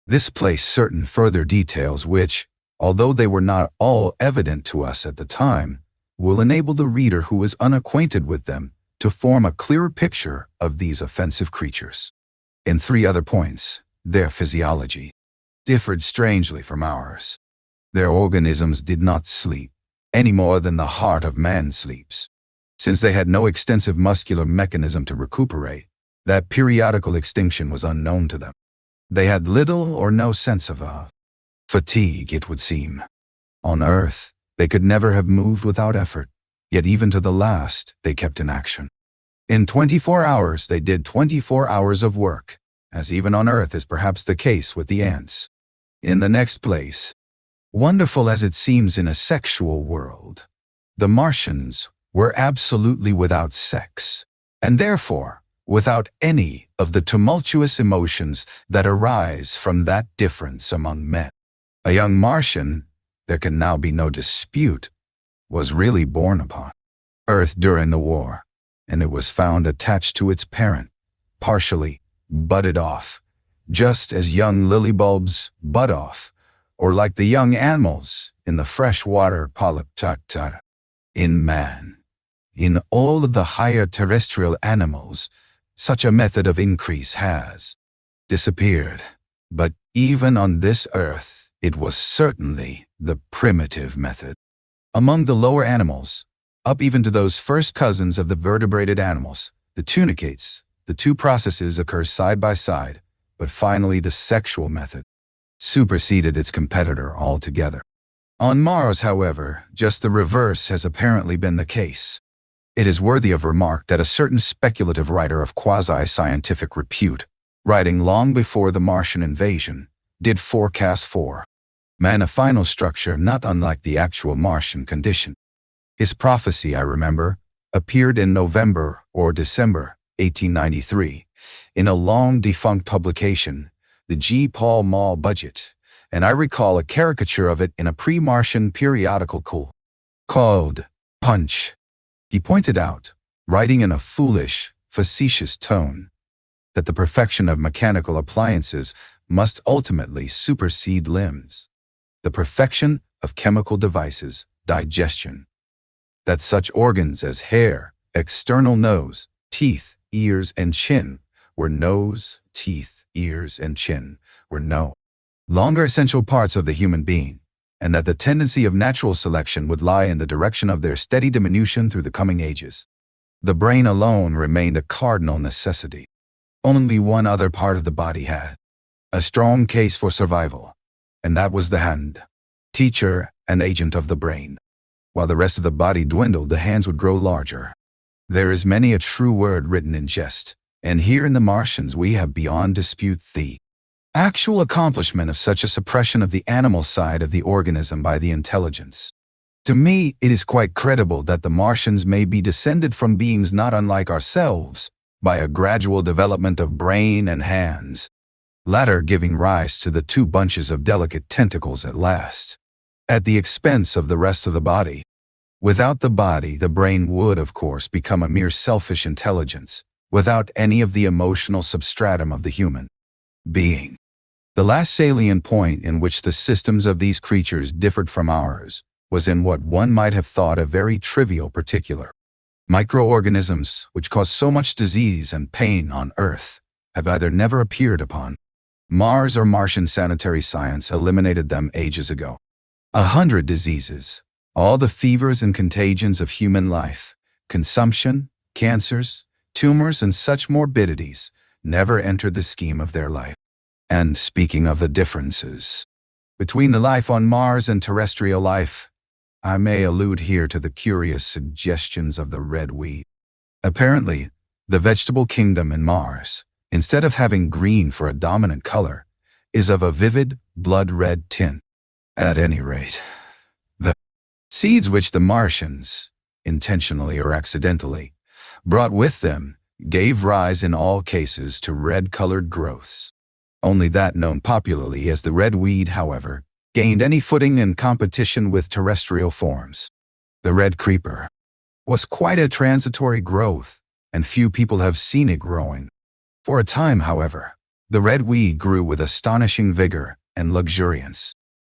this place certain further details which, although they were not all evident to us at the time, will enable the reader who is unacquainted with them to form a clearer picture of these offensive creatures. In 3 other points, their physiology differed strangely from ours. Their organisms did not sleep, any more than the heart of man sleeps. Since they had no extensive muscular mechanism to recuperate, that periodical extinction was unknown to them. They had little or no sense of fatigue, it would seem. On Earth, they could never have moved without effort, yet even to the last they kept in action. In 24 hours they did 24 hours of work, as even on Earth is perhaps the case with the ants. In the next place, Wonderful as it seems in a sexual world, the Martians were absolutely without sex, and therefore without any of the tumultuous emotions that arise from that difference among men. A young Martian, there can now be no dispute, was really born upon Earth during the war, and it was found attached to its parent, partially budded off, just as young lily bulbs bud off, or like the young animals in the freshwater polyp. In man, in all of the higher terrestrial animals, such a method of increase has disappeared. But even on this earth, it was certainly the primitive method. Among the lower animals, up even to those first cousins of the vertebrated animals, the tunicates, the two processes occur side by side, but finally the sexual method superseded its competitor altogether. On Mars, however, just the reverse has apparently been the case. It is worthy of remark that a certain speculative writer of quasi-scientific repute, writing long before the Martian invasion, did forecast for man a final structure not unlike the actual Martian condition. His prophecy, I remember, appeared in November or December 1893 in a long-defunct publication, the G. Paul Mall Budget, and I recall a caricature of it in a pre-Martian periodical called Punch. He pointed out, writing in a foolish, facetious tone, that the perfection of mechanical appliances must ultimately supersede limbs, the perfection of chemical devices, digestion, that such organs as hair, external nose, teeth, ears, and chin were nose, teeth, ears, and chin were no longer essential parts of the human being, and that the tendency of natural selection would lie in the direction of their steady diminution through the coming ages. The brain alone remained a cardinal necessity. Only one other part of the body had a strong case for survival, and that was the hand, teacher and agent of the brain. While the rest of the body dwindled, the hands would grow larger. There is many a true word written in jest, and here in the Martians we have beyond dispute the actual accomplishment of such a suppression of the animal side of the organism by the intelligence. To me, it is quite credible that the Martians may be descended from beings not unlike ourselves by a gradual development of brain and hands, latter giving rise to the two bunches of delicate tentacles at last, at the expense of the rest of the body. Without the body, the brain would, of course, become a mere selfish intelligence, without any of the emotional substratum of the human being. The last salient point in which the systems of these creatures differed from ours was in what one might have thought a very trivial particular. Microorganisms, which cause so much disease and pain on Earth, have either never appeared upon Mars or Martian sanitary science eliminated them ages ago. 100 diseases, all the fevers and contagions of human life, consumption, cancers, tumors, and such morbidities, never entered the scheme of their life. And speaking of the differences between the life on Mars and terrestrial life, I may allude here to the curious suggestions of the red weed. Apparently, the vegetable kingdom in Mars, instead of having green for a dominant color, is of a vivid, blood-red tint. At any rate, the seeds which the Martians, intentionally or accidentally, brought with them gave rise in all cases to red-colored growths. Only that known popularly as the red weed, however, gained any footing in competition with terrestrial forms. The red creeper was quite a transitory growth, and few people have seen it growing. For a time, however, the red weed grew with astonishing vigor and luxuriance.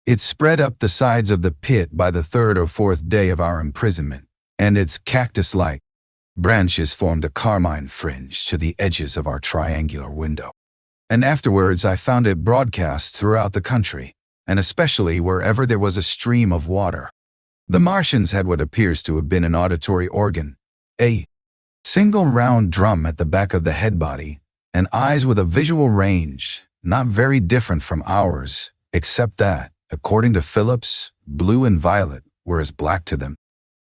It spread up the sides of the pit by the third or fourth day of our imprisonment, and its cactus-like branches formed a carmine fringe to the edges of our triangular window. And afterwards I found it broadcast throughout the country, and especially wherever there was a stream of water. The Martians had what appears to have been an auditory organ, a single round drum at the back of the head body, and eyes with a visual range not very different from ours, except that, according to Phillips, blue and violet were as black to them.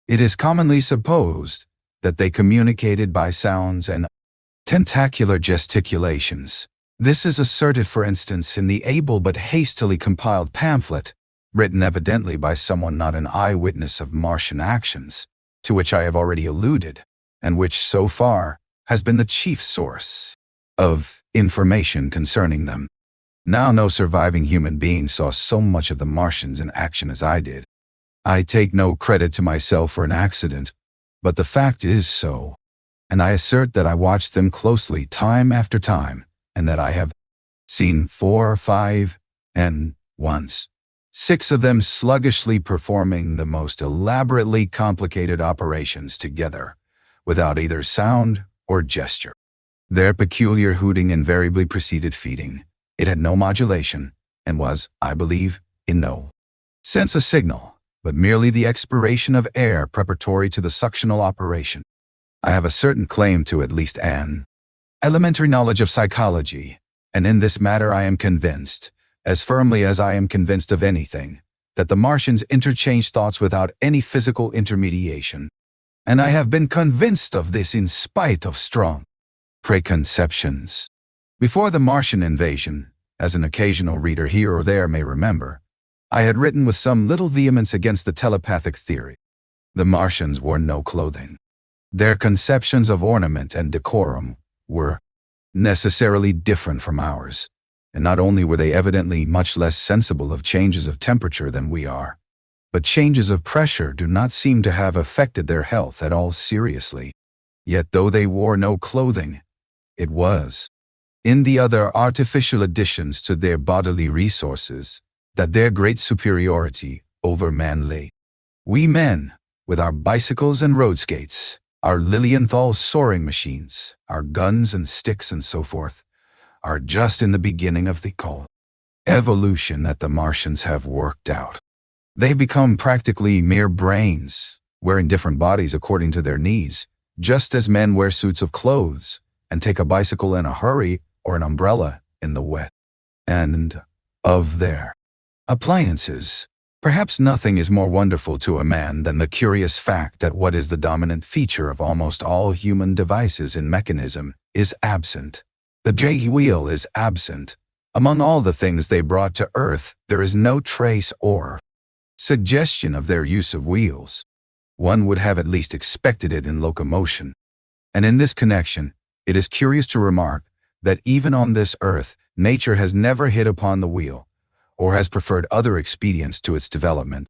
It is commonly supposed that they communicated by sounds and tentacular gesticulations. This is asserted, for instance, in the able but hastily compiled pamphlet, written evidently by someone not an eyewitness of Martian actions, to which I have already alluded, and which, so far, has been the chief source of information concerning them. Now no surviving human being saw so much of the Martians in action as I did. I take no credit to myself for an accident, but the fact is so, and I assert that I watched them closely time after time, and that I have seen 4 or 5, and once 6 of them sluggishly performing the most elaborately complicated operations together, without either sound or gesture. Their peculiar hooting invariably preceded feeding. It had no modulation, and was, I believe, in no sense a signal, but merely the expiration of air preparatory to the suctional operation. I have a certain claim to at least an elementary knowledge of psychology, and in this matter I am convinced, as firmly as I am convinced of anything, that the Martians interchange thoughts without any physical intermediation. And I have been convinced of this in spite of strong preconceptions. Before the Martian invasion, as an occasional reader here or there may remember, I had written with some little vehemence against the telepathic theory. The Martians wore no clothing. Their conceptions of ornament and decorum were necessarily different from ours, and not only were they evidently much less sensible of changes of temperature than we are, but changes of pressure do not seem to have affected their health at all seriously. Yet though they wore no clothing, it was in the other artificial additions to their bodily resources that their great superiority over man lay. We men, with our bicycles and road skates, our Lilienthal soaring machines, our guns and sticks and so forth, are just in the beginning of the evolution that the Martians have worked out. They become practically mere brains, wearing different bodies according to their needs, just as men wear suits of clothes and take a bicycle in a hurry or an umbrella in the wet. And of their appliances, perhaps nothing is more wonderful to a man than the curious fact that what is the dominant feature of almost all human devices in mechanism is absent. The J-wheel is absent. Among all the things they brought to Earth, there is no trace or suggestion of their use of wheels. One would have at least expected it in locomotion. And in this connection, it is curious to remark that even on this Earth, nature has never hit upon the wheel, or has preferred other expedients to its development.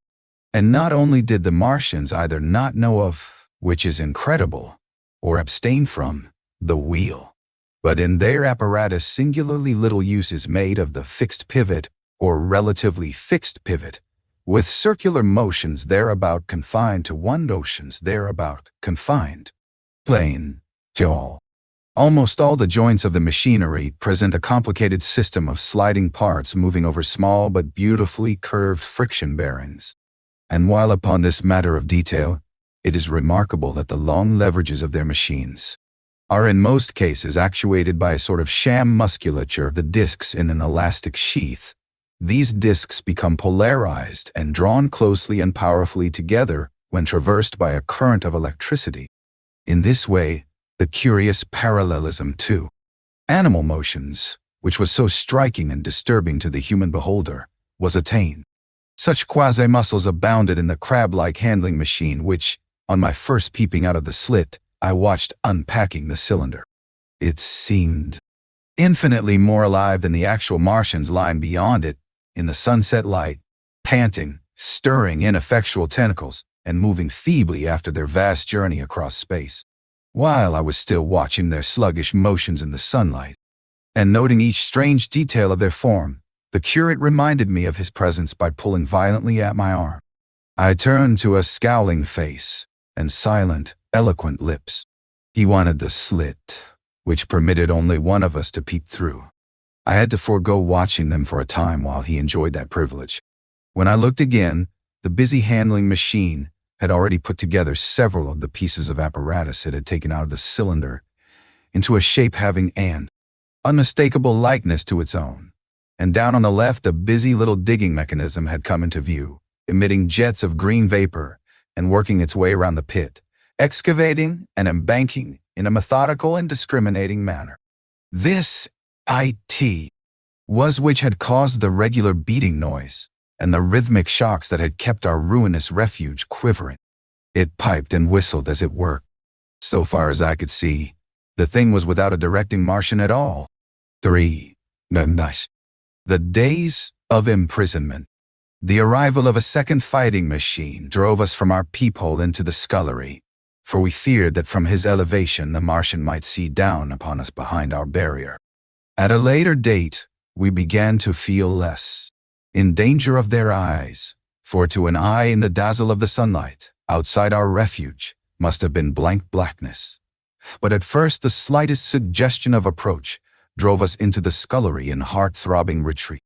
And not only did the Martians either not know of, which is incredible, or abstain from, the wheel, but in their apparatus singularly little use is made of the fixed pivot, or relatively fixed pivot, with circular motions thereabout confined to one notions thereabout confined. Plain, to almost all the joints of the machinery present a complicated system of sliding parts moving over small but beautifully curved friction bearings. And while upon this matter of detail, it is remarkable that the long leverages of their machines are in most cases actuated by a sort of sham musculature of the discs in an elastic sheath. These discs become polarized and drawn closely and powerfully together when traversed by a current of electricity. In this way, the curious parallelism to animal motions, which was so striking and disturbing to the human beholder, was attained. Such quasi-muscles abounded in the crab-like handling machine which, on my first peeping out of the slit, I watched unpacking the cylinder. It seemed infinitely more alive than the actual Martians lying beyond it, in the sunset light, panting, stirring ineffectual tentacles, and moving feebly after their vast journey across space. While I was still watching their sluggish motions in the sunlight, and noting each strange detail of their form, the curate reminded me of his presence by pulling violently at my arm. I turned to a scowling face and silent, eloquent lips. He wanted the slit, which permitted only one of us to peep through. I had to forego watching them for a time while he enjoyed that privilege. When I looked again, the busy handling machine had already put together several of the pieces of apparatus it had taken out of the cylinder into a shape having an unmistakable likeness to its own. And down on the left, a busy little digging mechanism had come into view, emitting jets of green vapor and working its way around the pit, excavating and embanking in a methodical and discriminating manner. This it was which had caused the regular beating noise and the rhythmic shocks that had kept our ruinous refuge quivering. It piped and whistled as it worked. So far as I could see, the thing was without a directing Martian at all. 3. Nice. The days of imprisonment. The arrival of a second fighting machine drove us from our peephole into the scullery, for we feared that from his elevation the Martian might see down upon us behind our barrier. At a later date, we began to feel less in danger of their eyes, for to an eye in the dazzle of the sunlight, outside our refuge, must have been blank blackness. But at first the slightest suggestion of approach drove us into the scullery in heart-throbbing retreat.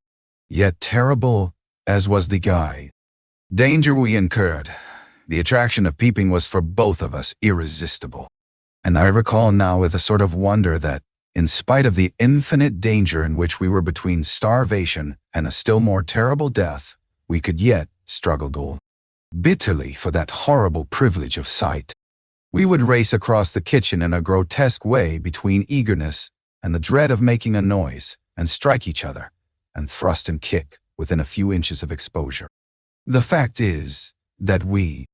Yet terrible as was the guide, danger we incurred, the attraction of peeping was for both of us irresistible. And I recall now with a sort of wonder that, in spite of the infinite danger in which we were between starvation and a still more terrible death, we could yet struggle bitterly for that horrible privilege of sight. We would race across the kitchen in a grotesque way between eagerness and the dread of making a noise, and strike each other, and thrust and kick within a few inches of exposure. The fact is that we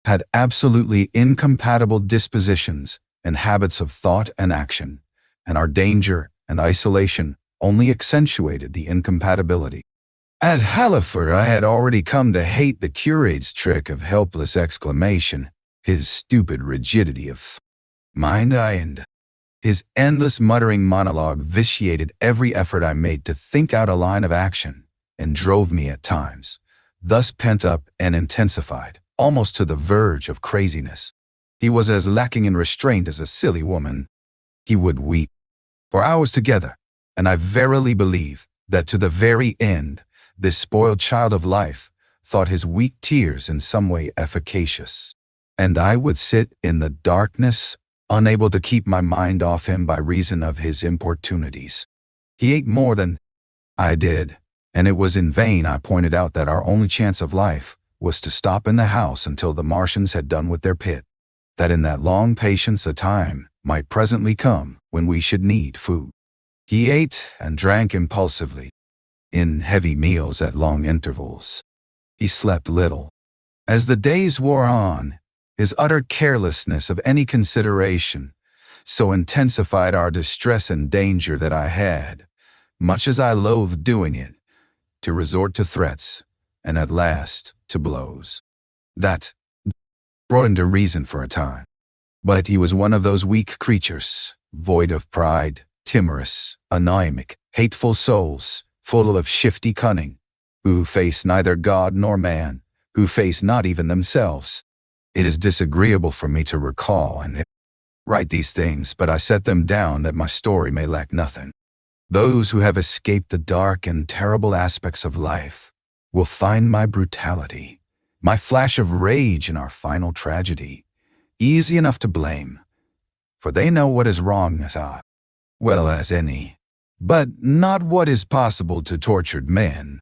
had absolutely incompatible dispositions and habits of thought and action, and our danger and isolation only accentuated the incompatibility. At Halliford, I had already come to hate the curate's trick of helpless exclamation, his stupid rigidity of mind, and his endless muttering monologue vitiated every effort I made to think out a line of action, and drove me at times, thus pent up and intensified, almost to the verge of craziness. He was as lacking in restraint as a silly woman. He would weep for hours together, and I verily believe that to the very end, this spoiled child of life thought his weak tears in some way efficacious. And I would sit in the darkness, unable to keep my mind off him by reason of his importunities. He ate more than I did, and it was in vain I pointed out that our only chance of life was to stop in the house until the Martians had done with their pit, that in that long patience a time might presently come when we should need food. He ate and drank impulsively, in heavy meals at long intervals. He slept little. As the days wore on, his utter carelessness of any consideration so intensified our distress and danger that I had, much as I loathed doing it, to resort to threats, and at last to blows. That brought into reason for a time. But he was one of those weak creatures, void of pride, timorous, anemic, hateful souls, full of shifty cunning, who face neither God nor man, who face not even themselves. It is disagreeable for me to recall and write these things, but I set them down that my story may lack nothing. Those who have escaped the dark and terrible aspects of life will find my brutality, my flash of rage in our final tragedy, easy enough to blame, for they know what is wrong as well as any, but not what is possible to tortured men.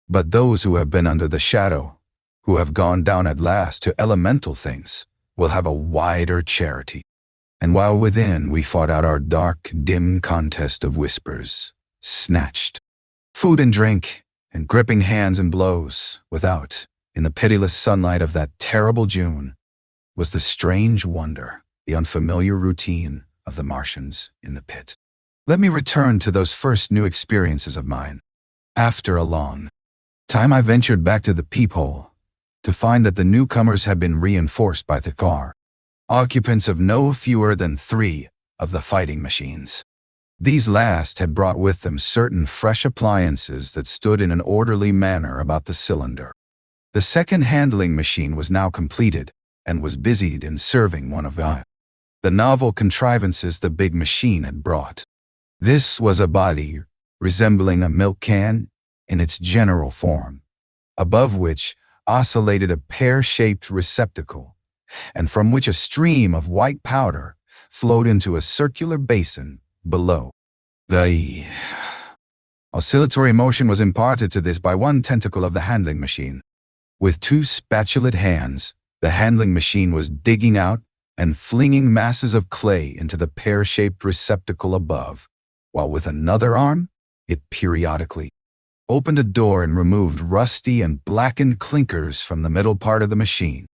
But those who have been under the shadow, who have gone down at last to elemental things, will have a wider charity. And while within we fought out our dark, dim contest of whispers, snatched food and drink, and gripping hands and blows, without, in the pitiless sunlight of that terrible June, was the strange wonder, the unfamiliar routine of the Martians in the pit. Let me return to those first new experiences of mine. After a long time I ventured back to the peephole, to find that the newcomers had been reinforced by the car, occupants of no fewer than 3 of the fighting machines. These last had brought with them certain fresh appliances that stood in an orderly manner about the cylinder. The second handling machine was now completed, and was busied in serving one of the novel contrivances the big machine had brought. This was a body resembling a milk can in its general form, above which oscillated a pear-shaped receptacle, and from which a stream of white powder flowed into a circular basin below. The oscillatory motion was imparted to this by one tentacle of the handling machine. With 2 spatulate hands, the handling machine was digging out and flinging masses of clay into the pear-shaped receptacle above, while with another arm, it periodically opened a door and removed rusty and blackened clinkers from the middle part of the machine.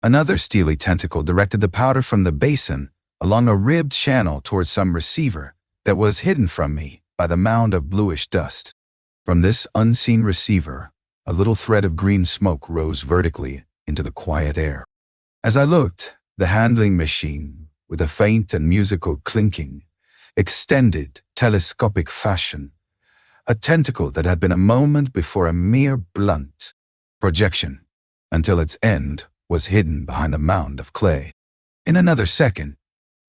Another steely tentacle directed the powder from the basin along a ribbed channel towards some receiver that was hidden from me by the mound of bluish dust. From this unseen receiver, a little thread of green smoke rose vertically into the quiet air. As I looked, the handling machine, with a faint and musical clinking, extended telescopic fashion, a tentacle that had been a moment before a mere blunt projection, until its end was hidden behind a mound of clay. In another second,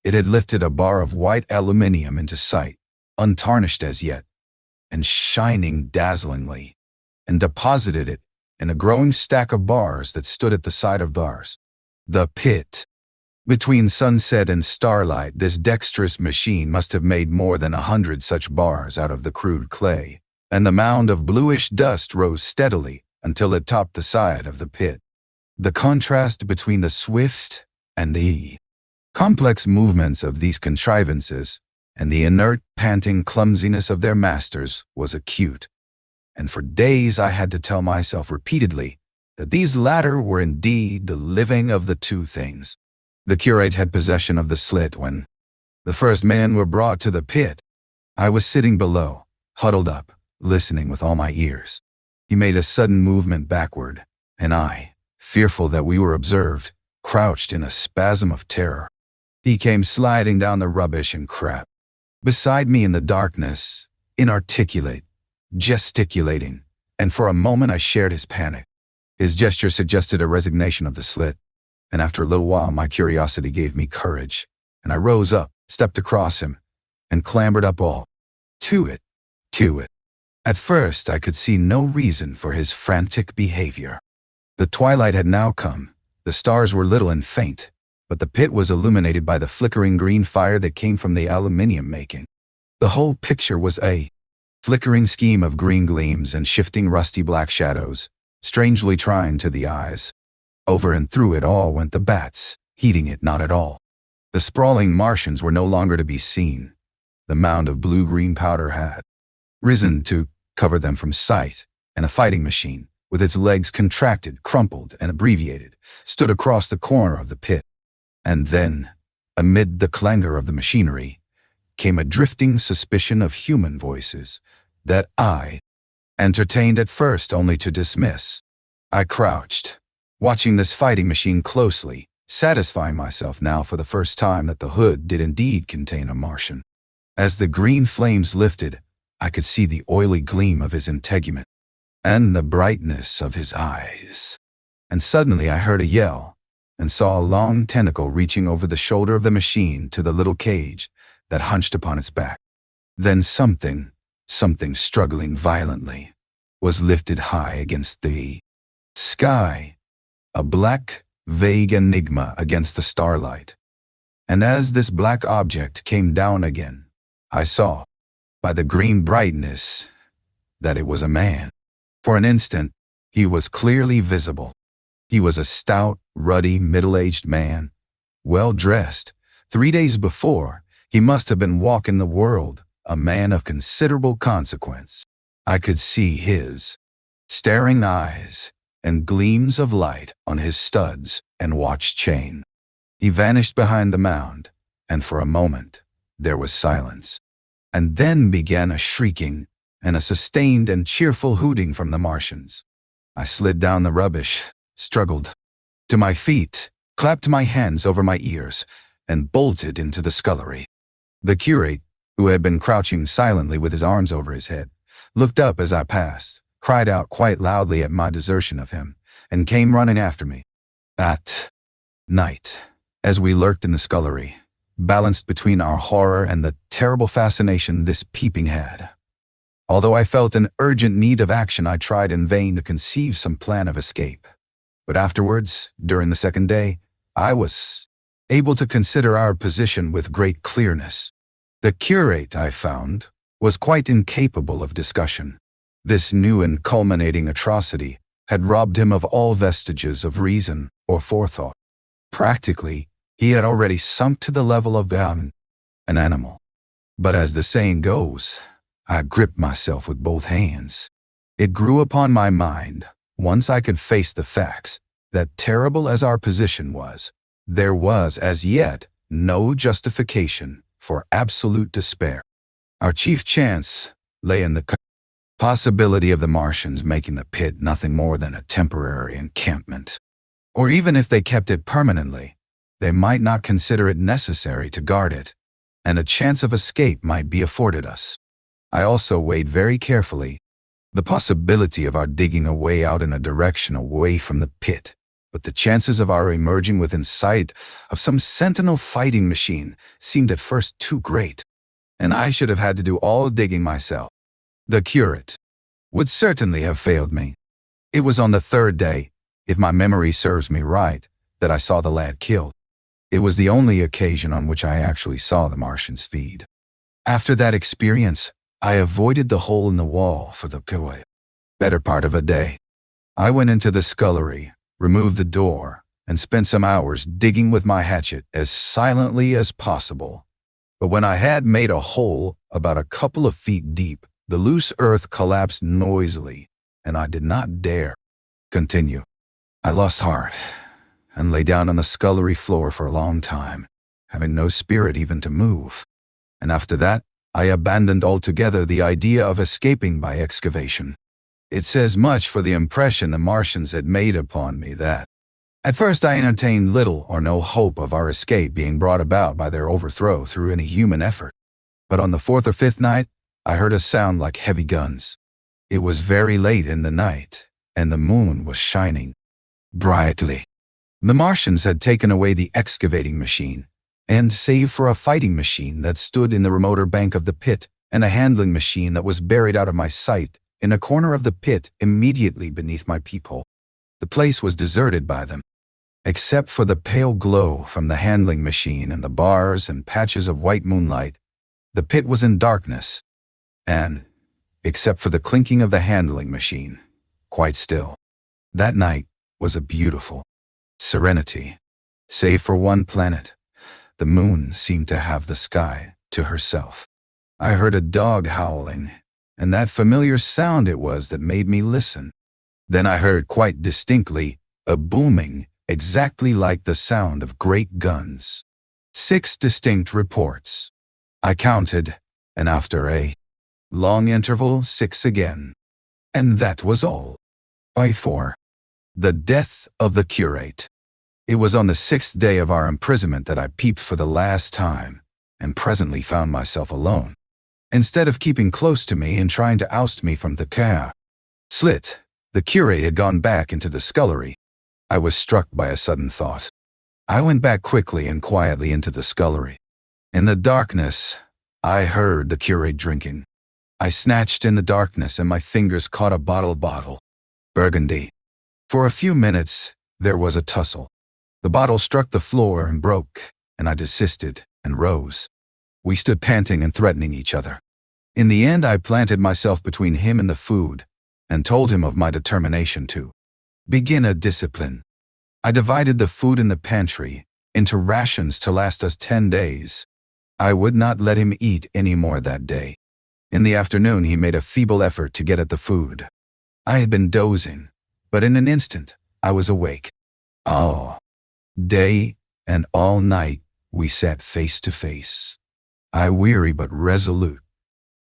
it had lifted a bar of white aluminium into sight, untarnished as yet, and shining dazzlingly, and deposited it in a growing stack of bars that stood at the side of bars. The pit. Between sunset and starlight, this dexterous machine must have made more than 100 such bars out of the crude clay, and the mound of bluish dust rose steadily until it topped the side of the pit. The contrast between the swift and the complex movements of these contrivances and the inert, panting clumsiness of their masters was acute, and for days I had to tell myself repeatedly that these latter were indeed the living of the two things. The curate had possession of the slit when the first men were brought to the pit. I was sitting below, huddled up, listening with all my ears. He made a sudden movement backward, and I, fearful that we were observed, crouched in a spasm of terror. He came sliding down the rubbish and crap beside me in the darkness, inarticulate, gesticulating, and for a moment I shared his panic. His gesture suggested a resignation of the slit, and after a little while my curiosity gave me courage, and I rose up, stepped across him, and clambered up all to it. At first I could see no reason for his frantic behavior. The twilight had now come, the stars were little and faint, but the pit was illuminated by the flickering green fire that came from the aluminium making. The whole picture was a flickering scheme of green gleams and shifting rusty black shadows, strangely trying to the eyes. Over and through it all went the bats, heeding it not at all. The sprawling Martians were no longer to be seen. The mound of blue-green powder had risen to cover them from sight, and a fighting machine, with its legs contracted, crumpled, and abbreviated, stood across the corner of the pit. And then, amid the clangor of the machinery, came a drifting suspicion of human voices that I entertained at first only to dismiss. I crouched, watching this fighting machine closely, satisfying myself now for the first time that the hood did indeed contain a Martian. As the green flames lifted, I could see the oily gleam of his integument and the brightness of his eyes. And suddenly I heard a yell and saw a long tentacle reaching over the shoulder of the machine to the little cage that hunched upon its back. Then something struggling violently, was lifted high against the sky, a black, vague enigma against the starlight. And as this black object came down again, I saw, by the green brightness, that it was a man. For an instant, he was clearly visible. He was a stout, ruddy, middle-aged man, well-dressed. 3 days before, he must have been walking the world, a man of considerable consequence. I could see his staring eyes and gleams of light on his studs and watch chain. He vanished behind the mound, and for a moment there was silence. And then began a shrieking and a sustained and cheerful hooting from the Martians. I slid down the rubbish, struggled to my feet, clapped my hands over my ears, and bolted into the scullery. The curate, who had been crouching silently with his arms over his head, looked up as I passed, cried out quite loudly at my desertion of him, and came running after me. At night, as we lurked in the scullery, balanced between our horror and the terrible fascination this peeping had. Although I felt an urgent need of action, I tried in vain to conceive some plan of escape. But afterwards, during the second day, I was able to consider our position with great clearness. The curate, I found, was quite incapable of discussion. This new and culminating atrocity had robbed him of all vestiges of reason or forethought. Practically, he had already sunk to the level of an animal. But as the saying goes, I gripped myself with both hands. It grew upon my mind, once I could face the facts, that terrible as our position was, there was as yet no justification for absolute despair. Our chief chance lay in the possibility of the Martians making the pit nothing more than a temporary encampment. Or even if they kept it permanently, they might not consider it necessary to guard it, and a chance of escape might be afforded us. I also weighed very carefully the possibility of our digging a way out in a direction away from the pit, but the chances of our emerging within sight of some sentinel fighting machine seemed at first too great, and I should have had to do all digging myself. The curate would certainly have failed me. It was on the third day, if my memory serves me right, that I saw the lad killed. It was the only occasion on which I actually saw the Martians feed. After that experience, I avoided the hole in the wall for the better part of a day. I went into the scullery, removed the door, and spent some hours digging with my hatchet as silently as possible. But when I had made a hole about a couple of feet deep, the loose earth collapsed noisily, and I did not dare continue. I lost heart and lay down on the scullery floor for a long time, having no spirit even to move. And after that, I abandoned altogether the idea of escaping by excavation. It says much for the impression the Martians had made upon me that, at first, I entertained little or no hope of our escape being brought about by their overthrow through any human effort. But on the fourth or fifth night, I heard a sound like heavy guns. It was very late in the night, and the moon was shining brightly. The Martians had taken away the excavating machine, and save for a fighting machine that stood in the remoter bank of the pit and a handling machine that was buried out of my sight in a corner of the pit immediately beneath my peephole, the place was deserted by them. Except for the pale glow from the handling machine and the bars and patches of white moonlight, the pit was in darkness, and, except for the clinking of the handling machine, quite still. That night was a beautiful serenity. Save for one planet, the moon seemed to have the sky to herself. I heard a dog howling, and that familiar sound it was that made me listen. Then I heard quite distinctly a booming, exactly like the sound of great guns. 6 distinct reports. I counted, and after a long interval, 6 again. And that was all. By 4. The death of the curate. It was on the 6th day of our imprisonment that I peeped for the last time, and presently found myself alone. Instead of keeping close to me and trying to oust me from the slit, the curate had gone back into the scullery. I was struck by a sudden thought. I went back quickly and quietly into the scullery. In the darkness, I heard the curate drinking. I snatched in the darkness and my fingers caught a bottle. Burgundy. For a few minutes, there was a tussle. The bottle struck the floor and broke, and I desisted and rose. We stood panting and threatening each other. In the end, I planted myself between him and the food, and told him of my determination to begin a discipline. I divided the food in the pantry into rations to last us 10 days. I would not let him eat any more that day. In the afternoon, he made a feeble effort to get at the food. I had been dozing, but in an instant, I was awake. All day and all night, we sat face to face. I weary but resolute,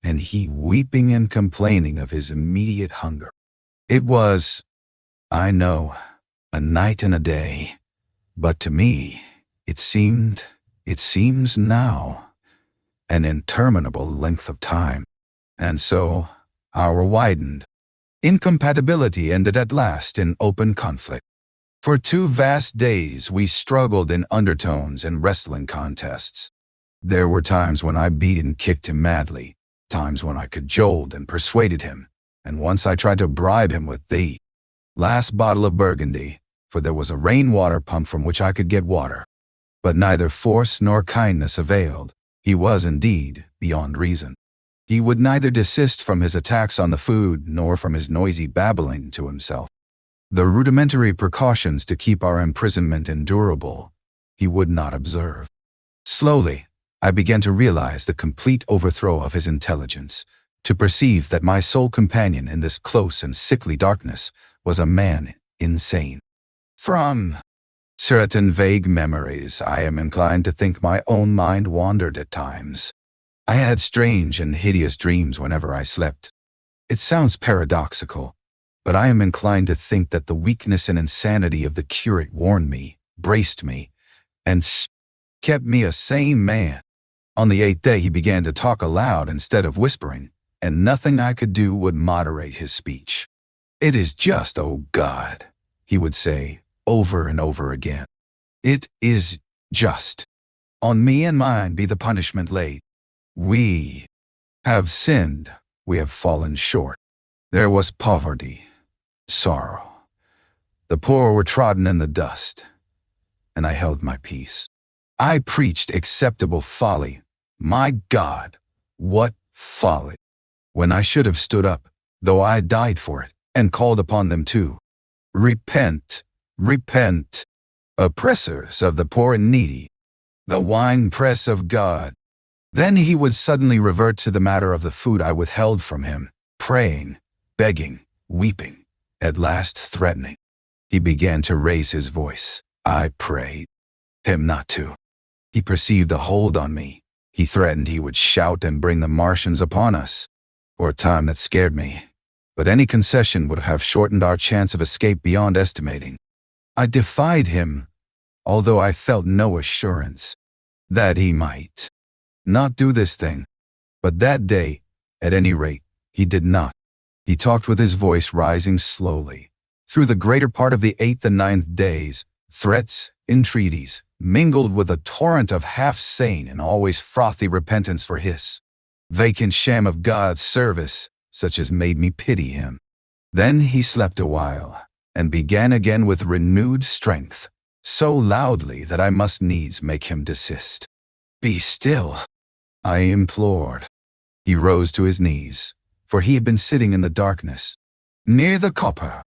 and he weeping and complaining of his immediate hunger. It was, I know, a night and a day, but to me, it seems now, an interminable length of time. And so, our widened incompatibility ended at last in open conflict. For 2 vast days, we struggled in undertones and wrestling contests. There were times when I beat and kicked him madly, times when I cajoled and persuaded him, and once I tried to bribe him with the last bottle of Burgundy, for there was a rainwater pump from which I could get water. But neither force nor kindness availed. He was indeed beyond reason. He would neither desist from his attacks on the food nor from his noisy babbling to himself. The rudimentary precautions to keep our imprisonment endurable, he would not observe. Slowly, I began to realize the complete overthrow of his intelligence, to perceive that my sole companion in this close and sickly darkness was a man insane. From certain vague memories, I am inclined to think my own mind wandered at times. I had strange and hideous dreams whenever I slept. It sounds paradoxical, but I am inclined to think that the weakness and insanity of the curate warned me, braced me, and kept me a sane man. On the 8th day he began to talk aloud instead of whispering, and nothing I could do would moderate his speech. "It is just, oh God," he would say, over and over again. "It is just. On me and mine be the punishment laid. We have sinned, we have fallen short. There was poverty, sorrow. The poor were trodden in the dust, and I held my peace. I preached acceptable folly. My God, what folly! When I should have stood up, though I died for it, and called upon them to repent, repent, oppressors of the poor and needy, the winepress of God." Then he would suddenly revert to the matter of the food I withheld from him, praying, begging, weeping, at last threatening. He began to raise his voice. I prayed him not to. He perceived a hold on me. He threatened he would shout and bring the Martians upon us. For a time that scared me, but any concession would have shortened our chance of escape beyond estimating. I defied him, although I felt no assurance that he might not do this thing. But that day, at any rate, he did not. He talked with his voice rising slowly. Through the greater part of the 8th and 9th days, threats, entreaties, mingled with a torrent of half-sane and always frothy repentance for his vacant sham of God's service, such as made me pity him. Then he slept a while, and began again with renewed strength, so loudly that I must needs make him desist. "Be still," I implored. He rose to his knees, for he had been sitting in the darkness, near the copper.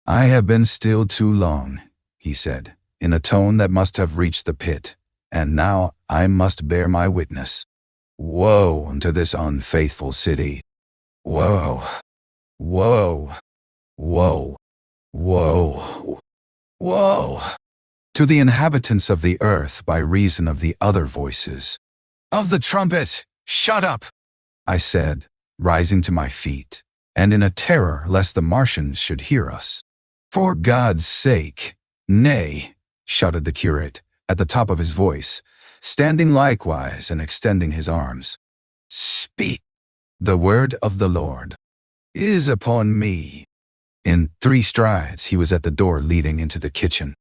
"I have been still too long," he said, in a tone that must have reached the pit, "and now I must bear my witness. Woe unto this unfaithful city! Woe! Woe! Woe! Woe! Woe! To the inhabitants of the earth by reason of the other voices of the trumpet! Shut up!" I said, rising to my feet, and in a terror lest the Martians should hear us. "For God's sake, nay!" shouted the curate, at the top of his voice, standing likewise and extending his arms. "Speak! The word of the Lord is upon me." In 3 strides he was at the door leading into the kitchen.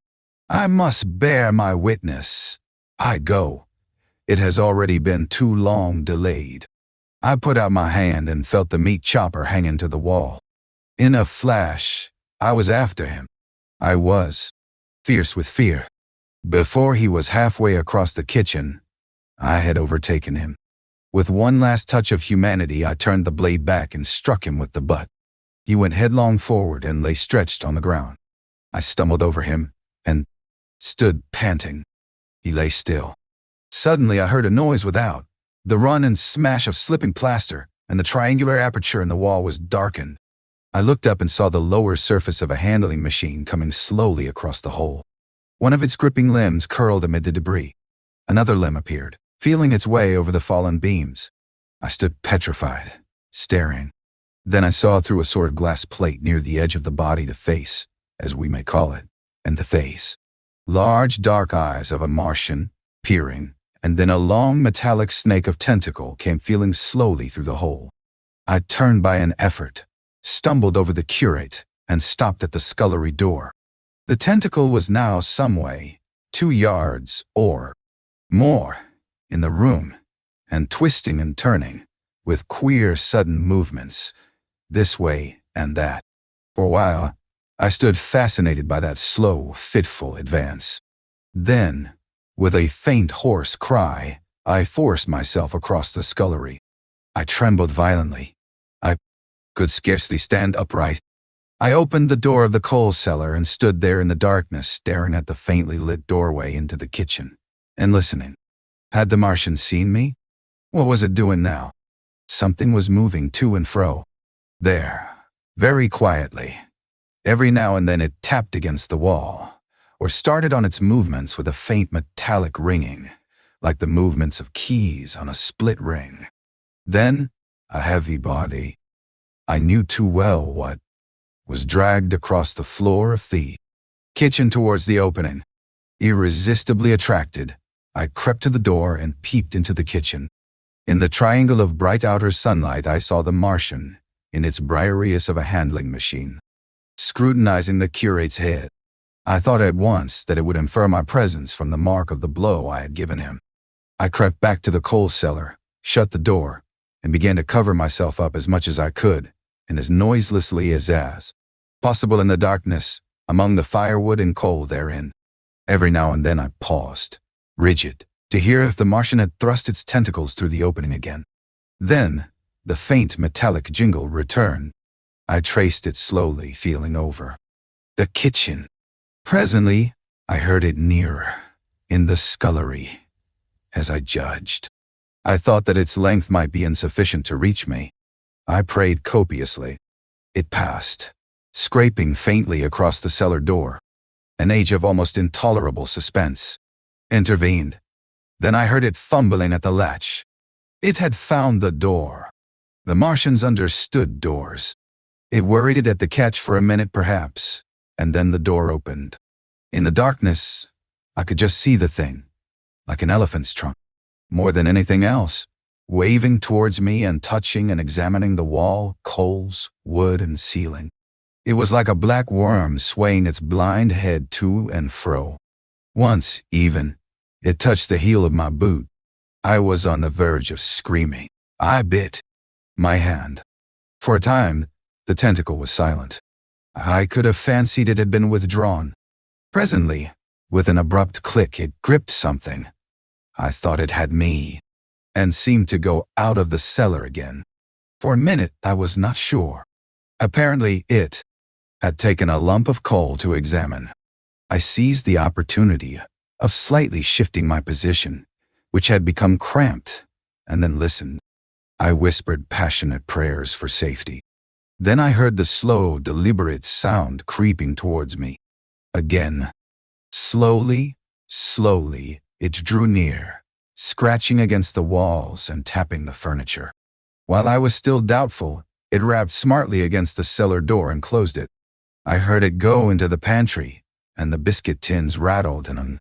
"I must bear my witness. I go. It has already been too long delayed." I put out my hand and felt the meat chopper hanging to the wall. In a flash, I was after him. I was fierce with fear. Before he was halfway across the kitchen, I had overtaken him. With one last touch of humanity, I turned the blade back and struck him with the butt. He went headlong forward and lay stretched on the ground. I stumbled over him and stood panting. He lay still. Suddenly I heard a noise without, the run and smash of slipping plaster, and the triangular aperture in the wall was darkened. I looked up and saw the lower surface of a handling machine coming slowly across the hole. One of its gripping limbs curled amid the debris. Another limb appeared, feeling its way over the fallen beams. I stood petrified, staring. Then I saw through a sort of glass plate near the edge of the body the face, as we may call it, and the face. Large dark eyes of a Martian, peering, and then a long metallic snake of tentacle came feeling slowly through the hole. I turned by an effort, stumbled over the curate, and stopped at the scullery door. The tentacle was now some way, 2 yards or more, in the room, and twisting and turning, with queer sudden movements, this way and that. For a while, I stood fascinated by that slow, fitful advance. Then, with a faint hoarse cry, I forced myself across the scullery. I trembled violently. I could scarcely stand upright. I opened the door of the coal cellar and stood there in the darkness, staring at the faintly lit doorway into the kitchen, and listening. Had the Martian seen me? What was it doing now? Something was moving to and fro. There, very quietly. Every now and then it tapped against the wall, or started on its movements with a faint metallic ringing, like the movements of keys on a split ring. Then, a heavy body, I knew too well what, was dragged across the floor of the kitchen towards the opening. Irresistibly attracted, I crept to the door and peeped into the kitchen. In the triangle of bright outer sunlight I saw the Martian, in its briareous of a handling machine, scrutinizing the curate's head. I thought at once that it would infer my presence from the mark of the blow I had given him. I crept back to the coal cellar, shut the door, and began to cover myself up as much as I could, and as noiselessly as possible in the darkness, among the firewood and coal therein. Every now and then I paused, rigid, to hear if the Martian had thrust its tentacles through the opening again. Then, the faint metallic jingle returned. I traced it slowly, feeling over the kitchen. Presently, I heard it nearer, in the scullery, as I judged. I thought that its length might be insufficient to reach me. I prayed copiously. It passed, scraping faintly across the cellar door. An age of almost intolerable suspense intervened. Then I heard it fumbling at the latch. It had found the door. The Martians understood doors. It worried it at the catch for a minute perhaps, and then the door opened. In the darkness, I could just see the thing, like an elephant's trunk. More than anything else, waving towards me and touching and examining the wall, coals, wood, and ceiling. It was like a black worm swaying its blind head to and fro. Once, even, it touched the heel of my boot. I was on the verge of screaming. I bit my hand. For a time, the tentacle was silent. I could have fancied it had been withdrawn. Presently, with an abrupt click, it gripped something. I thought it had me, and seemed to go out of the cellar again. For a minute, I was not sure. Apparently, it had taken a lump of coal to examine. I seized the opportunity of slightly shifting my position, which had become cramped, and then listened. I whispered passionate prayers for safety. Then I heard the slow, deliberate sound creeping towards me. Again. Slowly, slowly, it drew near, scratching against the walls and tapping the furniture. While I was still doubtful, it rapped smartly against the cellar door and closed it. I heard it go into the pantry, and the biscuit tins rattled and a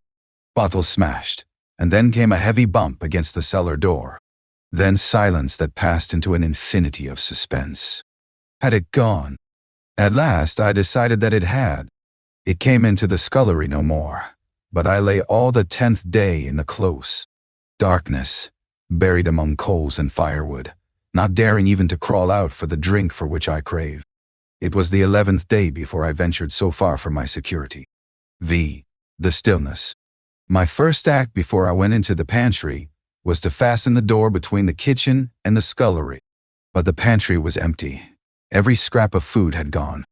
bottle smashed, and then came a heavy bump against the cellar door. Then silence that passed into an infinity of suspense. Had it gone? At last I decided that it had. It came into the scullery no more, but I lay all the 10th day in the close darkness, buried among coals and firewood, not daring even to crawl out for the drink for which I craved. It was the 11th day before I ventured so far from my security. The stillness. My first act before I went into the pantry was to fasten the door between the kitchen and the scullery. But the pantry was empty. Every scrap of food had gone.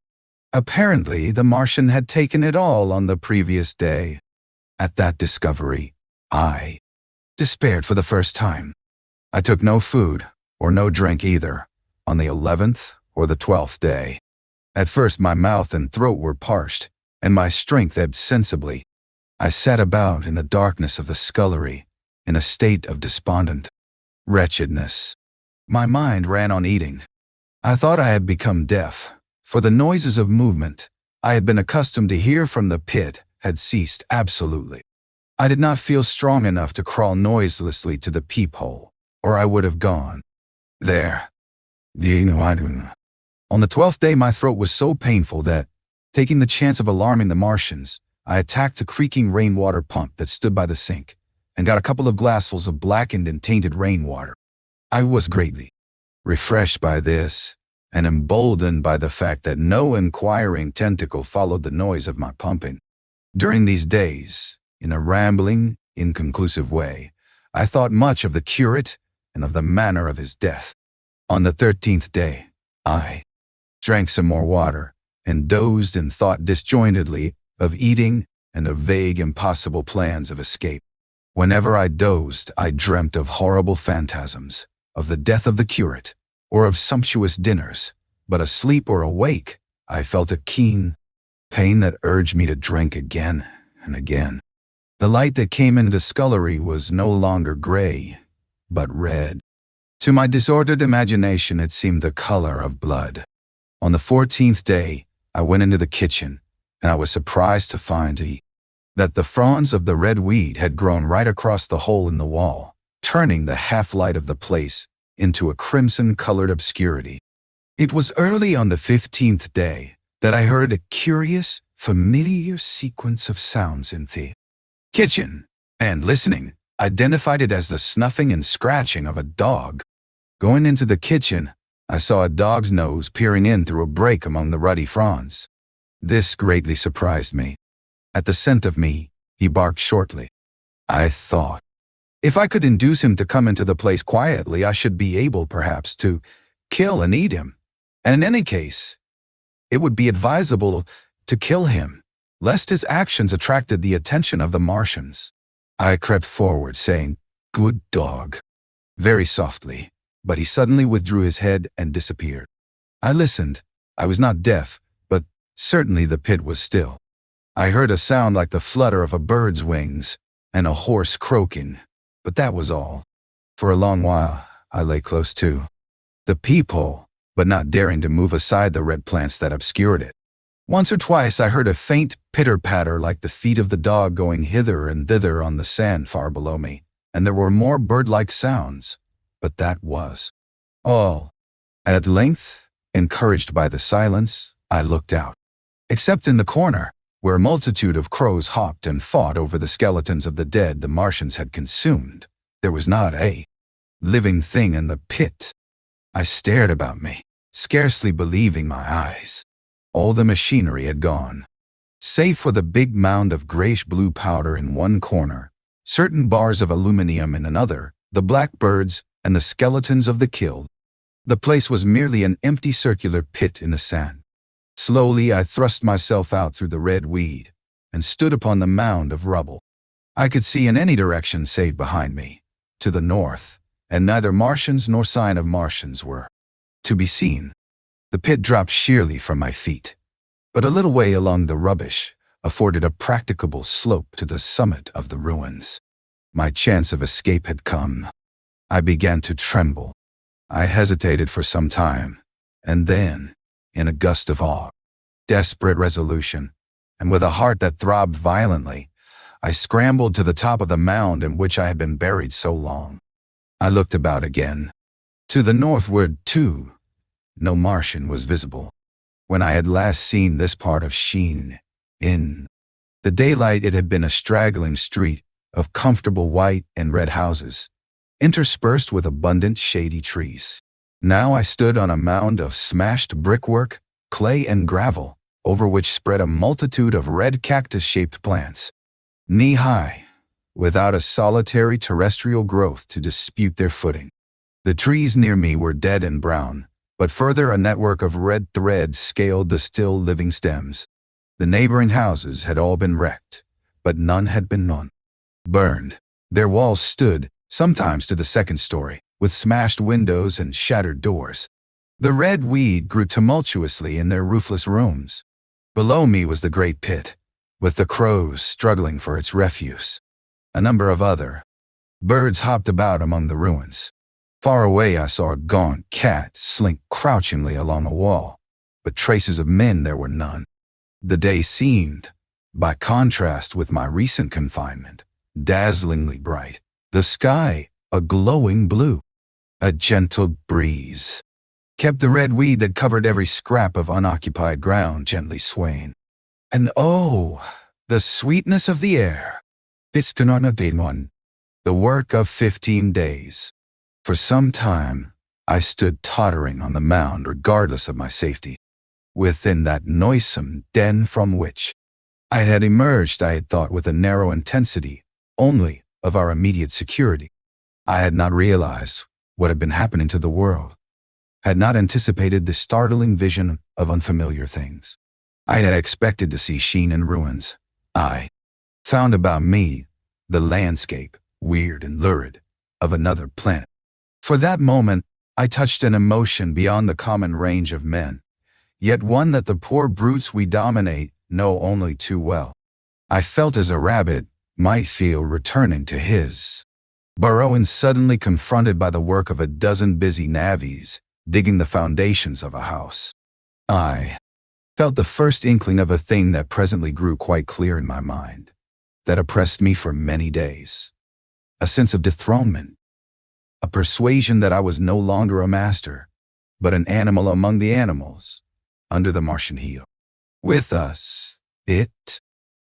Apparently, the Martian had taken it all on the previous day. At that discovery, I despaired for the first time. I took no food, or no drink either, on the 11th or the 12th day. At first my mouth and throat were parched, and my strength ebbed sensibly. I sat about in the darkness of the scullery, in a state of despondent wretchedness. My mind ran on eating. I thought I had become deaf, for the noises of movement I had been accustomed to hear from the pit had ceased absolutely. I did not feel strong enough to crawl noiselessly to the peephole, or I would have gone. There. On the 12th day my throat was so painful that, taking the chance of alarming the Martians, I attacked the creaking rainwater pump that stood by the sink, and got a couple of glassfuls of blackened and tainted rainwater. I was greatly refreshed by this, and emboldened by the fact that no inquiring tentacle followed the noise of my pumping. During these days, in a rambling, inconclusive way, I thought much of the curate and of the manner of his death. On the 13th day, I drank some more water, and dozed and thought disjointedly of eating and of vague, impossible plans of escape. Whenever I dozed, I dreamt of horrible phantasms, of the death of the curate, or of sumptuous dinners, but asleep or awake, I felt a keen pain that urged me to drink again and again. The light that came into the scullery was no longer gray, but red. To my disordered imagination, it seemed the color of blood. On the 14th day, I went into the kitchen, and I was surprised to find that the fronds of the red weed had grown right across the hole in the wall, turning the half-light of the place into a crimson-colored obscurity. It was early on the 15th day that I heard a curious, familiar sequence of sounds in the kitchen, and listening, identified it as the snuffing and scratching of a dog. Going into the kitchen, I saw a dog's nose peering in through a break among the ruddy fronds. This greatly surprised me. At the scent of me, he barked shortly. I thought, if I could induce him to come into the place quietly, I should be able, perhaps, to kill and eat him. And in any case, it would be advisable to kill him, lest his actions attracted the attention of the Martians. I crept forward, saying, "Good dog," very softly, but he suddenly withdrew his head and disappeared. I listened. I was not deaf, but certainly the pit was still. I heard a sound like the flutter of a bird's wings and a horse croaking, but that was all. For a long while, I lay close to the peephole, but not daring to move aside the red plants that obscured it. Once or twice I heard a faint pitter-patter like the feet of the dog going hither and thither on the sand far below me, and there were more bird-like sounds, but that was all. At length, encouraged by the silence, I looked out. Except in the corner, where a multitude of crows hopped and fought over the skeletons of the dead the Martians had consumed, there was not a living thing in the pit. I stared about me, scarcely believing my eyes. All the machinery had gone. Save for the big mound of grayish-blue powder in one corner, certain bars of aluminum in another, the blackbirds, and the skeletons of the killed, the place was merely an empty circular pit in the sand. Slowly I thrust myself out through the red weed and stood upon the mound of rubble. I could see in any direction save behind me, to the north, and neither Martians nor sign of Martians were to be seen. The pit dropped sheerly from my feet, but a little way along the rubbish afforded a practicable slope to the summit of the ruins. My chance of escape had come. I began to tremble. I hesitated for some time, and then, in a gust of awe, desperate resolution, and with a heart that throbbed violently, I scrambled to the top of the mound in which I had been buried so long. I looked about again. To the northward, too, no Martian was visible. When I had last seen this part of Sheen, in the daylight, it had been a straggling street of comfortable white and red houses, interspersed with abundant shady trees. Now I stood on a mound of smashed brickwork, clay and gravel, over which spread a multitude of red cactus-shaped plants, knee-high, without a solitary terrestrial growth to dispute their footing. The trees near me were dead and brown, but further a network of red threads scaled the still living stems. The neighboring houses had all been wrecked, but none had been burned. Their walls stood, sometimes to the second story, with smashed windows and shattered doors. The red weed grew tumultuously in their roofless rooms. Below me was the great pit, with the crows struggling for its refuse. A number of other birds hopped about among the ruins. Far away I saw a gaunt cat slink crouchingly along a wall, but traces of men there were none. The day seemed, by contrast with my recent confinement, dazzlingly bright. The sky, a glowing blue. A gentle breeze kept the red weed that covered every scrap of unoccupied ground gently swaying. And oh, the sweetness of the air! The work of 15 days. For some time, I stood tottering on the mound regardless of my safety. Within that noisome den from which I had emerged, I had thought with a narrow intensity only of our immediate security. I had not realized what had been happening to the world, had not anticipated the startling vision of unfamiliar things. I had expected to see Sheen in ruins. I found about me the landscape, weird and lurid, of another planet. For that moment, I touched an emotion beyond the common range of men, yet one that the poor brutes we dominate know only too well. I felt as a rabbit might feel returning to his burrow and suddenly confronted by the work of a dozen busy navvies digging the foundations of a house. I felt the first inkling of a thing that presently grew quite clear in my mind, that oppressed me for many days. A sense of dethronement, a persuasion that I was no longer a master, but an animal among the animals, under the Martian heel. With us, it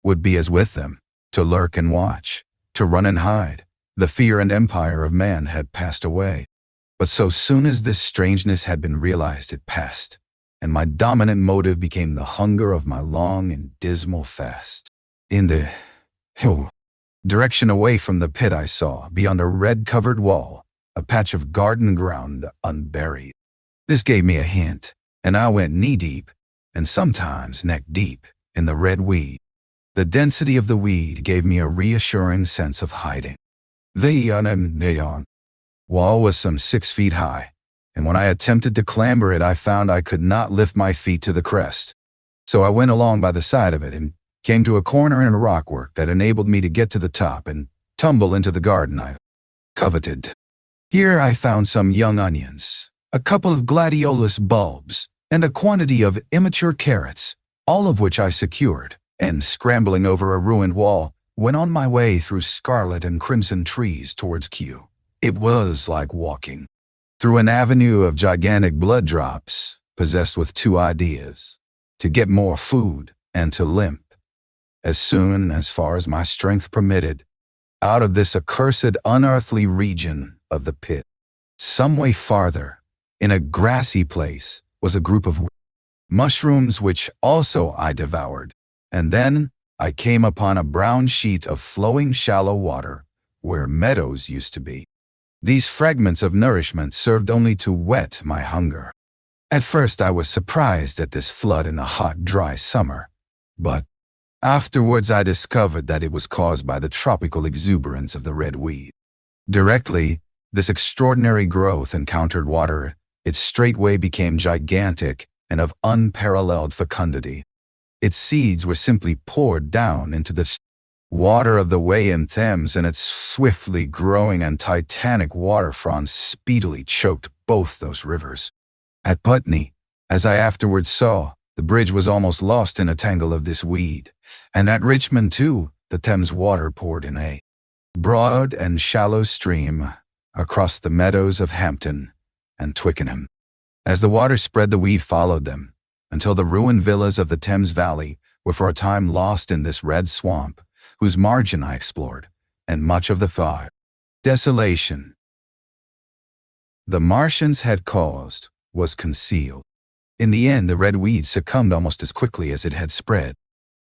would be as with them, to lurk and watch, to run and hide. The fear and empire of man had passed away. But so soon as this strangeness had been realized, it passed, and my dominant motive became the hunger of my long and dismal fast. In the direction away from the pit, I saw, beyond a red-covered wall, a patch of garden ground unburied. This gave me a hint, and I went knee-deep, and sometimes neck-deep, in the red weed. The density of the weed gave me a reassuring sense of hiding. The wall was some 6 feet high, and when I attempted to clamber it, I found I could not lift my feet to the crest. So I went along by the side of it and came to a corner in a rockwork that enabled me to get to the top and tumble into the garden I coveted. Here I found some young onions, a couple of gladiolus bulbs, and a quantity of immature carrots, all of which I secured, and scrambling over a ruined wall, went on my way through scarlet and crimson trees towards Q. It was like walking through an avenue of gigantic blood drops, possessed with two ideas: to get more food and to limp, as soon as far as my strength permitted, out of this accursed unearthly region of the pit. Some way farther, in a grassy place, was a group of mushrooms which also I devoured, and then I came upon a brown sheet of flowing shallow water where meadows used to be. These fragments of nourishment served only to whet my hunger. At first I was surprised at this flood in a hot, dry summer, but afterwards I discovered that it was caused by the tropical exuberance of the red weed. Directly this extraordinary growth encountered water, it straightway became gigantic and of unparalleled fecundity. Its seeds were simply poured down into the water of the Way in Thames, and its swiftly growing and titanic waterfront speedily choked both those rivers. At Putney, as I afterwards saw, the bridge was almost lost in a tangle of this weed, and at Richmond, too, the Thames water poured in a broad and shallow stream across the meadows of Hampton and Twickenham. As the water spread, the weed followed them, until the ruined villas of the Thames Valley were for a time lost in this red swamp, whose margin I explored, and much of the fire, desolation the Martians had caused was concealed. In the end, the red weed succumbed almost as quickly as it had spread,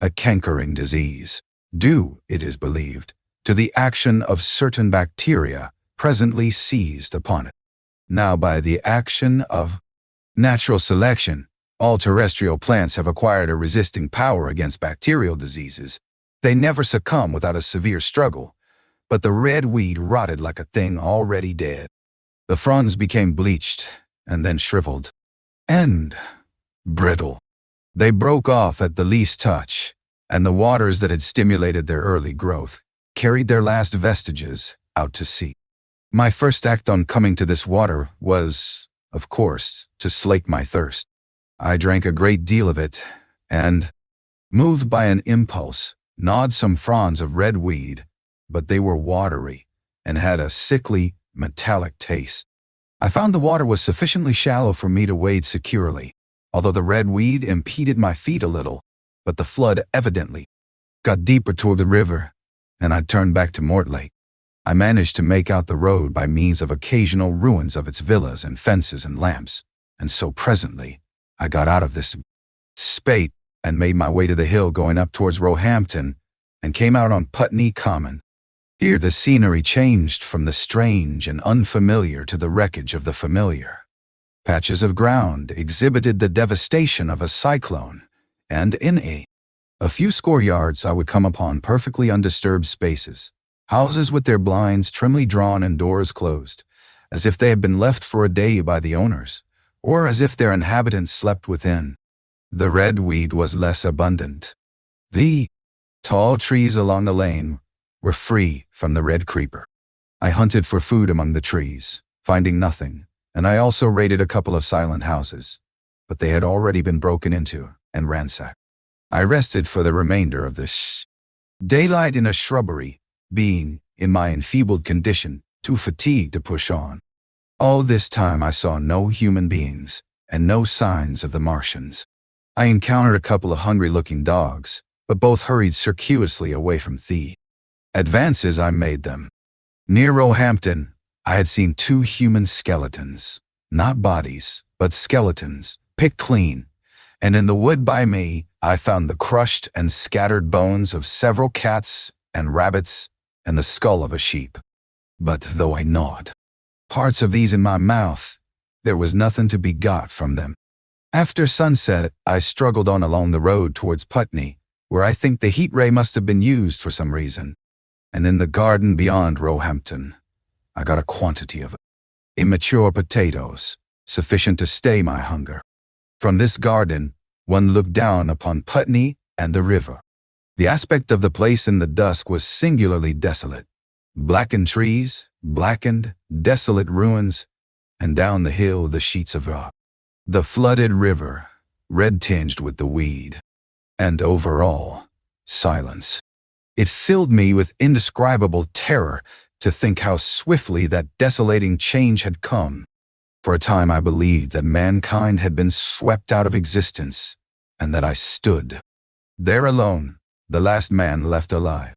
a cankering disease, due, it is believed, to the action of certain bacteria presently seized upon it. Now, by the action of natural selection, all terrestrial plants have acquired a resisting power against bacterial diseases. They never succumb without a severe struggle, but the red weed rotted like a thing already dead. The fronds became bleached and then shriveled and brittle. They broke off at the least touch, and the waters that had stimulated their early growth carried their last vestiges out to sea. My first act on coming to this water was, of course, to slake my thirst. I drank a great deal of it, and, moved by an impulse, gnawed some fronds of red weed, but they were watery and had a sickly, metallic taste. I found the water was sufficiently shallow for me to wade securely, although the red weed impeded my feet a little, but the flood evidently got deeper toward the river, and I turned back to Mortlake. I managed to make out the road by means of occasional ruins of its villas and fences and lamps, and so presently I got out of this spate and made my way to the hill going up towards Roehampton, and came out on Putney Common. Here the scenery changed from the strange and unfamiliar to the wreckage of the familiar. Patches of ground exhibited the devastation of a cyclone, and in a few score yards I would come upon perfectly undisturbed spaces, houses with their blinds trimly drawn and doors closed, as if they had been left for a day by the owners, or as if their inhabitants slept within. The red weed was less abundant. The tall trees along the lane were free from the red creeper. I hunted for food among the trees, finding nothing, and I also raided a couple of silent houses, but they had already been broken into and ransacked. I rested for the remainder of this daylight in a shrubbery, being, in my enfeebled condition, too fatigued to push on. All this time I saw no human beings and no signs of the Martians. I encountered a couple of hungry-looking dogs, but both hurried circuitously away from the advances I made them. Near Roehampton, I had seen 2 human skeletons, not bodies, but skeletons, picked clean, and in the wood by me, I found the crushed and scattered bones of several cats and rabbits and the skull of a sheep. But though I gnawed parts of these in my mouth, there was nothing to be got from them. After sunset, I struggled on along the road towards Putney, where I think the heat ray must have been used for some reason. And in the garden beyond Roehampton, I got a quantity of immature potatoes, sufficient to stay my hunger. From this garden, one looked down upon Putney and the river. The aspect of the place in the dusk was singularly desolate. Blackened trees, blackened, desolate ruins, and down the hill the sheets of the flooded river, red-tinged with the weed. And overall, silence. It filled me with indescribable terror to think how swiftly that desolating change had come. For a time I believed that mankind had been swept out of existence, and that I stood there alone, the last man left alive.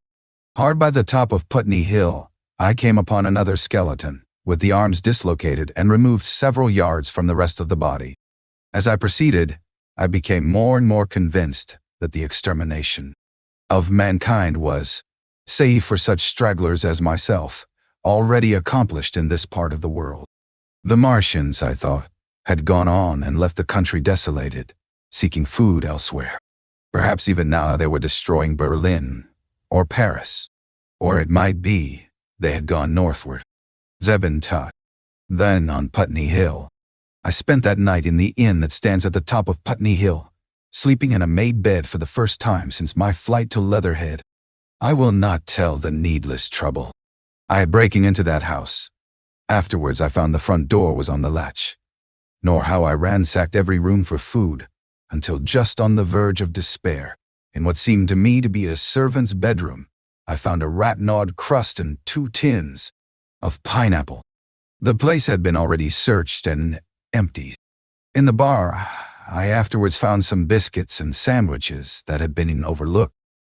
Hard by the top of Putney Hill, I came upon another skeleton, with the arms dislocated and removed several yards from the rest of the body. As I proceeded, I became more and more convinced that the extermination of mankind was, save for such stragglers as myself, already accomplished in this part of the world. The Martians, I thought, had gone on and left the country desolated, seeking food elsewhere. Perhaps even now they were destroying Berlin or Paris, or it might be they had gone northward. Zebin taught. Then on Putney Hill. I spent that night in the inn that stands at the top of Putney Hill, sleeping in a made bed for the first time since my flight to Leatherhead. I will not tell the needless trouble I had breaking into that house. Afterwards I found the front door was on the latch, nor how I ransacked every room for food, until just on the verge of despair, in what seemed to me to be a servant's bedroom, I found a rat-gnawed crust and 2 tins of pineapple. The place had been already searched and emptied. In the bar, I afterwards found some biscuits and sandwiches that had been overlooked.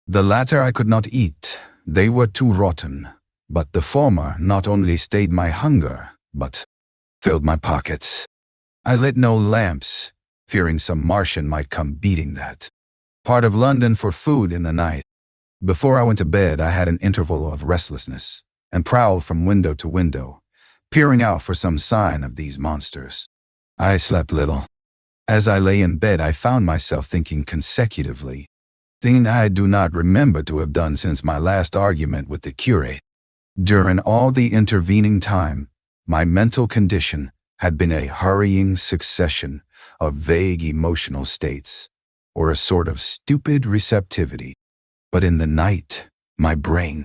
The latter I could not eat, they were too rotten, but the former not only stayed my hunger, but filled my pockets. I lit no lamps, fearing some Martian might come beating that part of London for food in the night. Before I went to bed, I had an interval of restlessness, and prowled from window to window, peering out for some sign of these monsters. I slept little. As I lay in bed, I found myself thinking consecutively, thing I do not remember to have done since my last argument with the curate. During all the intervening time, my mental condition had been a hurrying succession of vague emotional states, or a sort of stupid receptivity. But in the night, my brain,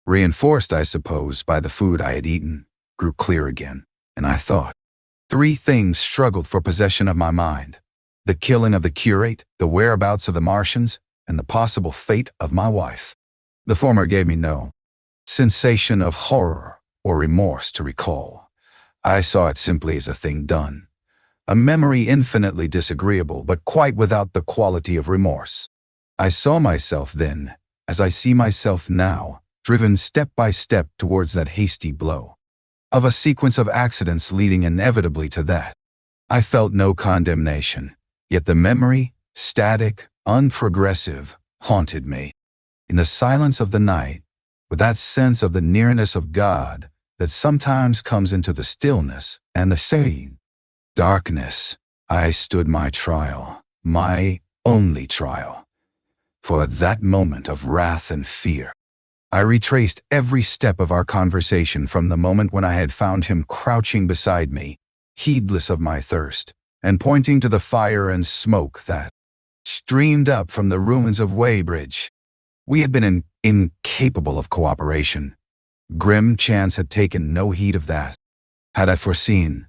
reinforced, I suppose, by the food I had eaten, grew clear again, and I thought. 3 things struggled for possession of my mind: the killing of the curate, the whereabouts of the Martians, and the possible fate of my wife. The former gave me no sensation of horror or remorse to recall. I saw it simply as a thing done, a memory infinitely disagreeable but quite without the quality of remorse. I saw myself then, as I see myself now, driven step by step towards that hasty blow, of a sequence of accidents leading inevitably to that. I felt no condemnation, yet the memory, static, unprogressive, haunted me. In the silence of the night, with that sense of the nearness of God that sometimes comes into the stillness and the same darkness, I stood my trial, my only trial. For at that moment of wrath and fear, I retraced every step of our conversation from the moment when I had found him crouching beside me, heedless of my thirst, and pointing to the fire and smoke that streamed up from the ruins of Weybridge. We had been incapable of cooperation. Grim chance had taken no heed of that. Had I foreseen,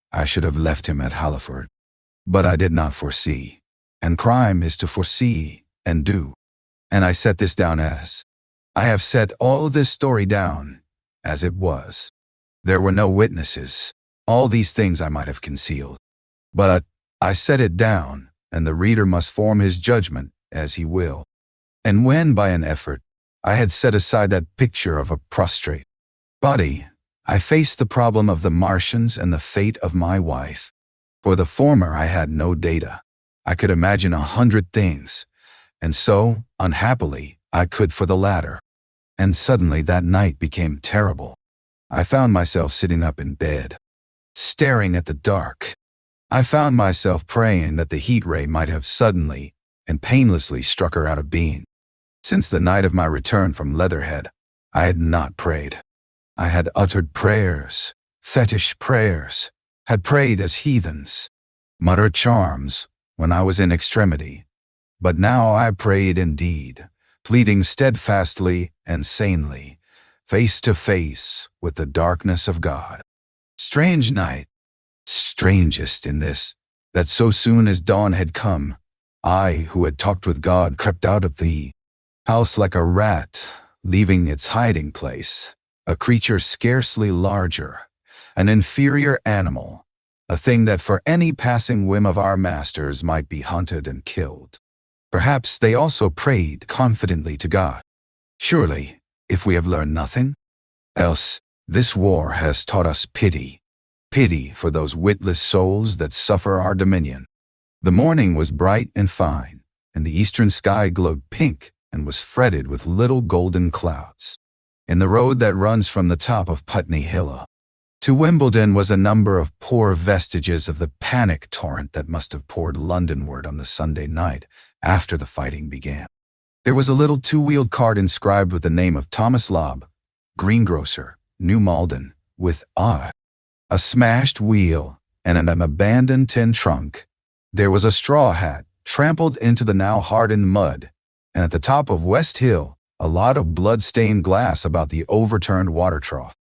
I should have left him at Halliford. But I did not foresee, and crime is to foresee and do. And I set this down as, I have set all this story down as it was. There were no witnesses. All these things I might have concealed. But I set it down, and the reader must form his judgment as he will. And when, by an effort, I had set aside that picture of a prostrate body, I faced the problem of the Martians and the fate of my wife. For the former I had no data. I could imagine 100 things, and so, unhappily, I could for the latter. And suddenly that night became terrible. I found myself sitting up in bed, staring at the dark. I found myself praying that the heat ray might have suddenly and painlessly struck her out of being. Since the night of my return from Leatherhead, I had not prayed. I had uttered prayers, fetish prayers, had prayed as heathens, muttered charms when I was in extremity. But now I prayed indeed, pleading steadfastly and sanely, face to face with the darkness of God. Strange night, strangest in this, that so soon as dawn had come, I, who had talked with God, crept out of the house like a rat, leaving its hiding place, a creature scarcely larger, an inferior animal, a thing that for any passing whim of our masters might be hunted and killed. Perhaps they also prayed confidently to God. Surely, if we have learned nothing else, this war has taught us pity. Pity for those witless souls that suffer our dominion. The morning was bright and fine, and the eastern sky glowed pink and was fretted with little golden clouds. In the road that runs from the top of Putney Hill to Wimbledon was a number of poor vestiges of the panic torrent that must have poured Londonward on the Sunday night after the fighting began. There was a little two-wheeled cart inscribed with the name of Thomas Lobb, greengrocer, New Malden, with a smashed wheel and an abandoned tin trunk. There was a straw hat trampled into the now hardened mud, and at the top of West Hill, a lot of blood-stained glass about the overturned water trough.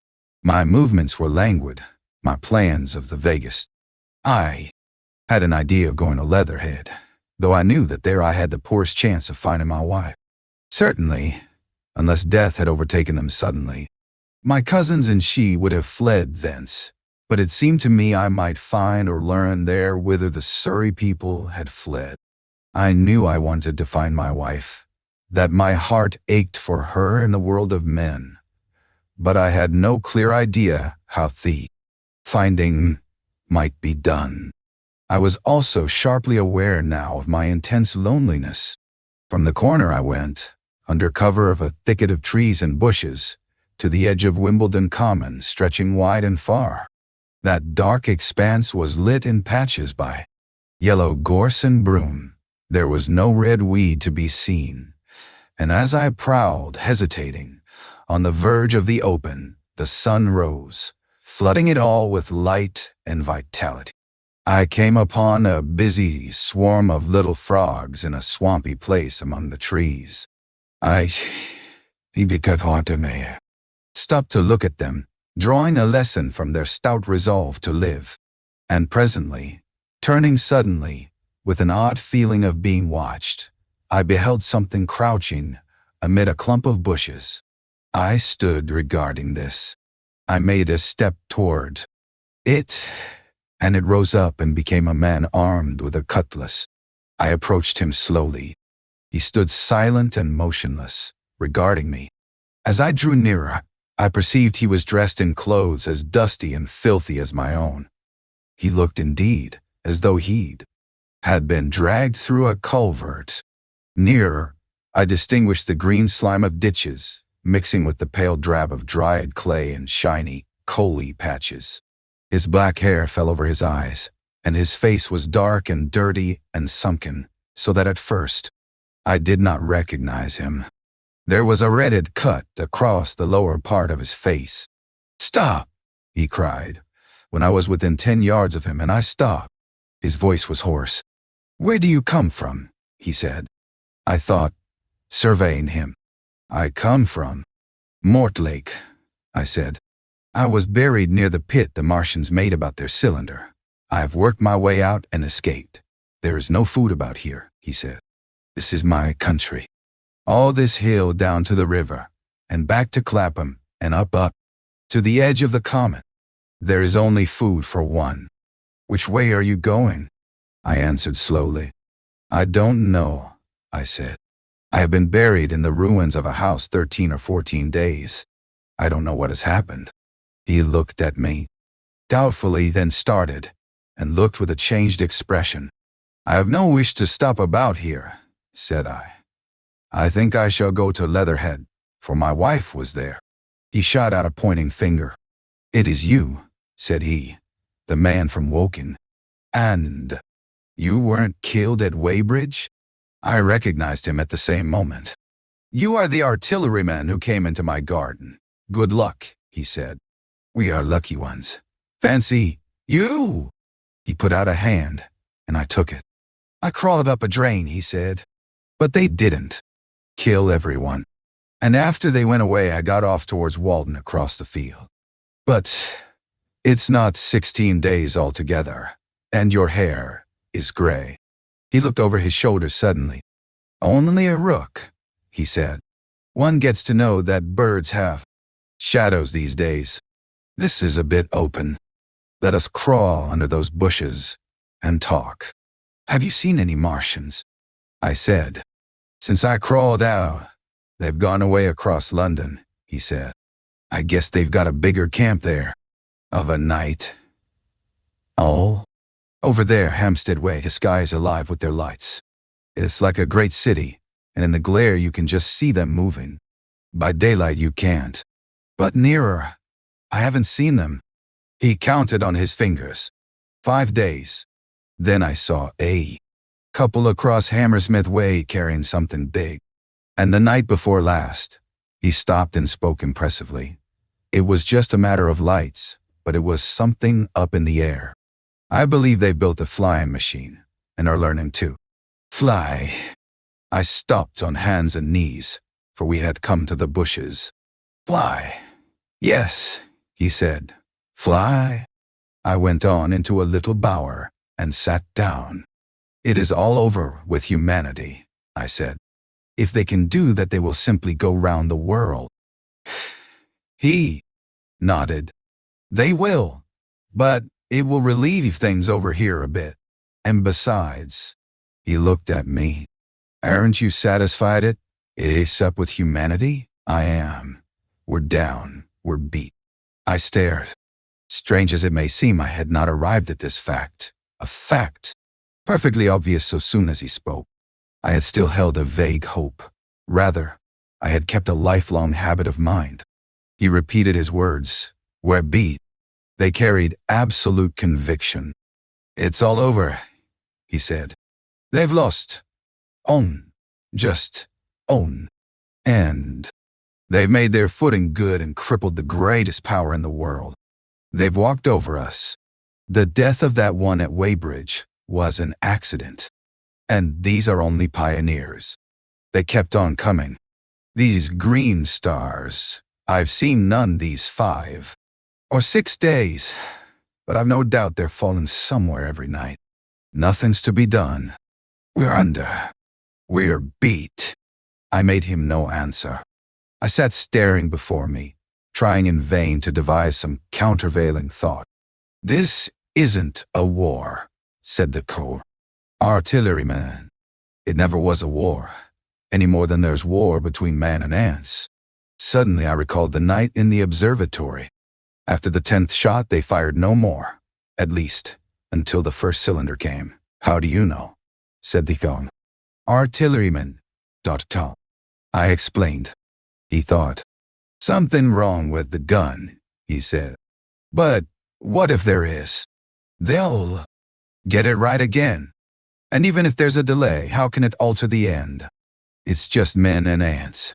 My movements were languid, my plans of the vaguest. I had an idea of going to Leatherhead, though I knew that there I had the poorest chance of finding my wife. Certainly, unless death had overtaken them suddenly, my cousins and she would have fled thence, but it seemed to me I might find or learn there whither the Surrey people had fled. I knew I wanted to find my wife, that my heart ached for her in the world of men, but I had no clear idea how the finding might be done. I was also sharply aware now of my intense loneliness. From the corner I went, under cover of a thicket of trees and bushes, to the edge of Wimbledon Common, stretching wide and far. That dark expanse was lit in patches by yellow gorse and broom. There was no red weed to be seen, and as I prowled, hesitating, on the verge of the open, the sun rose, flooding it all with light and vitality. I came upon a busy swarm of little frogs in a swampy place among the trees. He became hard to me. Stopped to look at them, drawing a lesson from their stout resolve to live. And presently, turning suddenly, with an odd feeling of being watched, I beheld something crouching amid a clump of bushes. I stood regarding this. I made a step toward it, and it rose up and became a man armed with a cutlass. I approached him slowly. He stood silent and motionless, regarding me. As I drew nearer, I perceived he was dressed in clothes as dusty and filthy as my own. He looked indeed as though he'd had been dragged through a culvert. Nearer, I distinguished the green slime of ditches, mixing with the pale drab of dried clay and shiny, coaly patches. His black hair fell over his eyes, and his face was dark and dirty and sunken, so that at first I did not recognize him. There was a reddited cut across the lower part of his face. "Stop!" he cried, when I was within 10 yards of him, and I stopped. His voice was hoarse. "Where do you come from?" he said. I thought, surveying him. "I come from Mortlake," I said. "I was buried near the pit the Martians made about their cylinder. I have worked my way out and escaped. There is no food about here," he said. "This is my country. All this hill down to the river, and back to Clapham, and up to the edge of the common. There is only food for one." "Which way are you going?" I answered slowly. "I don't know," I said. "I have been buried in the ruins of a house 13 or 14 days. I don't know what has happened." He looked at me doubtfully, then started, and looked with a changed expression. "I have no wish to stop about here," said I. "I think I shall go to Leatherhead, for my wife was there." He shot out a pointing finger. "It is you," said he, "the man from Woking. And you weren't killed at Weybridge?" I recognized him at the same moment. "You are the artilleryman who came into my garden. Good luck," he said. "We are lucky ones. Fancy, you!" He put out a hand, and I took it. "I crawled up a drain," he said. "But they didn't kill everyone. And after they went away, I got off towards Walton across the field. But it's not 16 days altogether, and your hair is gray." He looked over his shoulder suddenly. "Only a rook," he said. "One gets to know that birds have shadows these days. This is a bit open. Let us crawl under those bushes and talk." "Have you seen any Martians?" I said. "Since I crawled out, they've gone away across London," he said. "I guess they've got a bigger camp there of a night. Oh, over there, Hampstead Way, the sky is alive with their lights. It's like a great city, and in the glare you can just see them moving. By daylight you can't. But nearer, I haven't seen them." He counted on his fingers. 5 days. Then I saw a couple across Hammersmith Way carrying something big. And the night before last, he stopped and spoke impressively. It was just a matter of lights, but it was something up in the air. I believe they built a flying machine, and are learning to fly. I stopped on hands and knees, for we had come to the bushes. "Fly." "Yes," he said. "Fly." I went on into a little bower and sat down. "It is all over with humanity," I said. "If they can do that, they will simply go round the world." He nodded. "They will, but it will relieve things over here a bit. And besides," he looked at me, "aren't you satisfied it is up with humanity?" "I am. We're down. We're beat." I stared. Strange as it may seem, I had not arrived at this fact. A fact, perfectly obvious so soon as he spoke. I had still held a vague hope. Rather, I had kept a lifelong habit of mind. He repeated his words. "We're beat." They carried absolute conviction. "It's all over," he said. "They've lost. Own. Just own. And they've made their footing good and crippled the greatest power in the world. They've walked over us. The death of that one at Weybridge was an accident. And these are only pioneers. They kept on coming. These green stars, I've seen none these 5 or 6 days, but I've no doubt they're falling somewhere every night. Nothing's to be done. We're under. We're beat." I made him no answer. I sat staring before me, trying in vain to devise some countervailing thought. "This isn't a war," said the artilleryman. "It never was a war, any more than there's war between man and ants." Suddenly I recalled the night in the observatory. After the 10th shot, they fired no more, at least, until the first cylinder came. "How do you know?" said the artilleryman. I explained. He thought. "Something wrong with the gun," he said. "But what if there is? They'll get it right again. And even if there's a delay, how can it alter the end? It's just men and ants.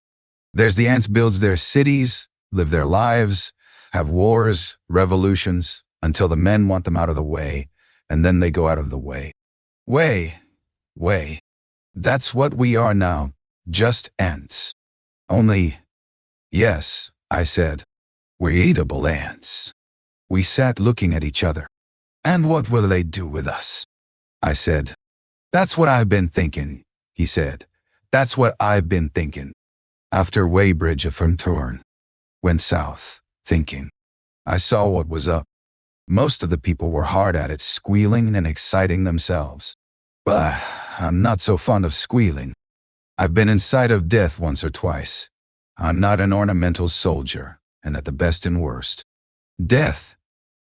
There's the ants builds their cities, live their lives, have wars, revolutions, until the men want them out of the way, and then they go out of the way. Way. That's what we are now, just ants. Only, yes, I said, we're eatable ants. We sat looking at each other. And what will they do with us? I said. That's what I've been thinking, he said. That's what I've been thinking. After Weybridge from Torn, went south, thinking. I saw what was up. Most of the people were hard at it, squealing and exciting themselves. But I'm not so fond of squealing. I've been in sight of death once or twice. I'm not an ornamental soldier, and at the best and worst. Death.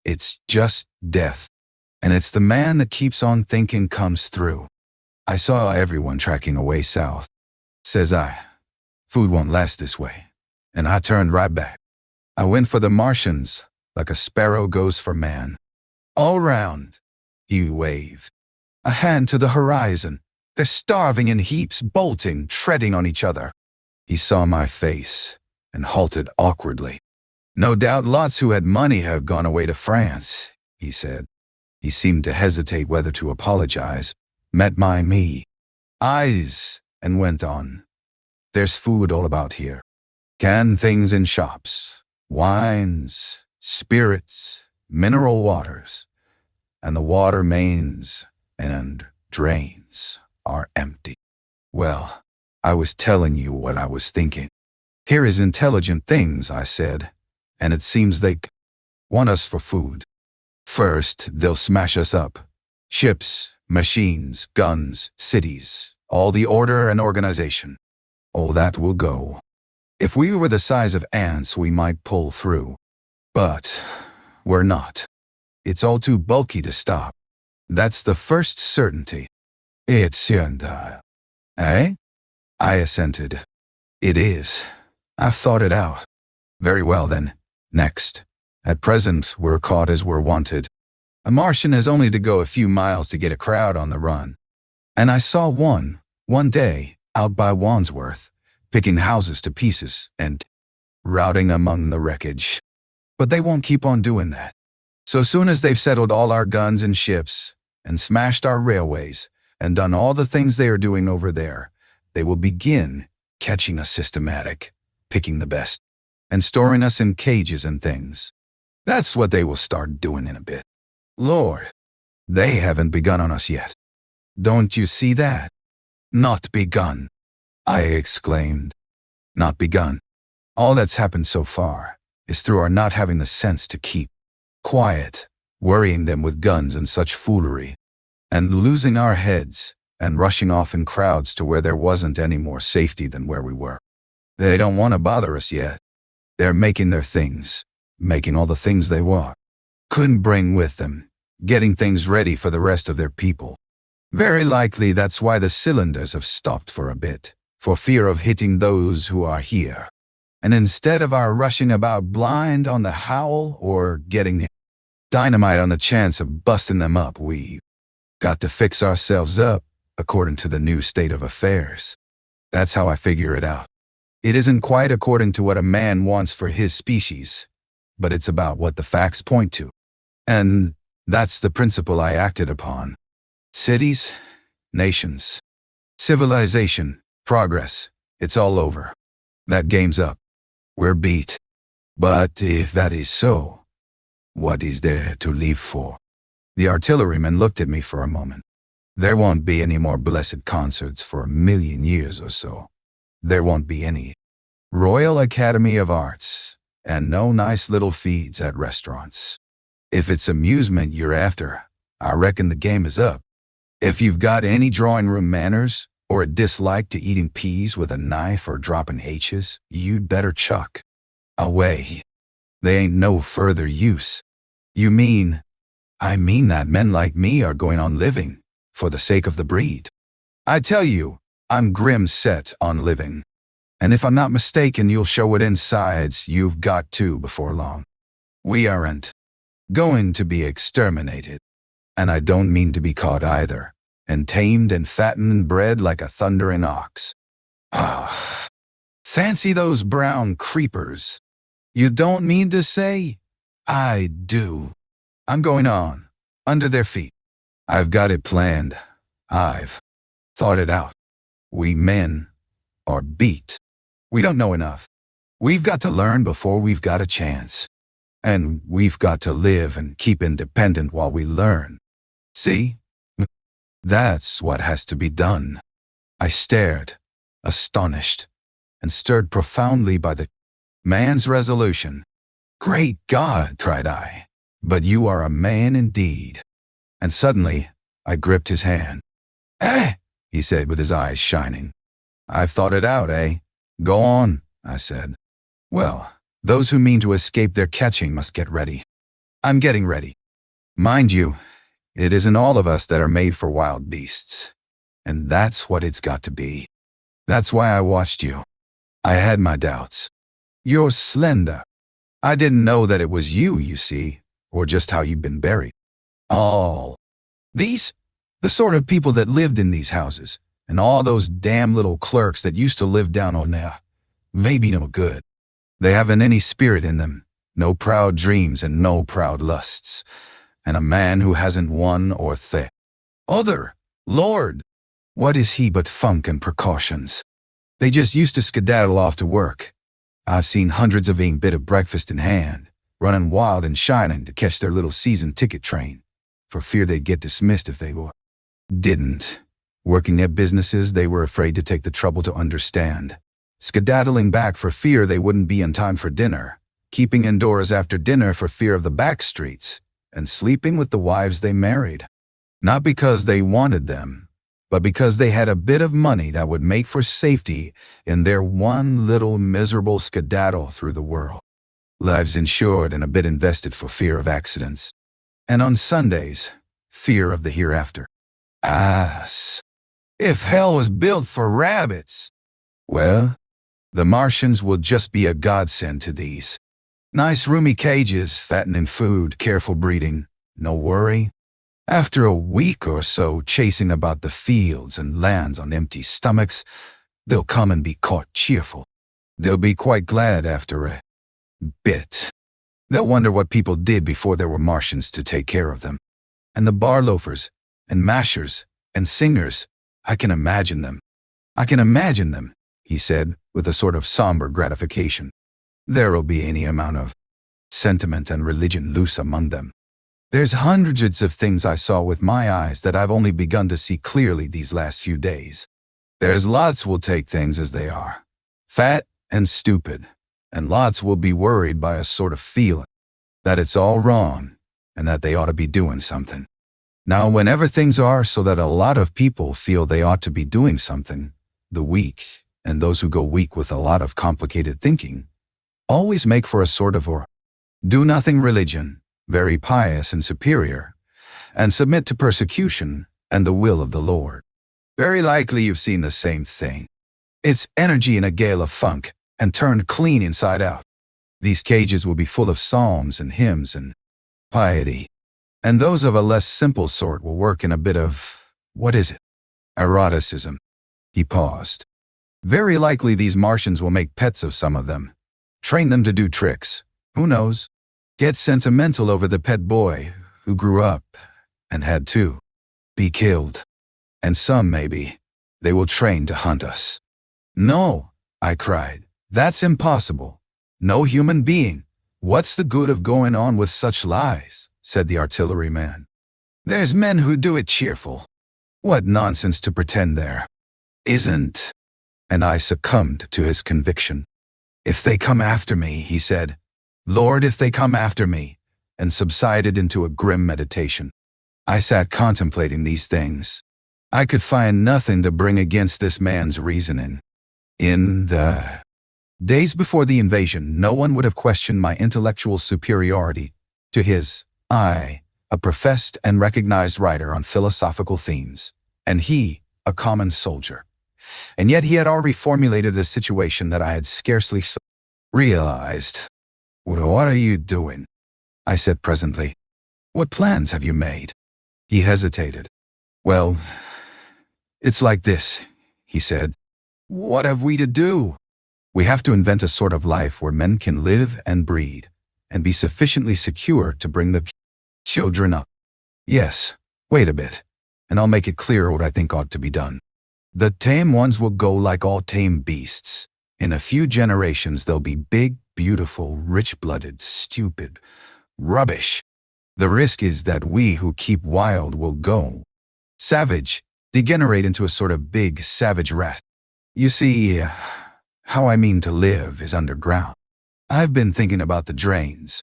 It's just death. And it's the man that keeps on thinking comes through. I saw everyone tracking away south. Says I, food won't last this way. And I turned right back. I went for the Martians, like a sparrow goes for man. All round, he waved. A hand to the horizon. They're starving in heaps, bolting, treading on each other. He saw my face and halted awkwardly. No doubt lots who had money have gone away to France, he said. He seemed to hesitate whether to apologize, met my eyes, and went on. There's food all about here. Canned things in shops, wines, spirits, mineral waters, and the water mains and drains are empty. Well, I was telling you what I was thinking. Here is intelligent things, I said, and it seems they want us for food. First, they'll smash us up. Ships, machines, guns, cities, all the order and organization. All that will go. If we were the size of ants, we might pull through. But we're not. It's all too bulky to stop. That's the first certainty. It's eh? I assented. It is. I've thought it out. Very well then. Next. At present, we're caught as we're wanted. A Martian has only to go a few miles to get a crowd on the run. And I saw one day, out by Wandsworth, picking houses to pieces and routing among the wreckage. But they won't keep on doing that. So soon as they've settled all our guns and ships, and smashed our railways, and done all the things they are doing over there, they will begin catching us systematic, picking the best, and storing us in cages and things. That's what they will start doing in a bit. Lord, they haven't begun on us yet. Don't you see that? Not begun, I exclaimed. Not begun. All that's happened so far is through our not having the sense to keep quiet, worrying them with guns and such foolery, and losing our heads and rushing off in crowds to where there wasn't any more safety than where we were. They don't want to bother us yet. They're making their things, making all the things they want. Couldn't bring with them, getting things ready for the rest of their people. Very likely that's why the cylinders have stopped for a bit, for fear of hitting those who are here. And instead of our rushing about blind on the howl or getting the dynamite on the chance of busting them up, we've got to fix ourselves up according to the new state of affairs. That's how I figure it out. It isn't quite according to what a man wants for his species, but it's about what the facts point to. And that's the principle I acted upon. Cities, nations, civilization, progress, it's all over. That game's up. We're beat. But if that is so, what is there to live for? The artilleryman looked at me for a moment. There won't be any more blessed concerts for 1,000,000 years or so. There won't be any Royal Academy of Arts, and no nice little feeds at restaurants. If it's amusement you're after, I reckon the game is up. If you've got any drawing room manners, or a dislike to eating peas with a knife or dropping H's, you'd better chuck away. They ain't no further use. You mean? I mean that men like me are going on living, for the sake of the breed. I tell you, I'm grim set on living. And if I'm not mistaken, you'll show what insides you've got to before long. We aren't going to be exterminated. And I don't mean to be caught either, and tamed and fattened and bred like a thundering ox. Fancy those brown creepers. You don't mean to say? I do. I'm going on, under their feet. I've got it planned. I've thought it out. We men are beat. We don't know enough. We've got to learn before we've got a chance. And we've got to live and keep independent while we learn. See? That's what has to be done. I stared, astonished, and stirred profoundly by the man's resolution. Great God, cried I, but you are a man indeed. And suddenly, I gripped his hand. Eh, he said with his eyes shining. I've thought it out, eh? Go on, I said. Well, those who mean to escape their catching must get ready. I'm getting ready. Mind you, it isn't all of us that are made for wild beasts. And that's what it's got to be. That's why I watched you. I had my doubts. You're slender. I didn't know that it was you, you see, or just how you've been buried. All these, the sort of people that lived in these houses, and all those damn little clerks that used to live down on there, maybe no good. They haven't any spirit in them, no proud dreams and no proud lusts. And a man who hasn't one or the other, Lord, what is he but funk and precautions? They just used to skedaddle off to work. I've seen hundreds of 'em bit of breakfast in hand, running wild and shining to catch their little season ticket train, for fear they'd get dismissed if they didn't. Working their businesses they were afraid to take the trouble to understand. Skedaddling back for fear they wouldn't be in time for dinner, keeping indoors after dinner for fear of the back streets, and sleeping with the wives they married. Not because they wanted them, but because they had a bit of money that would make for safety in their one little miserable skedaddle through the world. Lives insured and a bit invested for fear of accidents. And on Sundays, fear of the hereafter. Ass. If hell was built for rabbits, well, the Martians will just be a godsend to these. Nice roomy cages, fattening food, careful breeding, no worry. After a week or so chasing about the fields and lands on empty stomachs, they'll come and be caught cheerful. They'll be quite glad after a bit. They'll wonder what people did before there were Martians to take care of them. And the bar loafers, and mashers, and singers, I can imagine them. I can imagine them, he said, with a sort of somber gratification. There'll be any amount of sentiment and religion loose among them. There's hundreds of things I saw with my eyes that I've only begun to see clearly these last few days. There's lots will take things as they are, fat and stupid, and lots will be worried by a sort of feeling that it's all wrong and that they ought to be doing something. Now, whenever things are so that a lot of people feel they ought to be doing something, the weak, and those who go weak with a lot of complicated thinking, always make for a sort of do-nothing religion, very pious and superior, and submit to persecution and the will of the Lord. Very likely you've seen the same thing. It's energy in a gale of funk and turned clean inside out. These cages will be full of psalms and hymns and piety, and those of a less simple sort will work in a bit of, what is it? Eroticism. He paused. Very likely these Martians will make pets of some of them, train them to do tricks. Who knows? Get sentimental over the pet boy who grew up and had to be killed. And some, maybe, they will train to hunt us. No, I cried. That's impossible. No human being. What's the good of going on with such lies? Said the artilleryman. There's men who do it cheerful. What nonsense to pretend there isn't. And I succumbed to his conviction. If they come after me, he said, Lord, if they come after me, and subsided into a grim meditation. I sat contemplating these things. I could find nothing to bring against this man's reasoning. In the days before the invasion, no one would have questioned my intellectual superiority to his. I, a professed and recognized writer on philosophical themes, and he, a common soldier. And yet he had already formulated a situation that I had scarcely realized. What are you doing? I said presently. What plans have you made? He hesitated. Well, it's like this, he said. What have we to do? We have to invent a sort of life where men can live and breed, and be sufficiently secure to bring the children up. Yes, wait a bit, and I'll make it clear what I think ought to be done. The tame ones will go like all tame beasts. In a few generations they'll be big, beautiful, rich-blooded, stupid, rubbish. The risk is that we who keep wild will go savage, degenerate into a sort of big, savage rat. You see, how I mean to live is underground. I've been thinking about the drains.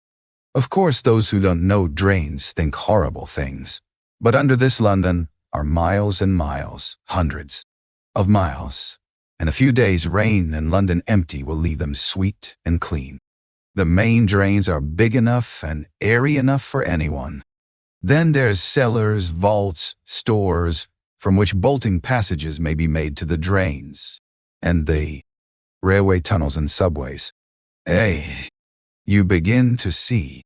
Of course, those who don't know drains think horrible things. But under this London are miles and miles, hundreds of miles. And a few days' rain and London empty will leave them sweet and clean. The main drains are big enough and airy enough for anyone. Then there's cellars, vaults, stores, from which bolting passages may be made to the drains. And the railway tunnels and subways. You begin to see.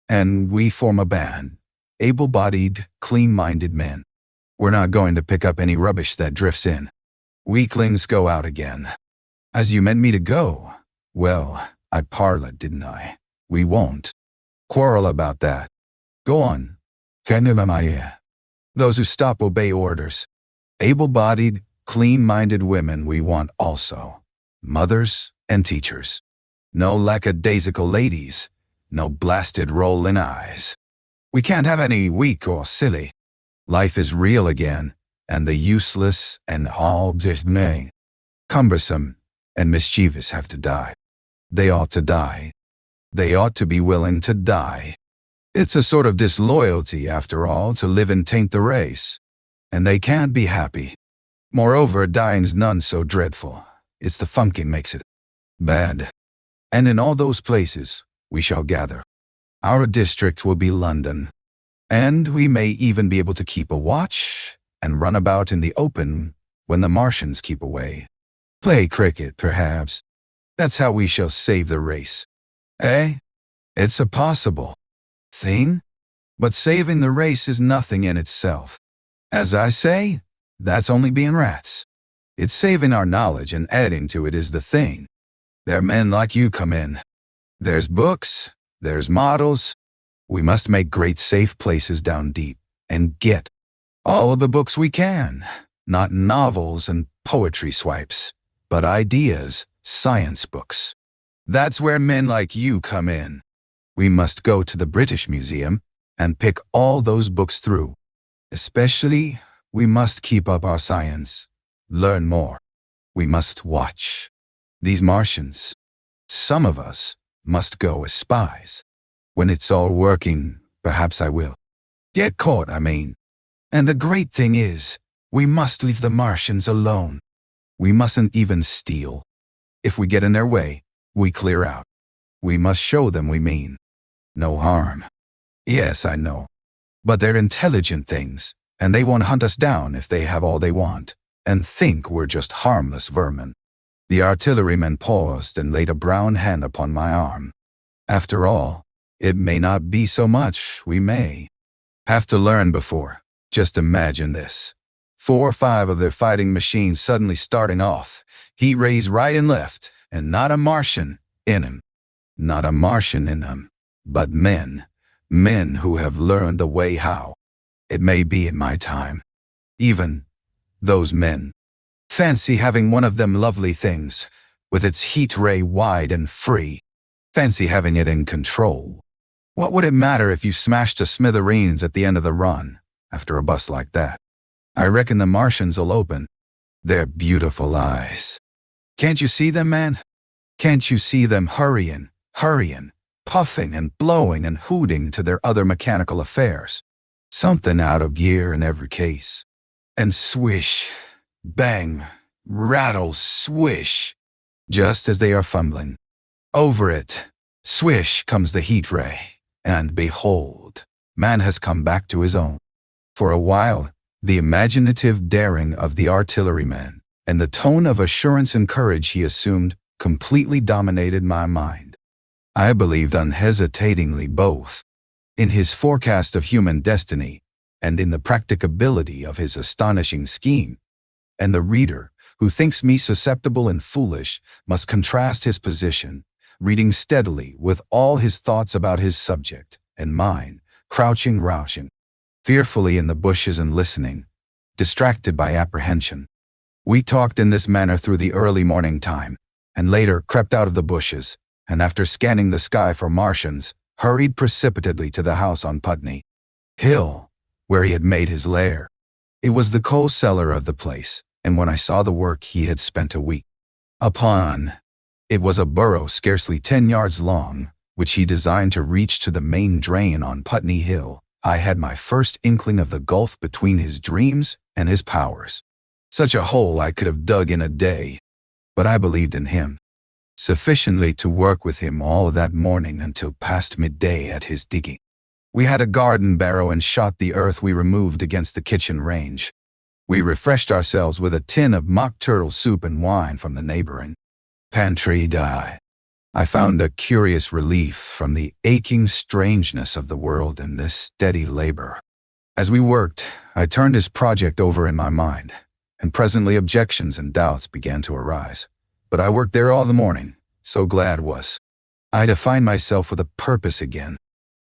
And we form a band, able-bodied, clean-minded men. We're not going to pick up any rubbish that drifts in. Weaklings go out again. As you meant me to go, well, I parleyed, didn't I? We won't quarrel about that. Go on. Those who stop obey orders. Able-bodied, clean-minded women we want also. Mothers and teachers. No lackadaisical ladies. No blasted rolling eyes. We can't have any weak or silly. Life is real again, and the useless and all dismaying, cumbersome and mischievous have to die. They ought to die. They ought to be willing to die. It's a sort of disloyalty, after all, to live and taint the race. And they can't be happy. Moreover, dying's none so dreadful. It's the funking makes it bad. And in all those places, we shall gather. Our district will be London. And we may even be able to keep a watch and run about in the open when the Martians keep away. Play cricket, perhaps. That's how we shall save the race. It's a possible thing, but saving the race is nothing in itself. As I say, that's only being rats. It's saving our knowledge and adding to it is the thing. There are men like you come in. There's books, there's models. We must make great safe places down deep and get all of the books we can. Not novels and poetry swipes, but ideas, science books. That's where men like you come in. We must go to the British Museum and pick all those books through. Especially, we must keep up our science, learn more. We must watch. These Martians, some of us, must go as spies. When it's all working, perhaps I will. Get caught, I mean. And the great thing is, we must leave the Martians alone. We mustn't even steal. If we get in their way, we clear out. We must show them we mean no harm. Yes, I know. But they're intelligent things, and they won't hunt us down if they have all they want, and think we're just harmless vermin. The artilleryman paused and laid a brown hand upon my arm. After all, it may not be so much, we may have to learn before. Just imagine this. 4 or 5 of their fighting machines suddenly starting off, heat rays right and left, and not a Martian in them. Not a Martian in them, but men who have learned the way how. It may be in my time. Even those men. Fancy having one of them lovely things, with its heat ray wide and free. Fancy having it in control. What would it matter if you smashed to smithereens at the end of the run, after a bust like that? I reckon the Martians'll open their beautiful eyes. Can't you see them, man? Can't you see them hurrying, puffing and blowing and hooting to their other mechanical affairs? Something out of gear in every case. And swish, bang, rattle, swish, just as they are fumbling. Over it, swish comes the heat ray, and behold, man has come back to his own. For a while, the imaginative daring of the artilleryman and the tone of assurance and courage he assumed completely dominated my mind. I believed unhesitatingly both in his forecast of human destiny and in the practicability of his astonishing scheme. And the reader, who thinks me susceptible and foolish, must contrast his position, reading steadily with all his thoughts about his subject, and mine, crouching, fearfully in the bushes and listening, distracted by apprehension. We talked in this manner through the early morning time, and later crept out of the bushes, and after scanning the sky for Martians, hurried precipitately to the house on Putney Hill, where he had made his lair. It was the coal cellar of the place, and when I saw the work he had spent a week upon, it was a burrow scarcely 10 yards long, which he designed to reach to the main drain on Putney Hill. I had my first inkling of the gulf between his dreams and his powers. Such a hole I could have dug in a day, but I believed in him sufficiently to work with him all that morning until past midday at his digging. We had a garden barrow and shot the earth we removed against the kitchen range. We refreshed ourselves with a tin of mock turtle soup and wine from the neighboring pantry. I found a curious relief from the aching strangeness of the world in this steady labor. As we worked, I turned his project over in my mind, and presently objections and doubts began to arise. But I worked there all the morning, so glad was I to find myself with a purpose again.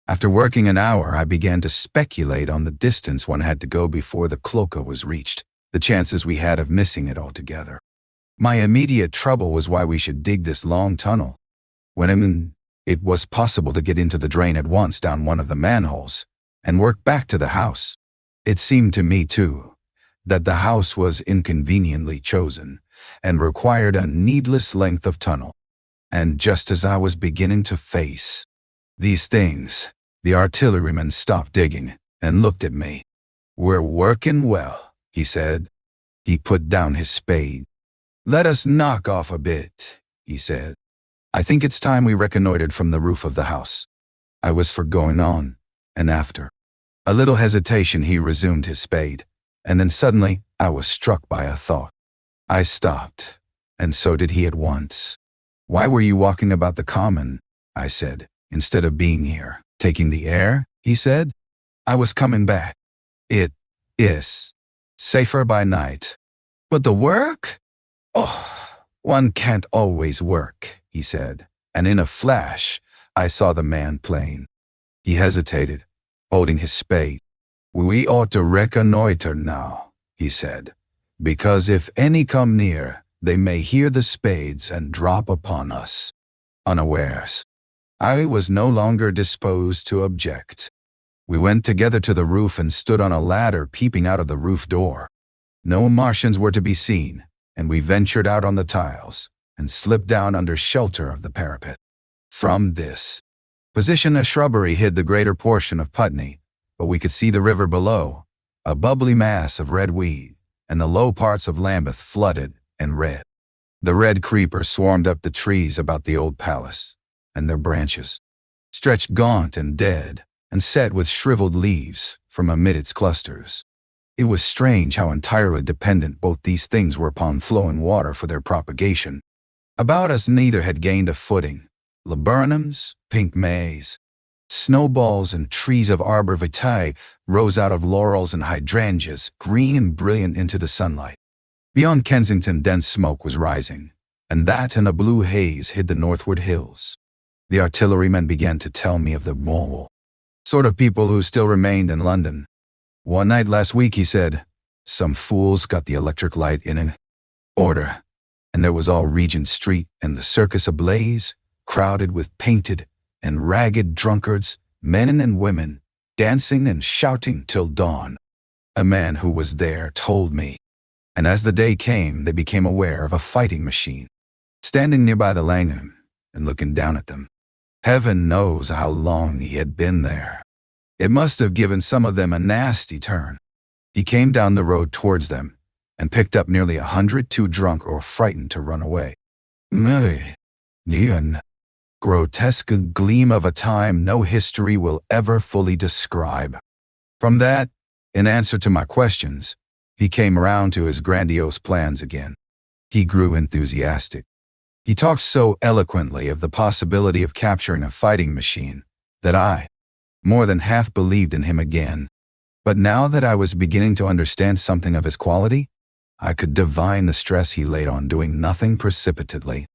After working an hour, I began to speculate on the distance one had to go before the cloaca was reached, the chances we had of missing it altogether. My immediate trouble was why we should dig this long tunnel, when it was possible to get into the drain at once down one of the manholes, and work back to the house. It seemed to me, too, that the house was inconveniently chosen, and required a needless length of tunnel. And just as I was beginning to face these things, the artilleryman stopped digging and looked at me. "We're working well," he said. He put down his spade. "Let us knock off a bit," he said. I think it's time we reconnoitered from the roof of the house. I was for going on, and after a little hesitation he resumed his spade, and then suddenly I was struck by a thought. I stopped, and so did he at once. "Why were you walking about the common?" I said, "instead of being here, taking the air?" he said. "I was coming back. It is safer by night." "But the work?" "Oh, one can't always work," he said, and in a flash I saw the man plain. He hesitated, holding his spade. "We ought to reconnoiter now," he said, "because if any come near, they may hear the spades and drop upon us unawares." I was no longer disposed to object. We went together to the roof and stood on a ladder peeping out of the roof door. No Martians were to be seen, and we ventured out on the tiles and slipped down under shelter of the parapet. From this position a shrubbery hid the greater portion of Putney, but we could see the river below, a bubbly mass of red weed, and the low parts of Lambeth flooded and red. The red creeper swarmed up the trees about the old palace, and their branches stretched gaunt and dead, and set with shriveled leaves from amid its clusters. It was strange how entirely dependent both these things were upon flowing water for their propagation. About us neither had gained a footing. Laburnums, pink mays, snowballs, and trees of arbor vitae rose out of laurels and hydrangeas, green and brilliant into the sunlight. Beyond Kensington dense smoke was rising, and that and a blue haze hid the northward hills. The artilleryman began to tell me of the mole sort of people who still remained in London. "One night last week," he said, "some fools got the electric light in order, and there was all Regent Street and the circus ablaze, crowded with painted and ragged drunkards, men and women, dancing and shouting till dawn. A man who was there told me, and as the day came they became aware of a fighting machine standing nearby the Langham and looking down at them. Heaven knows how long he had been there. It must have given some of them a nasty turn. He came down the road towards them and picked up nearly 100 too drunk or frightened to run away. Neon, grotesque gleam of a time no history will ever fully describe. From that, in answer to my questions, he came around to his grandiose plans again. He grew enthusiastic. He talked so eloquently of the possibility of capturing a fighting machine that I more than half believed in him again. But now that I was beginning to understand something of his quality, I could divine the stress he laid on doing nothing precipitately,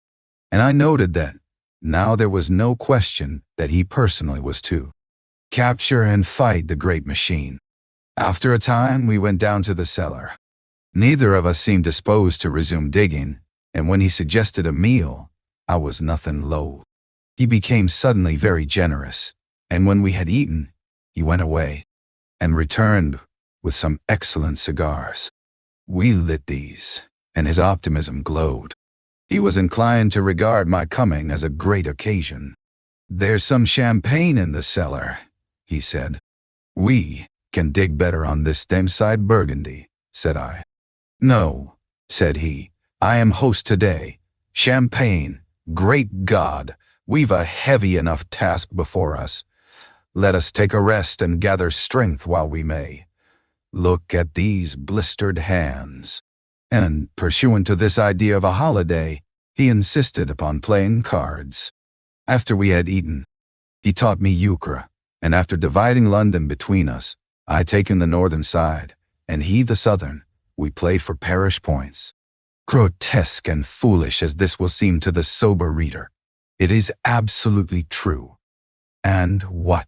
and I noted that now there was no question that he personally was to capture and fight the great machine. After a time, we went down to the cellar. Neither of us seemed disposed to resume digging, and when he suggested a meal, I was nothing loath. He became suddenly very generous, and when we had eaten, he went away and returned with some excellent cigars. We lit these, and his optimism glowed. He was inclined to regard my coming as a great occasion. "There's some champagne in the cellar," he said. "We can dig better on this side Burgundy," said I. "No," said he, "I am host today. Champagne, great God, we've a heavy enough task before us. Let us take a rest and gather strength while we may. Look at these blistered hands." And, pursuant to this idea of a holiday, he insisted upon playing cards. After we had eaten, he taught me euchre, and after dividing London between us, I taking the northern side, and he the southern, we played for parish points. Grotesque and foolish as this will seem to the sober reader, it is absolutely true. And what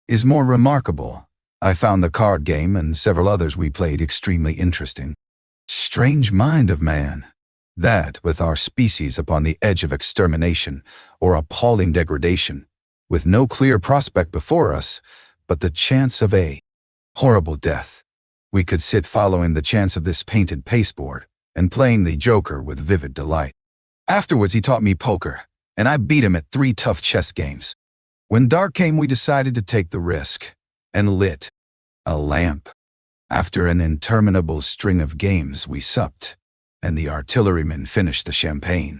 is more remarkable, I found the card game and several others we played extremely interesting. Strange mind of man, that with our species upon the edge of extermination or appalling degradation, with no clear prospect before us but the chance of a horrible death, we could sit following the chance of this painted pasteboard and playing the joker with vivid delight. Afterwards he taught me poker, and I beat him at 3 tough chess games. When dark came, we decided to take the risk and lit a lamp. After an interminable string of games, we supped, and the artilleryman finished the champagne.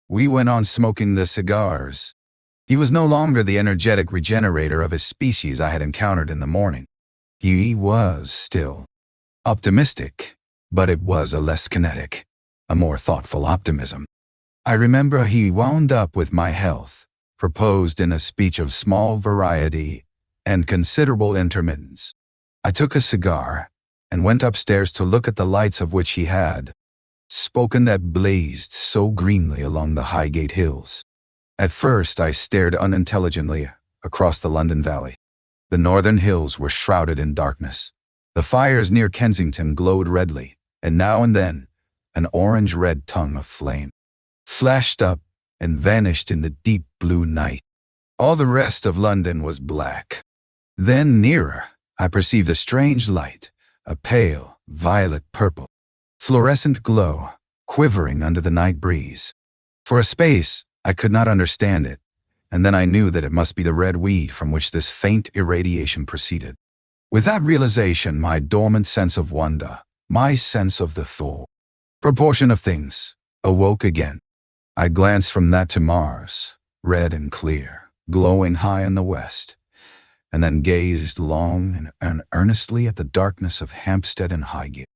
We went on smoking the cigars. He was no longer the energetic regenerator of his species I had encountered in the morning. He was still optimistic, but it was a less kinetic, a more thoughtful optimism. I remember he wound up with my health, proposed in a speech of small variety and considerable intermittence. I took a cigar and went upstairs to look at the lights of which he had spoken that blazed so greenly along the Highgate hills. At first I stared unintelligently across the London Valley. The northern hills were shrouded in darkness. The fires near Kensington glowed redly, and now and then an orange-red tongue of flame flashed up and vanished in the deep blue night. All the rest of London was black. Then nearer, I perceived a strange light, a pale, violet purple, fluorescent glow, quivering under the night breeze. For a space, I could not understand it, and then I knew that it must be the red weed from which this faint irradiation proceeded. With that realization, my dormant sense of wonder, my sense of the full proportion of things, awoke again. I glanced from that to Mars, red and clear, glowing high in the west, and then gazed long and earnestly at the darkness of Hampstead and Highgate.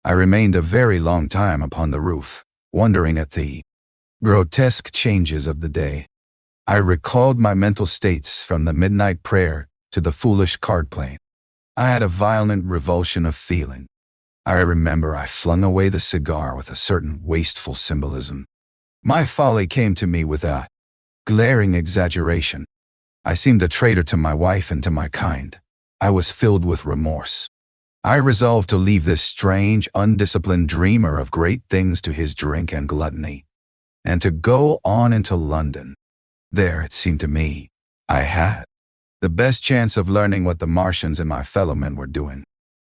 I remained a very long time upon the roof, wondering at the grotesque changes of the day. I recalled my mental states from the midnight prayer to the foolish card playing. I had a violent revulsion of feeling. I remember I flung away the cigar with a certain wasteful symbolism. My folly came to me with a glaring exaggeration. I seemed a traitor to my wife and to my kind. I was filled with remorse. I resolved to leave this strange, undisciplined dreamer of great things to his drink and gluttony, and to go on into London. There, it seemed to me, I had the best chance of learning what the Martians and my fellow men were doing.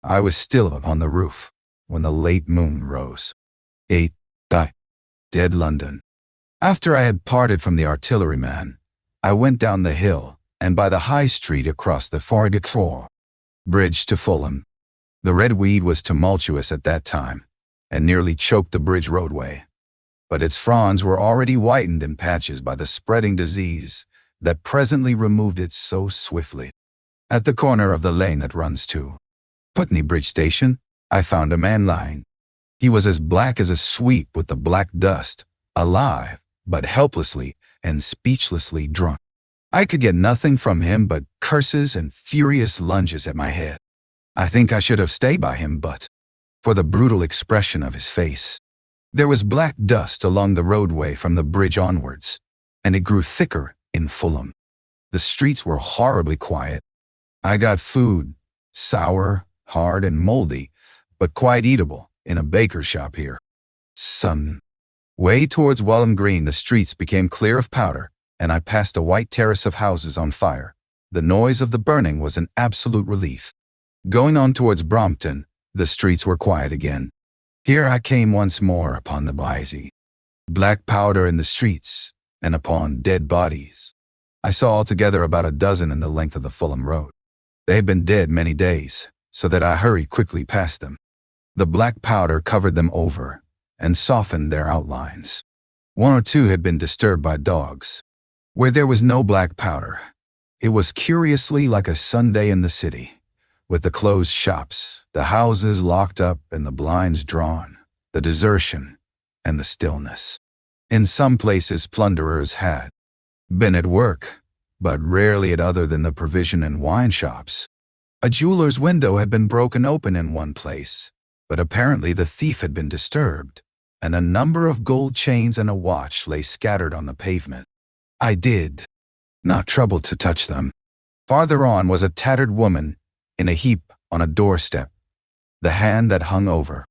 I was still upon the roof when the late moon rose. 8. Dead London. After I had parted from the artilleryman, I went down the hill and by the High Street across the Farragut Bridge to Fulham. The red weed was tumultuous at that time and nearly choked the bridge roadway, but its fronds were already whitened in patches by the spreading disease that presently removed it so swiftly. At the corner of the lane that runs to Putney Bridge Station, I found a man lying. He was as black as a sweep with the black dust, alive, but helplessly and speechlessly drunk. I could get nothing from him but curses and furious lunges at my head. I think I should have stayed by him, but for the brutal expression of his face. There was black dust along the roadway from the bridge onwards, and it grew thicker in Fulham. The streets were horribly quiet. I got food, sour, hard, and moldy, but quite eatable, in a baker's shop here. Way towards Walham Green, the streets became clear of powder, and I passed a white terrace of houses on fire. The noise of the burning was an absolute relief. Going on towards Brompton, the streets were quiet again. Here I came once more upon the busy. Black powder in the streets, and upon dead bodies. I saw altogether about a dozen in the length of the Fulham Road. They had been dead many days, so that I hurried quickly past them. The black powder covered them over, and softened their outlines. One or two had been disturbed by dogs. Where there was no black powder, it was curiously like a Sunday in the city, with the closed shops, the houses locked up and the blinds drawn, the desertion and the stillness. In some places plunderers had been at work, but rarely at other than the provision and wine shops. A jeweler's window had been broken open in one place, but apparently the thief had been disturbed, and a number of gold chains and a watch lay scattered on the pavement. I did not trouble to touch them. Farther on was a tattered woman in a heap on a doorstep, the hand that hung over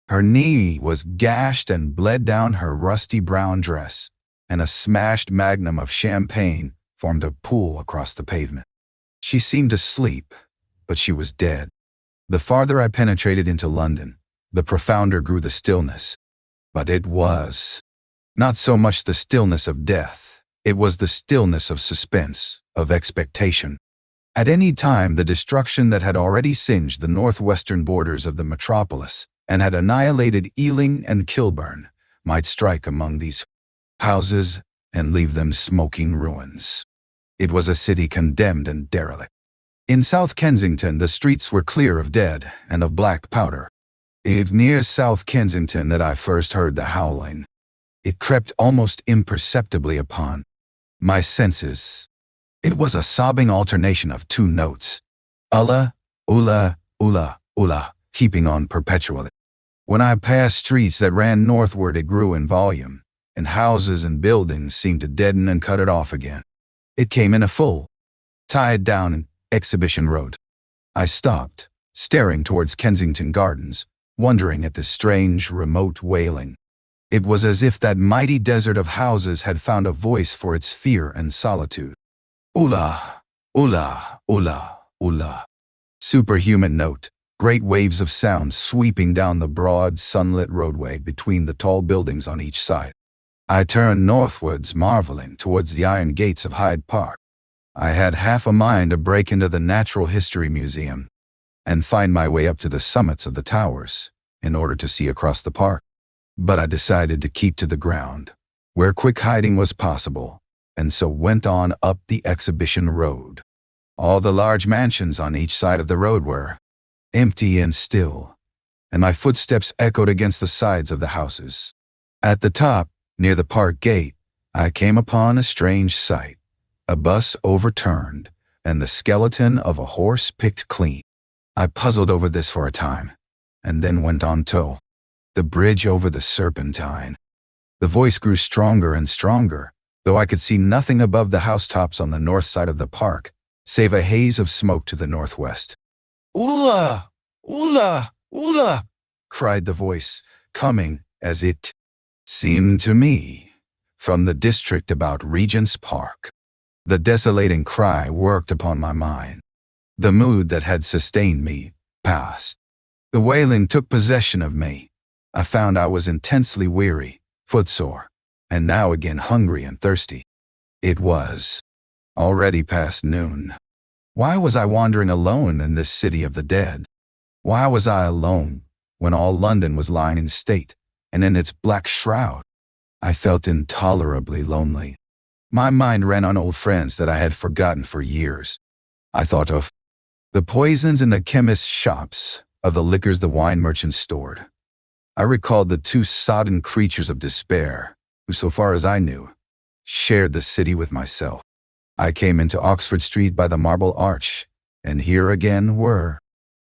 her knee was gashed and bled down her rusty brown dress, and a smashed magnum of champagne formed a pool across the pavement. She seemed asleep, but she was dead. The farther I penetrated into London, the profounder grew the stillness. But it was not so much the stillness of death, it was the stillness of suspense, of expectation. At any time, the destruction that had already singed the northwestern borders of the metropolis and had annihilated Ealing and Kilburn might strike among these houses and leave them smoking ruins. It was a city condemned and derelict. In South Kensington, the streets were clear of dead and of black powder. It was near South Kensington that I first heard the howling. It crept almost imperceptibly upon my senses. It was a sobbing alternation of two notes, ulla, ulla, ulla, ulla, keeping on perpetually. When I passed streets that ran northward, it grew in volume, and houses and buildings seemed to deaden and cut it off again. It came in a full, tied down Exhibition Road. I stopped, staring towards Kensington Gardens, wondering at this strange, remote wailing. It was as if that mighty desert of houses had found a voice for its fear and solitude. Ulla, ulla, ulla, ulla. Superhuman note, great waves of sound sweeping down the broad, sunlit roadway between the tall buildings on each side. I turned northwards, marveling towards the iron gates of Hyde Park. I had half a mind to break into the Natural History Museum and find my way up to the summits of the towers in order to see across the park. But I decided to keep to the ground, where quick hiding was possible, and so went on up the Exhibition Road. All the large mansions on each side of the road were empty and still, and my footsteps echoed against the sides of the houses. At the top, near the park gate, I came upon a strange sight. A bus overturned, and the skeleton of a horse picked clean. I puzzled over this for a time, and then went on to the bridge over the Serpentine. The voice grew stronger and stronger, though I could see nothing above the housetops on the north side of the park, save a haze of smoke to the northwest. "Ulla! Ulla! Ulla!" cried the voice, coming, as it seemed to me, from the district about Regent's Park. The desolating cry worked upon my mind. The mood that had sustained me passed. The wailing took possession of me. I found I was intensely weary, footsore, and now again hungry and thirsty. It was already past noon. Why was I wandering alone in this city of the dead? Why was I alone when all London was lying in state and in its black shroud? I felt intolerably lonely. My mind ran on old friends that I had forgotten for years. I thought of the poisons in the chemist's shops, of the liquors the wine merchants stored. I recalled the two sodden creatures of despair, who, so far as I knew, shared the city with myself. I came into Oxford Street by the Marble Arch, and here again were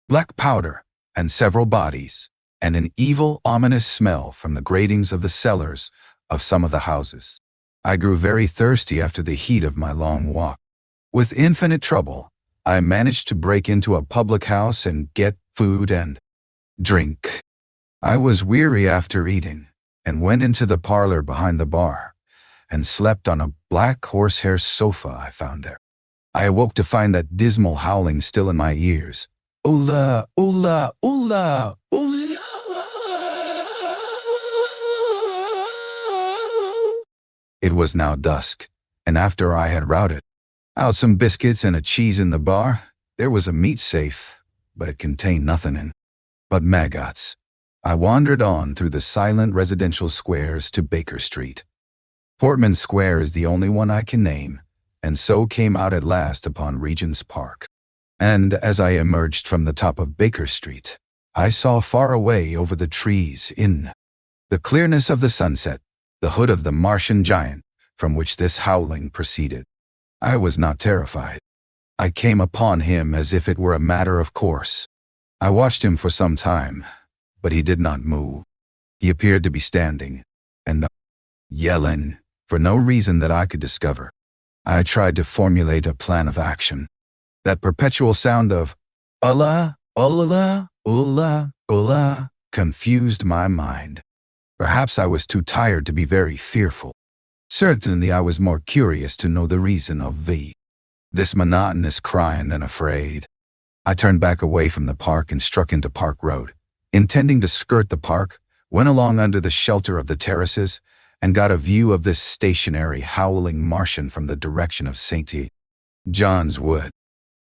black powder and several bodies, and an evil, ominous smell from the gratings of the cellars of some of the houses. I grew very thirsty after the heat of my long walk. With infinite trouble, I managed to break into a public house and get food and drink. I was weary after eating and went into the parlor behind the bar and slept on a black horsehair sofa I found there. I awoke to find that dismal howling still in my ears. Ola, ola, ola, ola. It was now dusk, and after I had routed out some biscuits and a cheese in the bar, there was a meat safe, but it contained nothing in but maggots. I wandered on through the silent residential squares to Baker Street. Portman Square is the only one I can name, and so came out at last upon Regent's Park. And as I emerged from the top of Baker Street, I saw far away over the trees in the clearness of the sunset the hood of the Martian giant from which this howling proceeded. I was not terrified. I came upon him as if it were a matter of course. I watched him for some time, but he did not move. He appeared to be standing and yelling for no reason that I could discover. I tried to formulate a plan of action. That perpetual sound of "Ulla, ulla, ulla, ulla" confused my mind. Perhaps I was too tired to be very fearful. Certainly I was more curious to know the reason of this monotonous crying than afraid. I turned back away from the park and struck into Park Road, intending to skirt the park, went along under the shelter of the terraces, and got a view of this stationary, howling Martian from the direction of St. John's Wood.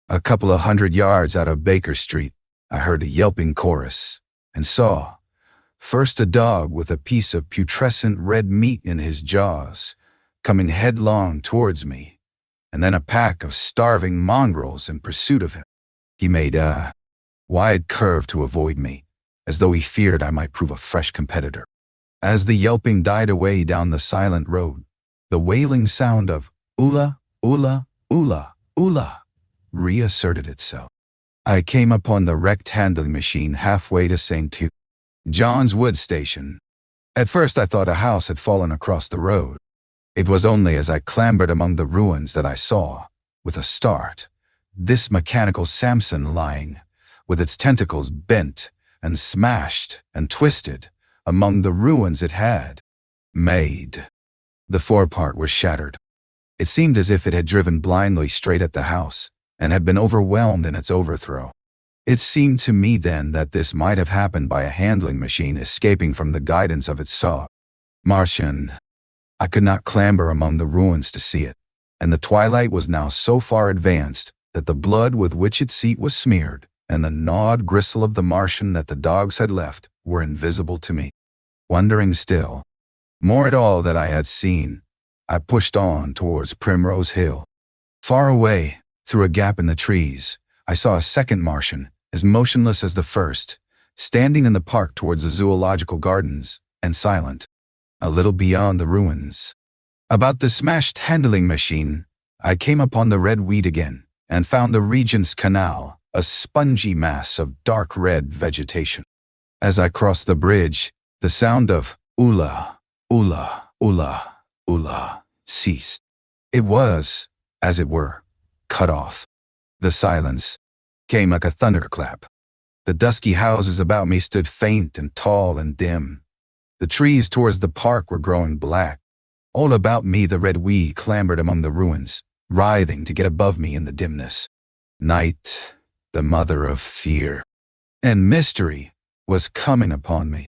A couple of 100 yards out of Baker Street, I heard a yelping chorus and saw first a dog with a piece of putrescent red meat in his jaws, coming headlong towards me, and then a pack of starving mongrels in pursuit of him. He made a wide curve to avoid me, as though he feared I might prove a fresh competitor. As the yelping died away down the silent road, the wailing sound of "Ulla, ulla, ulla, ulla" reasserted itself. I came upon the wrecked handling machine halfway to St. John's Wood Station. At first I thought a house had fallen across the road. It was only as I clambered among the ruins that I saw, with a start, this mechanical Samson lying, with its tentacles bent and smashed and twisted among the ruins it had made. The forepart was shattered. It seemed as if it had driven blindly straight at the house and had been overwhelmed in its overthrow. It seemed to me then that this might have happened by a handling machine escaping from the guidance of its saw. Martian. I could not clamber among the ruins to see it, and the twilight was now so far advanced that the blood with which its seat was smeared and the gnawed gristle of the Martian that the dogs had left were invisible to me. Wondering still more at all that I had seen, I pushed on towards Primrose Hill. Far away, through a gap in the trees, I saw a second Martian, as motionless as the first, standing in the park towards the zoological gardens, and silent, a little beyond the ruins. About the smashed handling machine, I came upon the red weed again, and found the Regent's Canal, a spongy mass of dark red vegetation. As I crossed the bridge, the sound of "Ulla, ulla, ulla, ulla" ceased. It was, as it were, cut off. The silence came like a thunderclap. The dusky houses about me stood faint and tall and dim. The trees towards the park were growing black. All about me the red weed clambered among the ruins, writhing to get above me in the dimness. Night, the mother of fear and mystery, was coming upon me.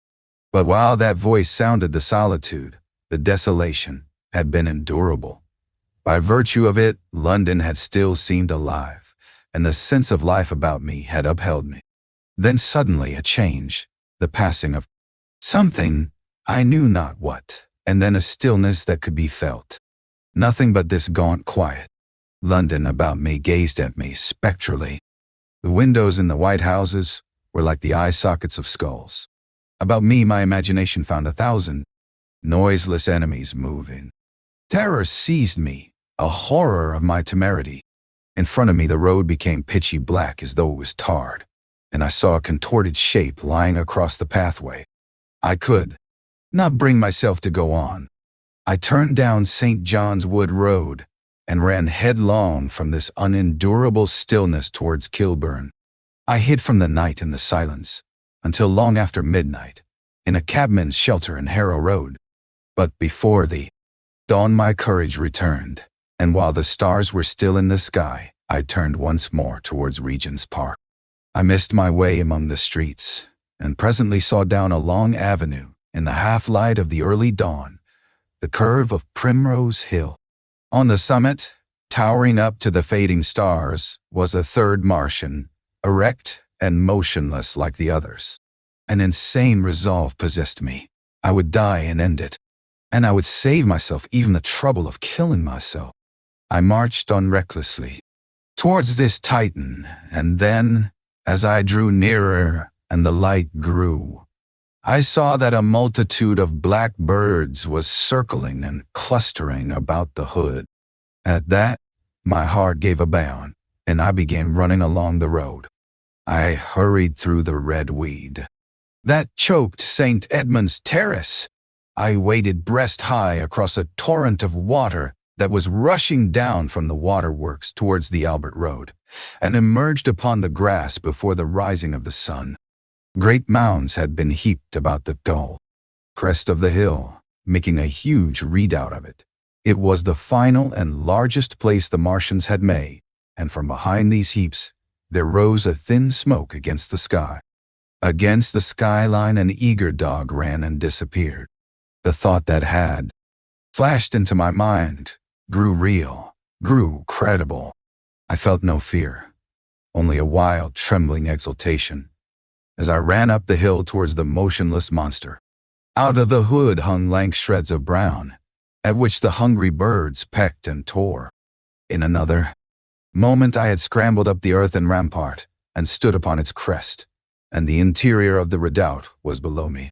But while that voice sounded, the solitude, the desolation, had been endurable. By virtue of it, London had still seemed alive, and the sense of life about me had upheld me. Then suddenly a change, the passing of something, I knew not what, and then a stillness that could be felt. Nothing but this gaunt quiet. London about me gazed at me spectrally. The windows in the white houses were like the eye sockets of skulls. About me my imagination found 1,000 noiseless enemies moving. Terror seized me, a horror of my temerity. In front of me the road became pitchy black as though it was tarred. and I saw a contorted shape lying across the pathway. I could not bring myself to go on. I turned down St. John's Wood Road and ran headlong from this unendurable stillness towards Kilburn. I hid from the night and the silence until long after midnight in a cabman's shelter in Harrow Road. But before the dawn my courage returned, and while the stars were still in the sky, I turned once more towards Regent's Park. I missed my way among the streets, and presently saw down a long avenue, in the half-light of the early dawn, the curve of Primrose Hill. On the summit, towering up to the fading stars, was a third Martian, erect and motionless like the others. An insane resolve possessed me. I would die and end it, and I would save myself even the trouble of killing myself. I marched on recklessly towards this Titan, and then, as I drew nearer and the light grew, I saw that a multitude of black birds was circling and clustering about the hood. At that, my heart gave a bound, and I began running along the road. I hurried through the red weed that choked St. Edmund's Terrace. I waded breast high across a torrent of water that was rushing down from the waterworks towards the Albert Road, and emerged upon the grass before the rising of the sun. Great mounds had been heaped about the dull crest of the hill, making a huge redoubt of it. It was the final and largest place the Martians had made, and from behind these heaps there rose a thin smoke against the sky. Against the skyline an eager dog ran and disappeared. The thought that had flashed into my mind grew real, grew credible. I felt no fear, only a wild, trembling exultation, as I ran up the hill towards the motionless monster. Out of the hood hung lank shreds of brown, at which the hungry birds pecked and tore. In another moment I had scrambled up the earthen rampart and stood upon its crest, and the interior of the redoubt was below me.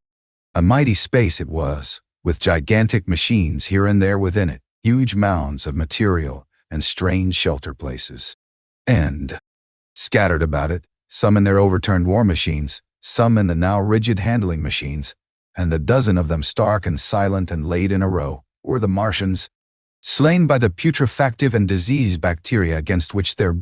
A mighty space it was, with gigantic machines here and there within it, huge mounds of material and strange shelter places. And, scattered about it, some in their overturned war machines, some in the now rigid handling machines, and a dozen of them stark and silent and laid in a row, were the Martians, slain by the putrefactive and disease bacteria against which their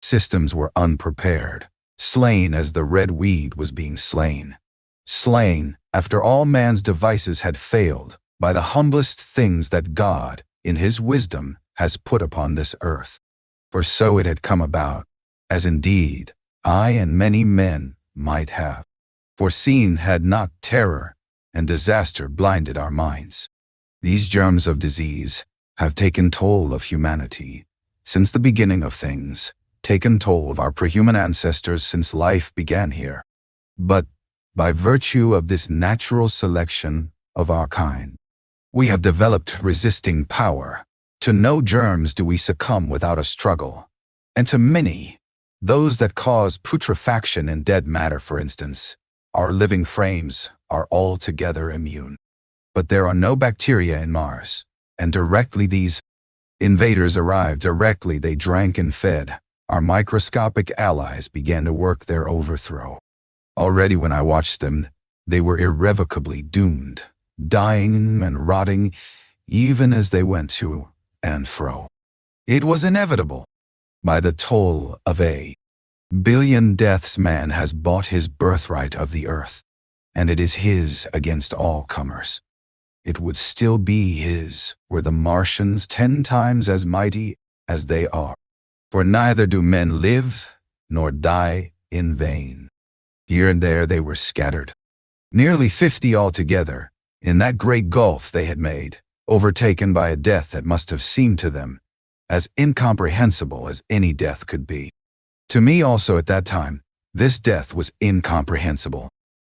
systems were unprepared, slain as the red weed was being slain, slain after all man's devices had failed by the humblest things that God, in his wisdom, has put upon this earth. For so it had come about, as indeed I and many men might have foreseen had not terror and disaster blinded our minds. These germs of disease have taken toll of humanity since the beginning of things, taken toll of our prehuman ancestors since life began here. But by virtue of this natural selection of our kind, we have developed resisting power. To no germs do we succumb without a struggle, and to many, those that cause putrefaction in dead matter, for instance, our living frames are altogether immune. But there are no bacteria in Mars, and directly these invaders arrived, directly they drank and fed, our microscopic allies began to work their overthrow. Already when I watched them, they were irrevocably doomed, dying and rotting even as they went to and fro. It was inevitable. By the toll of 1,000,000,000 deaths man has bought his birthright of the earth, and it is his against all comers. It would still be his were the Martians 10 times as mighty as they are. For neither do men live nor die in vain. Here and there they were scattered, nearly 50 altogether, in that great gulf they had made, overtaken by a death that must have seemed to them as incomprehensible as any death could be. To me also at that time, this death was incomprehensible.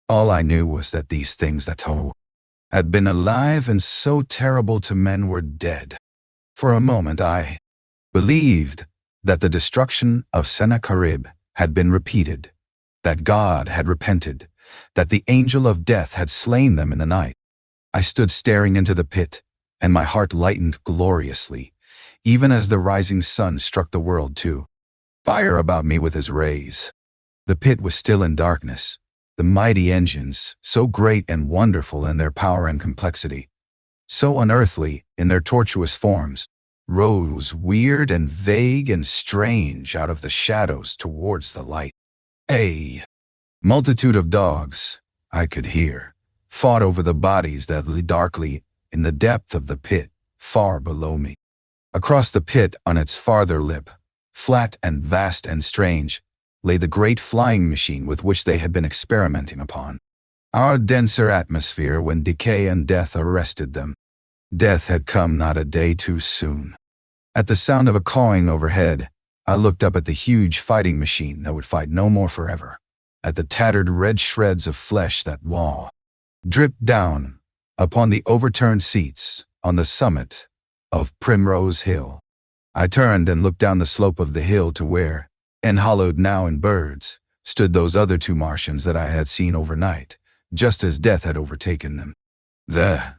All I knew was that these things that had been alive and so terrible to men were dead. For a moment I believed that the destruction of Sennacherib had been repeated, that God had repented, that the angel of death had slain them in the night. I stood staring into the pit, and my heart lightened gloriously, even as the rising sun struck the world to fire about me with his rays. The pit was still in darkness. The mighty engines, so great and wonderful in their power and complexity, so unearthly in their tortuous forms, rose weird and vague and strange out of the shadows towards the light. A multitude of dogs, I could hear, fought over the bodies that lay darkly in the depth of the pit, far below me. Across the pit, on its farther lip, flat and vast and strange, lay the great flying machine with which they had been experimenting upon. Our denser atmosphere when decay and death arrested them. Death had come not a day too soon. At the sound of a cawing overhead, I looked up at the huge fighting machine that would fight no more forever, at the tattered red shreds of flesh that dripped down upon the overturned seats on the summit of Primrose Hill. I turned and looked down the slope of the hill to where, enhollowed now in birds, stood those other two Martians that I had seen overnight, just as death had overtaken them. The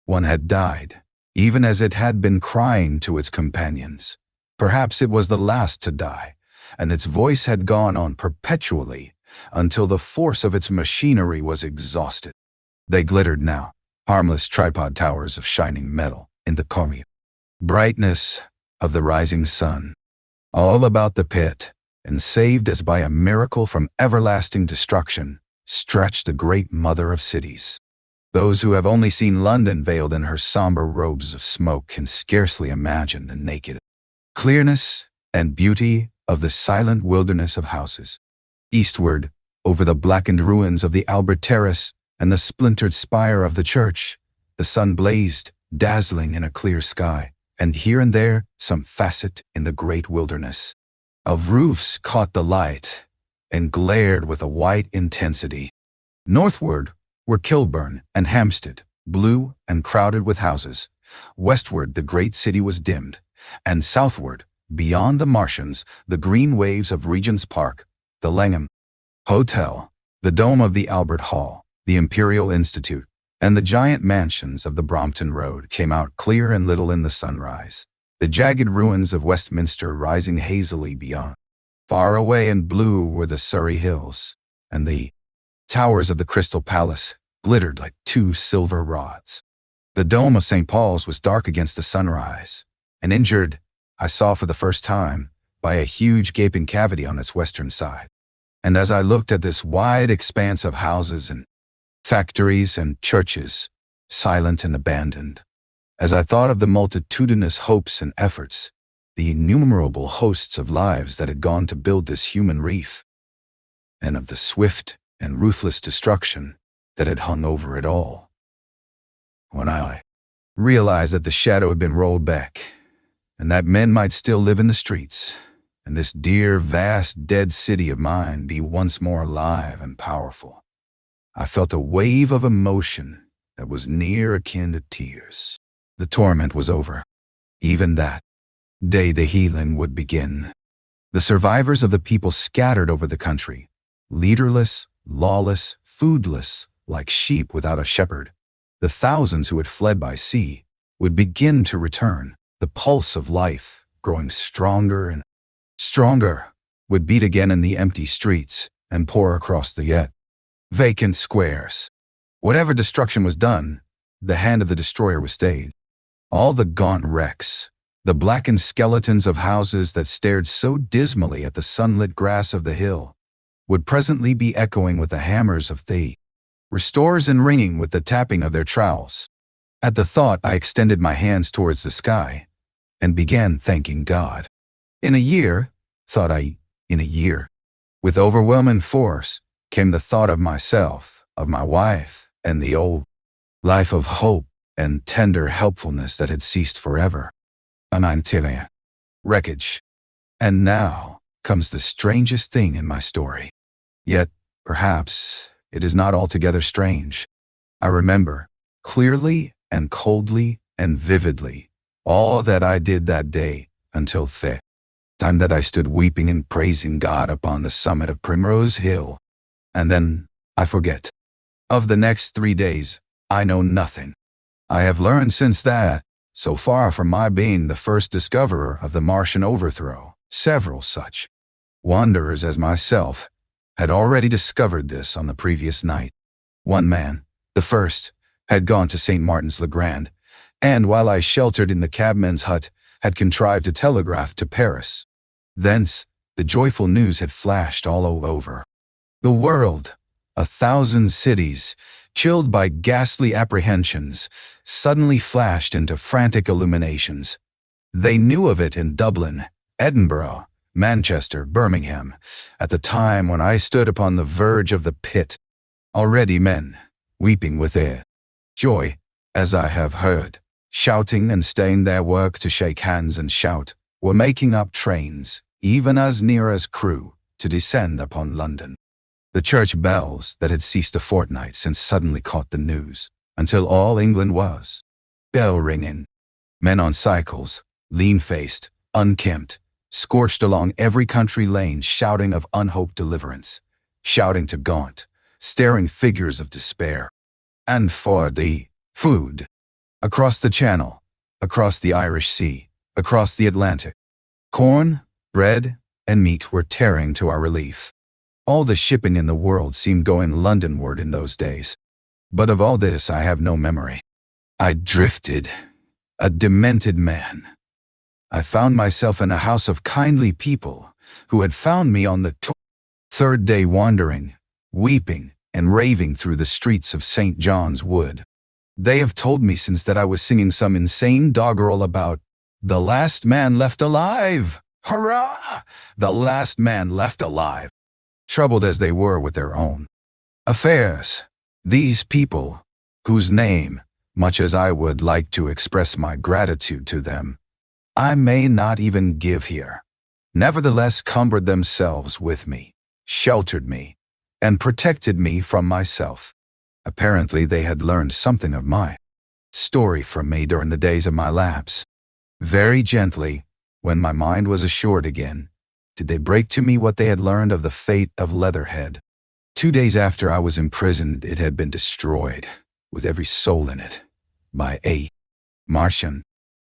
one had died, even as it had been crying to its companions. Perhaps it was the last to die, and its voice had gone on perpetually until the force of its machinery was exhausted. They glittered now, harmless tripod towers of shining metal in the calm brightness of the rising sun. All about the pit, and saved as by a miracle from everlasting destruction, stretched the great mother of cities. Those who have only seen London veiled in her somber robes of smoke can scarcely imagine the naked clearness and beauty of the silent wilderness of houses. Eastward, over the blackened ruins of the Albert Terrace and the splintered spire of the church, the sun blazed, dazzling in a clear sky, and here and there some facet in the great wilderness of roofs caught the light and glared with a white intensity. Northward were Kilburn and Hampstead, blue and crowded with houses. Westward the great city was dimmed, and southward, beyond the Martians, the green waves of Regent's Park, the Langham Hotel, the dome of the Albert Hall, the Imperial Institute, and the giant mansions of the Brompton Road came out clear and little in the sunrise, the jagged ruins of Westminster rising hazily beyond. Far away and blue were the Surrey Hills, and the towers of the Crystal Palace glittered like two silver rods. The dome of St. Paul's was dark against the sunrise, and injured, I saw for the first time, by a huge gaping cavity on its western side. And as I looked at this wide expanse of houses and factories and churches, silent and abandoned, as I thought of the multitudinous hopes and efforts, the innumerable hosts of lives that had gone to build this human reef, and of the swift and ruthless destruction that had hung over it all, when I realized that the shadow had been rolled back, and that men might still live in the streets, and this dear, vast, dead city of mine be once more alive and powerful, I felt a wave of emotion that was near akin to tears. The torment was over. Even that day the healing would begin. The survivors of the people scattered over the country, leaderless, lawless, foodless, like sheep without a shepherd. The thousands who had fled by sea would begin to return. The pulse of life, growing stronger and stronger, would beat again in the empty streets and pour across the yet vacant squares. Whatever destruction was done, the hand of the destroyer was stayed. All the gaunt wrecks, the blackened skeletons of houses that stared so dismally at the sunlit grass of the hill, would presently be echoing with the hammers of the restorers and ringing with the tapping of their trowels. At the thought, I extended my hands towards the sky and began thanking God. In a year, thought I, in a year, with overwhelming force, came the thought of myself, of my wife, and the old life of hope and tender helpfulness that had ceased forever. Anantilia. Wreckage. And now comes the strangest thing in my story. Yet, perhaps, it is not altogether strange. I remember, clearly and coldly and vividly, all that I did that day until the time that I stood weeping and praising God upon the summit of Primrose Hill. And then, I forget. Of the next 3 days, I know nothing. I have learned since that, so far from my being the first discoverer of the Martian overthrow, several such wanderers as myself had already discovered this on the previous night. One man, the first, had gone to St. Martin's-le-Grand, and while I sheltered in the cabman's hut, had contrived to telegraph to Paris. Thence, the joyful news had flashed all over the world. 1,000 cities, chilled by ghastly apprehensions, suddenly flashed into frantic illuminations. They knew of it in Dublin, Edinburgh, Manchester, Birmingham, at the time when I stood upon the verge of the pit. Already men, weeping with joy, as I have heard, shouting and staying their work to shake hands and shout, were making up trains, even as near as Crewe, to descend upon London. The church bells that had ceased a fortnight since suddenly caught the news, until all England was bell-ringing. Men on cycles, lean-faced, unkempt, scorched along every country lane shouting of unhoped deliverance, shouting to gaunt, staring figures of despair. And for the food, across the Channel, across the Irish Sea, across the Atlantic, corn, bread, and meat were tearing to our relief. All the shipping in the world seemed going Londonward in those days. But of all this I have no memory. I drifted, a demented man. I found myself in a house of kindly people who had found me on the third day wandering, weeping, and raving through the streets of St. John's Wood. They have told me since that I was singing some insane doggerel about the last man left alive. Hurrah! The last man left alive. Troubled as they were with their own affairs, these people, whose name, much as I would like to express my gratitude to them, I may not even give here, nevertheless cumbered themselves with me, sheltered me, and protected me from myself. Apparently they had learned something of my story from me during the days of my lapse. Very gently, when my mind was assured again, did they break to me what they had learned of the fate of Leatherhead. 2 days after I was imprisoned, it had been destroyed, with every soul in it, by a Martian.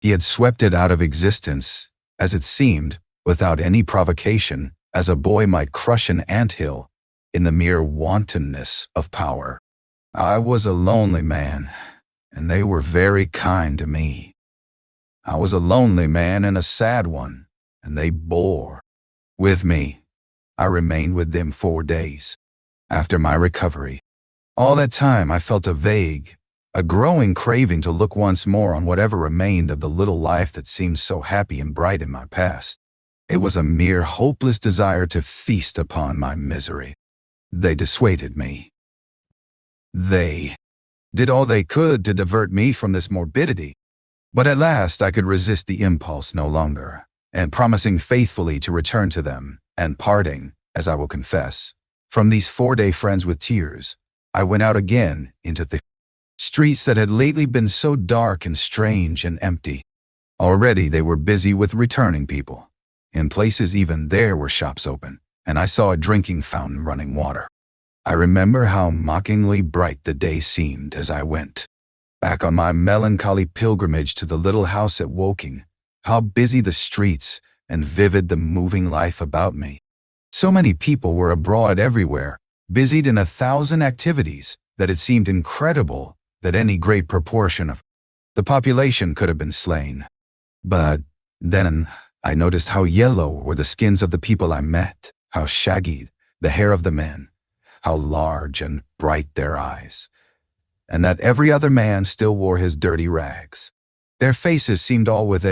He had swept it out of existence, as it seemed, without any provocation, as a boy might crush an anthill, in the mere wantonness of power. I was a lonely man, and they were very kind to me. I was a lonely man and a sad one, and they bore with me. I remained with them 4 days after my recovery. All that time I felt a growing craving to look once more on whatever remained of the little life that seemed so happy and bright in my past. It was a mere hopeless desire to feast upon my misery. They dissuaded me. They did all they could to divert me from this morbidity. But at last I could resist the impulse no longer, and promising faithfully to return to them, and parting, as I will confess, from these 4-day friends with tears, I went out again into the streets that had lately been so dark and strange and empty. Already they were busy with returning people. In places even there were shops open, and I saw a drinking fountain running water. I remember how mockingly bright the day seemed as I went back on my melancholy pilgrimage to the little house at Woking, how busy the streets and vivid the moving life about me. So many people were abroad everywhere, busied in 1,000 activities, that it seemed incredible that any great proportion of the population could have been slain. But then I noticed how yellow were the skins of the people I met, how shaggy the hair of the men, how large and bright their eyes, and that every other man still wore his dirty rags. Their faces seemed all with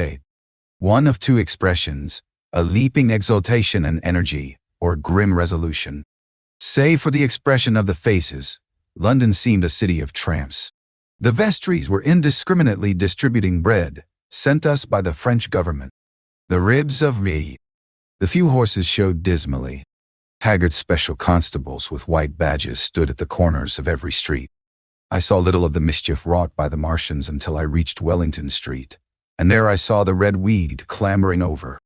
one of two expressions, a leaping exultation and energy, or grim resolution. Save for the expression of the faces, London seemed a city of tramps. The vestries were indiscriminately distributing bread, sent us by the French government. The ribs of meat. The few horses showed dismally. Haggard special constables with white badges stood at the corners of every street. I saw little of the mischief wrought by the Martians until I reached Wellington Street, and there I saw the red weed clambering over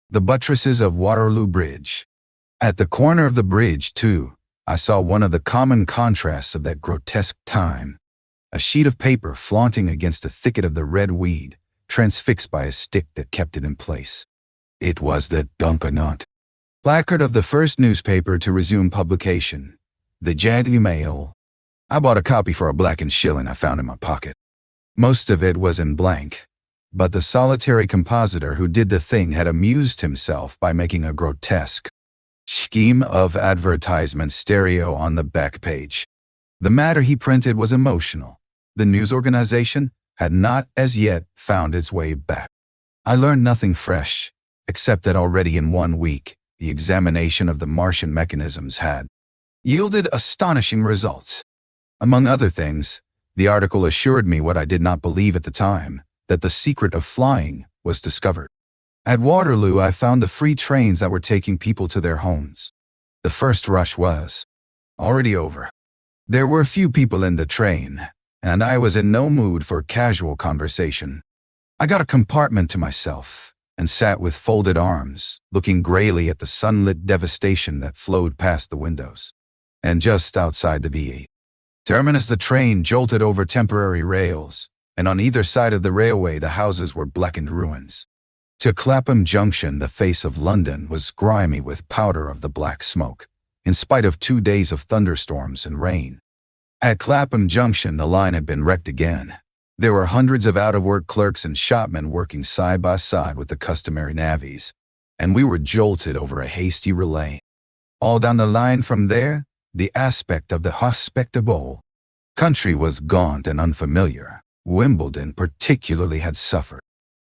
the buttresses of Waterloo Bridge. At the corner of the bridge, too, I saw one of the common contrasts of that grotesque time, a sheet of paper flaunting against a thicket of the red weed, transfixed by a stick that kept it in place. It was the Dunkinot Placard of the first newspaper to resume publication. The Daily Mail. I bought a copy for a blackened shilling I found in my pocket. Most of it was in blank, but the solitary compositor who did the thing had amused himself by making a grotesque scheme of advertisement stereo on the back page. The matter he printed was emotional. The news organization had not as yet found its way back. I learned nothing fresh, except that already in 1 week, the examination of the Martian mechanisms had yielded astonishing results. Among other things, the article assured me what I did not believe at the time, that the secret of flying was discovered. At Waterloo, I found the free trains that were taking people to their homes. The first rush was already over. There were few people in the train, and I was in no mood for casual conversation. I got a compartment to myself and sat with folded arms, looking grayly at the sunlit devastation that flowed past the windows. And just outside the V8 terminus, the train jolted over temporary rails, and on either side of the railway the houses were blackened ruins. To Clapham Junction, the face of London was grimy with powder of the black smoke, in spite of 2 days of thunderstorms and rain. At Clapham Junction, the line had been wrecked again. There were hundreds of out-of-work clerks and shopmen working side by side with the customary navvies, and we were jolted over a hasty relay. All down the line from there, the aspect of the hospitable country was gaunt and unfamiliar. Wimbledon particularly had suffered.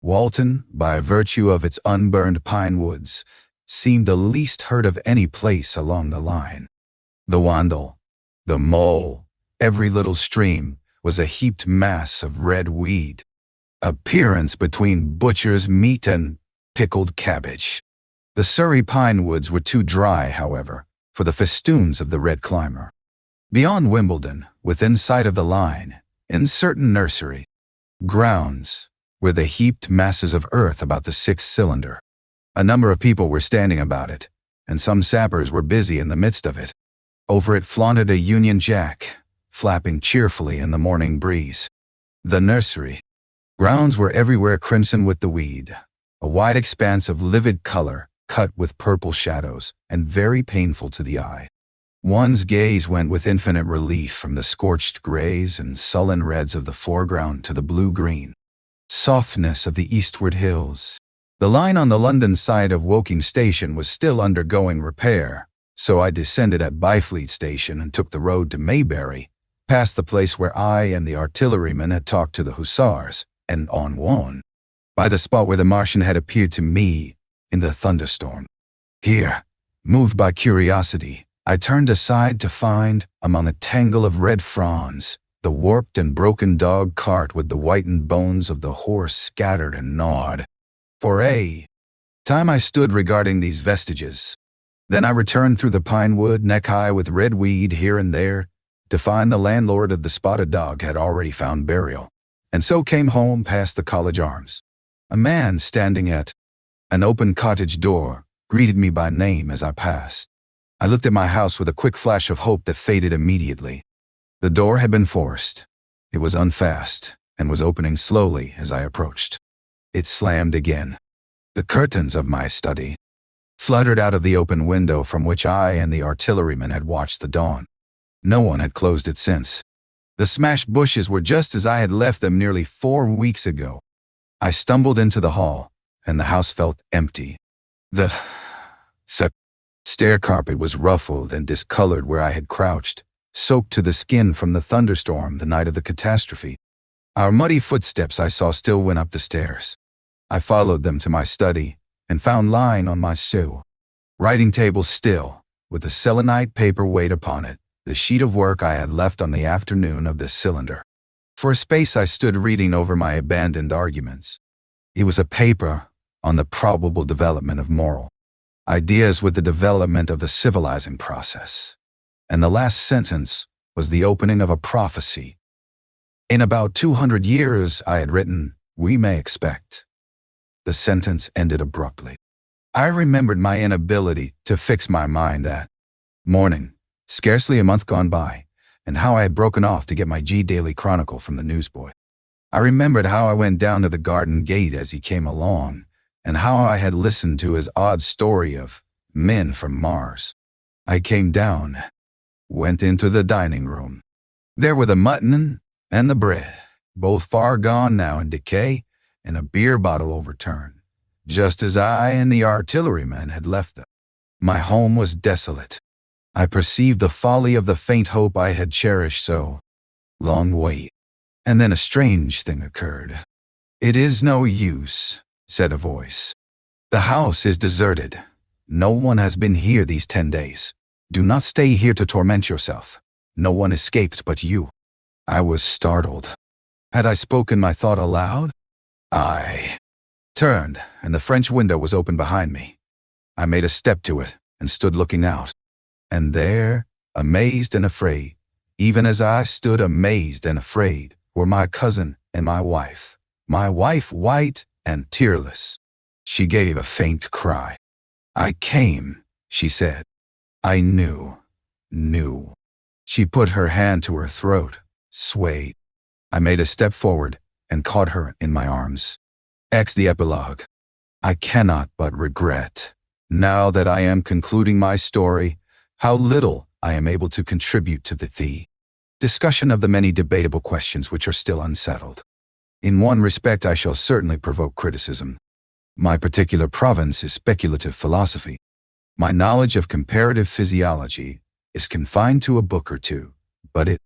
Walton, by virtue of its unburned pine woods, seemed the least hurt of any place along the line. The Wandle, the Mole, every little stream, was a heaped mass of red weed, appearance between butcher's meat and pickled cabbage. The Surrey pine woods were too dry, however, for the festoons of the red climber. Beyond Wimbledon, within sight of the line, in certain nursery grounds, were the heaped masses of earth about the 6th cylinder. A number of people were standing about it, and some sappers were busy in the midst of it. Over it flaunted a Union Jack, flapping cheerfully in the morning breeze. The nursery grounds were everywhere crimson with the weed, a wide expanse of livid color, cut with purple shadows, and very painful to the eye. One's gaze went with infinite relief from the scorched grays and sullen reds of the foreground to the blue-green softness of the eastward hills. The line on the London side of Woking Station was still undergoing repair, so I descended at Byfleet Station and took the road to Maybury, past the place where I and the artilleryman had talked to the hussars, and on by the spot where the Martian had appeared to me in the thunderstorm. Here, moved by curiosity, I turned aside to find, among a tangle of red fronds, the warped and broken dog cart with the whitened bones of the horse scattered and gnawed. For a time I stood regarding these vestiges. Then I returned through the pine wood, neck-high with red weed here and there, to find the landlord of the spotted dog had already found burial, and so came home past the College Arms. A man standing at an open cottage door greeted me by name as I passed. I looked at my house with a quick flash of hope that faded immediately. The door had been forced. It was unfast and was opening slowly as I approached. It slammed again. The curtains of my study fluttered out of the open window from which I and the artilleryman had watched the dawn. No one had closed it since. The smashed bushes were just as I had left them nearly 4 weeks ago. I stumbled into the hall, and the house felt empty. The stair carpet was ruffled and discolored where I had crouched, soaked to the skin from the thunderstorm the night of the catastrophe. Our muddy footsteps I saw still went up the stairs. I followed them to my study and found lying on my writing table still, with the selenite paper weight upon it, the sheet of work I had left on the afternoon of this cylinder. For a space I stood reading over my abandoned arguments. It was a paper on the probable development of moral ideas with the development of the civilizing process. And the last sentence was the opening of a prophecy. In about 200 years, I had written, we may expect. The sentence ended abruptly. I remembered my inability to fix my mind that morning, scarcely a month gone by, and how I had broken off to get my Daily Chronicle from the newsboy. I remembered how I went down to the garden gate as he came along, and how I had listened to his odd story of Men from Mars. I came down, went into the dining room. There were the mutton and the bread, both far gone now in decay, and a beer bottle overturned, just as I and the artilleryman had left them. My home was desolate. I perceived the folly of the faint hope I had cherished so long. Wait. And then a strange thing occurred. "It is no use," said a voice. "The house is deserted. No one has been here these 10 days. Do not stay here to torment yourself. No one escaped but you." I was startled. Had I spoken my thought aloud? I turned, and the French window was open behind me. I made a step to it and stood looking out. And there, amazed and afraid, even as I stood amazed and afraid, were my cousin and my wife white and tearless. She gave a faint cry. "I came," she said. "I knew. She put her hand to her throat, swayed. I made a step forward and caught her in my arms. The epilogue. I cannot but regret, now that I am concluding my story, how little I am able to contribute to the discussion of the many debatable questions which are still unsettled. In one respect I shall certainly provoke criticism. My particular province is speculative philosophy. My knowledge of comparative physiology is confined to a book or two, but it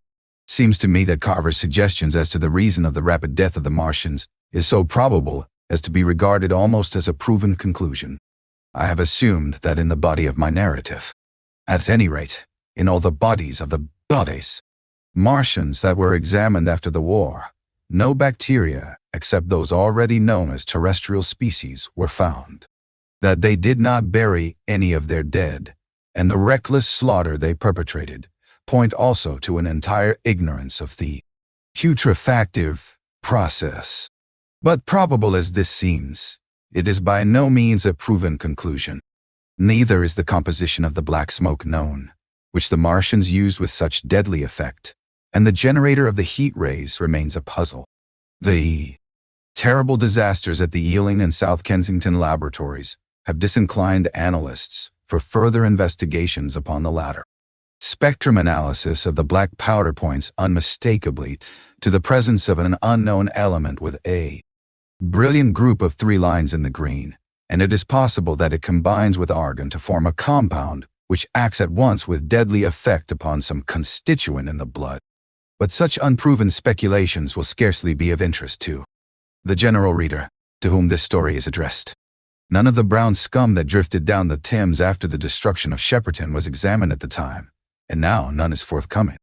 seems to me that Carver's suggestions as to the reason of the rapid death of the Martians is so probable as to be regarded almost as a proven conclusion. I have assumed that in the body of my narrative, at any rate, in all the bodies of the Martians that were examined after the war, no bacteria, except those already known as terrestrial species, were found. That they did not bury any of their dead, and the reckless slaughter they perpetrated, point also to an entire ignorance of the putrefactive process. But probable as this seems, it is by no means a proven conclusion. Neither is the composition of the black smoke known, which the Martians used with such deadly effect, and the generator of the heat rays remains a puzzle. The terrible disasters at the Ealing and South Kensington laboratories have disinclined analysts for further investigations upon the latter. Spectrum analysis of the black powder points unmistakably to the presence of an unknown element with a brilliant group of 3 lines in the green, and it is possible that it combines with argon to form a compound which acts at once with deadly effect upon some constituent in the blood. But such unproven speculations will scarcely be of interest to the general reader, to whom this story is addressed. None of the brown scum that drifted down the Thames after the destruction of Shepperton was examined at the time, and now none is forthcoming.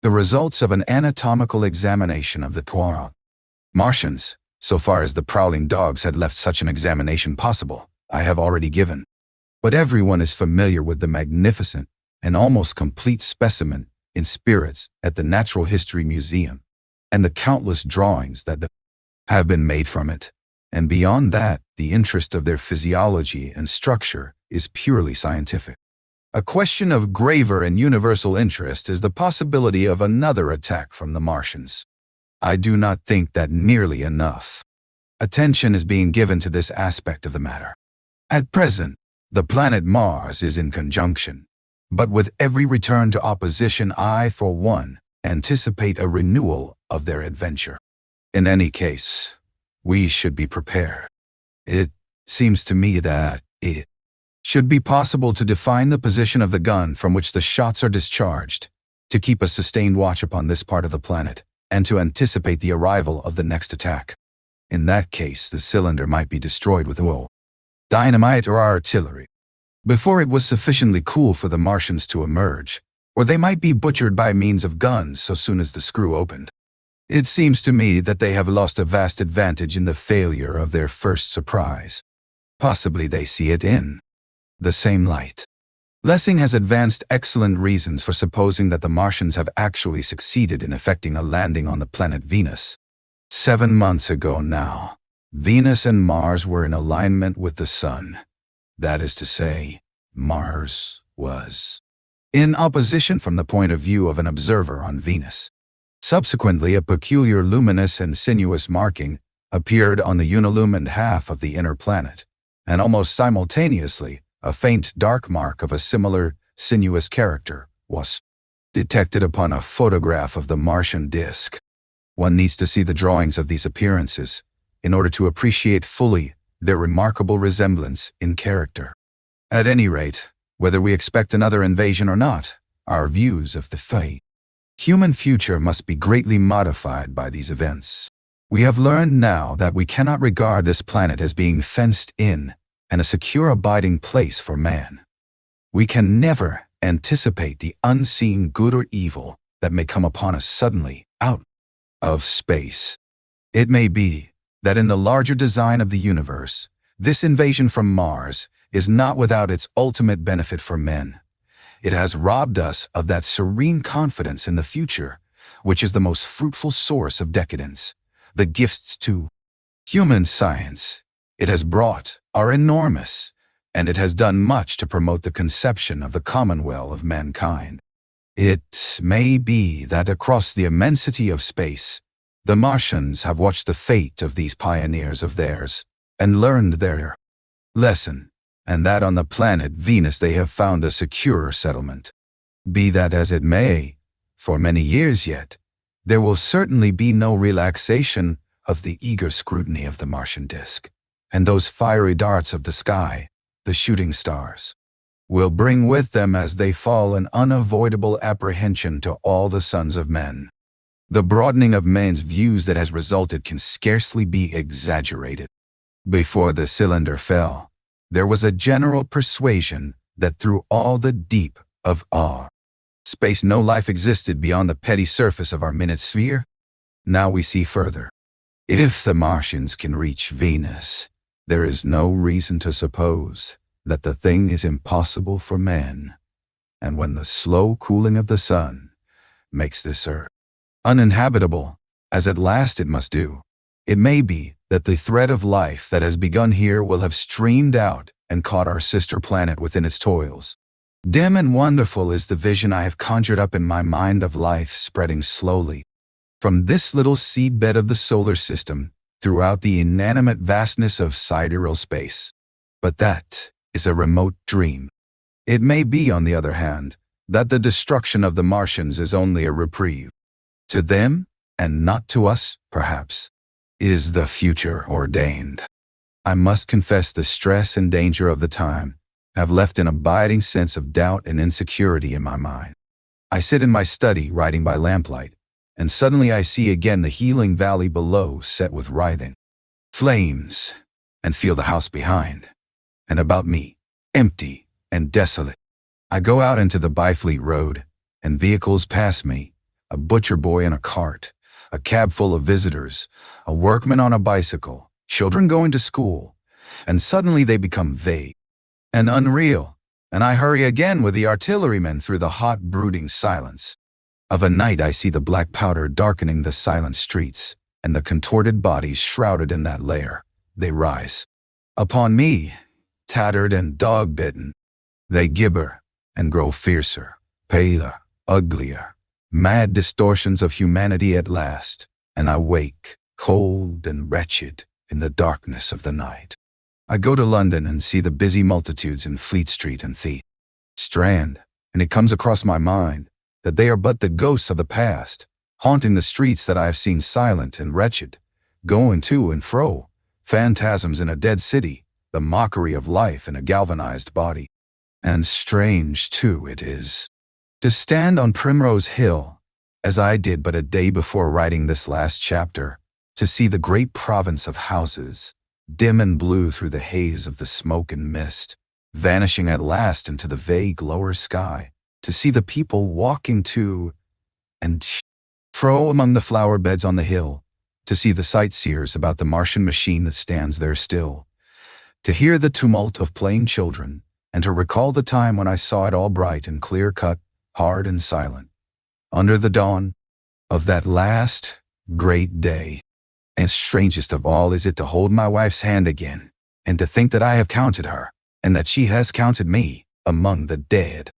The results of an anatomical examination of the Martians, so far as the prowling dogs had left such an examination possible, I have already given. But everyone is familiar with the magnificent and almost complete specimen in spirits at the Natural History Museum, and the countless drawings that have been made from it. And beyond that, the interest of their physiology and structure is purely scientific. A question of graver and universal interest is the possibility of another attack from the Martians. I do not think that nearly enough attention is being given to this aspect of the matter. At present, the planet Mars is in conjunction, but with every return to opposition I, for one, anticipate a renewal of their adventure. In any case, we should be prepared. It seems to me that it should be possible to define the position of the gun from which the shots are discharged, to keep a sustained watch upon this part of the planet, and to anticipate the arrival of the next attack. In that case, the cylinder might be destroyed with dynamite or artillery before it was sufficiently cool for the Martians to emerge, or they might be butchered by means of guns so soon as the screw opened. It seems to me that they have lost a vast advantage in the failure of their first surprise. Possibly they see it in the same light. Lessing has advanced excellent reasons for supposing that the Martians have actually succeeded in effecting a landing on the planet Venus. 7 months ago now, Venus and Mars were in alignment with the Sun. That is to say, Mars was in opposition from the point of view of an observer on Venus. Subsequently, a peculiar luminous and sinuous marking appeared on the unilumined half of the inner planet, and almost simultaneously, a faint dark mark of a similar sinuous character was detected upon a photograph of the Martian disk. One needs to see the drawings of these appearances in order to appreciate fully their remarkable resemblance in character. At any rate, whether we expect another invasion or not, our views of the human future must be greatly modified by these events. We have learned now that we cannot regard this planet as being fenced in and a secure abiding place for man. We can never anticipate the unseen good or evil that may come upon us suddenly out of space. It may be that in the larger design of the universe, this invasion from Mars is not without its ultimate benefit for men. It has robbed us of that serene confidence in the future, which is the most fruitful source of decadence. The gifts to human science it has brought are enormous, and it has done much to promote the conception of the commonweal of mankind. It may be that across the immensity of space, the Martians have watched the fate of these pioneers of theirs and learned their lesson, and that on the planet Venus they have found a secure settlement. Be that as it may, for many years yet, there will certainly be no relaxation of the eager scrutiny of the Martian disk, and those fiery darts of the sky, the shooting stars, will bring with them as they fall an unavoidable apprehension to all the sons of men. The broadening of men's views that has resulted can scarcely be exaggerated. Before the cylinder fell, there was a general persuasion that through all the deep of our space no life existed beyond the petty surface of our minute sphere. Now we see further. If the Martians can reach Venus, there is no reason to suppose that the thing is impossible for men. And when the slow cooling of the sun makes this earth uninhabitable, as at last it must do, it may be that the thread of life that has begun here will have streamed out and caught our sister planet within its toils. Dim and wonderful is the vision I have conjured up in my mind of life spreading slowly from this little seedbed of the solar system throughout the inanimate vastness of sidereal space. But that is a remote dream. It may be, on the other hand, that the destruction of the Martians is only a reprieve. To them, and not to us, perhaps, is the future ordained. I must confess the stress and danger of the time have left an abiding sense of doubt and insecurity in my mind. I sit in my study writing by lamplight, and suddenly I see again the healing valley below set with writhing flames, and feel the house behind, and about me, empty and desolate. I go out into the Byfleet Road, and vehicles pass me, a butcher boy in a cart, a cab full of visitors, a workman on a bicycle, children going to school, and suddenly they become vague and unreal, and I hurry again with the artillerymen through the hot, brooding silence. Of a night I see the black powder darkening the silent streets, and the contorted bodies shrouded in that layer. They rise upon me, tattered and dog-bitten. They gibber and grow fiercer, paler, uglier, mad distortions of humanity at last, and I wake, cold and wretched, in the darkness of the night. I go to London and see the busy multitudes in Fleet Street and the Strand, and it comes across my mind that they are but the ghosts of the past, haunting the streets that I have seen silent and wretched, going to and fro, phantasms in a dead city, the mockery of life in a galvanized body. And strange, too, it is to stand on Primrose Hill, as I did but a day before writing this last chapter, to see the great province of houses, dim and blue through the haze of the smoke and mist, vanishing at last into the vague lower sky, to see the people walking to and fro among the flower beds on the hill, to see the sightseers about the Martian machine that stands there still, to hear the tumult of playing children, and to recall the time when I saw it all bright and clear-cut, hard and silent, under the dawn of that last great day. And strangest of all is it to hold my wife's hand again, and to think that I have counted her, and that she has counted me, among the dead.